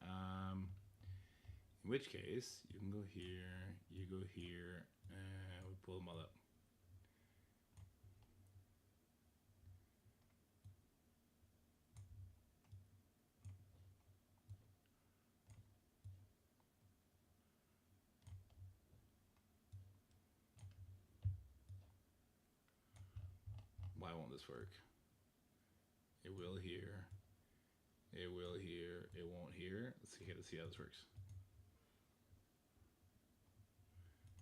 In which case, you can go here, you go here, and we pull them all up. Why won't this work? It will here. It will here. It won't here. Let's see how this works.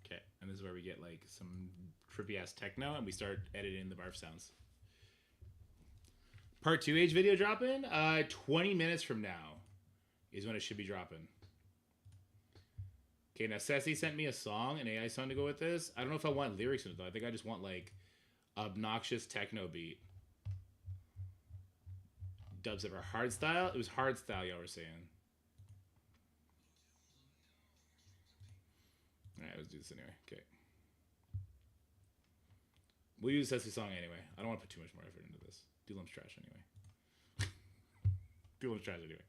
Okay, and this is where we get like some trippy ass techno, and we start editing the barf sounds. Part 2H video dropping. 20 minutes from now is when it should be dropping. Okay, now Ceci sent me a song, an AI song to go with this. I don't know if I want lyrics in it though. I think I just want like obnoxious techno beat. Dubs ever hard style? It was hard style, y'all were saying. Alright, let's do this anyway. Okay. We'll use Ceci song anyway. I don't want to put too much more effort into this. Dulam's trash anyway. Dulam's trash anyway.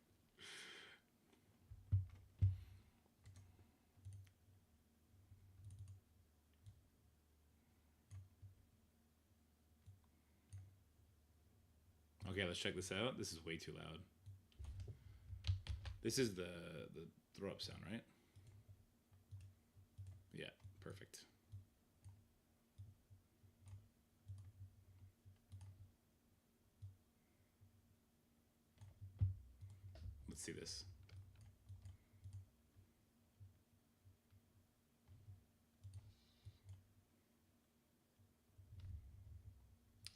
Okay, let's check this out. This is way too loud. This is the throw up sound, right? Yeah, perfect. Let's see this.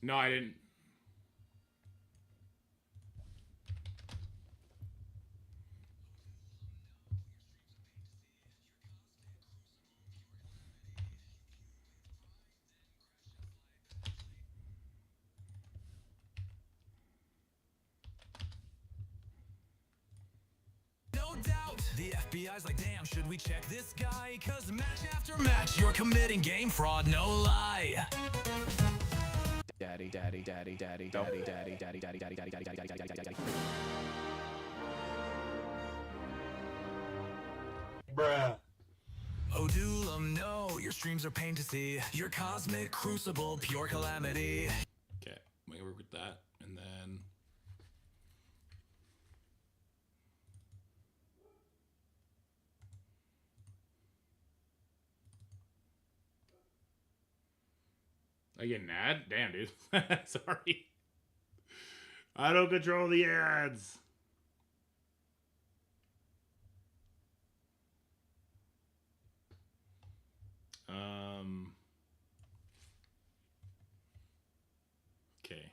No, I didn't. No doubt, the FBI's like, damn, should we check this guy? Cause match after match, you're committing game fraud, no lie. Daddy, daddy, daddy, daddy, daddy, daddy, daddy, daddy, daddy, daddy, daddy, daddy, daddy, daddy, daddy. Bruh. Oh, Dulam, no, your streams are pain to see. Your cosmic crucible, pure calamity. Okay, we work with that, and then I get an ad? Damn, dude. Sorry. I don't control the ads. Okay.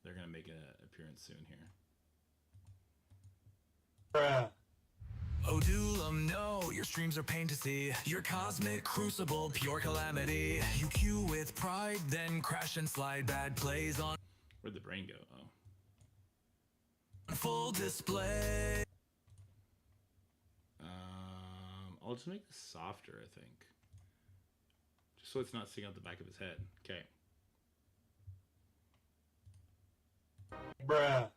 They're gonna make an appearance soon here. Bruh. Oh, Dulam, no, your streams are pain to see. Your cosmic crucible, pure calamity. You queue with pride, then crash and slide. Bad plays on Where'd the brain go? Oh. full display. I'll just make this softer, I think. Just so it's not sticking out the back of his head. Okay. Bruh.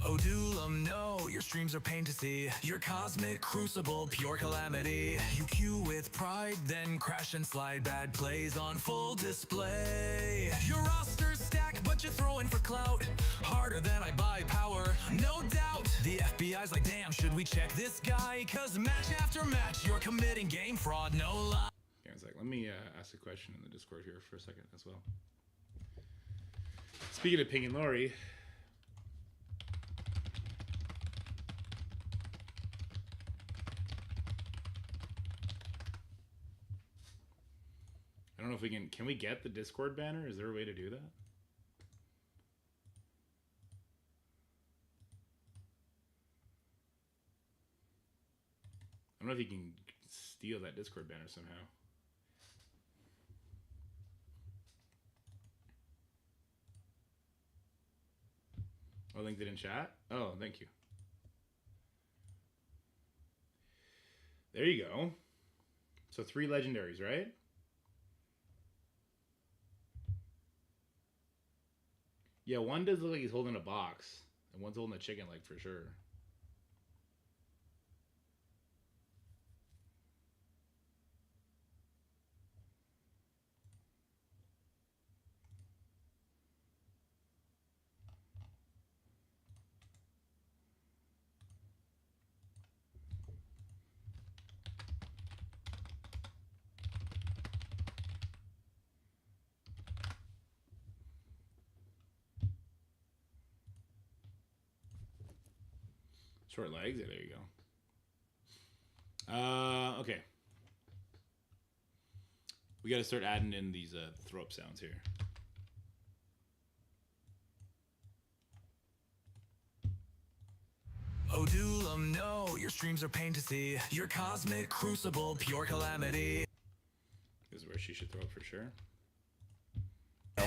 Oh, Dulam, no, your streams are pain to see. Your cosmic crucible, pure calamity. You queue with pride, then crash and slide. Bad plays on full display. Your roster's stacked, but you're throwing for clout. Harder than I buy power, no doubt. The FBI's like, damn, should we check this guy? Cause match after match, you're committing game fraud, no lie. Okay, one sec. Let me ask a question in the Discord here for a second as well. Speaking of Ping and Lori, I don't know if we can we get the Discord banner? Is there a way to do that? I don't know if you can steal that Discord banner somehow. Oh, linked it in chat? Oh, thank you. There you go. So 3 legendaries, right? Yeah, one does look like he's holding a box, and one's holding a chicken leg for sure. Short legs, yeah, there you go. Okay. We got to start adding in these throw up sounds here. Doolum, no, your streams are pain to see. Your cosmic crucible, pure calamity. This is where she should throw it for sure.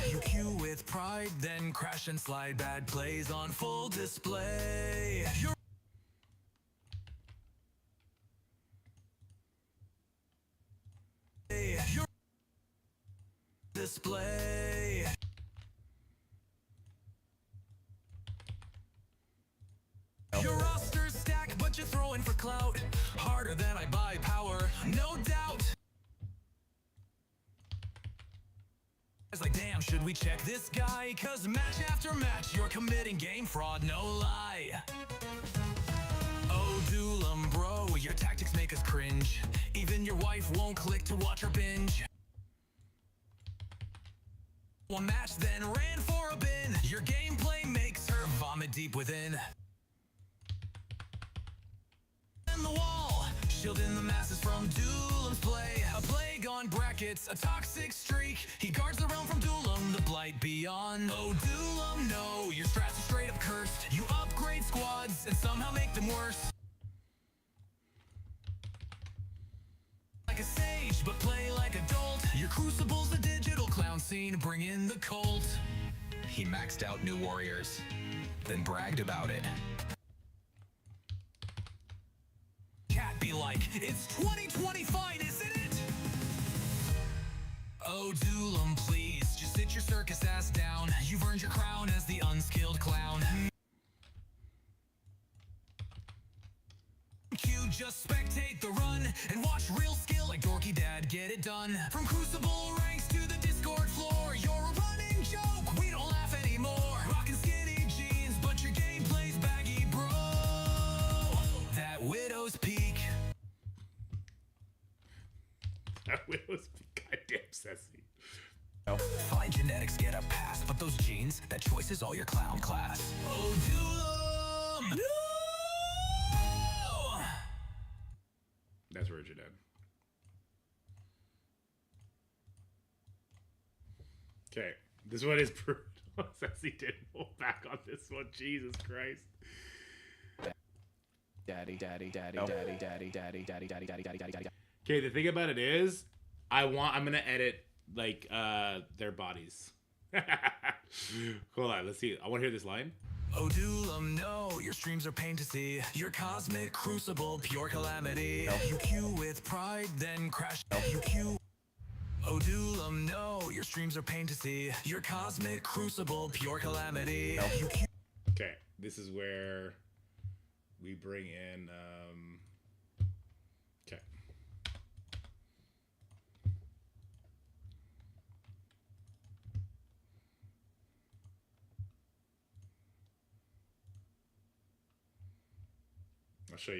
You queue with pride, then crash and slide. Bad plays on full display. Your display. Your roster's stacked, but you're throwing for clout. Harder than I buy power, no doubt. It's like, damn, should we check this guy? Cause match after match, you're committing game fraud, no lie. Oh, Doolum, bro, your tactics make us cringe. Even your wife won't click to watch her binge. One match, then ran for a bin. Your gameplay makes her vomit deep within. And the wall, shielding the masses from Doolum's play. A plague on brackets, a toxic streak. He guards the realm from Doolum, the blight beyond. Oh, Doolum, no, your strats are straight up cursed. You upgrade squads and somehow make them worse. Like a sage, but play like a dolt. Your crucible's a digital clown scene, bring in the cult. He maxed out new warriors, then bragged about it. Cat be like, it's 2020 fine, isn't it? Oh, Doolum, please, just sit your circus ass down. You've earned your crown as the unskilled clown. You just spectate the run and watch real skill like Dorky Dad get it done. From Crucible ranks to the Discord floor, you're a running joke, we don't laugh anymore. Rockin' skinny jeans, but your gameplay's baggy, bro. That Widow's Peak. That Widow's goddamn sassy. Fine genetics get a pass, but those genes, that choice is all your clown class. Oh, Doolum! No! That's where you're dead. Okay, this one is brutal. Sassy didn't hold back on this one. Jesus Christ. Daddy. Okay, the thing about it is, I'm gonna edit like their bodies. Hold on, let's see. I want to hear this line. Oh, Doolum, no, your streams are pain to see. Your cosmic crucible, pure calamity. You queue with pride, then crash. You queue. Oh, Doolum, no, your streams are pain to see. Your cosmic crucible, pure calamity. You queue. Okay, this is where we bring in. Okay. I'll show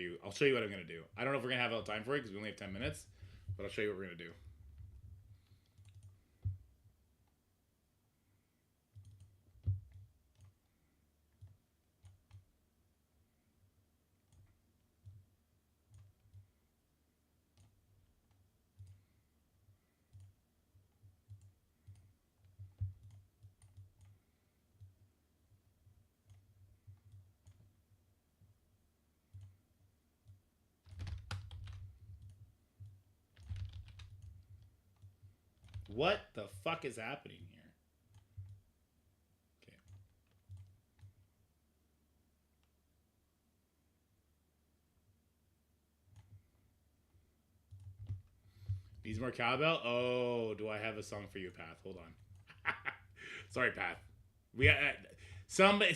you what I'm gonna do. I don't know if we're gonna have all the time for it because we only have 10 minutes, but I'll show you what we're gonna do. What the fuck is happening here? Okay. Needs more cowbell? Oh, do I have a song for you, Path? Hold on. Sorry, Path. We somebody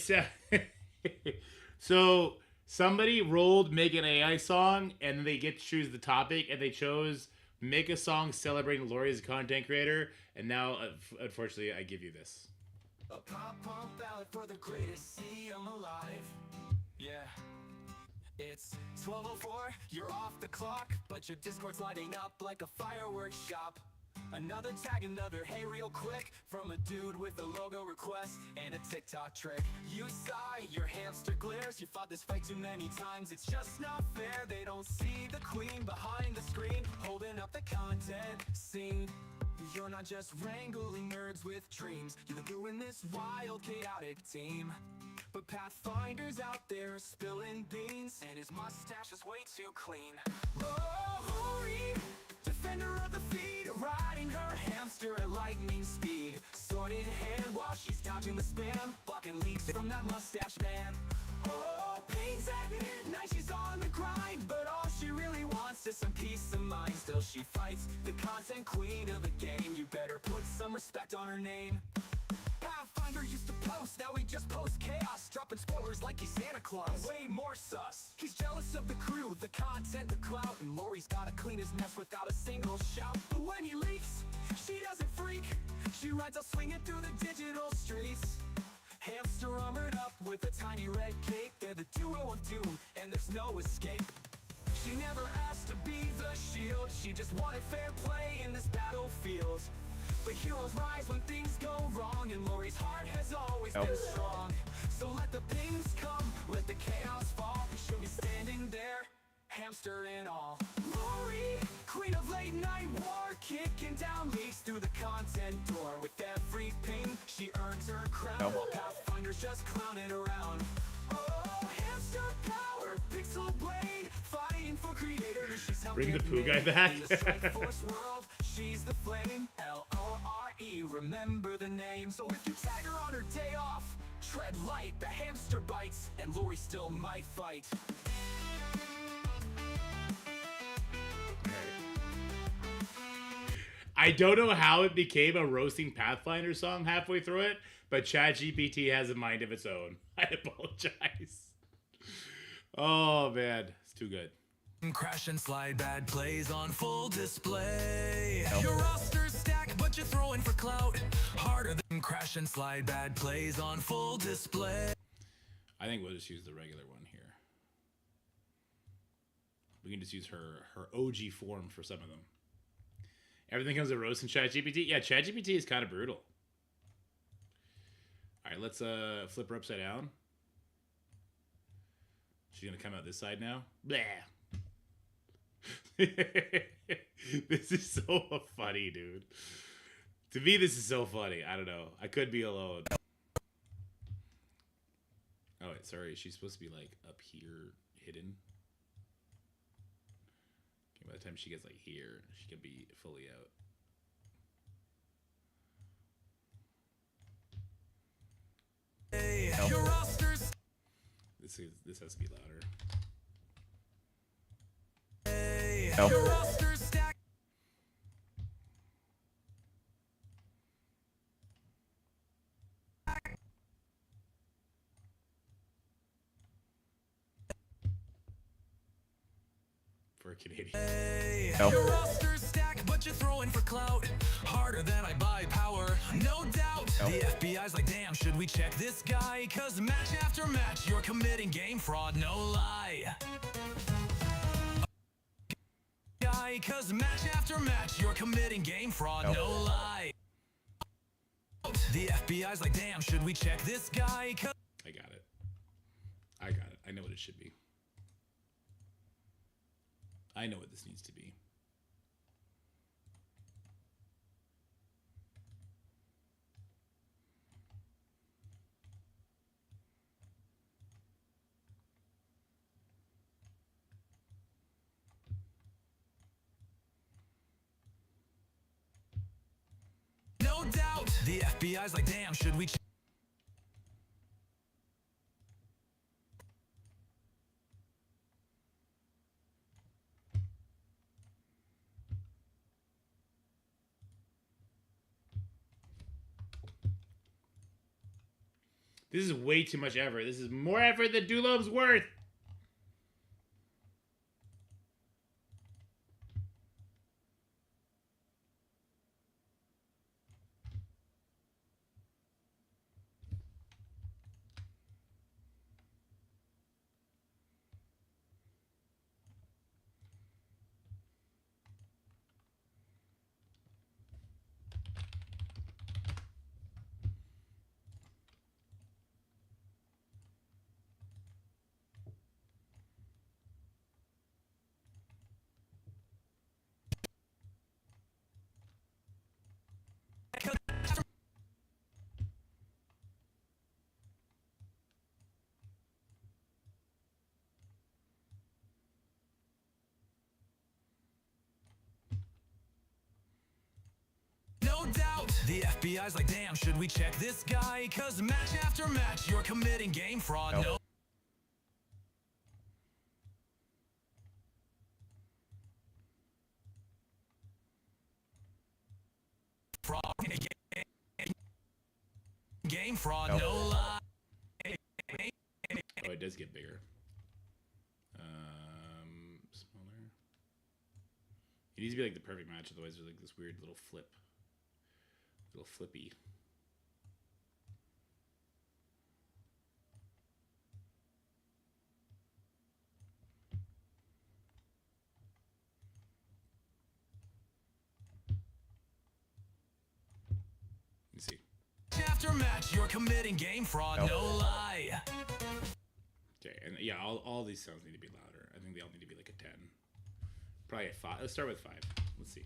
so somebody rolled make an AI song, and then they get to choose the topic, and they chose make a song celebrating Lori as a content creator, and now, unfortunately, I give you this. A pop punk ballad for the greatest, see I'm alive. Yeah. It's 12:04, you're off the clock, but your Discord's lighting up like a fireworks shop. Another tag, another hey real quick, from a dude with a logo request and a TikTok trick. You sigh, your hamster glares, you fought this fight too many times, it's just not fair. They don't see the queen behind the screen, holding up the content scene. You're not just wrangling nerds with dreams. You're the glue in this wild, chaotic team. But Pathfinder's out there spilling beans, and his mustache is way too clean. Oh, Lori, defender of the feed, riding her hamster at lightning speed. Sword in hand while she's dodging the spam, blocking leaks from that mustache man. Oh, pains at midnight, she's on the grind, but all she really wants is some peace of mind. Still she fights, the content queen of the game. You better put some respect on her name. Pathfinder used to post, now he just posts chaos, dropping spoilers like he's Santa Claus. Way more sus. He's jealous of the crew, the content, the clout, and Lori's gotta clean his mess without a single shout. But when he leaks, she doesn't freak. She rides out swinging through the digital streets. Hamster armored up with a tiny red cape. They're the duo of doom, and there's no escape. She never asked to be the shield, she just wanted fair play in this battlefield. But heroes rise when things go wrong, and Lori's heart has always been strong. So let the pings come, let the chaos fall. She'll be standing there, hamster and all. Lori, queen of late night war, kicking down leaks through the content door. With every ping, she earns her crown, while Pathfinder's just clowning around. Oh, hamster power, pixel blade, fighting for creators. She's Bring the poo guy back. in the Strike Force world, she's the flame. Lore, remember the name. So if you tag her on her day off, tread light, the hamster bites, and Lori still might fight. I don't know how it became a roasting Pathfinder song halfway through it, but ChatGPT has a mind of its own. I apologize. Oh man, it's too good. Crash and slide, bad plays on full display. Your roster's stacked, but you're throwing for clout. Harder than crash and slide, bad plays on full display. I think we'll just use the regular one here. We can just use her OG form for some of them. Everything comes to roast in ChatGPT. Yeah, ChatGPT is kind of brutal. All right, let's flip her upside down. She's gonna come out this side now. Blah. This is so funny, dude. To me, this is so funny. I don't know. I could be alone. Oh, wait, sorry. She's supposed to be like up here, hidden. Okay, by the time she gets like here, she could be fully out. Hey, your roster's This has to be louder. your roster's stacked. For a Canadian. Your roster's stacked, but you're throwing for clout. Harder than I buy power, no doubt. The FBI's like, damn, should we check this guy? Cause match after match, you're committing game fraud, no lie. Cause match after match, you're committing game fraud, no lie. The FBI's like, damn, should we check this guy? I got it. I got it. I know what it should be. I know what this needs to be. No doubt. The FBI's like, damn, should we This is way too much effort. This is more effort than Dulob's worth. The FBI's like, damn, should we check this guy? Cause match after match, you're committing game fraud. No. Fraud. Game fraud, no lie. Oh, it does get bigger. Smaller. It needs to be like the perfect match, otherwise there's like this weird little flip. Little flippy. Let me see. After match, you're committing game fraud, no lie. Okay, and yeah, all these sounds need to be louder. I think they all need to be like a 10. Probably a 5. Let's start with 5. Let's see.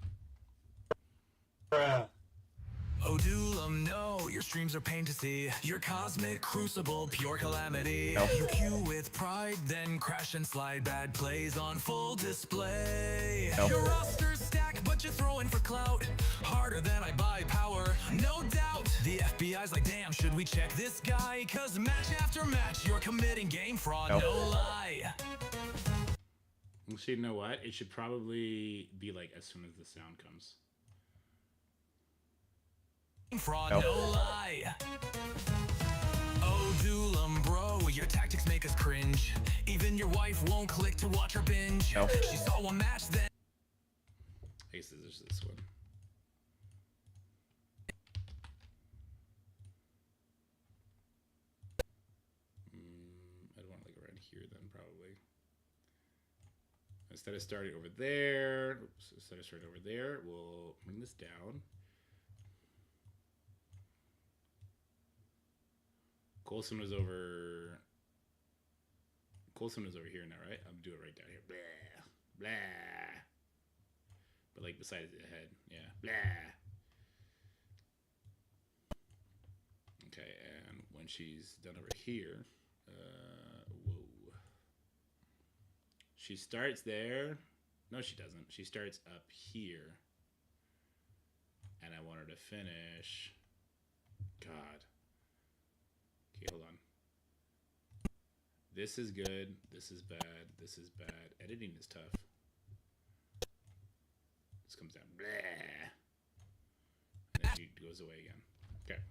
Oh, Doolam, no, your streams are pain to see. Your cosmic crucible, pure calamity. You queue with pride, then crash and slide. Bad plays on full display. Your roster's stacked, but you're throwing for clout. Harder than I buy power, no doubt. The FBI's like, damn, should we check this guy? Cause match after match, you're committing game fraud, no lie. Actually, you know what? It should probably be like as soon as the sound comes. Fraud, no lie. Oh, Doolam, bro, your tactics make us cringe. Even your wife won't click to watch her binge. She saw one match, then. I guess there's this one. I'd want like around here then, probably. Instead of starting over there, we'll bring this down. Coulson was over here now, right? I'm doing it right down here. Blah, blah. But like beside the head, yeah. Blah. Okay, and when she's done over here, whoa. She starts there. No, she doesn't. She starts up here. And I want her to finish. God. Okay, hold on. This is good. This is bad. This is bad. Editing is tough. This comes down. Blah. And then she goes away again. Okay.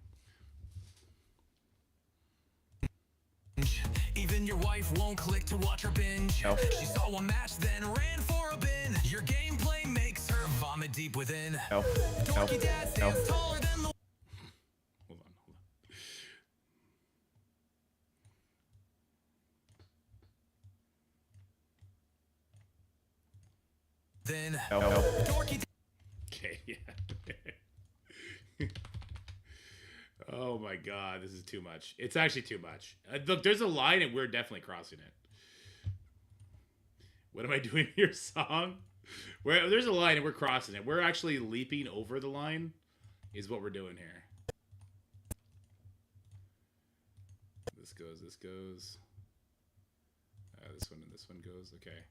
Even your wife won't click to watch her binge. She saw one match, then ran for a bin. Your gameplay makes her vomit deep within. Dorky dad stands taller than the... Hold on. Then dorky. Okay, yeah. Oh my god, this is too much. It's actually too much. Look, there's a line and we're definitely crossing it. What am I doing here, song? There's a line and we're crossing it. We're actually leaping over the line is what we're doing here. This goes. This one and this one goes. Okay.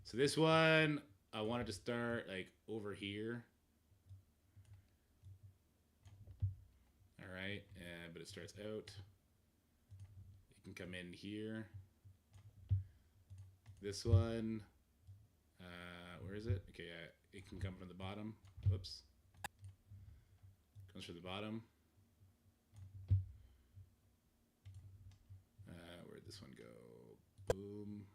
So this one, I wanted to start like over here. Alright, but it starts out. You can come in here. This one, where is it? Okay, it can come from the bottom. Whoops. Comes from the bottom. Where'd this one go? Boom.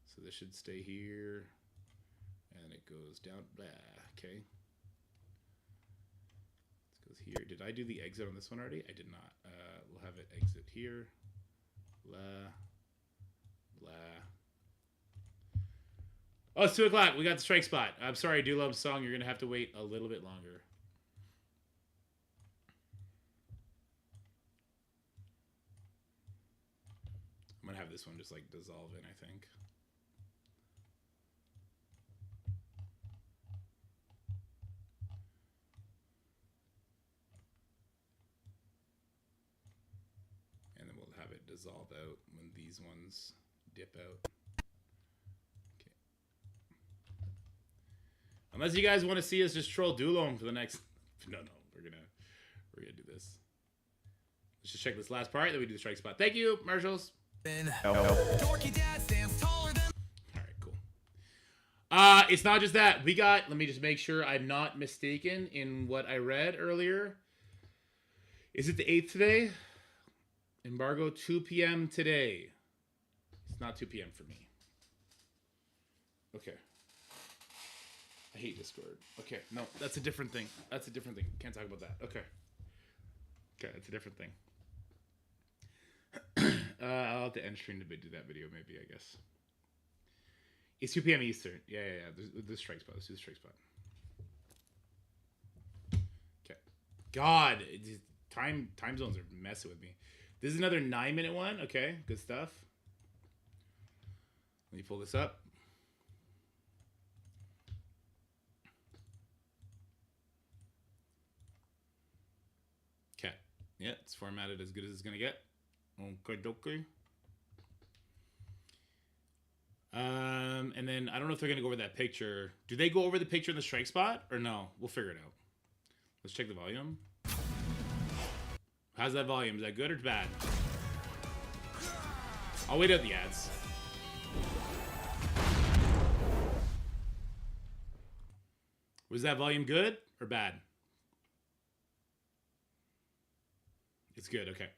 So this should stay here. And it goes down. Blah. Okay. Here. Did I do the exit on this one already? I did not. We'll have it exit here. Blah. Blah. Oh, it's 2 o'clock. We got the strike spot. I'm sorry, Do Love Song. You're going to have to wait a little bit longer. I'm going to have this one just like dissolve in, I think. Dissolve out when these ones dip out. Okay. Unless you guys want to see us just troll Dulom for the next... No, we're gonna... we're gonna do this. Let's just check this last part, then we do the strike spot. Thank you, Marshalls. Dorky dad stands taller than. All right, cool. It's not just that. We got, let me just make sure I'm not mistaken in what I read earlier. Is it the 8th today? Embargo 2 p.m. today. It's not 2 p.m. for me. Okay. I hate Discord. Okay, no, that's a different thing. That's a different thing. Can't talk about that. Okay. Okay, that's a different thing. I'll have to end stream to do that video, maybe, I guess. It's 2 p.m. Eastern. Yeah. The strike spot. Let's do the strike spot. Okay. God, time zones are messing with me. This is another 9-minute one. Okay, good stuff. Let me pull this up. Okay. Yeah, it's formatted as good as it's gonna get. Okay. And then I don't know if they're gonna go over that picture. Do they go over the picture in the strike spot or no? We'll figure it out. Let's check the volume. How's that volume? Is that good or bad? I'll wait out the ads. Was that volume good or bad? It's good, okay.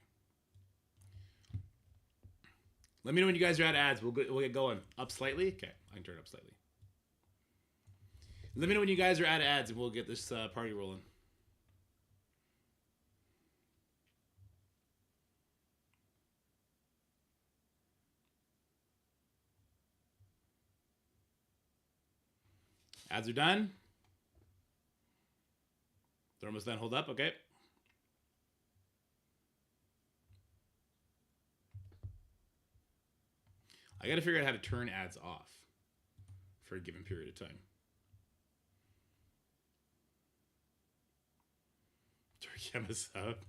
Let me know when you guys are out of ads. We'll get going. Up slightly? Okay, I can turn it up slightly. Let me know when you guys are out of ads and we'll get this party rolling. Ads are done. They're almost done. Hold up, okay. I gotta figure out how to turn ads off for a given period of time. Turn us up.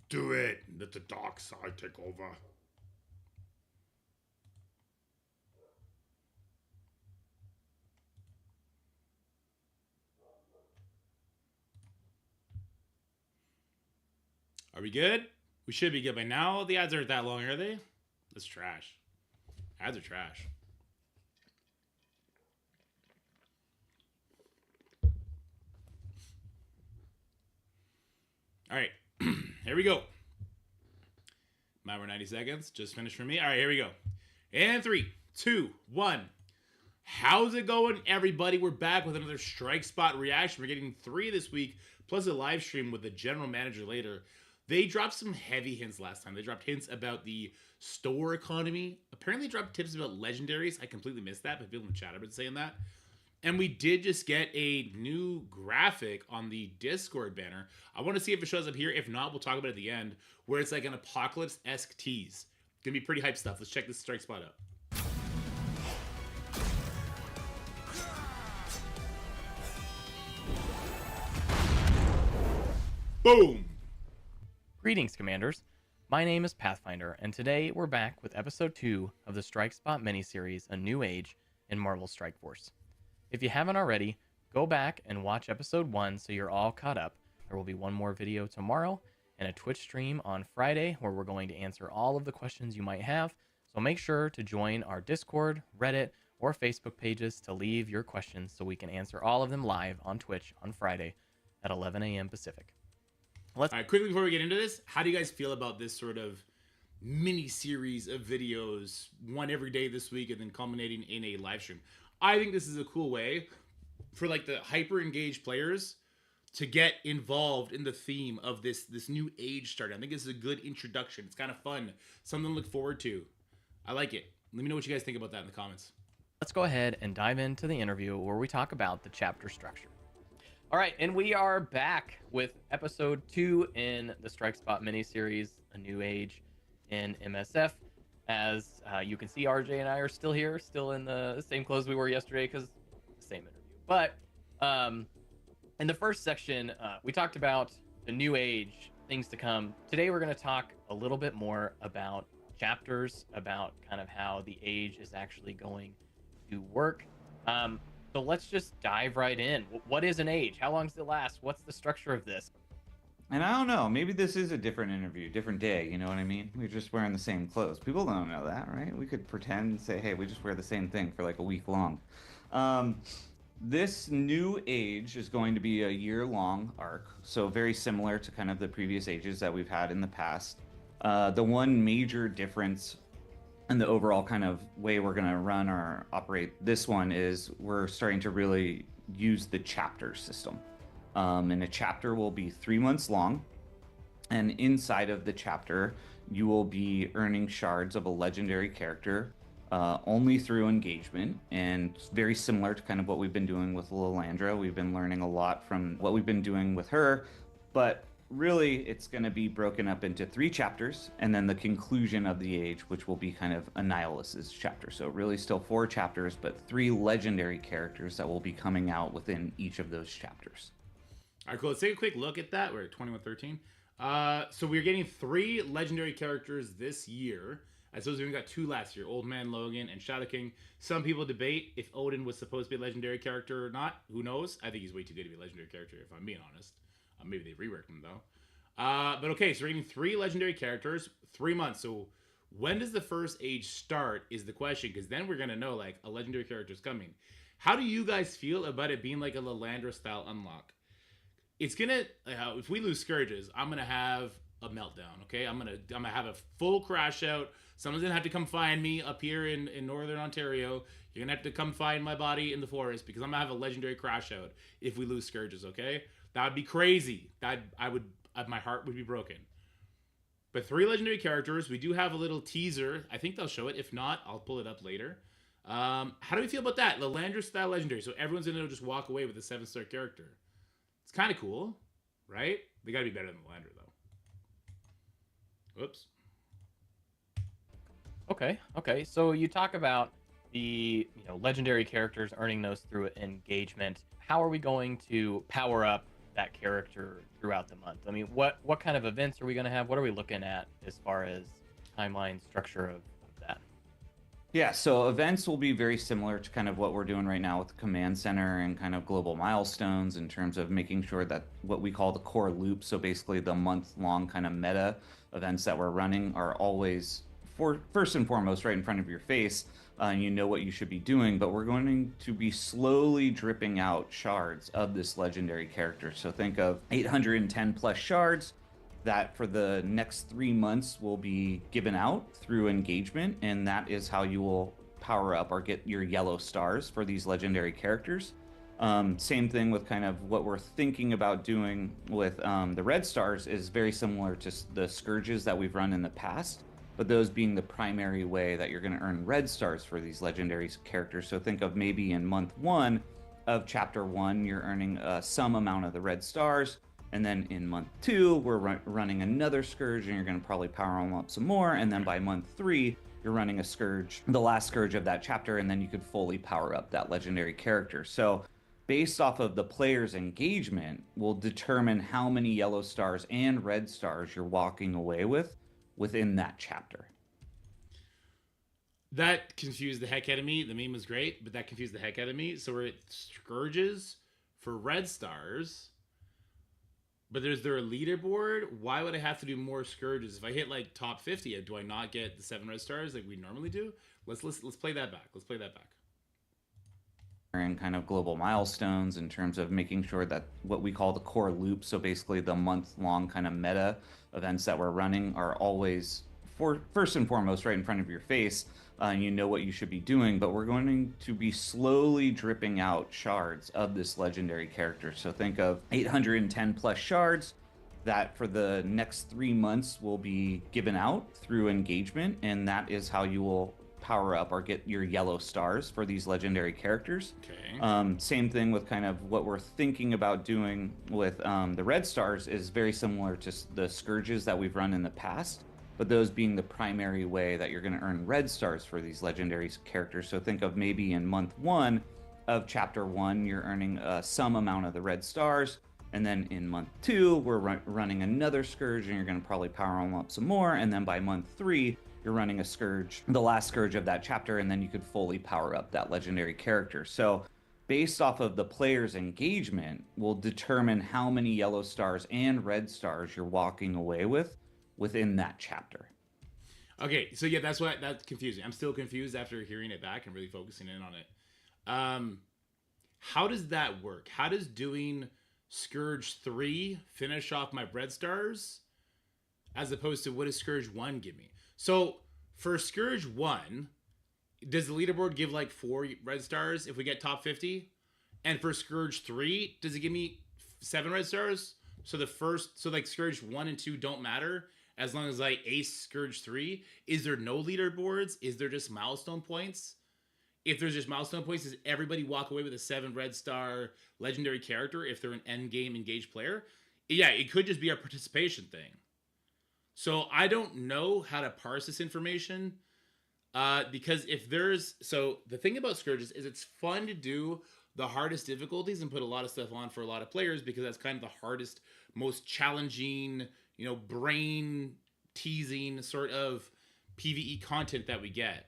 Do it. Let the dark side take over. Are we good? We should be good by now. The ads aren't that long, are they? That's trash. Ads are trash. All right. Here we go. My 90 seconds. Just finished for me. All right, here we go. And 3, 2, 1. How's it going, everybody? We're back with another Strike Spot reaction. We're getting 3 this week, plus a live stream with the general manager later. They dropped some heavy hints last time. They dropped hints about the store economy. Apparently dropped tips about legendaries. I completely missed that, but people in the chat have been saying that. And we did just get a new graphic on the Discord banner. I want to see if it shows up here. If not, we'll talk about it at the end, where it's like an apocalypse-esque tease. Gonna be pretty hype stuff. Let's check this strike spot out. Boom! Greetings, Commanders. My name is Pathfinder, and today we're back with Episode 2 of the Strike Spot miniseries, A New Age in Marvel Strike Force. If you haven't already, go back and watch Episode 1 so you're all caught up. There will be one more video tomorrow and a Twitch stream on Friday where we're going to answer all of the questions you might have, so make sure to join our Discord, Reddit, or Facebook pages to leave your questions so we can answer all of them live on Twitch on Friday at 11 a.m. Pacific. All right, quickly before we get into this, how do you guys feel about this sort of mini series of videos, one every day this week and then culminating in a live stream? I think this is a cool way for like the hyper engaged players to get involved in the theme of this new age starting. I think this is a good introduction. It's kind of fun, something to look forward to. I like it. Let me know what you guys think about that in the comments. Let's go ahead and dive into the interview where we talk about the chapter structure. All right, and we are back with Episode 2 in the Strike Spot miniseries, A New Age in MSF. As you can see, RJ and I are still here, still in the same clothes we were yesterday because the same interview. But in the first section, we talked about the New Age, things to come. Today we're going to talk a little bit more about chapters, about kind of how the age is actually going to work. So let's just dive right in. What is an age? How long does it last? What's the structure of this? And I don't know, maybe this is a different interview, different day, you know what I mean? We're just wearing the same clothes. People don't know that, right? We could pretend and say, hey, we just wear the same thing for like a week long. Um, this new age is going to be a year-long arc, so very similar to kind of the previous ages that we've had in the past. The one major difference in the overall kind of way we're going to run or operate this one is we're starting to really use the chapter system. And a chapter will be 3 months long. And inside of the chapter, you will be earning shards of a legendary character only through engagement. And very similar to kind of what we've been doing with Lilandra. We've been learning a lot from what we've been doing with her. But really, it's going to be broken up into 3 chapters. And then the conclusion of the age, which will be kind of Annihilus's chapter. So really still 4 chapters, but 3 legendary characters that will be coming out within each of those chapters. All right, cool. Let's take a quick look at that. We're at 2113. So we're getting 3 legendary characters this year. I suppose we got 2 last year, Old Man Logan and Shadow King. Some people debate if Odin was supposed to be a legendary character or not. Who knows? I think he's way too good to be a legendary character, if I'm being honest. Maybe they reworked him, though. But okay, so we're getting 3 legendary characters, 3 months. So when does the first age start is the question, because then we're going to know, like, a legendary character is coming. How do you guys feel about it being like a Lilandra-style unlock? It's gonna if we lose Scourges, I'm gonna have a meltdown. Okay, I'm gonna have a full crash out. Someone's gonna have to come find me up here in northern Ontario. You're gonna have to come find my body in the forest because I'm gonna have a legendary crash out if we lose Scourges. Okay, that would be crazy. My heart would be broken. But 3 legendary characters. We do have a little teaser. I think they'll show it. If not, I'll pull it up later. How do we feel about that? Lilandra style legendary. So everyone's gonna just walk away with a 7-star character. It's kind of cool, right? They gotta be better than Lilandra, though. Oops. Okay. So you talk about the legendary characters earning those through engagement. How are we going to power up that character throughout the month? I mean, what kind of events are we going to have? What are we looking at as far as timeline structure of that? Yeah, so events will be very similar to kind of what we're doing right now with the command center and kind of global milestones in terms of making sure that what we call the core loop, so basically the month-long kind of meta events that we're running are always first and foremost right in front of your face. You know what you should be doing, but we're going to be slowly dripping out shards of this legendary character. So think of 810 plus shards that for the next 3 months will be given out through engagement, and that is how you will power up or get your yellow stars for these legendary characters. Same thing with kind of what we're thinking about doing with the red stars is very similar to the scourges that we've run in the past, but those being the primary way that you're going to earn red stars for these legendary characters. So think of maybe in month 1 of chapter 1, you're earning some amount of the red stars. And then in month 2, we're running another Scourge, and you're going to probably power them up some more. And then by month 3, you're running a Scourge, the last Scourge of that chapter, and then you could fully power up that legendary character. So based off of the player's engagement, will determine how many yellow stars and red stars you're walking away with within that chapter. That confused the heck out of me. The meme was great, but that confused the heck out of me. So we're at Scourges for red stars. But is there a leaderboard? Why would I have to do more Scourges? If I hit like top 50, do I not get the 7 red stars like we normally do? Let's play that back. Let's play that back. And kind of global milestones in terms of making sure that what we call the core loop, so basically the month-long kind of meta events that we're running are always first and foremost right in front of your face. You know what you should be doing, but we're going to be slowly dripping out shards of this legendary character. So think of 810 plus shards that for the next 3 months will be given out through engagement, and that is how you will power up or get your yellow stars for these legendary characters. Okay. Same thing with kind of what we're thinking about doing with the red stars is very similar to the scourges that we've run in the past, but those being the primary way that you're going to earn red stars for these legendary characters. So think of maybe in month 1 of chapter 1, you're earning some amount of the red stars. And then in month 2, we're running another Scourge, and you're going to probably power them up some more. And then by month 3, you're running a Scourge, the last Scourge of that chapter, and then you could fully power up that legendary character. So based off of the player's engagement, will determine how many yellow stars and red stars you're walking away with within that chapter. Okay, so yeah, that's confusing. I'm still confused after hearing it back and really focusing in on it. How does that work? How does doing Scourge 3 finish off my red stars as opposed to what does Scourge 1 give me? So for Scourge 1, does the leaderboard give like 4 red stars if we get top 50? And for Scourge 3, does it give me 7 red stars? So like Scourge 1 and 2 don't matter as long as I ace Scourge 3? Is there no leaderboards? Is there just milestone points? If there's just milestone points, does everybody walk away with a 7 red star legendary character if they're an end game engaged player? Yeah, it could just be a participation thing. So I don't know how to parse this information because the thing about Scourges is it's fun to do the hardest difficulties and put a lot of stuff on for a lot of players because that's kind of the hardest, most challenging, brain teasing sort of PvE content that we get.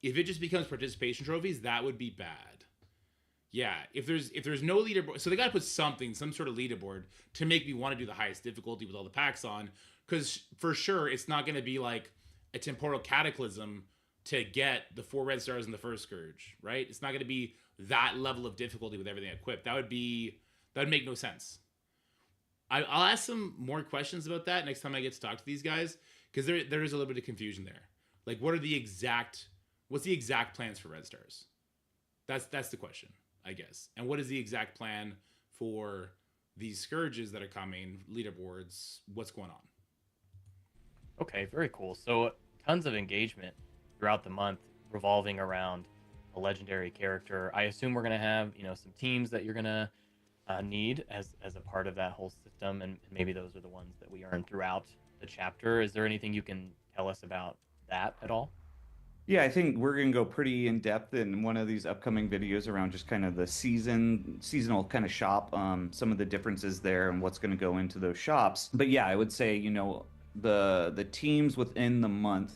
If it just becomes participation trophies, that would be bad. Yeah, if there's no leaderboard, so they got to put some sort of leaderboard to make me want to do the highest difficulty with all the packs on, because for sure it's not going to be like a temporal cataclysm to get the 4 red stars in the first Scourge, right? It's not going to be that level of difficulty with everything equipped. That would make no sense. I'll ask some more questions about that next time I get to talk to these guys, because there is a little bit of confusion there. Like, what's the exact plans for red stars? That's the question, I guess. And what is the exact plan for these Scourges that are coming, leaderboards? What's going on? Okay, very cool. So tons of engagement throughout the month revolving around a legendary character. I assume we're going to have, some teams that you're going to need as a part of that whole system, and maybe those are the ones that we earn throughout the chapter. Is there anything you can tell us about that at all? Yeah, I think we're going to go pretty in depth in one of these upcoming videos around just kind of the seasonal kind of shop, some of the differences there and what's going to go into those shops. But yeah, I would say, the teams within the month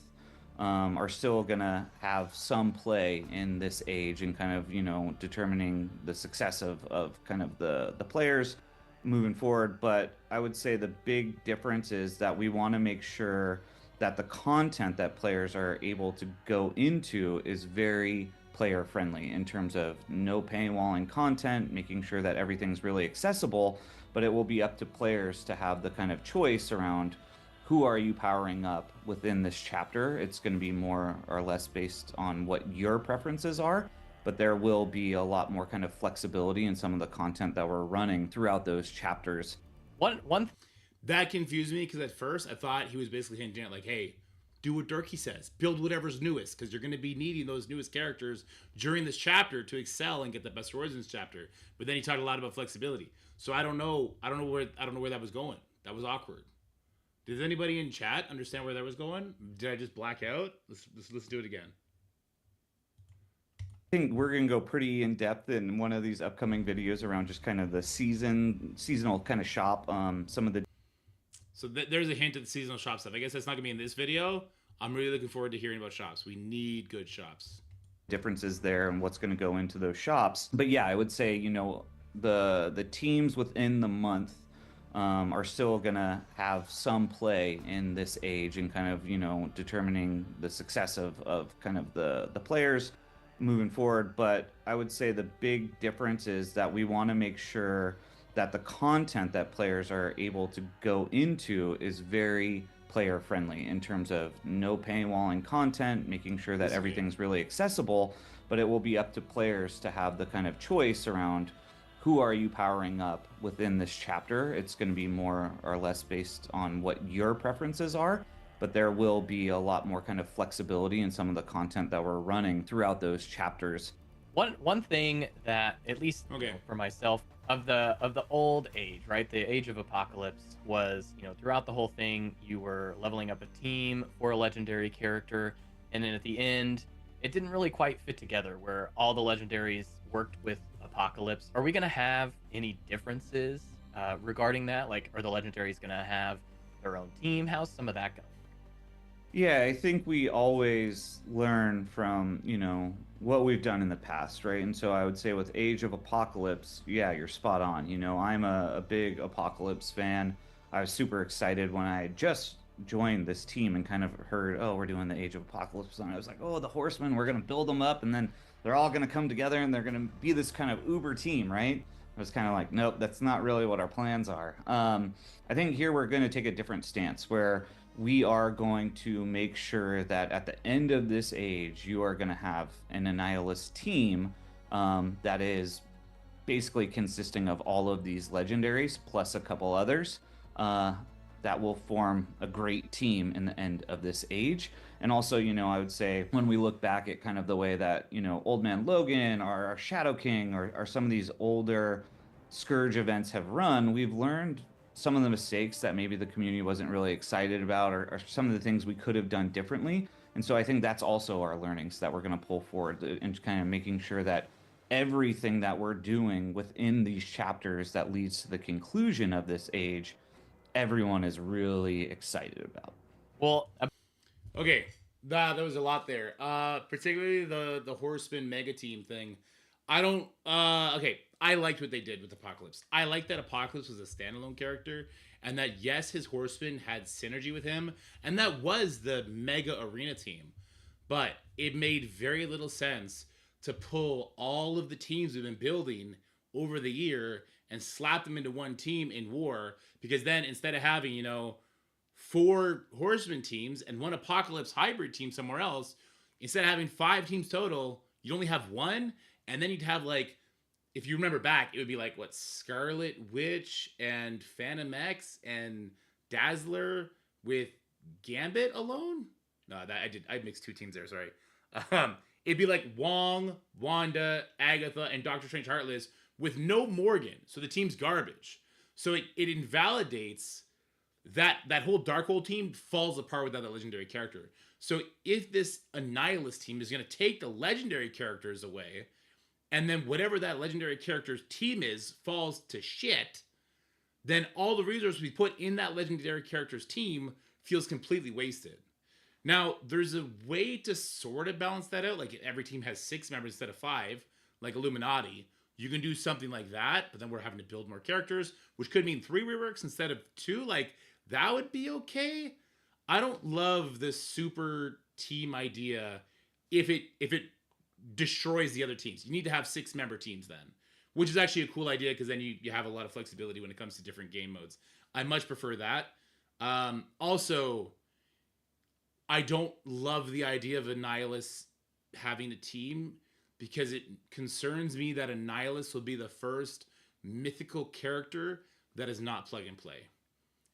are still going to have some play in this age and kind of, determining the success of kind of the players moving forward. But I would say the big difference is that we want to make sure that the content that players are able to go into is very player friendly in terms of no paywalling content, making sure that everything's really accessible, but it will be up to players to have the kind of choice around who are you powering up within this chapter. It's going to be more or less based on what your preferences are, but there will be a lot more kind of flexibility in some of the content that we're running throughout those chapters. One That confused me because at first I thought he was basically hinting at like, hey, do what Durkee says. Build whatever's newest, because you're going to be needing those newest characters during this chapter to excel and get the best rewards in this chapter. But then he talked a lot about flexibility. So I don't know where that was going. That was awkward. Does anybody in chat understand where that was going? Did I just black out? Let's do it again. I think we're going to go pretty in depth in one of these upcoming videos around just kind of the seasonal kind of shop, some of the. So there's a hint at the seasonal shop stuff. I guess that's not going to be in this video. I'm really looking forward to hearing about shops. We need good shops. Differences there and what's going to go into those shops. But yeah, I would say, the teams within the month are still going to have some play in this age and kind of, determining the success of kind of the players moving forward. But I would say the big difference is that we want to make sure that the content that players are able to go into is very player friendly in terms of no paywalling content, making sure that everything's really accessible, but it will be up to players to have the kind of choice around who are you powering up within this chapter. It's going to be more or less based on what your preferences are, but there will be a lot more kind of flexibility in some of the content that we're running throughout those chapters. One thing that, at least for myself, of the old age, right? The age of Apocalypse was, throughout the whole thing, you were leveling up a team for a legendary character, and then at the end, it didn't really quite fit together where all the legendaries worked with Apocalypse. Are we going to have any differences regarding that? Like, are the legendaries going to have their own team? How's some of that going? Yeah, I think we always learn from, what we've done in the past, right? And so I would say with Age of Apocalypse, yeah, you're spot on. I'm a big Apocalypse fan. I was super excited when I had just joined this team and kind of heard, oh, we're doing the Age of Apocalypse. And I was like, oh, the Horsemen, we're going to build them up and then they're all going to come together and they're going to be this kind of uber team, right? I was kind of like, nope, that's not really what our plans are. I think here we're going to take a different stance where we are going to make sure that at the end of this age, you are going to have an Annihilus team that is basically consisting of all of these legendaries plus a couple others that will form a great team in the end of this age. And also, I would say when we look back at kind of the way that, Old Man Logan or Shadow King or some of these older Scourge events have run, we've learned some of the mistakes that maybe the community wasn't really excited about or some of the things we could have done differently. And so I think that's also our learnings that we're going to pull forward and kind of making sure that everything that we're doing within these chapters that leads to the conclusion of this age, everyone is really excited about. Well, Okay, there was a lot there. Particularly the Horseman Mega Team thing. I don't. Okay, I liked what they did with Apocalypse. I liked that Apocalypse was a standalone character, and that yes, his Horseman had synergy with him, and that was the Mega Arena team. But it made very little sense to pull all of the teams we've been building over the year and slap them into one team in war, because then instead of having, 4 Horseman teams and 1 Apocalypse hybrid team somewhere else, instead of having 5 teams total, you'd only have 1, and then you'd have, like, if you remember back, it would be like, what, Scarlet Witch and Phantom X and Dazzler with Gambit alone? No, I mixed 2 teams there, sorry. It'd be like Wong, Wanda, Agatha, and Doctor Strange Heartless with no Morgan, so the team's garbage. So it invalidates that whole Darkhold team falls apart without that legendary character. So if this Annihilus team is going to take the legendary characters away, and then whatever that legendary character's team is falls to shit, then all the resources we put in that legendary character's team feels completely wasted. Now, there's a way to sort of balance that out. Like, if every team has 6 members instead of 5, like Illuminati, you can do something like that, but then we're having to build more characters, which could mean 3 reworks instead of 2. Like, that would be okay. I don't love this super team idea if it destroys the other teams. You need to have 6-member teams then, which is actually a cool idea because then you have a lot of flexibility when it comes to different game modes. I much prefer that. Also, I don't love the idea of Annihilus having a team because it concerns me that Annihilus will be the first mythical character that is not plug and play.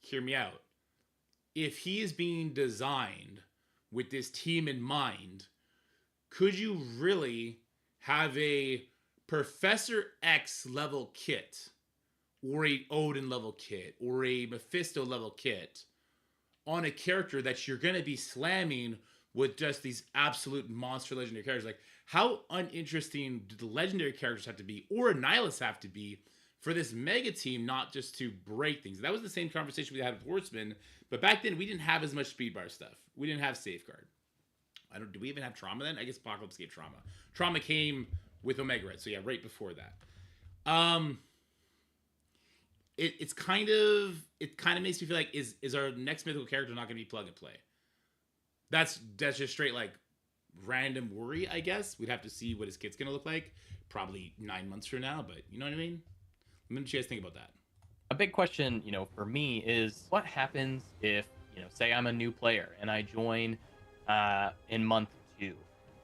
Hear me out. If he is being designed with this team in mind, could you really have a Professor X level kit or a Odin level kit or a Mephisto level kit on a character that you're going to be slamming with just these absolute monster legendary characters? Like, how uninteresting do the legendary characters have to be, or Annihilus have to be, for this mega team not just to break things? That was the same conversation we had with Horseman, but back then we didn't have as much speed bar stuff. We didn't have Safeguard. Do we even have Trauma then? I guess Apocalypse gave Trauma. Trauma came with Omega Red, so yeah, right before that. It kind of makes me feel like is our next mythical character not going to be plug and play? That's just straight like random worry, I guess. We'd have to see what his kit's going to look like probably 9 months from now, but you know what I mean? What did you guys think about that? a big question, for me is what happens if, say I'm a new player and I join in month 2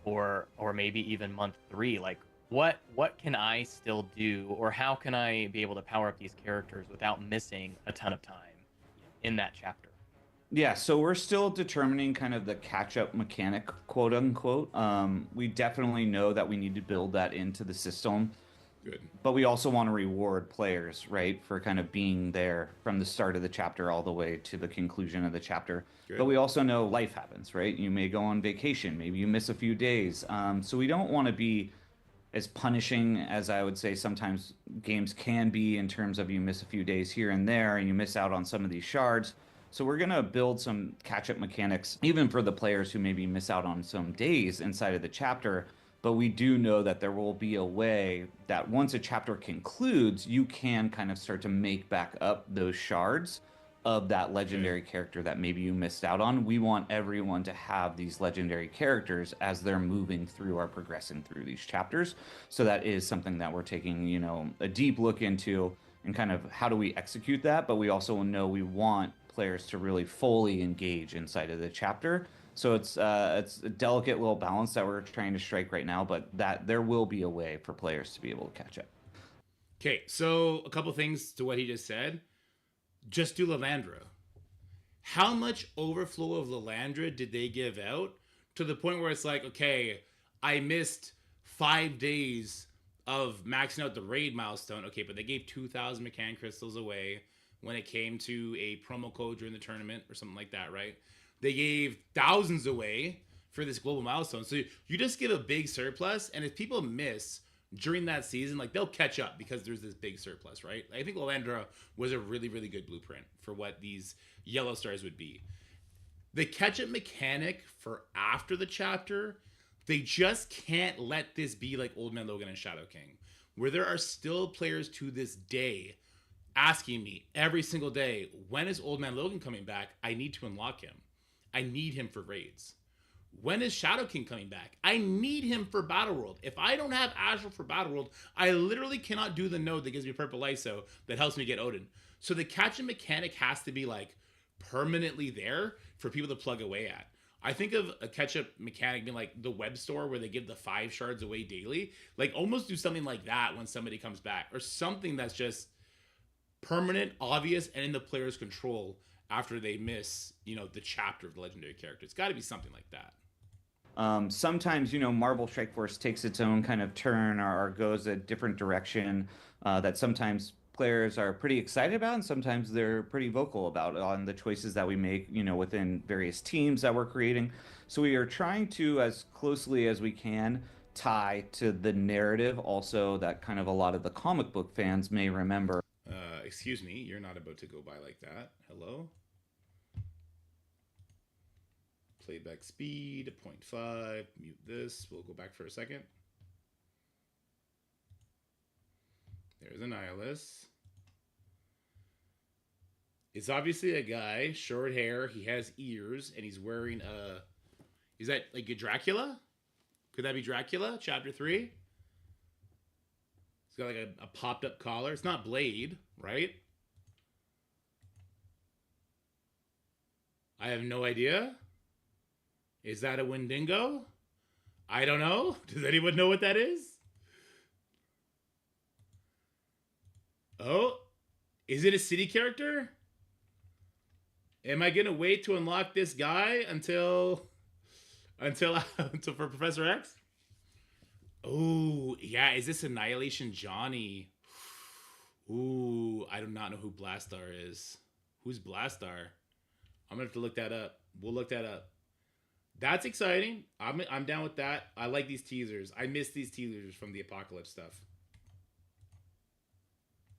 or maybe even month 3. Like, what can I still do, or how can I be able to power up these characters without missing a ton of time in that chapter? Yeah, so we're still determining kind of the catch-up mechanic, quote unquote. We definitely know that we need to build that into the system. Good. But we also want to reward players, right, for kind of being there from the start of the chapter all the way to the conclusion of the chapter. Good. But we also know life happens, right? You may go on vacation, maybe you miss a few days. So we don't want to be as punishing as I would say sometimes games can be in terms of you miss a few days here and there and you miss out on some of these shards. So we're going to build some catch-up mechanics, even for the players who maybe miss out on some days inside of the chapter. But we do know that there will be a way that once a chapter concludes, you can kind of start to make back up those shards of that legendary character that maybe you missed out on. We want everyone to have these legendary characters as they're moving through or progressing through these chapters. So that is something that we're taking, you know, a deep look into, and kind of how do we execute that. But we also know we want players to really fully engage inside of the chapter. So it's a delicate little balance that we're trying to strike right now, but that there will be a way for players to be able to catch up. Okay, so a couple things to what he just said. Just do Lalandra. How much overflow of Lalandra did they give out to the point where it's like, okay, I missed 5 days of maxing out the raid milestone. Okay, but they gave 2,000 mechanic crystals away when it came to a promo code during the tournament or something like that, right? They gave thousands away for this global milestone. So you just give a big surplus, and if people miss during that season, like, they'll catch up because there's this big surplus, right? I think Lalandra was a really, really good blueprint for what these yellow stars would be. The catch-up mechanic for after the chapter, they just can't let this be like Old Man Logan and Shadow King, where there are still players to this day asking me every single day, when is Old Man Logan coming back? I need to unlock him. I need him for raids. When is Shadow King coming back? I need him for Battle World. If I don't have Astral for Battle World, I literally cannot do the node that gives me Purple ISO that helps me get Odin. So the catch-up mechanic has to be like permanently there for people to plug away at. I think of a catch-up mechanic being like the web store where they give the 5 shards away daily. Like, almost do something like that when somebody comes back, or something that's just permanent, obvious, and in the player's control after they miss, you know, the chapter of the legendary character. It's got to be something like that. Sometimes, you know, Marvel Strike Force takes its own kind of turn, or goes a different direction that sometimes players are pretty excited about, and sometimes they're pretty vocal about on the choices that we make, you know, within various teams that we're creating. So we are trying to, as closely as we can, tie to the narrative also that kind of a lot of the comic book fans may remember. Excuse me, you're not about to go by like that. Hello? Playback speed, 0.5. Mute this. We'll go back for a second. There's Annihilus. It's obviously a guy, short hair, he has ears, and he's wearing a... Is that like a Dracula? Could that be Dracula, chapter 3? He's got like a popped up collar. It's not Blade, right? I have no idea. Is that a Wendigo? I don't know. Does anyone know what that is? Oh, is it a city character? Am I gonna wait to unlock this guy until for Professor X? Oh, yeah, is this Annihilation Johnny? Ooh, I do not know who Blastar is. Who's Blastar? I'm gonna have to look that up. We'll look that up. That's exciting. I'm down with that. I like these teasers. I miss these teasers from the Apocalypse stuff.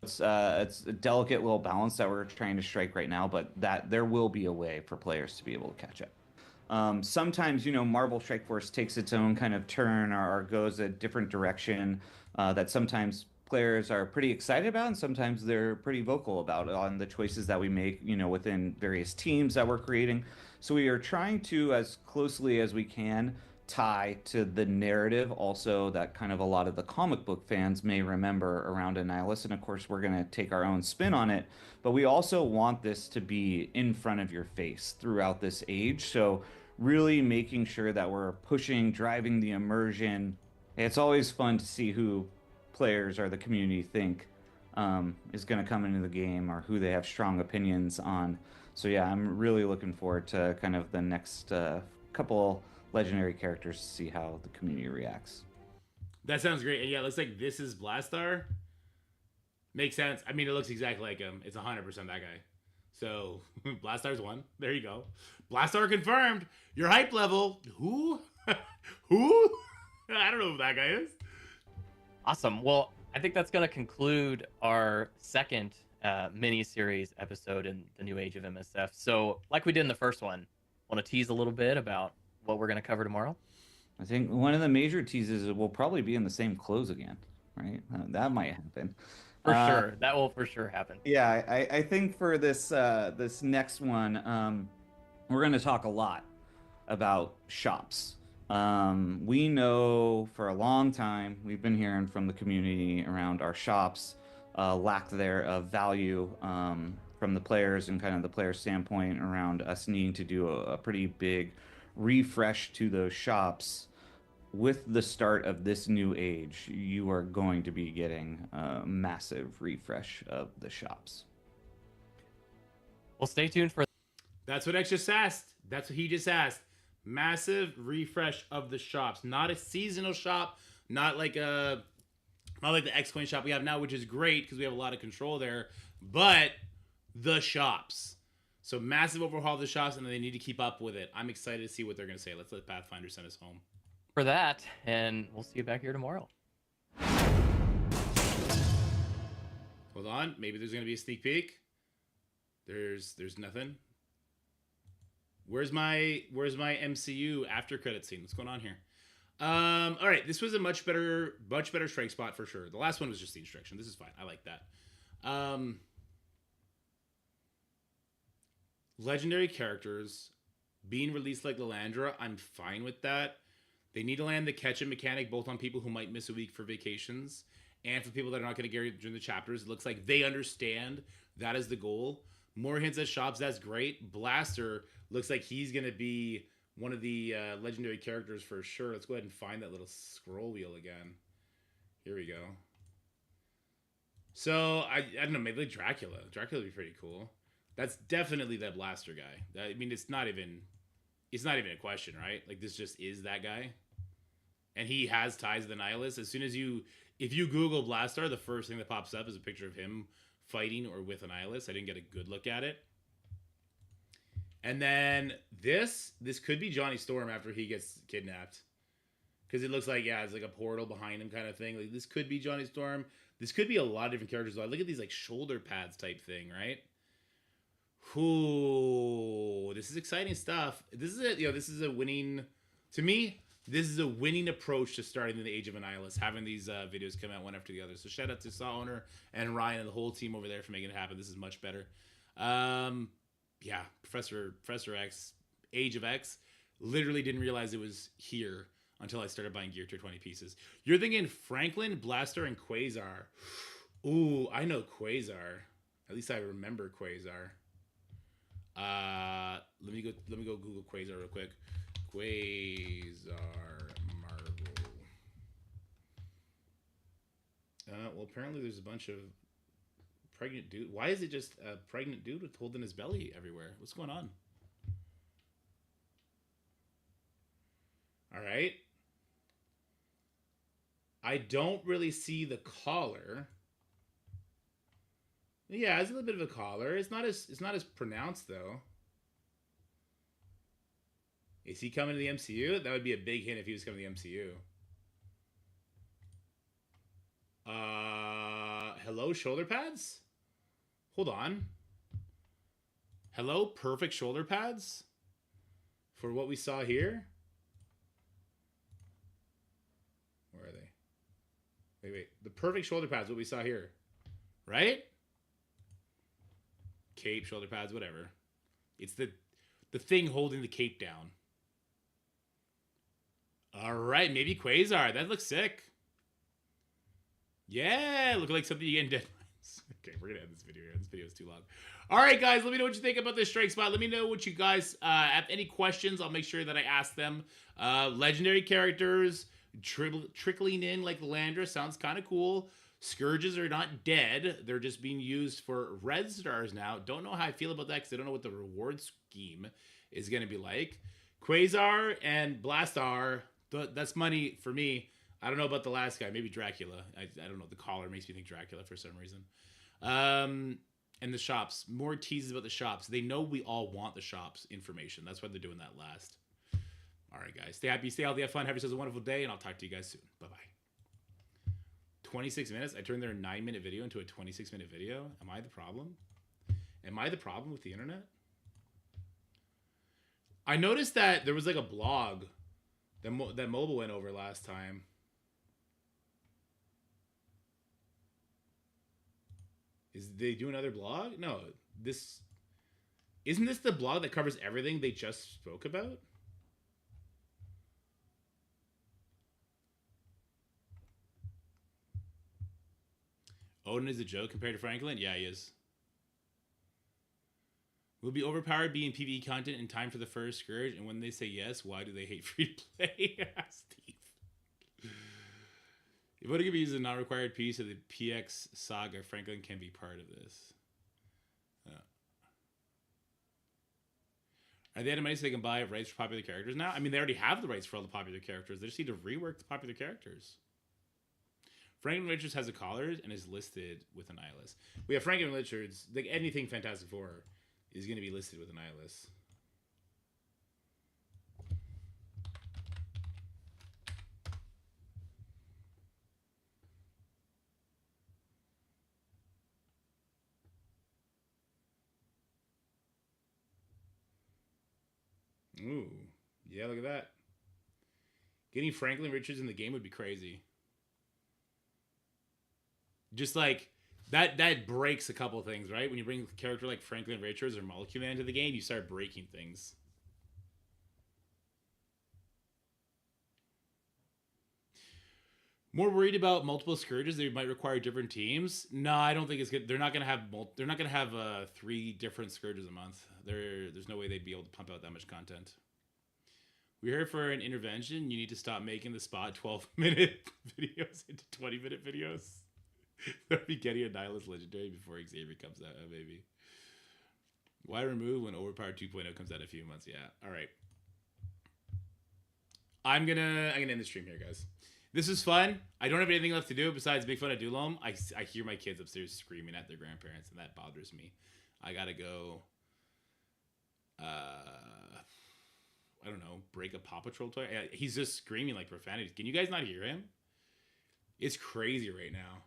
It's a delicate little balance that we're trying to strike right now, but that there will be a way for players to be able to catch up. Sometimes, you know, Marvel Strike Force takes its own kind of turn, or goes a different direction that sometimes players are pretty excited about, and sometimes they're pretty vocal about on the choices that we make, you know, within various teams that we're creating. So we are trying to, as closely as we can, tie to the narrative also that kind of a lot of the comic book fans may remember around Annihilus. And of course, we're going to take our own spin on it, but we also want this to be in front of your face throughout this age. So really making sure that we're pushing, driving the immersion. It's always fun to see who players or the community think is going to come into the game, or who they have strong opinions on. So yeah, I'm really looking forward to kind of the next couple legendary characters to see how the community reacts. That sounds great. And yeah, it looks like this is Blastar. Makes sense. I mean, it looks exactly like him. It's 100% that guy. So Blastar's one. There you go. Blastar confirmed. Your hype level. Who? Who? I don't know who that guy is. Awesome. Well, I think that's going to conclude our second mini series episode in the new age of MSF. So, like we did in the first one, want to tease a little bit about what we're going to cover tomorrow? I think one of the major teases is we'll probably be in the same clothes again, right? That might happen. For sure, that will for sure happen. Yeah, I think for this next one, we're going to talk a lot about shops. We know for a long time we've been hearing from the community around our shops, lack there of value from the players and kind of the player standpoint around us needing to do a pretty big refresh to those shops. With the start of this new age, you are going to be getting a massive refresh of the shops. Well, stay tuned for. That's what X just asked. That's what he just asked. Massive refresh of the shops. Not a seasonal shop. Not like the X-Coin shop we have now, which is great because we have a lot of control there. But the shops. So massive overhaul of the shops, and they need to keep up with it. I'm excited to see what they're going to say. Let's let Pathfinder send us home. For that, and we'll see you back here tomorrow. Hold on. Maybe there's going to be a sneak peek. There's nothing. Where's my MCU after credit scene? What's going on here? All right, this was a much better strike spot for sure. The last one was just the instruction. This is fine. I like that. Legendary characters being released like Lilandra, I'm fine with that. They need to land the catch-up mechanic both on people who might miss a week for vacations and for people that are not going to get it during the chapters. It looks like they understand that is the goal. More hints at shops, that's great. Blaster looks like he's going to be one of the legendary characters for sure. Let's go ahead and find that little scroll wheel again. Here we go. So, I don't know, maybe like Dracula. Dracula would be pretty cool. That's definitely that Blaster guy. I mean, it's not even a question, right? Like, this just is that guy. And he has ties to the Nihilist. As soon as if you Google Blastar, the first thing that pops up is a picture of him fighting or with a Nihilist. I didn't get a good look at it. And then this could be Johnny Storm after he gets kidnapped. Because it looks like, yeah, it's like a portal behind him kind of thing. Like, this could be Johnny Storm. This could be a lot of different characters. Look at these, like, shoulder pads type thing, right? Ooh, this is exciting stuff. This is a winning, to me, this is a winning approach to starting in the Age of Annihilus, having these videos come out one after the other. So shout out to Saw Owner and Ryan and the whole team over there for making it happen. This is much better. Yeah, Professor X, Age of X, literally didn't realize it was here until I started buying Gear Tier 20 pieces. You're thinking Franklin, Blaster, and Quasar. Ooh, I know Quasar. At least I remember Quasar. Let me go Google Quasar real quick. Quasar Marvel. Well, apparently there's a bunch of pregnant dude. Why is it just a pregnant dude with holding his belly everywhere? What's going on? All right. I don't really see the collar. Yeah, it's a little bit of a collar. It's not as pronounced though. Is he coming to the MCU? That would be a big hint if he was coming to the MCU. Hello, shoulder pads? Hold on. Hello, perfect shoulder pads? For what we saw here? Where are they? Wait. The perfect shoulder pads, what we saw here. Right? Cape, shoulder pads, whatever. It's the thing holding the cape down. All right, maybe Quasar. That looks sick. Yeah, look like something you get in Dead Mines. Okay, we're going to end this video here. This video is too long. All right, guys, let me know what you think about this strike spot. Let me know what you guys have any questions. I'll make sure that I ask them. Legendary characters trickling in like Lilandra sounds kind of cool. Scourges are not dead. They're just being used for red stars now. Don't know how I feel about that because I don't know what the reward scheme is going to be like. Quasar and Blastar, that's money for me. I don't know about the last guy. Maybe Dracula. I don't know. The collar makes me think Dracula for some reason. And the shops. More teases about the shops. They know we all want the shops information. That's why they're doing that last. All right, guys. Stay happy, stay healthy, have fun. Have yourselves a wonderful day, and I'll talk to you guys soon. Bye-bye. 26 minutes. I turned their 9-minute video into a 26-minute video. Am I the problem? Am I the problem with the internet? I noticed that there was like a blog that mobile went over last time. Is they do another blog? No, isn't this the blog that covers everything they just spoke about? Odin is a joke compared to Franklin? Yeah, he is. Will be overpowered being PvE content in time for the first Scourge? And when they say yes, why do they hate free to play? Steve. If Odin can be used as a non-required piece of the PX saga, Franklin can be part of this. Are they out of money so they can buy rights for popular characters now? I mean, they already have the rights for all the popular characters. They just need to rework the popular characters. Franklin Richards has a collar and is listed with an eyeless. We have Franklin Richards. Like anything Fantastic Four is going to be listed with an eyeless. Ooh, yeah, look at that. Getting Franklin Richards in the game would be crazy. Just like that breaks a couple of things, right? When you bring a character like Franklin Richards or Molecule Man to the game, you start breaking things. More worried about multiple Scourges that might require different teams? No, I don't think it's good. They're not gonna have 3 different Scourges a month. There's no way they'd be able to pump out that much content. We're here for an intervention. You need to stop making the spot 12-minute videos into 20-minute videos. They'll be getting a Nihilist Legendary before Xavier comes out, maybe. Why remove when Overpower 2.0 comes out in a few months? Yeah. All right. I'm gonna end the stream here, guys. This is fun. I don't have anything left to do besides make fun of Doolom. I hear my kids upstairs screaming at their grandparents, and that bothers me. I gotta go. I don't know, break a Paw Patrol toy. He's just screaming like profanity. Can you guys not hear him? It's crazy right now.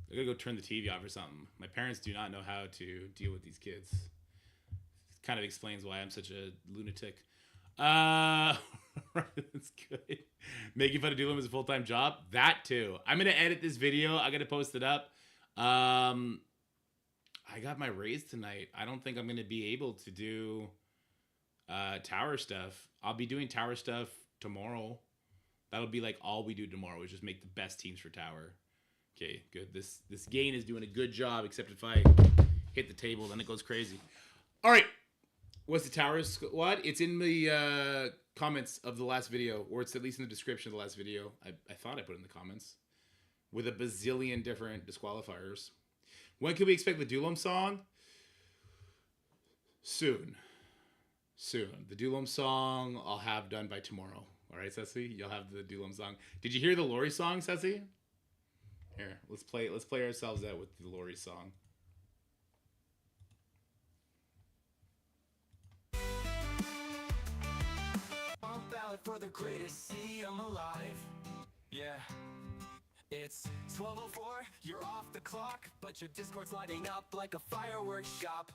I gotta go turn the TV off or something. My parents do not know how to deal with these kids. It kind of explains why I'm such a lunatic. That's good. Making fun of Doolum is a full-time job. That too. I'm gonna edit this video. I'm gonna post it up. I got my raise tonight. I don't think I'm gonna be able to do tower stuff. I'll be doing tower stuff tomorrow. That'll be like all we do tomorrow is just make the best teams for tower. Okay, good. This gain is doing a good job, except if I hit the table, then it goes crazy. All right. What's the tower squad? It's in the comments of the last video, or it's at least in the description of the last video. I thought I put it in the comments. With a bazillion different disqualifiers. When can we expect the Doolom song? Soon. The Doolom song I'll have done by tomorrow. All right, Ceci? You'll have the Doolom song. Did you hear the Lori song, Ceci? Here, let's play ourselves out with the Lori song. For the greatest, see I'm alive. Yeah. It's 12:04, you're off the clock, but your Discord's lighting up like a fireworks shop.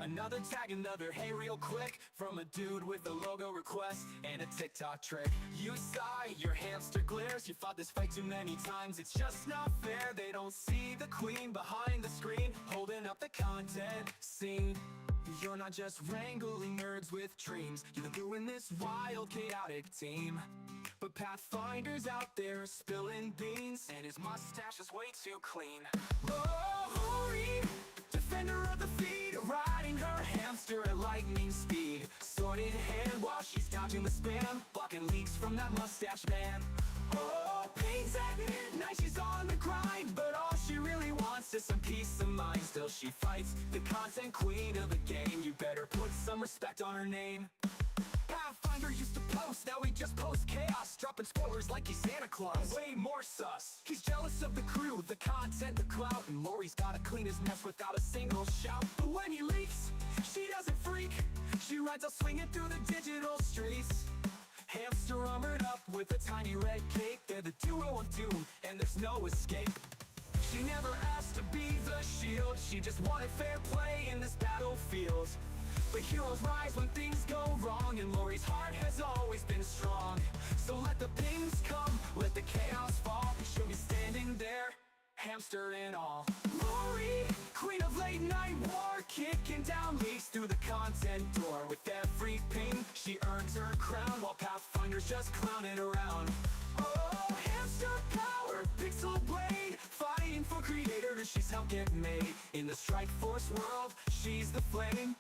Another tag, another hey real quick, from a dude with a logo request and a TikTok trick. You sigh, your hamster glares, you fought this fight too many times, it's just not fair. They don't see the queen behind the screen, holding up the content scene. You're not just wrangling nerds with dreams, you're the glue in this wild, chaotic team. But Pathfinder's out there spilling beans, and his mustache is way too clean. Lori, defender of the feed, riding her hamster at lightning speed. Sword in hand while she's dodging the spam, blocking leaks from that mustache man. Oh, pain's at midnight, she's on the grind, but all she really wants is some peace of mind. Still she fights, the content queen of the game. You better put some respect on her name. Pathfinder used to post, now he just posts chaos, dropping spoilers like he's Santa Claus. Way more sus. He's jealous of the crew, the content, the clout, and Lori's gotta clean his mess without a single shout. But when he leaks, she doesn't freak. She rides out swinging through the digital streets. Hamster armored up with a tiny red cape. They're the duo of doom, and there's no escape. She never asked to be the shield, she just wanted fair play in this battlefield. But heroes rise when things go wrong, and Lori's heart has always been strong. So let the pings come, let the chaos fall. She'll be standing there, hamster and all. Lori, queen of late night war, kicking down leaks through the content door. With every ping, she earns her crown, while Pathfinder's just clowning around. Oh, hamster power, pixel blade, fighting for creators she's helped get made. In the Strike Force world, she's the flame.